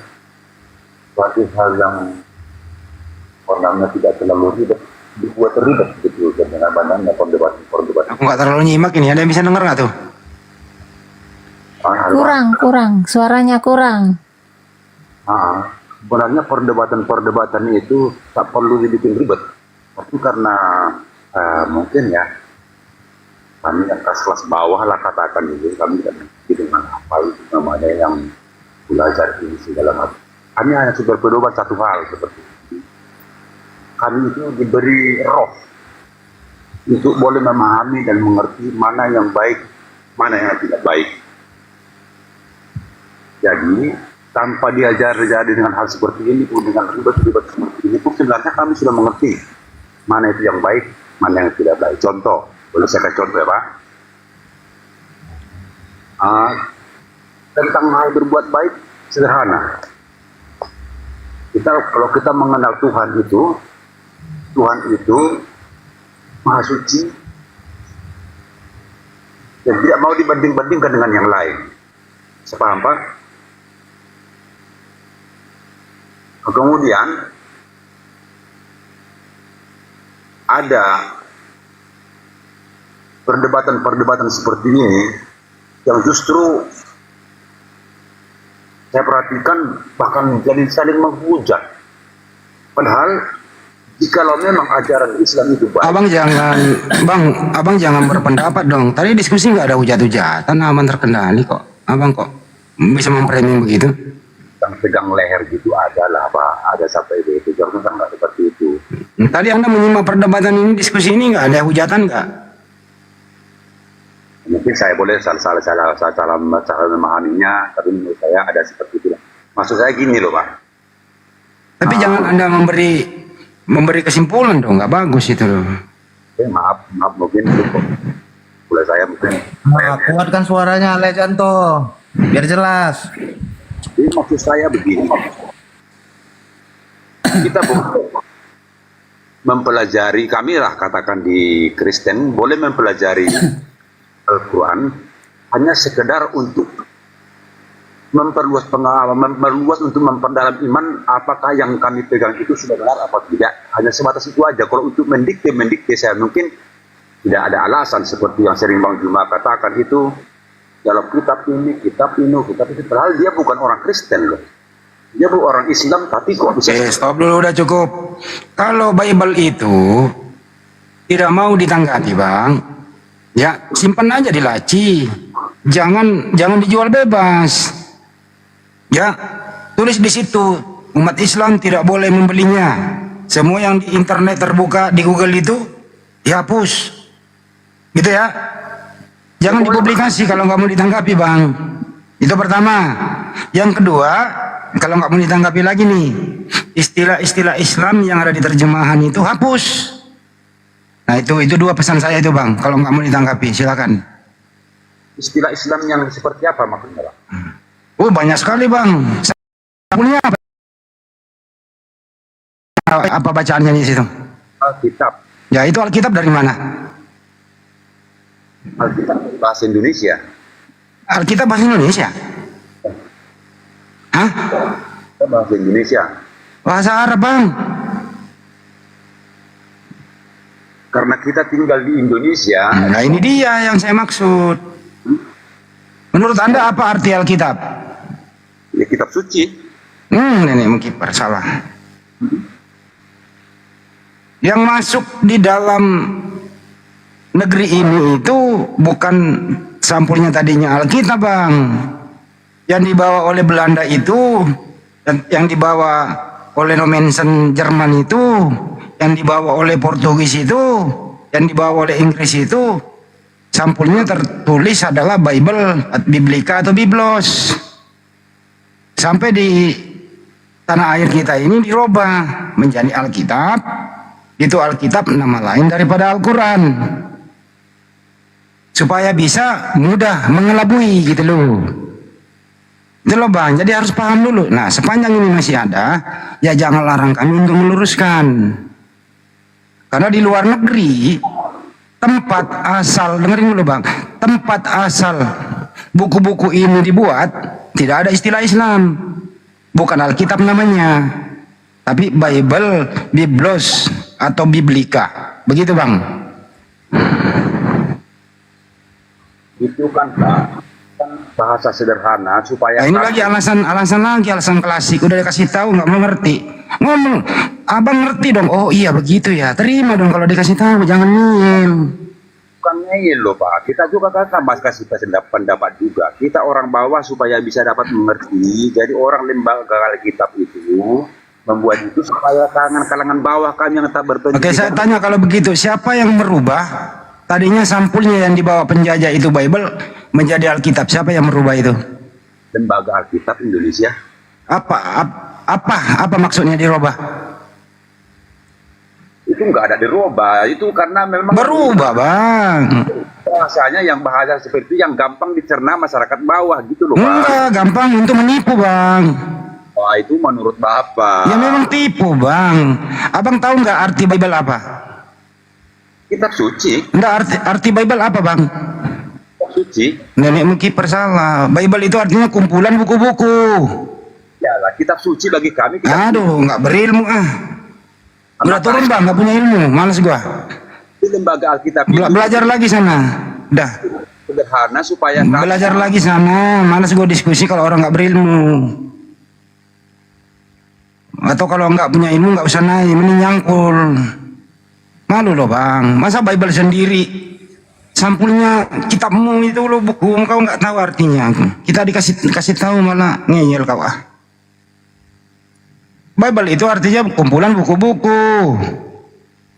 suatu hal yang orangnya tidak terlalu ribet, dibuat ribet gitu dengan bandangnya perdebatan. Aku nggak terlalu nyimak ini, ada yang bisa denger nggak tuh? Kurang, suaranya kurang. Sebenarnya perdebatan itu tak perlu dibikin ribet, tapi karena mungkin ya kami yang kelas bawah lah katakan gitu, kami kan dengan apa itu namanya yang belajar ini segala macam. Kami hanya sudah berdoa satu hal seperti itu. Kami itu diberi roh untuk boleh memahami dan mengerti mana yang baik, mana yang tidak baik. Jadi tanpa diajar-ajar dengan hal seperti ini pun, dengan ribet-ribet seperti ini pun sebenarnya kami sudah mengerti mana itu yang baik, mana yang tidak baik. Contoh, boleh saya kasih contoh ya Pak? Tentang hal berbuat baik sederhana. Kalau kita mengenal Tuhan itu Maha Suci dan tidak mau dibanding-bandingkan dengan yang lain. Sepaham Pak? Kemudian ada perdebatan seperti ini yang justru saya perhatikan bahkan jadi saling menghujat. Padahal jikalau memang ajaran Islam itu baik. Abang jangan berpendapat dong. Tadi diskusi nggak ada hujat-hujatan, aman terkendali kok. Abang kok bisa memframing begitu? Yang pegang leher gitu adalah Pak, ada sampai itu jangan nggak seperti itu. Tadi Anda menyimak perdebatan ini, diskusi ini nggak ada hujatan nggak? Mungkin saya boleh salah memahaminya, tapi menurut saya ada seperti itu. Maksud saya gini loh Pak. Tapi jangan Anda memberi kesimpulan dong, nggak bagus itu loh. Maaf mungkin boleh saya mungkin. Kuatkan suaranya Lejanto, biar jelas. Jadi maksud saya begini, mempelajari, kami lah katakan di Kristen boleh mempelajari Al-Quran hanya sekedar untuk memperluas pengalaman, memperluas untuk memperdalam iman, apakah yang kami pegang itu sudah benar apa tidak. Hanya sebatas itu aja. Kalau untuk mendikte saya mungkin tidak ada alasan seperti yang sering Bang Juma katakan itu dalam kitab ini, kitab itu. Padahal dia bukan orang Kristen loh. Dia bukan orang Islam, tapi kok bisa... Stop dulu, udah cukup. Kalau Bible itu tidak mau ditanggapi, Bang, ya simpan aja di laci. Jangan dijual bebas. Ya, tulis di situ, umat Islam tidak boleh membelinya. Semua yang di internet terbuka di Google itu dihapus. Gitu ya. Jangan dipublikasi kalau nggak mau ditanggapi, Bang. Itu pertama. Yang kedua, kalau nggak mau ditanggapi lagi nih, istilah-istilah Islam yang ada di terjemahan itu hapus. Nah itu dua pesan saya itu, Bang. Kalau nggak mau ditanggapi, silakan. Istilah Islam yang seperti apa maksudnya, Bang? Oh banyak sekali, Bang. Sampulnya apa bacaannya di situ? Alkitab. Ya itu Alkitab dari mana? Alkitab bahasa Indonesia. Alkitab bahasa Indonesia? Hah? Bahasa Indonesia. Bahasa Arab, Bang. Karena kita tinggal di Indonesia. Nah ini dia yang saya maksud. Menurut Anda apa arti Alkitab? Ya kitab suci. Nenek mengkiper salah. Yang masuk di dalam negeri ini itu bukan sampulnya tadinya Alkitab, Bang. Yang dibawa oleh Belanda itu, dan yang dibawa oleh Nommensen Jerman itu, yang dibawa oleh Portugis itu, yang dibawa oleh Inggris itu, sampulnya tertulis adalah Bible, Biblika atau Biblos. Sampai di tanah air kita ini dirubah menjadi Alkitab. Itu Alkitab nama lain daripada Al-Quran. Supaya bisa mudah mengelabui gitu loh. Itu loh, Bang, jadi harus paham dulu. Nah sepanjang ini masih ada, ya jangan larang kami untuk meluruskan. Karena di luar negeri, tempat asal, dengerin dulu, Bang, tempat asal buku-buku ini dibuat, tidak ada istilah Islam. Bukan Alkitab namanya, tapi Bible, Biblos, atau Biblika. Begitu, Bang. Itu kan, Pak, bahasa sederhana supaya... Nah, ini lagi alasan klasik. Udah dikasih tahu nggak mengerti. Ngomong, abang ngerti dong. Oh iya begitu ya. Terima dong kalau dikasih tahu, jangan ngeyel. Bukan ngeyel loh, Pak. Kita juga kan sama kasih pendapat juga. Kita orang bawah supaya bisa dapat mengerti. Jadi orang lembaga Alkitab itu membuat itu supaya kalangan bawah kami yang tak berpendidikan. Oke, saya tanya kalau begitu, siapa yang merubah? Tadinya sampulnya yang dibawa penjajah itu Bible menjadi Alkitab. Siapa yang merubah itu? Lembaga Alkitab Indonesia. Apa maksudnya dirubah? Itu nggak ada dirubah. Itu karena memang berubah, Bang. Bahasanya yang bahasa seperti itu yang gampang dicerna masyarakat bawah gitu loh, Bang. Enggak, gampang untuk menipu, Bang. Wah, itu menurut Bapak. Ya memang tipu, Bang. Abang tahu nggak arti Bible apa? Kitab suci. Enggak, arti Bible apa, Bang? Kitab suci. Nenek mengkiper salah. Bible itu artinya kumpulan buku-buku. Yalah, kitab suci bagi kami. Aduh, nggak berilmu ah. Udah turun, Bang, nggak punya ilmu. Males gua. Di lembaga Alkitab. Belajar lagi sana. Udah. Sederhana supaya belajar lagi sana. Males gua diskusi kalau orang nggak berilmu. Atau kalau nggak punya ilmu nggak usah naik, mending nyangkul. Malu loh, Bang. Masa Bible sendiri sampulnya kitabmu itu lo buku kau nggak tahu artinya. Kita dikasih tahu malah ngeyel kau ah. Bible itu artinya kumpulan buku-buku.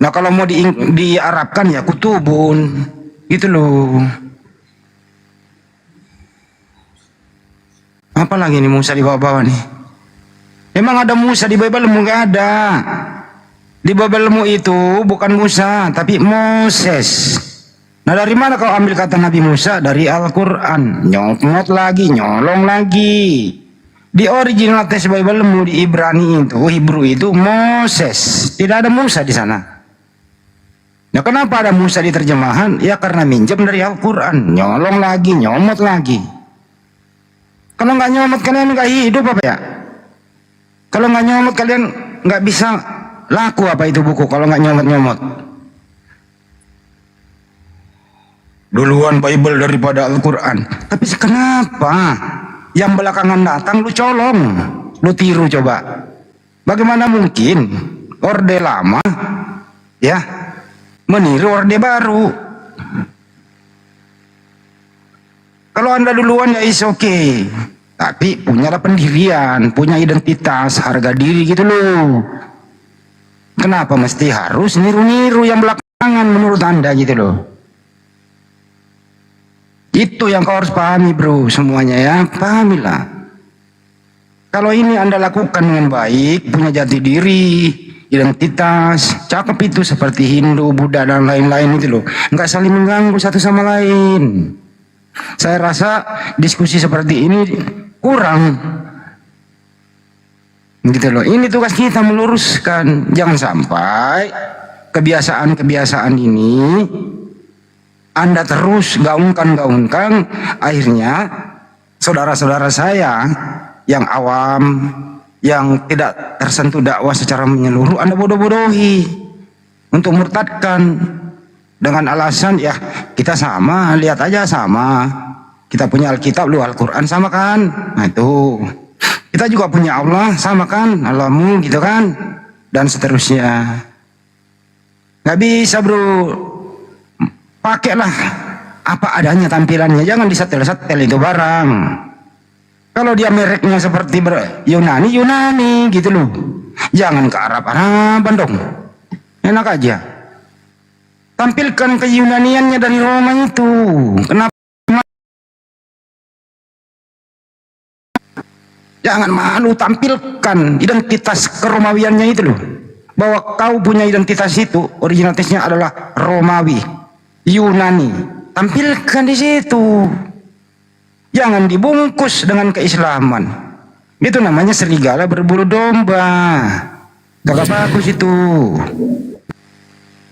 Nah kalau mau diarabkan ya kutubun gitu loh. Apa lagi nih Musa di bawah-bawah nih? Emang ada Musa di Bible-mu? Nggak ada. Di Bible-mu itu bukan Musa, tapi Moses. Nah dari mana kau ambil kata Nabi Musa? Dari Al-Quran. Nyolong lagi. Di original teks Bible-mu di Ibrani itu, Hebrew itu Moses. Tidak ada Musa di sana. Nah, kenapa ada Musa di terjemahan? Ya karena minjem dari Al-Quran, nyolong lagi, nyomot lagi. Kalau nggak nyomot kalian nggak hidup apa ya? Kalau nggak nyomot kalian nggak bisa laku apa itu buku kalau nggak nyomot-nyomot. Duluan Bible daripada Al-Quran. Tapi kenapa yang belakangan datang lu colong, lu tiru coba? Bagaimana mungkin orde lama ya meniru orde baru? Kalau Anda duluan ya is okay, tapi punyalah pendirian, punya identitas, harga diri gitu loh. Kenapa mesti harus niru-niru yang belakangan menurut Anda gitu loh? Itu yang kau harus pahami bro, semuanya ya, pahamilah. Kalau ini Anda lakukan dengan baik, punya jati diri, identitas, cakep itu seperti Hindu, Buddha dan lain-lain itu loh. Nggak saling mengganggu satu sama lain. Saya rasa diskusi seperti ini kurang. Gitu loh. Ini tugas kita meluruskan. Jangan sampai kebiasaan-kebiasaan ini Anda terus gaungkan, akhirnya saudara-saudara saya yang awam, yang tidak tersentuh dakwah secara menyeluruh, Anda bodoh-bodohi untuk murtadkan dengan alasan ya kita sama, lihat aja sama, kita punya Alkitab, lu Al-Quran sama kan, nah itu kita juga punya Allah sama kan, Allahmu gitu kan, dan seterusnya. Nggak bisa bro, pakailah apa adanya tampilannya, jangan disetel-setel itu barang. Kalau dia mereknya seperti Yunani gitu loh. Jangan ke Arab-Araban dong. Enak aja. Tampilkan keyunaniannya dari Roma itu. Kenapa? Jangan malu, tampilkan identitas keromawiannya itu loh. Bahwa kau punya identitas itu, originalitasnya adalah Romawi, Yunani. Tampilkan di situ. Jangan dibungkus dengan keislaman. Itu namanya serigala berburu domba. Gak bagus itu.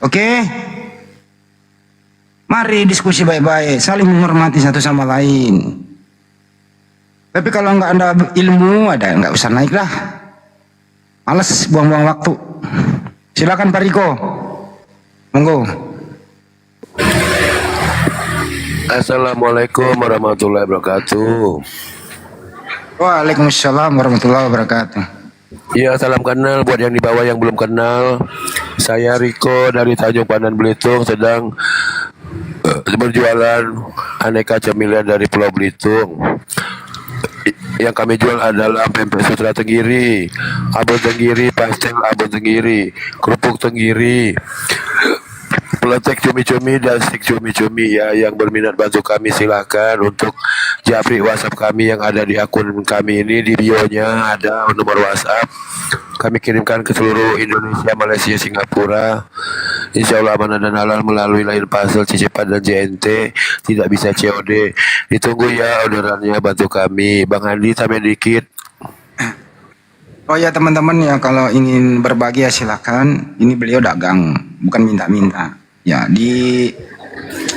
Oke? Mari diskusi baik-baik, saling menghormati satu sama lain. Tapi kalau nggak ada ilmu, nggak usah naik lah. Males buang-buang waktu. Silakan Pak Riko. Monggo. Assalamualaikum warahmatullahi wabarakatuh. Waalaikumsalam warahmatullahi wabarakatuh. Ya, salam kenal buat yang di bawah yang belum kenal. Saya Riko dari Tanjung Pandan Belitung, sedang berjualan aneka cemilan dari Pulau Belitung. Yang kami jual adalah pempek sutra tenggiri, abon tenggiri, pastel abon tenggiri, kerupuk tenggiri, peletek cumi-cumi dan stik cumi-cumi ya. Yang berminat bantu kami silahkan untuk japri WhatsApp kami yang ada di akun kami ini, di bio-nya ada nomor WhatsApp. Kami kirimkan ke seluruh Indonesia, Malaysia, Singapura. Insya Allah amanah dan halal melalui line parcel, cicipan dan JNT. Tidak bisa COD. Ditunggu ya orderannya, bantu kami. Bang Andi sampai dikit. Oh ya teman-teman ya, kalau ingin berbagi ya silakan. Ini beliau dagang, bukan minta-minta. Ya di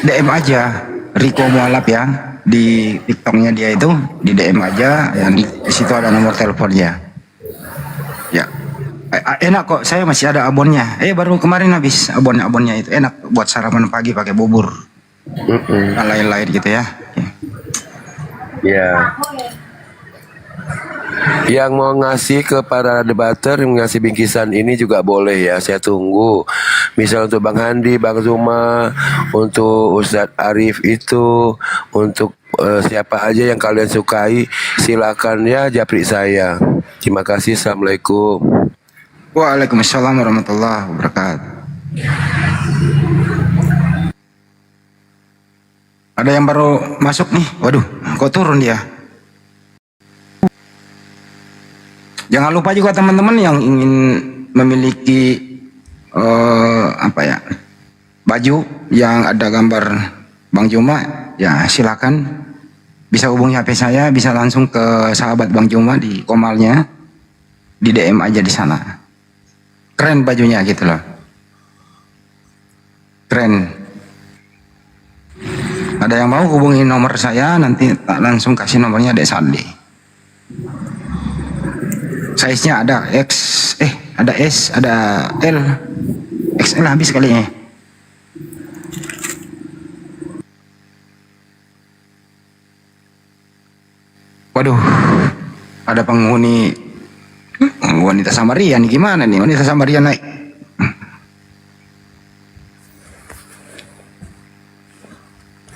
DM aja Riko Mualaf ya, di TikToknya dia itu di DM aja. Ya, di situ ada nomor teleponnya. Ya enak kok, saya masih ada abonnya. Baru kemarin habis abonnya itu, enak buat sarapan pagi pakai bubur dan lain-lain gitu ya. Ya. Yang mau ngasih ke para debater, ngasih bingkisan ini juga boleh ya, saya tunggu. Misal untuk Bang Handi, Bang Zuma, untuk Ustadz Arif itu, untuk siapa aja yang kalian sukai, silakan ya japri saya. Terima kasih. Assalamualaikum. Waalaikumsalam warahmatullahi wabarakatuh. Ada yang baru masuk nih. Waduh, kok turun dia? Jangan lupa juga teman-teman yang ingin memiliki baju yang ada gambar Bang Juma, ya silakan bisa hubungi HP saya, bisa langsung ke sahabat Bang Juma di komalnya, di DM aja di sana. Keren bajunya gitu loh. Keren. Ada yang mau hubungi nomor saya, nanti tak langsung kasih nomornya Dek Sandi. Size-nya ada ada S, ada L. XL habis kali ya. Waduh, ada penghuni wanita Samaria nih, gimana nih wanita Samaria naik?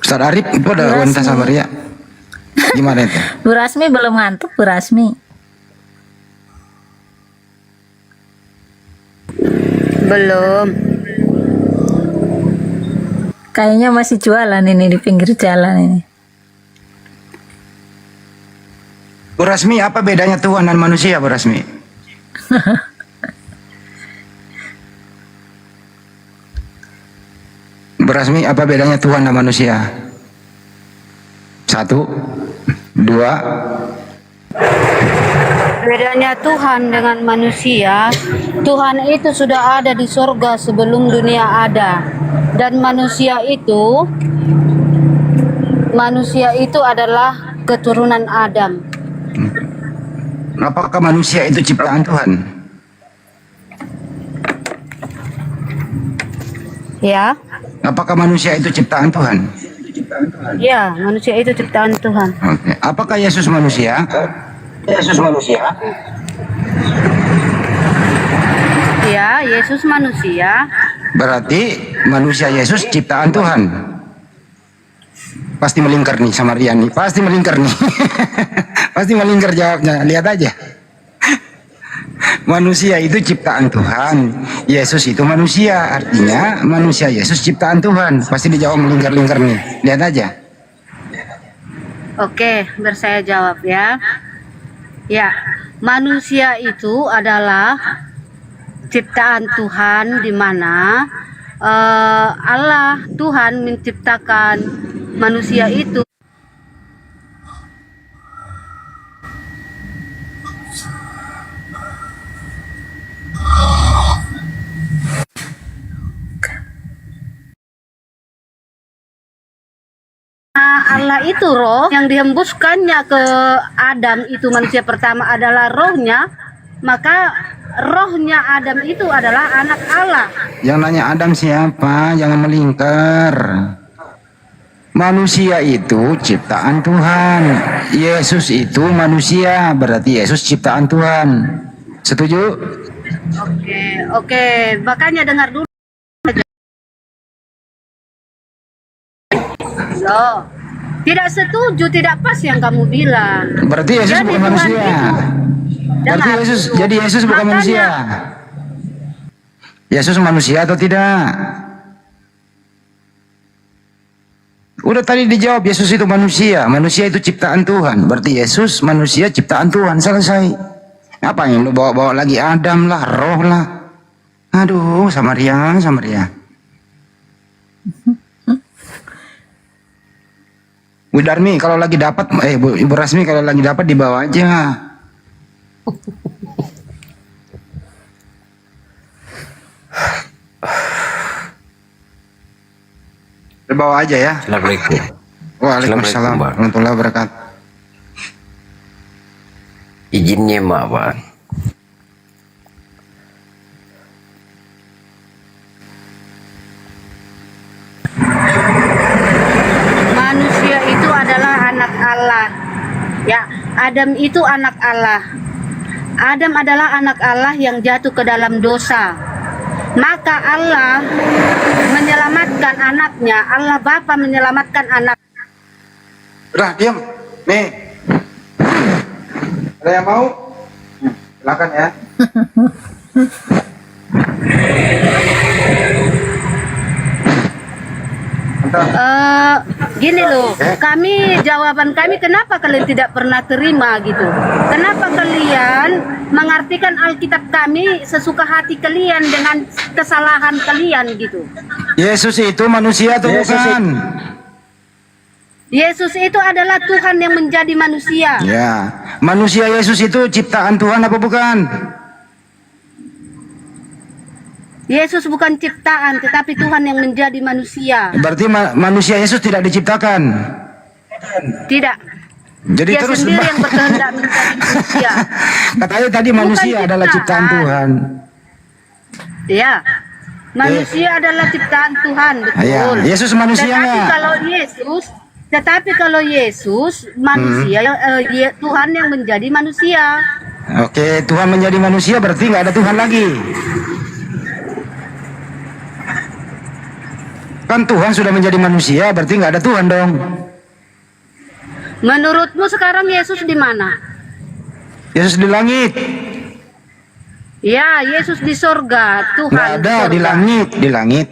Ustaz Arif itu ada wanita Samaria. Gimana itu? Bu Rasmi belum ngantuk, Bu Rasmi. Belum. Kayaknya masih jualan ini di pinggir jalan ini. Bu Rasmi, apa bedanya Tuhan dan manusia, Bu Rasmi? Bu Rasmi, apa bedanya Tuhan dan manusia? 1, 2. Bedanya Tuhan dengan manusia, Tuhan itu sudah ada di surga sebelum dunia ada. Dan manusia itu adalah keturunan Adam. Apakah manusia itu ciptaan Tuhan? Ya. Apakah manusia itu ciptaan Tuhan? Ya, manusia itu ciptaan Tuhan. Oke. Apakah Yesus manusia? Yesus manusia. Ya, Yesus manusia. Berarti manusia Yesus ciptaan Tuhan. Pasti melingkar nih sama Rian nih. Pasti melingkar nih. Pasti melingkar jawabnya. Lihat aja. Manusia itu ciptaan Tuhan. Yesus itu manusia. Artinya manusia Yesus ciptaan Tuhan. Pasti dijawab melingkar-lingkar nih. Lihat aja. Oke, biar saya jawab ya. Ya, manusia itu adalah ciptaan Tuhan, di mana Allah Tuhan menciptakan manusia itu. Allah itu roh yang dihembuskannya ke Adam, itu manusia pertama adalah rohnya, maka rohnya Adam itu adalah anak Allah. Yang nanya Adam siapa? Jangan melingkar. Manusia itu ciptaan Tuhan. Yesus itu manusia, berarti Yesus ciptaan Tuhan. Setuju? Oke, makanya dengar dulu. Loh, tidak setuju, tidak pas yang kamu bilang. Berarti Yesus bukan manusia. Berarti jadi Yesus bukan manusia. Yesus manusia atau tidak? Udah tadi dijawab, Yesus itu manusia. Manusia itu ciptaan Tuhan. Berarti Yesus manusia ciptaan Tuhan. Selesai. Apa yang lu bawa-bawa lagi? Adam lah, roh lah. Aduh, Samaria. Bu Darmi kalau lagi dapat, Ibu Rasmi kalau lagi dapat dibawa aja. Dibawa aja ya. Assalamualaikum. Waalaikumsalam warahmatullahi wabarakatuh. Izinnya mak Pak. Manusia itu adalah anak Allah. Ya, Adam itu anak Allah. Adam adalah anak Allah yang jatuh ke dalam dosa. Maka Allah menyelamatkan anaknya. Allah Bapa menyelamatkan anak. Udah diam. Nih. Ada yang mau? Silakan ya. Gini loh, jawaban kami kenapa kalian tidak pernah terima gitu? Kenapa kalian mengartikan Alkitab kami sesuka hati kalian dengan kesalahan kalian gitu? Yesus itu manusia atau bukan? Yesus itu adalah Tuhan yang menjadi manusia. Ya, manusia Yesus itu ciptaan Tuhan apa bukan? Yesus bukan ciptaan, tetapi Tuhan yang menjadi manusia. Berarti manusia Yesus tidak diciptakan. Tidak. Jadi Dia terus sendiri yang berkehendak menjadi manusia. katanya tadi Bukan manusia adalah ciptaan Tuhan. Ya. Manusia adalah ciptaan Tuhan, betul. Ya, Yesus manusia Tetapi nggak? kalau Yesus manusia, Tuhan yang menjadi manusia. Oke, Tuhan menjadi manusia berarti nggak ada Tuhan lagi. Kan Tuhan sudah menjadi manusia, berarti nggak ada Tuhan dong. Menurutmu sekarang Yesus di mana? Yesus di langit. Ya, Yesus di sorga, Tuhan Nggak ada di langit, di langit.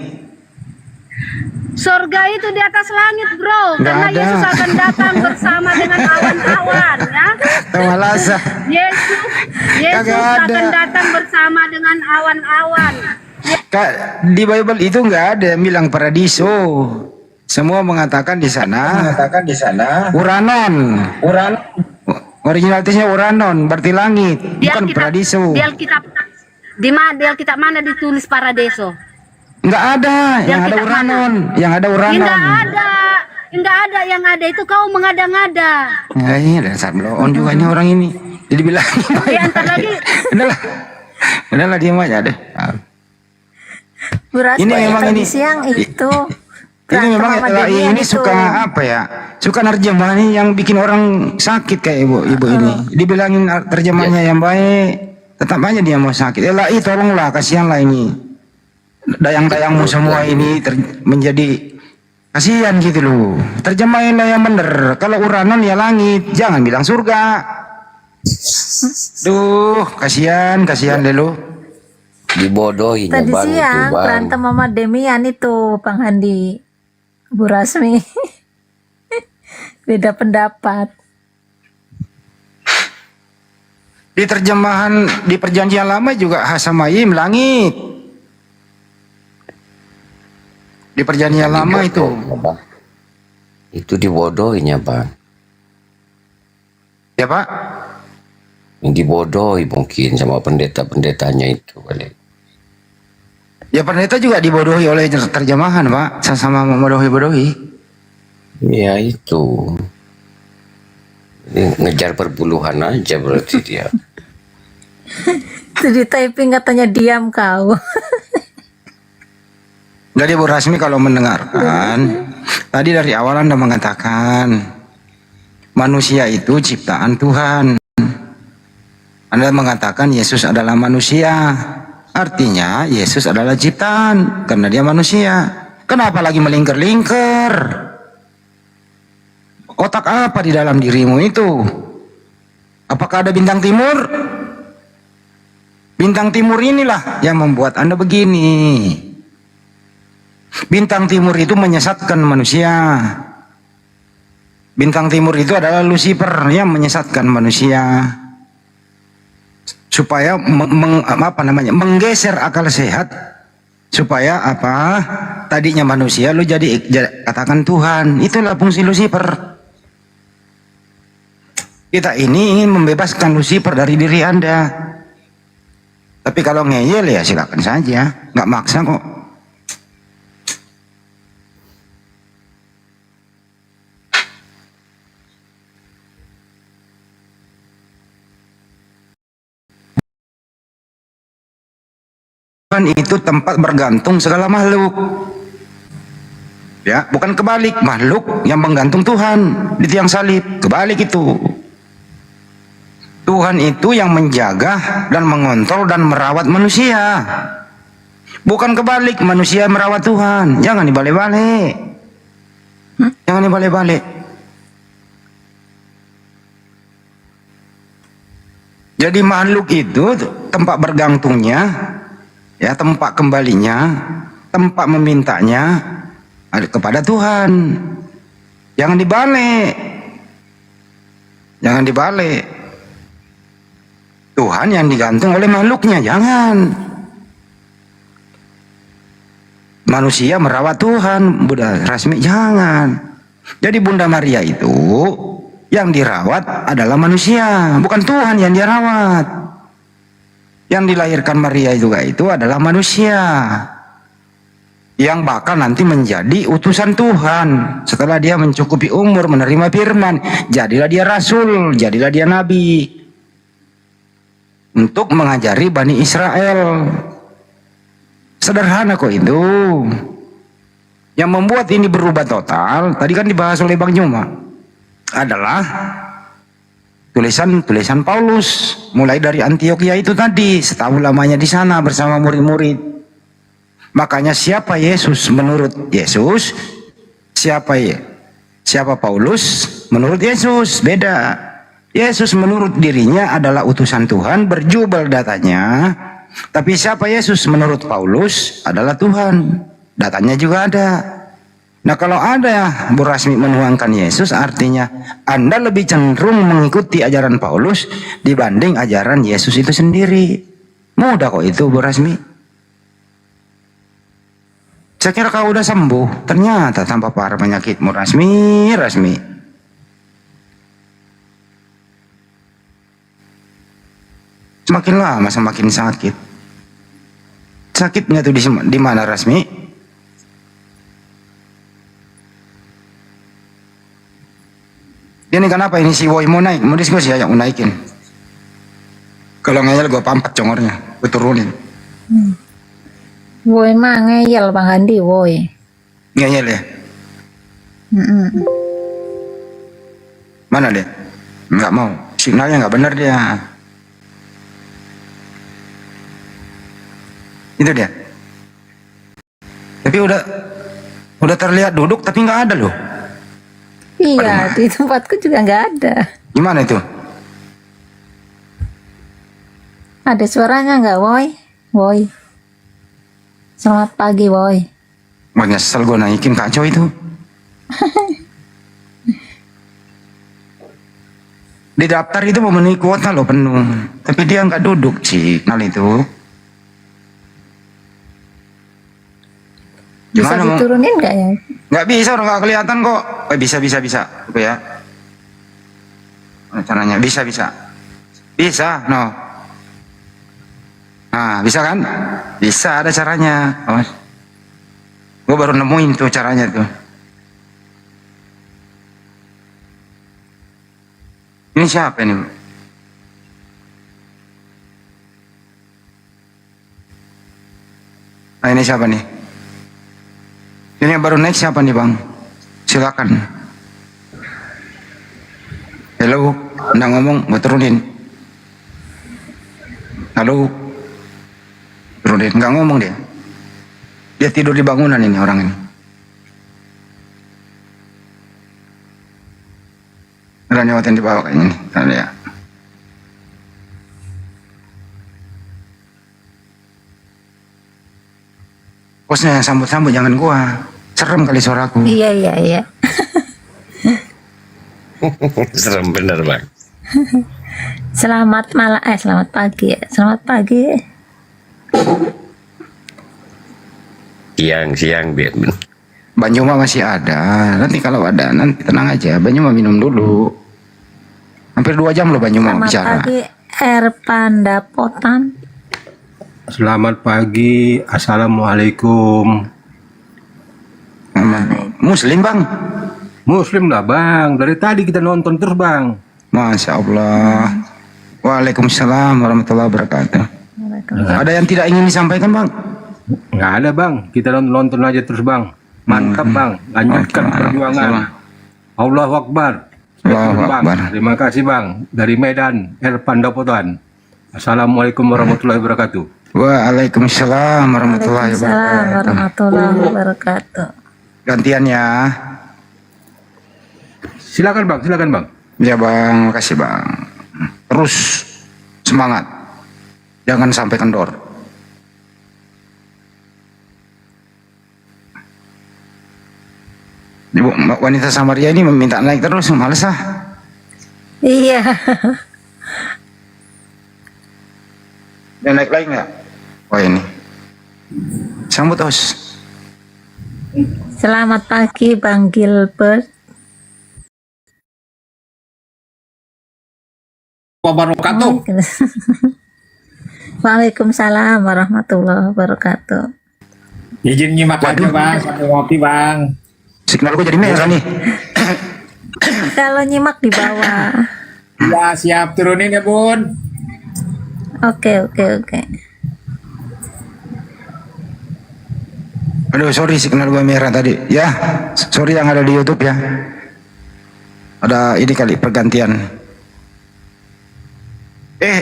Sorga itu di atas langit, bro. Nggak Karena ada. Yesus akan datang bersama dengan awan-awan, ya. Tamalasa. Yesus Kagak ada. akan datang bersama dengan awan-awan. Kak, di Bible itu nggak ada yang bilang paradiso. Semua mengatakan di sana. Uranon. Originalitasnya Uranon, berarti langit, bukan paradiso. Di Alkitab, di Alkitab mana ditulis paradiso? Nggak ada, yang ada Uranon, yang ada Uranon. Enggak ada, yang ada itu kau mengada-ngada. Ya, ini ada sabloon juga ini orang ini. Jadi bilang, Antar lagi. udahlah diam aja deh. Beras Ini memang tadi ini. siang itu. Ini memang ini suka apa ya? Suka nerjemahan yang bikin orang sakit kayak ibu ini. Dibilangin terjemahnya yang baik, tetap aja dia mau sakit. Elahi tolonglah, kasihanlah ini. Dayang-dayangmu semua ini menjadi kasihan gitu loh. Terjemahinlah yang bener. Kalau Uranon ya langit, jangan bilang surga. Duh, kasihan deh lo. Dibodohi Tadi siang berantem sama Demian itu, Bang Handi, Bu Rasmi. Beda pendapat. Di terjemahan di perjanjian lama juga Hasamayim langit. Di perjanjian lama itu. Itu dibodohinya, Bang. Ya, Pak? Yang dibodohi mungkin sama pendeta-pendetanya itu kali. Ya pendeta juga dibodohi oleh terjemahan, Pak. Sama membodohi-bodohi. Ya itu. Ini ngejar perpuluhan aja berarti dia. Itu di typing katanya diam kau. Jadi Bu Rasmi kalau mendengarkan, tadi dari awal Anda mengatakan manusia itu ciptaan Tuhan. Anda mengatakan Yesus adalah manusia. Artinya Yesus adalah ciptaan karena dia manusia. Kenapa lagi melingkar-lingkar? Otak apa di dalam dirimu itu? Apakah ada bintang timur? Bintang timur inilah yang membuat Anda begini. Bintang timur itu menyesatkan manusia. Bintang timur itu adalah Lucifer yang menyesatkan manusia. Supaya menggeser akal sehat, supaya apa? Tadinya manusia lu jadi katakan Tuhan. Itulah fungsi Lucifer. Kita ini ingin membebaskan Lucifer dari diri Anda. Tapi kalau ngeyel ya silakan saja, nggak maksa kok. Tuhan itu tempat bergantung segala makhluk. Ya, bukan kebalik, makhluk yang menggantung Tuhan di tiang salib. Kebalik itu. Tuhan itu yang menjaga dan mengontrol dan merawat manusia. Bukan kebalik, manusia merawat Tuhan. Jangan dibalik-balik. Jangan dibalik-balik. Jadi makhluk itu tempat bergantungnya, ya, tempat kembalinya, tempat memintanya kepada Tuhan. Jangan dibalik. Jangan dibalik. Tuhan yang digantung oleh makhluknya, jangan. Manusia merawat Tuhan, Bunda Rasmi, jangan. Jadi Bunda Maria itu yang dirawat adalah manusia, bukan Tuhan yang dia rawat. Yang dilahirkan Maria juga itu adalah manusia yang bakal nanti menjadi utusan Tuhan setelah dia mencukupi umur menerima firman. Jadilah dia rasul, jadilah dia nabi untuk mengajari Bani Israel. Sederhana kok itu. Yang membuat ini berubah total, tadi kan dibahas oleh Bang Juma, adalah tulisan-tulisan Paulus mulai dari Antioquia itu tadi, setahun lamanya di sana bersama murid-murid. Makanya siapa Yesus menurut Yesus, siapa Paulus menurut Yesus beda. Yesus menurut dirinya adalah utusan Tuhan, berjubel datanya. Tapi siapa Yesus menurut Paulus adalah Tuhan, datanya juga ada. Nah kalau ada Bu Rasmi menuangkan Yesus, artinya Anda lebih cenderung mengikuti ajaran Paulus dibanding ajaran Yesus itu sendiri. Mudah kok itu Bu Rasmi. Saya kira kau udah sembuh, ternyata tanpa parah penyakitmu Rasmi. Semakin lama semakin sakit. Sakitnya tuh di mana Rasmi? Ini kenapa ini si Woi mau naik? Mau diskusi aja, mau naikin. Kalau ngeyel gue pampat congornya, gue turunin. Woi mah ngeyel Bang Handi, woi. Ngeyel ya? Mana dia? Nggak mau, signalnya nggak benar dia. Itu dia. Tapi udah terlihat duduk tapi nggak ada loh. Iya, di tempatku juga nggak ada. Gimana itu? Ada suaranya nggak, woi? Woi. Selamat pagi, woi. Wah nyesel gue naikin kacau itu. Di daftar itu memenuhi kuota loh penuh. Tapi dia nggak duduk signal itu. Bisa Gimana, diturunin nggak ya? Nggak bisa, orang nggak kelihatan kok. Bisa. Coba ya. Caranya bisa. Bisa, no. Nah, bisa kan? Bisa, ada caranya. Gue baru nemuin tuh caranya tuh. Ini siapa ini? Nah, ini siapa nih? Ini yang baru naik siapa nih Bang? Silakan. Halo, Anda ngomong, gue turunin. Halo. Turunin, nggak ngomong dia. Dia tidur di bangunan ini orang ini. Udah nyewatin di bawah kayaknya nih. Tadi ya. Bosnya yang sambut-sambut jangan gua. Serem kali suaraku. Iya. Serem bener Bang. Selamat pagi. Selamat pagi. Siang Biar. Banjuma masih ada. Nanti kalau ada, nanti tenang aja. Banjuma minum dulu. Hampir 2 jam loh Banjuma Selamat bicara. pagi, Erpandapotan. Selamat pagi, Assalamualaikum. Muslim Bang? Muslim lah Bang, dari tadi kita nonton terus Bang. Masya Allah. Waalaikumsalam warahmatullahi wabarakatuh. Ada yang tidak ingin disampaikan Bang? Nggak ada Bang, kita nonton aja terus Bang. Mantap Bang, lanjutkan perjuangan. Allahu Akbar. Allahu Akbar. Terima kasih Bang, dari Medan, Erpandapotan. Assalamualaikum warahmatullahi wabarakatuh. Waalaikumsalam warahmatullahi wabarakatuh. Gantian ya. Silakan Bang. Ya Bang, makasih Bang. Terus semangat. Jangan sampai kendor. Ibu wanita Samaria ini meminta naik terus, males ah. Iya. Dia naik lagi nggak? Wah ini. Sambut Os. Selamat pagi Bang Gilbert. Wabarakatuh. Waalaikumsalam warahmatullahi wabarakatuh. Izin nyimak aja bang, sambil ngopi bang. Signal gue jadi merah nih. Kalau nyimak di bawah. Ya siap turunin ya bun. Oke. Aduh, sorry signal gue merah tadi. Ya, sorry yang ada di YouTube ya. Ada ini kali pergantian.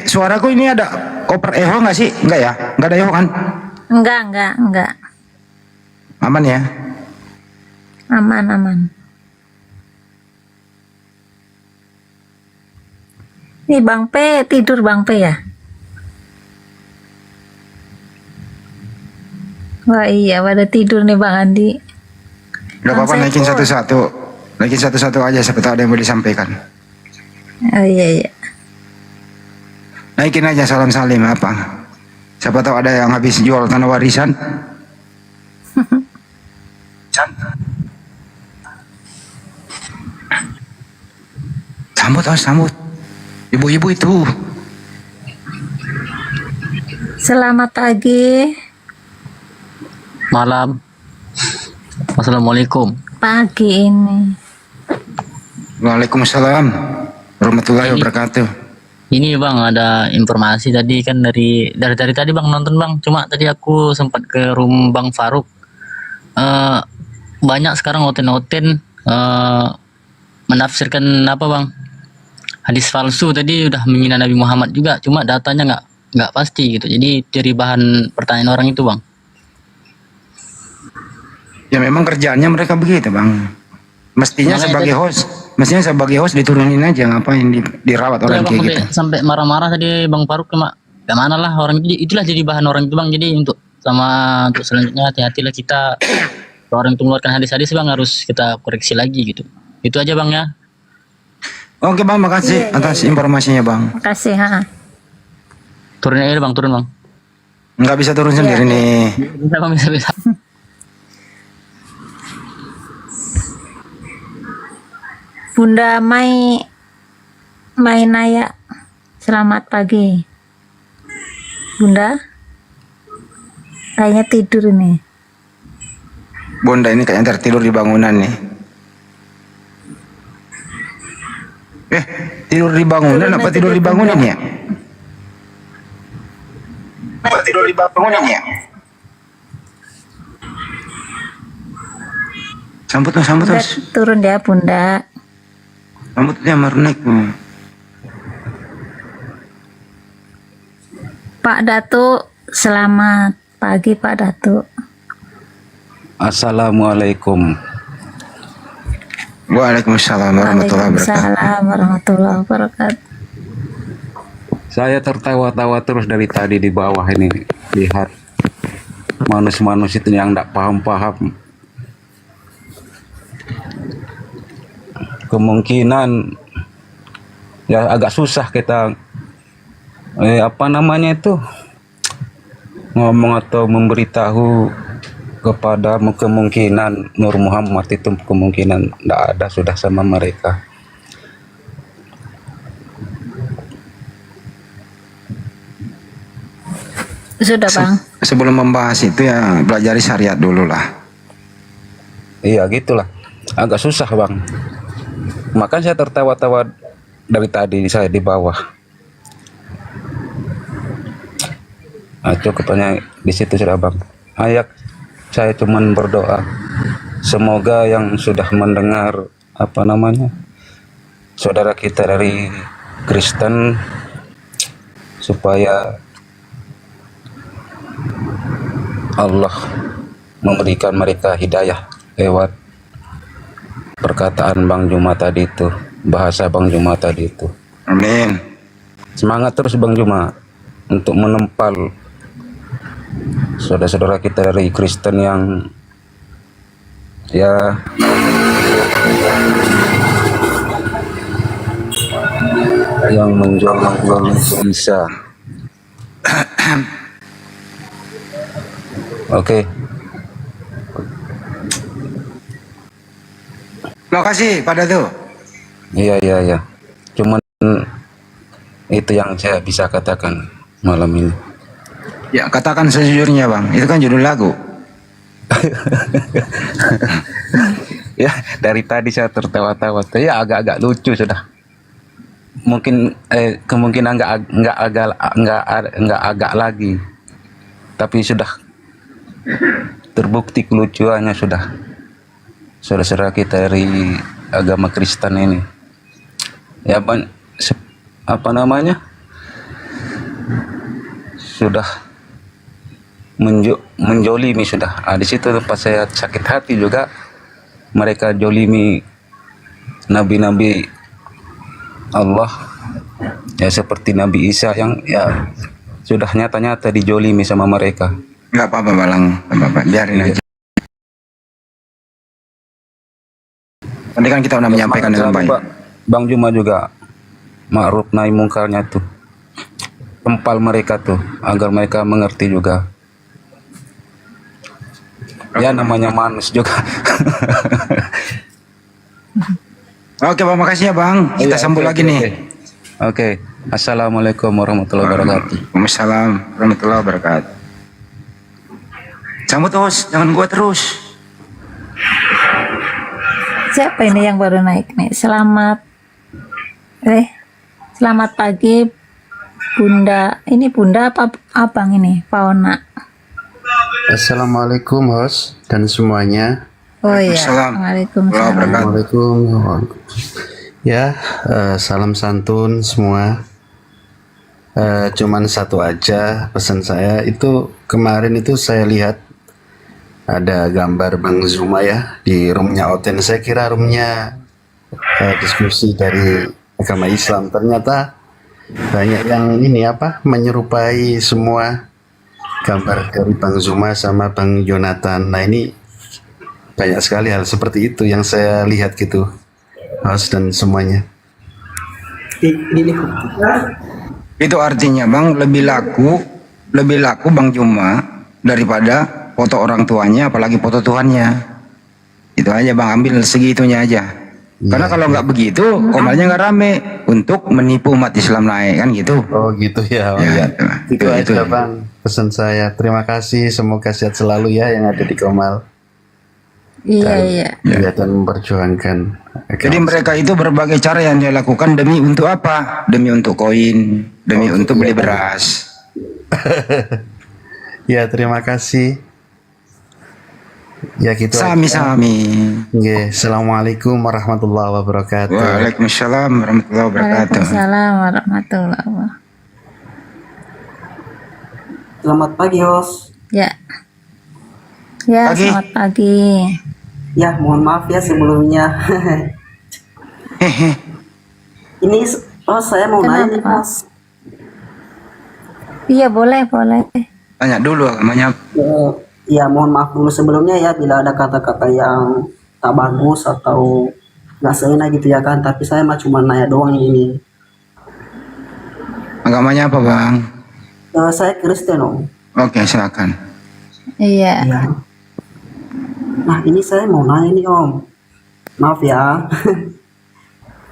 Suaraku ini ada koper echo nggak sih? Enggak ya? Nggak ada echo kan? Enggak. Aman ya? Aman. Nih Bang P tidur Bang P ya? Wah iya pada tidur nih Bang Andi. Gak apa-apa, naikin satu-satu. Naikin satu-satu aja, siapa tahu ada yang mau disampaikan. Oh iya. Naikin aja salam-salim apa. Siapa tahu ada yang habis jual tanah warisan. Sambut. Ibu-ibu itu. Selamat pagi. Malam. Assalamualaikum. Pagi ini. Waalaikumsalam warahmatullahi wabarakatuh. Ini bang, ada informasi tadi kan dari tadi bang nonton bang. Cuma tadi aku sempat ke room Bang Faruk. Banyak sekarang hoten menafsirkan apa bang? Hadis palsu tadi udah menghina Nabi Muhammad juga. Cuma datanya nggak pasti gitu. Jadi dari bahan pertanyaan orang itu bang. Ya memang kerjaannya mereka begitu bang. Mestinya sebagai host diturunin aja, ngapain dirawat orang kayak gitu. Sampai marah-marah tadi Bang Faruk, cuma gak mana lah orang itu, itulah jadi bahan orang itu bang. Jadi untuk selanjutnya hati-hatilah kita. Kalau orang itu mengeluarkan hadis-hadis bang harus kita koreksi lagi gitu. Itu aja bang ya. Oke bang, makasih atas informasinya bang. Makasih Turun aja bang, turun bang. Nggak bisa turun sendiri nih. Bisa bang, bisa. Bunda Mai Naya, selamat pagi. Bunda, kayaknya tidur ini. Bunda ini kayaknya tertidur di bangunan nih. Tidur di bangunan apa tidur di bangunan ya? Apa tidur di bangunan ya? Sambut terus. Turun ya Bunda. Rambutnya merenek. Pak Datuk, selamat pagi Pak Datuk. Assalamualaikum. Waalaikumsalam warahmatullahi wabarakatuh. Waalaikumsalam warahmatullahi wabarakatuh. Saya tertawa-tawa terus dari tadi di bawah ini. Lihat manus-manus itu yang tidak paham-paham. Kemungkinan ya agak susah kita ngomong atau memberitahu kepada kemungkinan Nur Muhammad itu kemungkinan tidak ada sudah sama mereka. Sudah bang. Sebelum membahas itu ya pelajari syariat dulu lah. Iya gitulah, agak susah bang. Makanya saya tertawa-tawa dari tadi saya di bawah. Cukupnya di situ sudah bang. Saya cuman berdoa. Semoga yang sudah mendengar saudara kita dari Kristen supaya Allah memberikan mereka hidayah lewat perkataan Bang Juma tadi itu, bahasa Bang Juma tadi itu. Amin. Semangat terus Bang Juma untuk menempal saudara-saudara kita dari Kristen yang menjual Isa. Oke. Makasih pada tuh. Iya. Cuman itu yang saya bisa katakan malam ini. Ya, katakan sejujurnya bang, itu kan judul lagu. Ya, dari tadi saya tertawa-tawa. Ya agak-agak lucu sudah. Mungkin kemungkinan nggak agak lagi. Tapi sudah terbukti kelucuannya sudah. Saudara-saudara kita dari agama Kristen ini. Ya apa namanya? Sudah menjolimi sudah. Di situ tempat saya sakit hati juga. Mereka jolimi nabi-nabi Allah, ya seperti Nabi Isa yang ya sudah nyata-nyata dijolimi sama mereka. Nggak apa-apa Balang, nggak apa-apa, biarin aja. Nanti kan kita udah menyampaikan dengan baik. Bang Juma juga ma'ruf nahi mungkarnya tuh, tempal mereka tuh agar mereka mengerti juga. Ya namanya manusia juga. Oke bang, makasih ya bang. Kita sambung lagi nih. Oke. Assalamualaikum warahmatullahi wabarakatuh. Waalaikumsalam warahmatullahi wabarakatuh. Sambut terus, jangan gua terus. Siapa ini yang baru naik nih? Selamat pagi Bunda. Ini Bunda apa abang ini? Paona. Assalamualaikum host dan semuanya. Oh iya. Waalaikumsalam. Ya, salam santun semua. Cuman satu aja pesan saya itu, kemarin itu saya lihat ada gambar Bang Zuma ya di roomnya Oten. Saya kira roomnya diskusi dari agama Islam. Ternyata banyak yang ini menyerupai semua gambar dari Bang Zuma sama Bang Jonathan. Nah ini banyak sekali hal seperti itu yang saya lihat gitu, host dan semuanya. Itu artinya bang lebih laku Bang Juma daripada foto orang tuanya, apalagi foto Tuhannya. Itu aja bang, ambil segitunya aja. Karena kalau nggak begitu, komalnya nggak rame untuk menipu umat Islam naik kan gitu. Oh gitu ya, Bang. Itu aja bang pesan saya. Terima kasih, semoga sehat selalu ya yang ada di Komal. Iya. Dan memperjuangkan. Jadi mereka itu berbagai cara yang dia lakukan demi untuk apa? Demi untuk koin, demi untuk beli beras. Ya terima kasih. Ya gitu. Sami-sami. Assalamualaikum warahmatullahi wabarakatuh. Waalaikumsalam warahmatullahi wabarakatuh. Waalaikumsalam warahmatullahi wabarakatuh. Selamat pagi, host. Ya, selamat pagi. Ya, mohon maaf ya sebelumnya. Ini, saya mau nanya nih, Mas. Iya, boleh. Tanya dulu agamanya. Ya, mohon maaf dulu sebelumnya ya bila ada kata-kata yang tak bagus atau nggak seenak gitu ya kan. Tapi saya mah cuma nanya doang ini. Agamanya apa bang? Saya Kristen om. Oke, silakan. Iya. Nah ini saya mau nanya nih om. Maaf ya.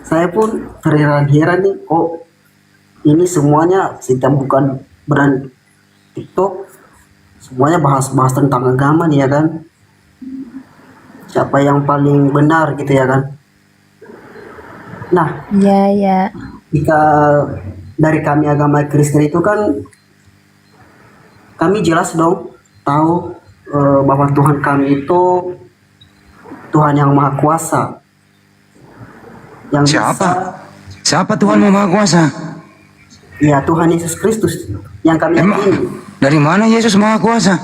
Saya pun terheran-heran nih kok ini semuanya kita bukan brand TikTok. Semuanya bahas-bahas tentang agama nih ya kan. Siapa yang paling benar gitu ya kan. Nah, iya. Jika dari kami agama Kristen itu kan kami jelas dong tahu bahwa Tuhan kami itu Tuhan yang Maha Kuasa. Yang Siapa Tuhan yang Maha Kuasa? Ya Tuhan Yesus Kristus yang kami yakini. Dari mana Yesus Maha Kuasa?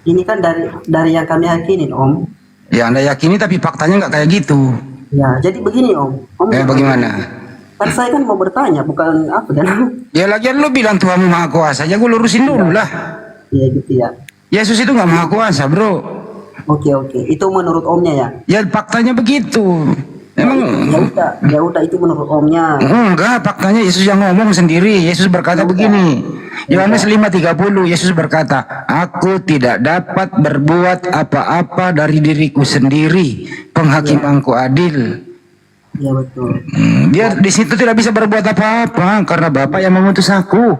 Ini kan dari yang kami yakinin om. Ya Anda yakini tapi faktanya nggak kayak gitu. Ya jadi begini om. Bagaimana? Kan saya kan mau bertanya bukan apa kan? Ya lagian lu bilang Tuhan Maha Kuasa, ya gue lurusin dulu lah. Iya gitu ya. Yesus itu nggak Maha Kuasa bro. Oke, itu menurut omnya ya? Ya faktanya begitu. Emang ya udah itu menurut omnya. Enggak, faktanya Yesus yang ngomong sendiri. Yesus berkata begini. Yohanes 5:30 Yesus berkata, "Aku tidak dapat berbuat apa-apa dari diriku sendiri. Penghakimanku adil." Iya betul. Dia di situ tidak bisa berbuat apa-apa karena Bapa yang mengutus aku.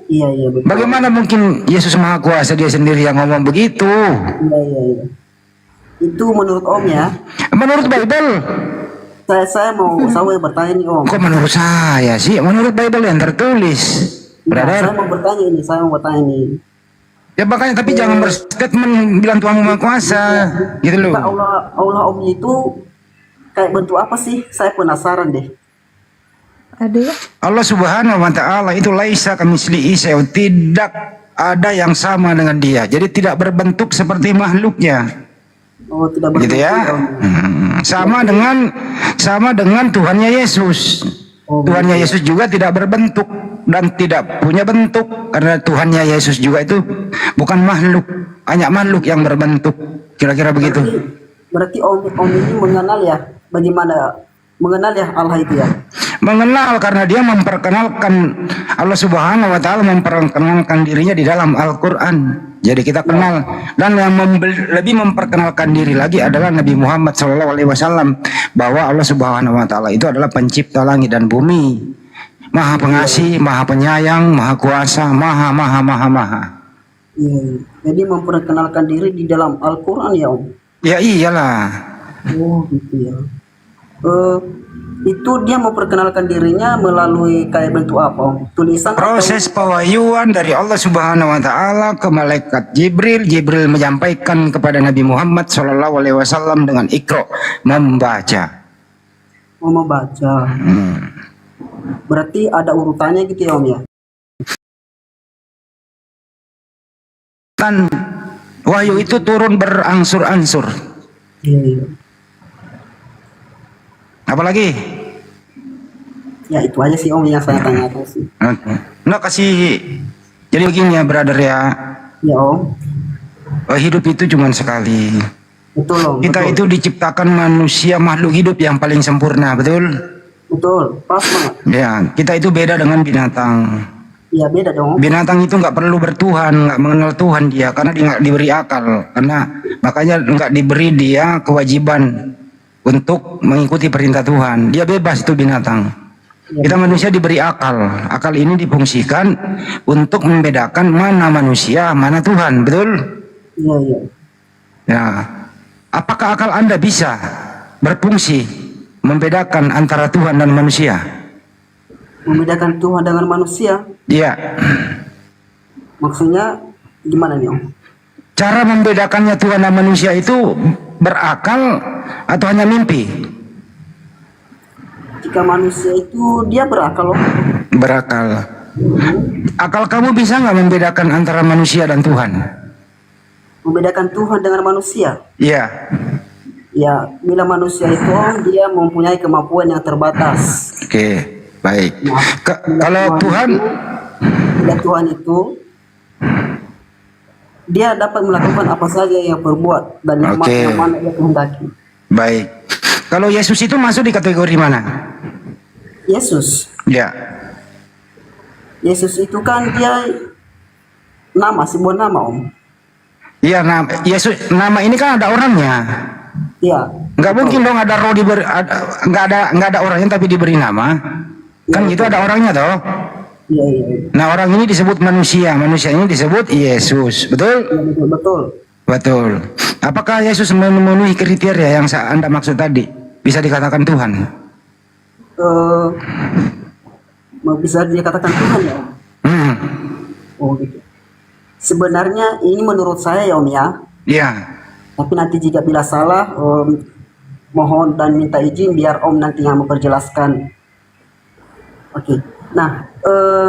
Iya, iya, betul. Bagaimana mungkin Yesus Maha Kuasa dia sendiri yang ngomong begitu? Iya, iya, iya. Itu menurut Om ya. Menurut Bible. Saya mau bertanya nih Om. Kok menurut saya sih? Menurut Bible yang tertulis. Nah, Brother. saya mau bertanya nih. Ya makanya tapi jangan berstatement bilang Tuhan Maha Kuasa, gitu loh. Allah Om itu kayak bentuk apa sih? Saya penasaran deh. Allah Subhanahu wa taala itu laisa kamitslihi syai'un, tidak ada yang sama dengan dia. Jadi tidak berbentuk seperti makhluknya. Oh, tidak berbentuk. Gitu ya. Sama dengan Tuhannya Yesus. Tuhannya Yesus juga tidak berbentuk dan tidak punya bentuk karena Tuhannya Yesus juga itu bukan makhluk, hanya makhluk yang berbentuk. Kira-kira begitu. Berarti Om ini mengenal ya bagaimana mengenal ya Allah itu ya. Mengenal karena dia memperkenalkan Allah Subhanahu wa taala memperkenalkan dirinya di dalam Al-Qur'an. Jadi kita kenal dan yang lebih memperkenalkan diri lagi adalah Nabi Muhammad SAW bahwa Allah Subhanahu wa taala itu adalah pencipta langit dan bumi. Maha pengasih, maha penyayang, maha kuasa, maha. Iya. Jadi memperkenalkan diri di dalam Al-Qur'an ya Om. Ya iyalah. Oh gitu ya. Itu dia memperkenalkan dirinya melalui kayak bentuk apa Om? Tulisan proses pewahyuan dari Allah Subhanahu wa taala ke malaikat Jibril. Jibril menyampaikan kepada Nabi Muhammad SAW dengan Iqra, membaca. Oh, membaca. Berarti ada urutannya gitu ya Om ya. Kan wahyu itu turun berangsur-angsur. Iya. Apalagi? Ya itu aja sih Om yang saya tanyakan sih. Nah kasih. Jadi begini ya brother ya. Ya Om. Hidup itu cuma sekali. Betul Om. Kita betul. itu diciptakan manusia makhluk hidup yang paling sempurna, betul? Betul. Pas banget. Ya, kita itu beda dengan binatang. Iya beda dong. Binatang itu nggak perlu bertuhan, nggak mengenal Tuhan dia, karena dia nggak diberi akal, karena makanya nggak diberi dia kewajiban untuk mengikuti perintah Tuhan. Dia bebas itu binatang. Kita manusia diberi akal. Akal ini difungsikan untuk membedakan mana manusia, mana Tuhan, betul? Iya, iya. Ya. Apakah akal Anda bisa berfungsi membedakan antara Tuhan dan manusia? Membedakan Tuhan dengan manusia? Iya. Maksudnya gimana nih Om? Cara membedakannya Tuhan dan manusia itu berakal atau hanya mimpi? Jika manusia itu dia berakal Om. Berakal. Akal kamu bisa nggak membedakan antara manusia dan Tuhan? Membedakan Tuhan dengan manusia? Iya. Ya, bila manusia itu Om, dia mempunyai kemampuan yang terbatas. Oke, baik. Kalau Tuhan, bila Tuhan itu dia dapat melakukan apa saja yang berbuat dan yang mana dia kehendaki. Baik. Kalau Yesus itu masuk di kategori mana? Yesus. Ya. Yesus itu kan dia sebuah nama Om. Iya, Yesus nama ini kan ada orangnya. Iya. Nggak mungkin dong ada roh nggak ada orangnya tapi diberi nama. Kan gitu ada orangnya toh. Iya, iya. Nah orang ini disebut manusia ini disebut Yesus, betul? Iya, betul. Betul. Apakah Yesus memenuhi kriteria yang Anda maksud tadi? Bisa dikatakan Tuhan? Bisa dikatakan Tuhan ya? Oh gitu. Sebenarnya ini menurut saya ya Om ya. Iya. Tapi nanti jika bila salah, mohon dan minta izin biar Om nanti yang memperjelaskan. Oke. Nah,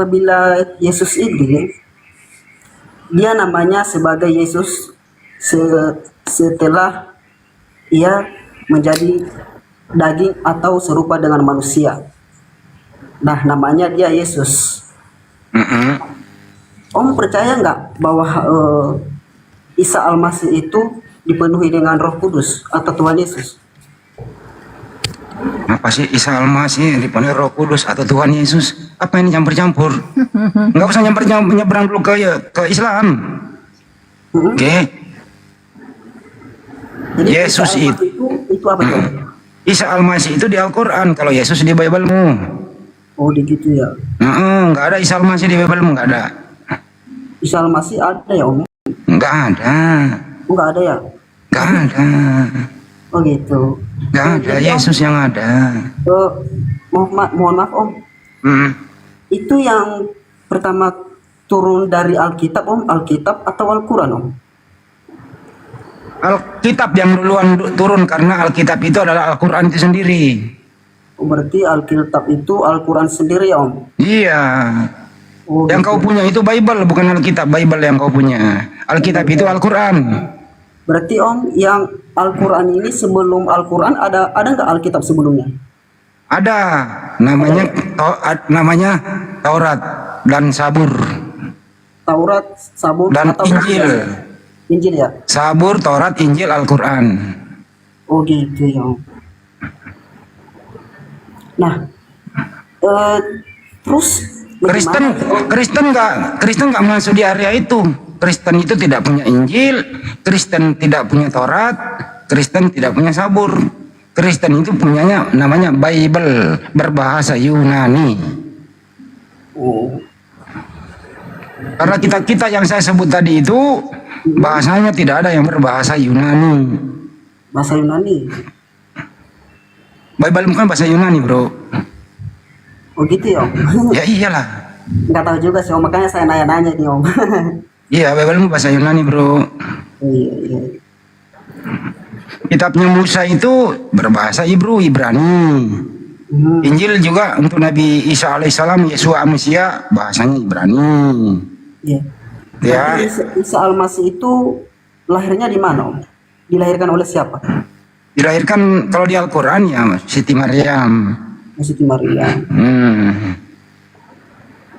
bila Yesus ini, dia namanya sebagai Yesus setelah ia menjadi daging atau serupa dengan manusia. Nah, namanya dia Yesus. Om percaya nggak bahwa Isa Al-Masih itu dipenuhi dengan Roh Kudus atau Tuhan Yesus? Apa sih Isa Al-Masih dipenuhi Roh Kudus atau Tuhan Yesus? Apa ini campur-campur? Nggak usah nyebrang dulu ke Islam. Oke. Jadi Yesus itu apa tuh? Isa Al-Masih itu di Al-Quran. Kalau Yesus di Bible-mu. Oh, di gitu ya. Nggak ada Isa Al-Masih di Bible-mu, nggak ada. Isa Al-Masih ada ya Om? Nggak ada. Enggak ada ya? Nggak ada. Oh gitu. Nggak ada. Yesus yang ada. Mohon maaf Om. Itu yang pertama turun dari Alkitab Om, Alkitab atau Al-Quran Om? Alkitab yang duluan turun karena Alkitab itu adalah Al-Quran itu sendiri. Berarti Alkitab itu Al-Quran sendiri ya Om? Iya. Yang kau punya itu Bible, bukan Alkitab. Bible yang kau punya. Alkitab itu Al-Quran. Berarti Om, yang Al-Quran ini sebelum Al-Quran ada nggak Alkitab sebelumnya? Ada. Namanya Taurat dan Sabur. Taurat, Sabur, dan atau Injil. Injil ya? Sabur, Taurat, Injil, Al-Quran. Oh gitu ya Om. Nah, terus Kristen nggak masuk di area itu. Kristen itu tidak punya Injil, Kristen tidak punya Taurat, Kristen tidak punya Sabur. Kristen itu punyanya namanya Bible berbahasa Yunani. Karena kita yang saya sebut tadi itu bahasanya tidak ada yang berbahasa Yunani. Bahasa Yunani? Bible bukan bahasa Yunani, bro. Oh gitu ya Om? Ya iyalah. Nggak tahu juga sih Om, makanya saya nanya-nanya nih Om. Iya, Bible bahasa Yunani, bro. Iya. Kitabnya Musa itu berbahasa Ibrani. Injil juga untuk Nabi Isa alaihissalam, Yesua Mesia, bahasanya Ibrani. Iya. Ya. Isa Al-Masih itu lahirnya di mana Om? Dilahirkan oleh siapa? Dilahirkan kalau di Al-Quran ya Siti Maryam. Siti Maryam.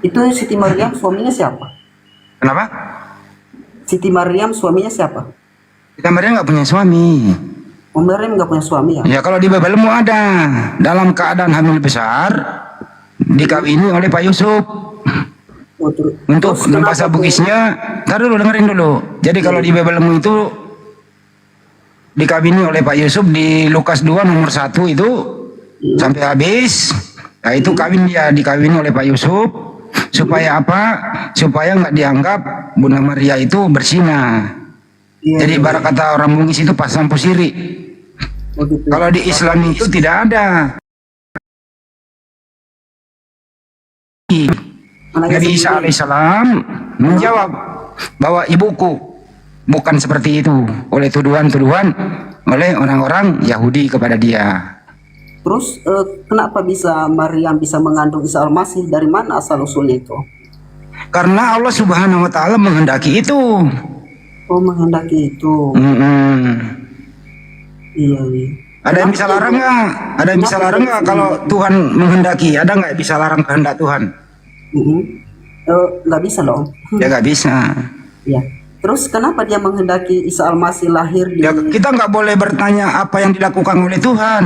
Itu Siti Maryam suaminya siapa? Kenapa? Siti Maryam suaminya siapa? Siti Maryam nggak punya suami. Om Maryam nggak punya suami ya? Ya kalau di Bible mau ada. Dalam keadaan hamil besar dikawini oleh Pak Yusuf. Untuk bahasa Bugisnya, ntar dulu dengerin dulu. Jadi kalau di Bible itu dikawini oleh Pak Yusuf di Lukas 2 nomor 1 itu sampai habis. Nah itu dikawini oleh Pak Yusuf supaya apa? Supaya nggak dianggap Bunda Maria itu berzina. Jadi ibarat kata orang Bugis itu pasang pusiri. Kalau di Islam itu tidak ada. Nabi Isa alaihissalam menjawab bahwa ibuku bukan seperti itu oleh tuduhan-tuduhan oleh orang-orang Yahudi kepada dia. Terus kenapa bisa Maryam bisa mengandung Isa Al-Masih? Dari mana asal usulnya itu? Karena Allah Subhanahu wa taala menghendaki itu. Oh, menghendaki itu. Iya. Ada yang bisa larang nggak? Ada yang bisa larang nggak kalau Tuhan menghendaki? Ada nggak bisa larang kehendak Tuhan? Nggak bisa loh. Ya nggak bisa. Ya. Terus kenapa dia menghendaki Isa Al-Masih lahir di... Ya, kita nggak boleh bertanya apa yang dilakukan oleh Tuhan.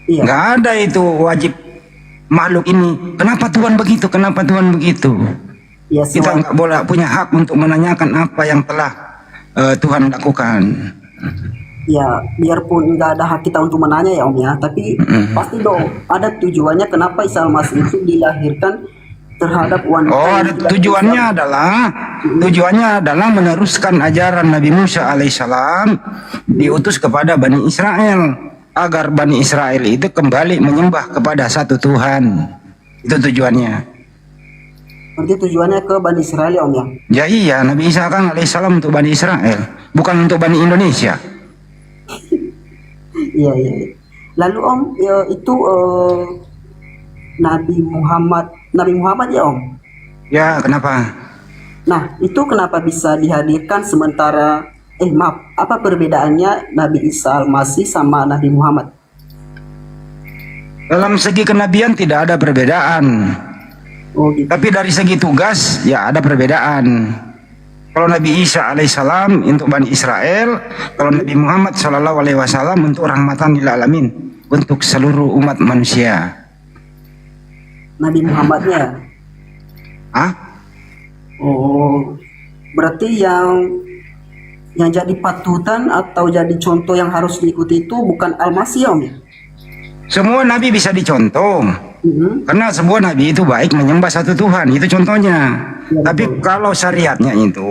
Iya. Nggak ada itu wajib makhluk ini. Kenapa Tuhan begitu? Kenapa Tuhan begitu? Ya, kita nggak boleh punya hak untuk menanyakan apa yang telah Tuhan lakukan. Ya, biarpun nggak ada hak kita untuk menanya ya Om ya, tapi pasti dong ada tujuannya kenapa Isa Al-Masih itu dilahirkan terhadap wanita. Oh, ada tujuannya adalah meneruskan ajaran Nabi Musa alaihissalam diutus kepada Bani Israel agar Bani Israel itu kembali menyembah kepada satu Tuhan. Itu tujuannya. Berarti tujuannya ke Bani Israel ya Om ya? Ya iya, Nabi Isa kan alaihissalam untuk Bani Israel, bukan untuk Bani Indonesia. Iya. Lalu Om, ya, itu Nabi Muhammad ya Om? Ya, kenapa? Nah, itu kenapa bisa dihadirkan sementara apa perbedaannya Nabi Isa Al-Masih sama Nabi Muhammad? Dalam segi kenabian tidak ada perbedaan. Oh, gitu. Tapi dari segi tugas ya ada perbedaan. Kalau Nabi Isa alaihissalam untuk Bani Israel, kalau Nabi Muhammad sallallahu alaihi wasallam untuk rahmatan lil alamin, untuk seluruh umat manusia. Nabi Muhammadnya? Oh, berarti yang jadi patutan atau jadi contoh yang harus diikuti itu bukan Al-Masih Om ya? Semua Nabi bisa dicontoh, Karena sebuah nabi itu baik menyembah satu Tuhan, itu contohnya. Tapi kalau syariatnya itu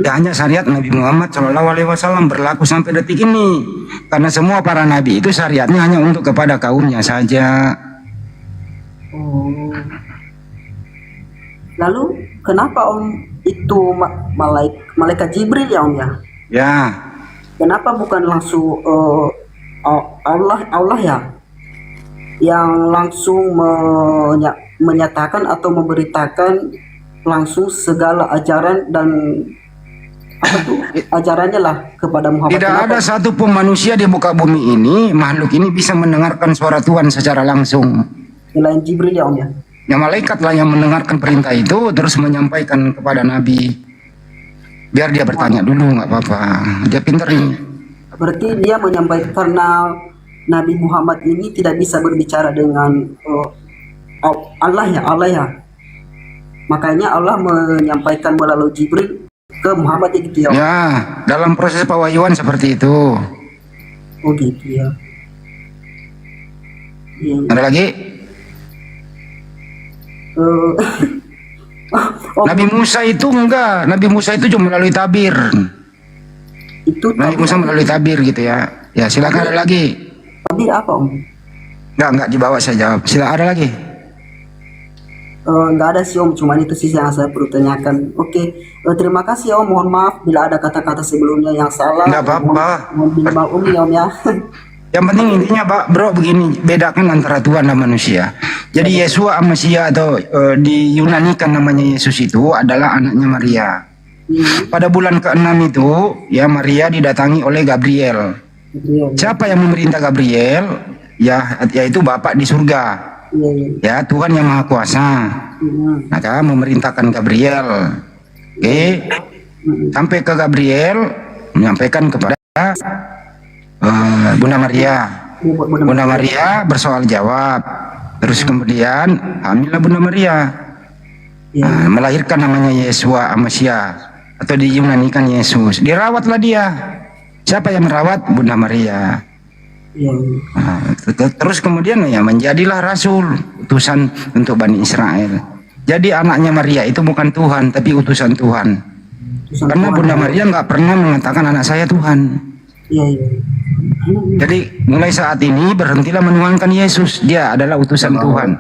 ya hanya syariat Nabi Muhammad SAW berlaku sampai detik ini. Karena semua para nabi itu syariatnya hanya untuk kepada kaumnya saja. Lalu kenapa Om itu malaikat Jibril ya Om ya? Ya. Kenapa bukan langsung Allah ya? Yang langsung menyatakan atau memberitakan langsung segala ajaran dan ajarannya lah kepada Muhammad. Tidak ada satupun manusia di muka bumi ini, makhluk ini bisa mendengarkan suara Tuhan secara langsung. Selain Jibril ya Om ya? Ya malaikat lah yang mendengarkan perintah itu terus menyampaikan kepada Nabi. Biar dia bertanya dulu, nggak apa-apa. Dia pinter ini. Berarti dia menyampaikan karena Nabi Muhammad ini tidak bisa berbicara dengan Allah ya. Makanya Allah menyampaikan melalui Jibril ke Muhammad gitu ya. Ya, dalam proses pewahyuan seperti itu. Oh gitu ya. Ada lagi? Nabi Musa itu enggak. Nabi Musa itu cuma melalui tabir. Nabi Musa melalui tabir gitu ya. Ya silakan ada lagi. Tabir apa Om? Enggak dibawa saya jawab. Silakan ada lagi. Nggak ada sih Om, cuman itu sih yang saya perlu tanyakan. Oke, terima kasih Om. Mohon maaf bila ada kata-kata sebelumnya yang salah. Nggak apa-apa. Mohon ya Om ya. Yang penting intinya Pak Bro begini, bedakan antara Tuhan dan manusia. Jadi Yesua Amasia atau di Yunani kan namanya Yesus itu adalah anaknya Maria. Pada bulan ke-6 itu ya Maria didatangi oleh Gabriel. Siapa yang memerintah Gabriel? Ya yaitu Bapa di surga. Ya Tuhan yang Maha Kuasa. Maka memerintahkan Gabriel. Oke. Sampai ke Gabriel menyampaikan kepada Bunda Maria. Bunda Maria bersoal jawab. Terus kemudian hamillah Bunda Maria. Melahirkan namanya Yesua Amasia atau di Yunani kan Yesus. Dirawatlah dia. Siapa yang merawat? Bunda Maria. Terus kemudian ya menjadilah rasul, utusan untuk Bani Israel. Jadi anaknya Maria itu bukan Tuhan tapi utusan Tuhan. Karena Bunda Maria nggak pernah mengatakan anak saya Tuhan. Jadi mulai saat ini berhentilah menuhankan Yesus. Dia adalah utusan Tuhan.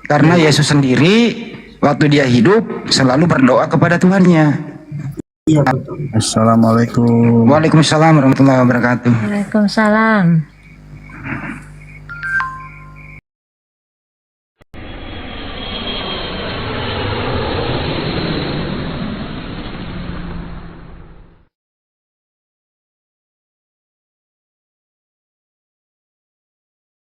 Karena Yesus sendiri waktu dia hidup selalu berdoa kepada Tuhannya. Assalamualaikum. Waalaikumsalam warahmatullahi wabarakatuh. Waalaikumsalam.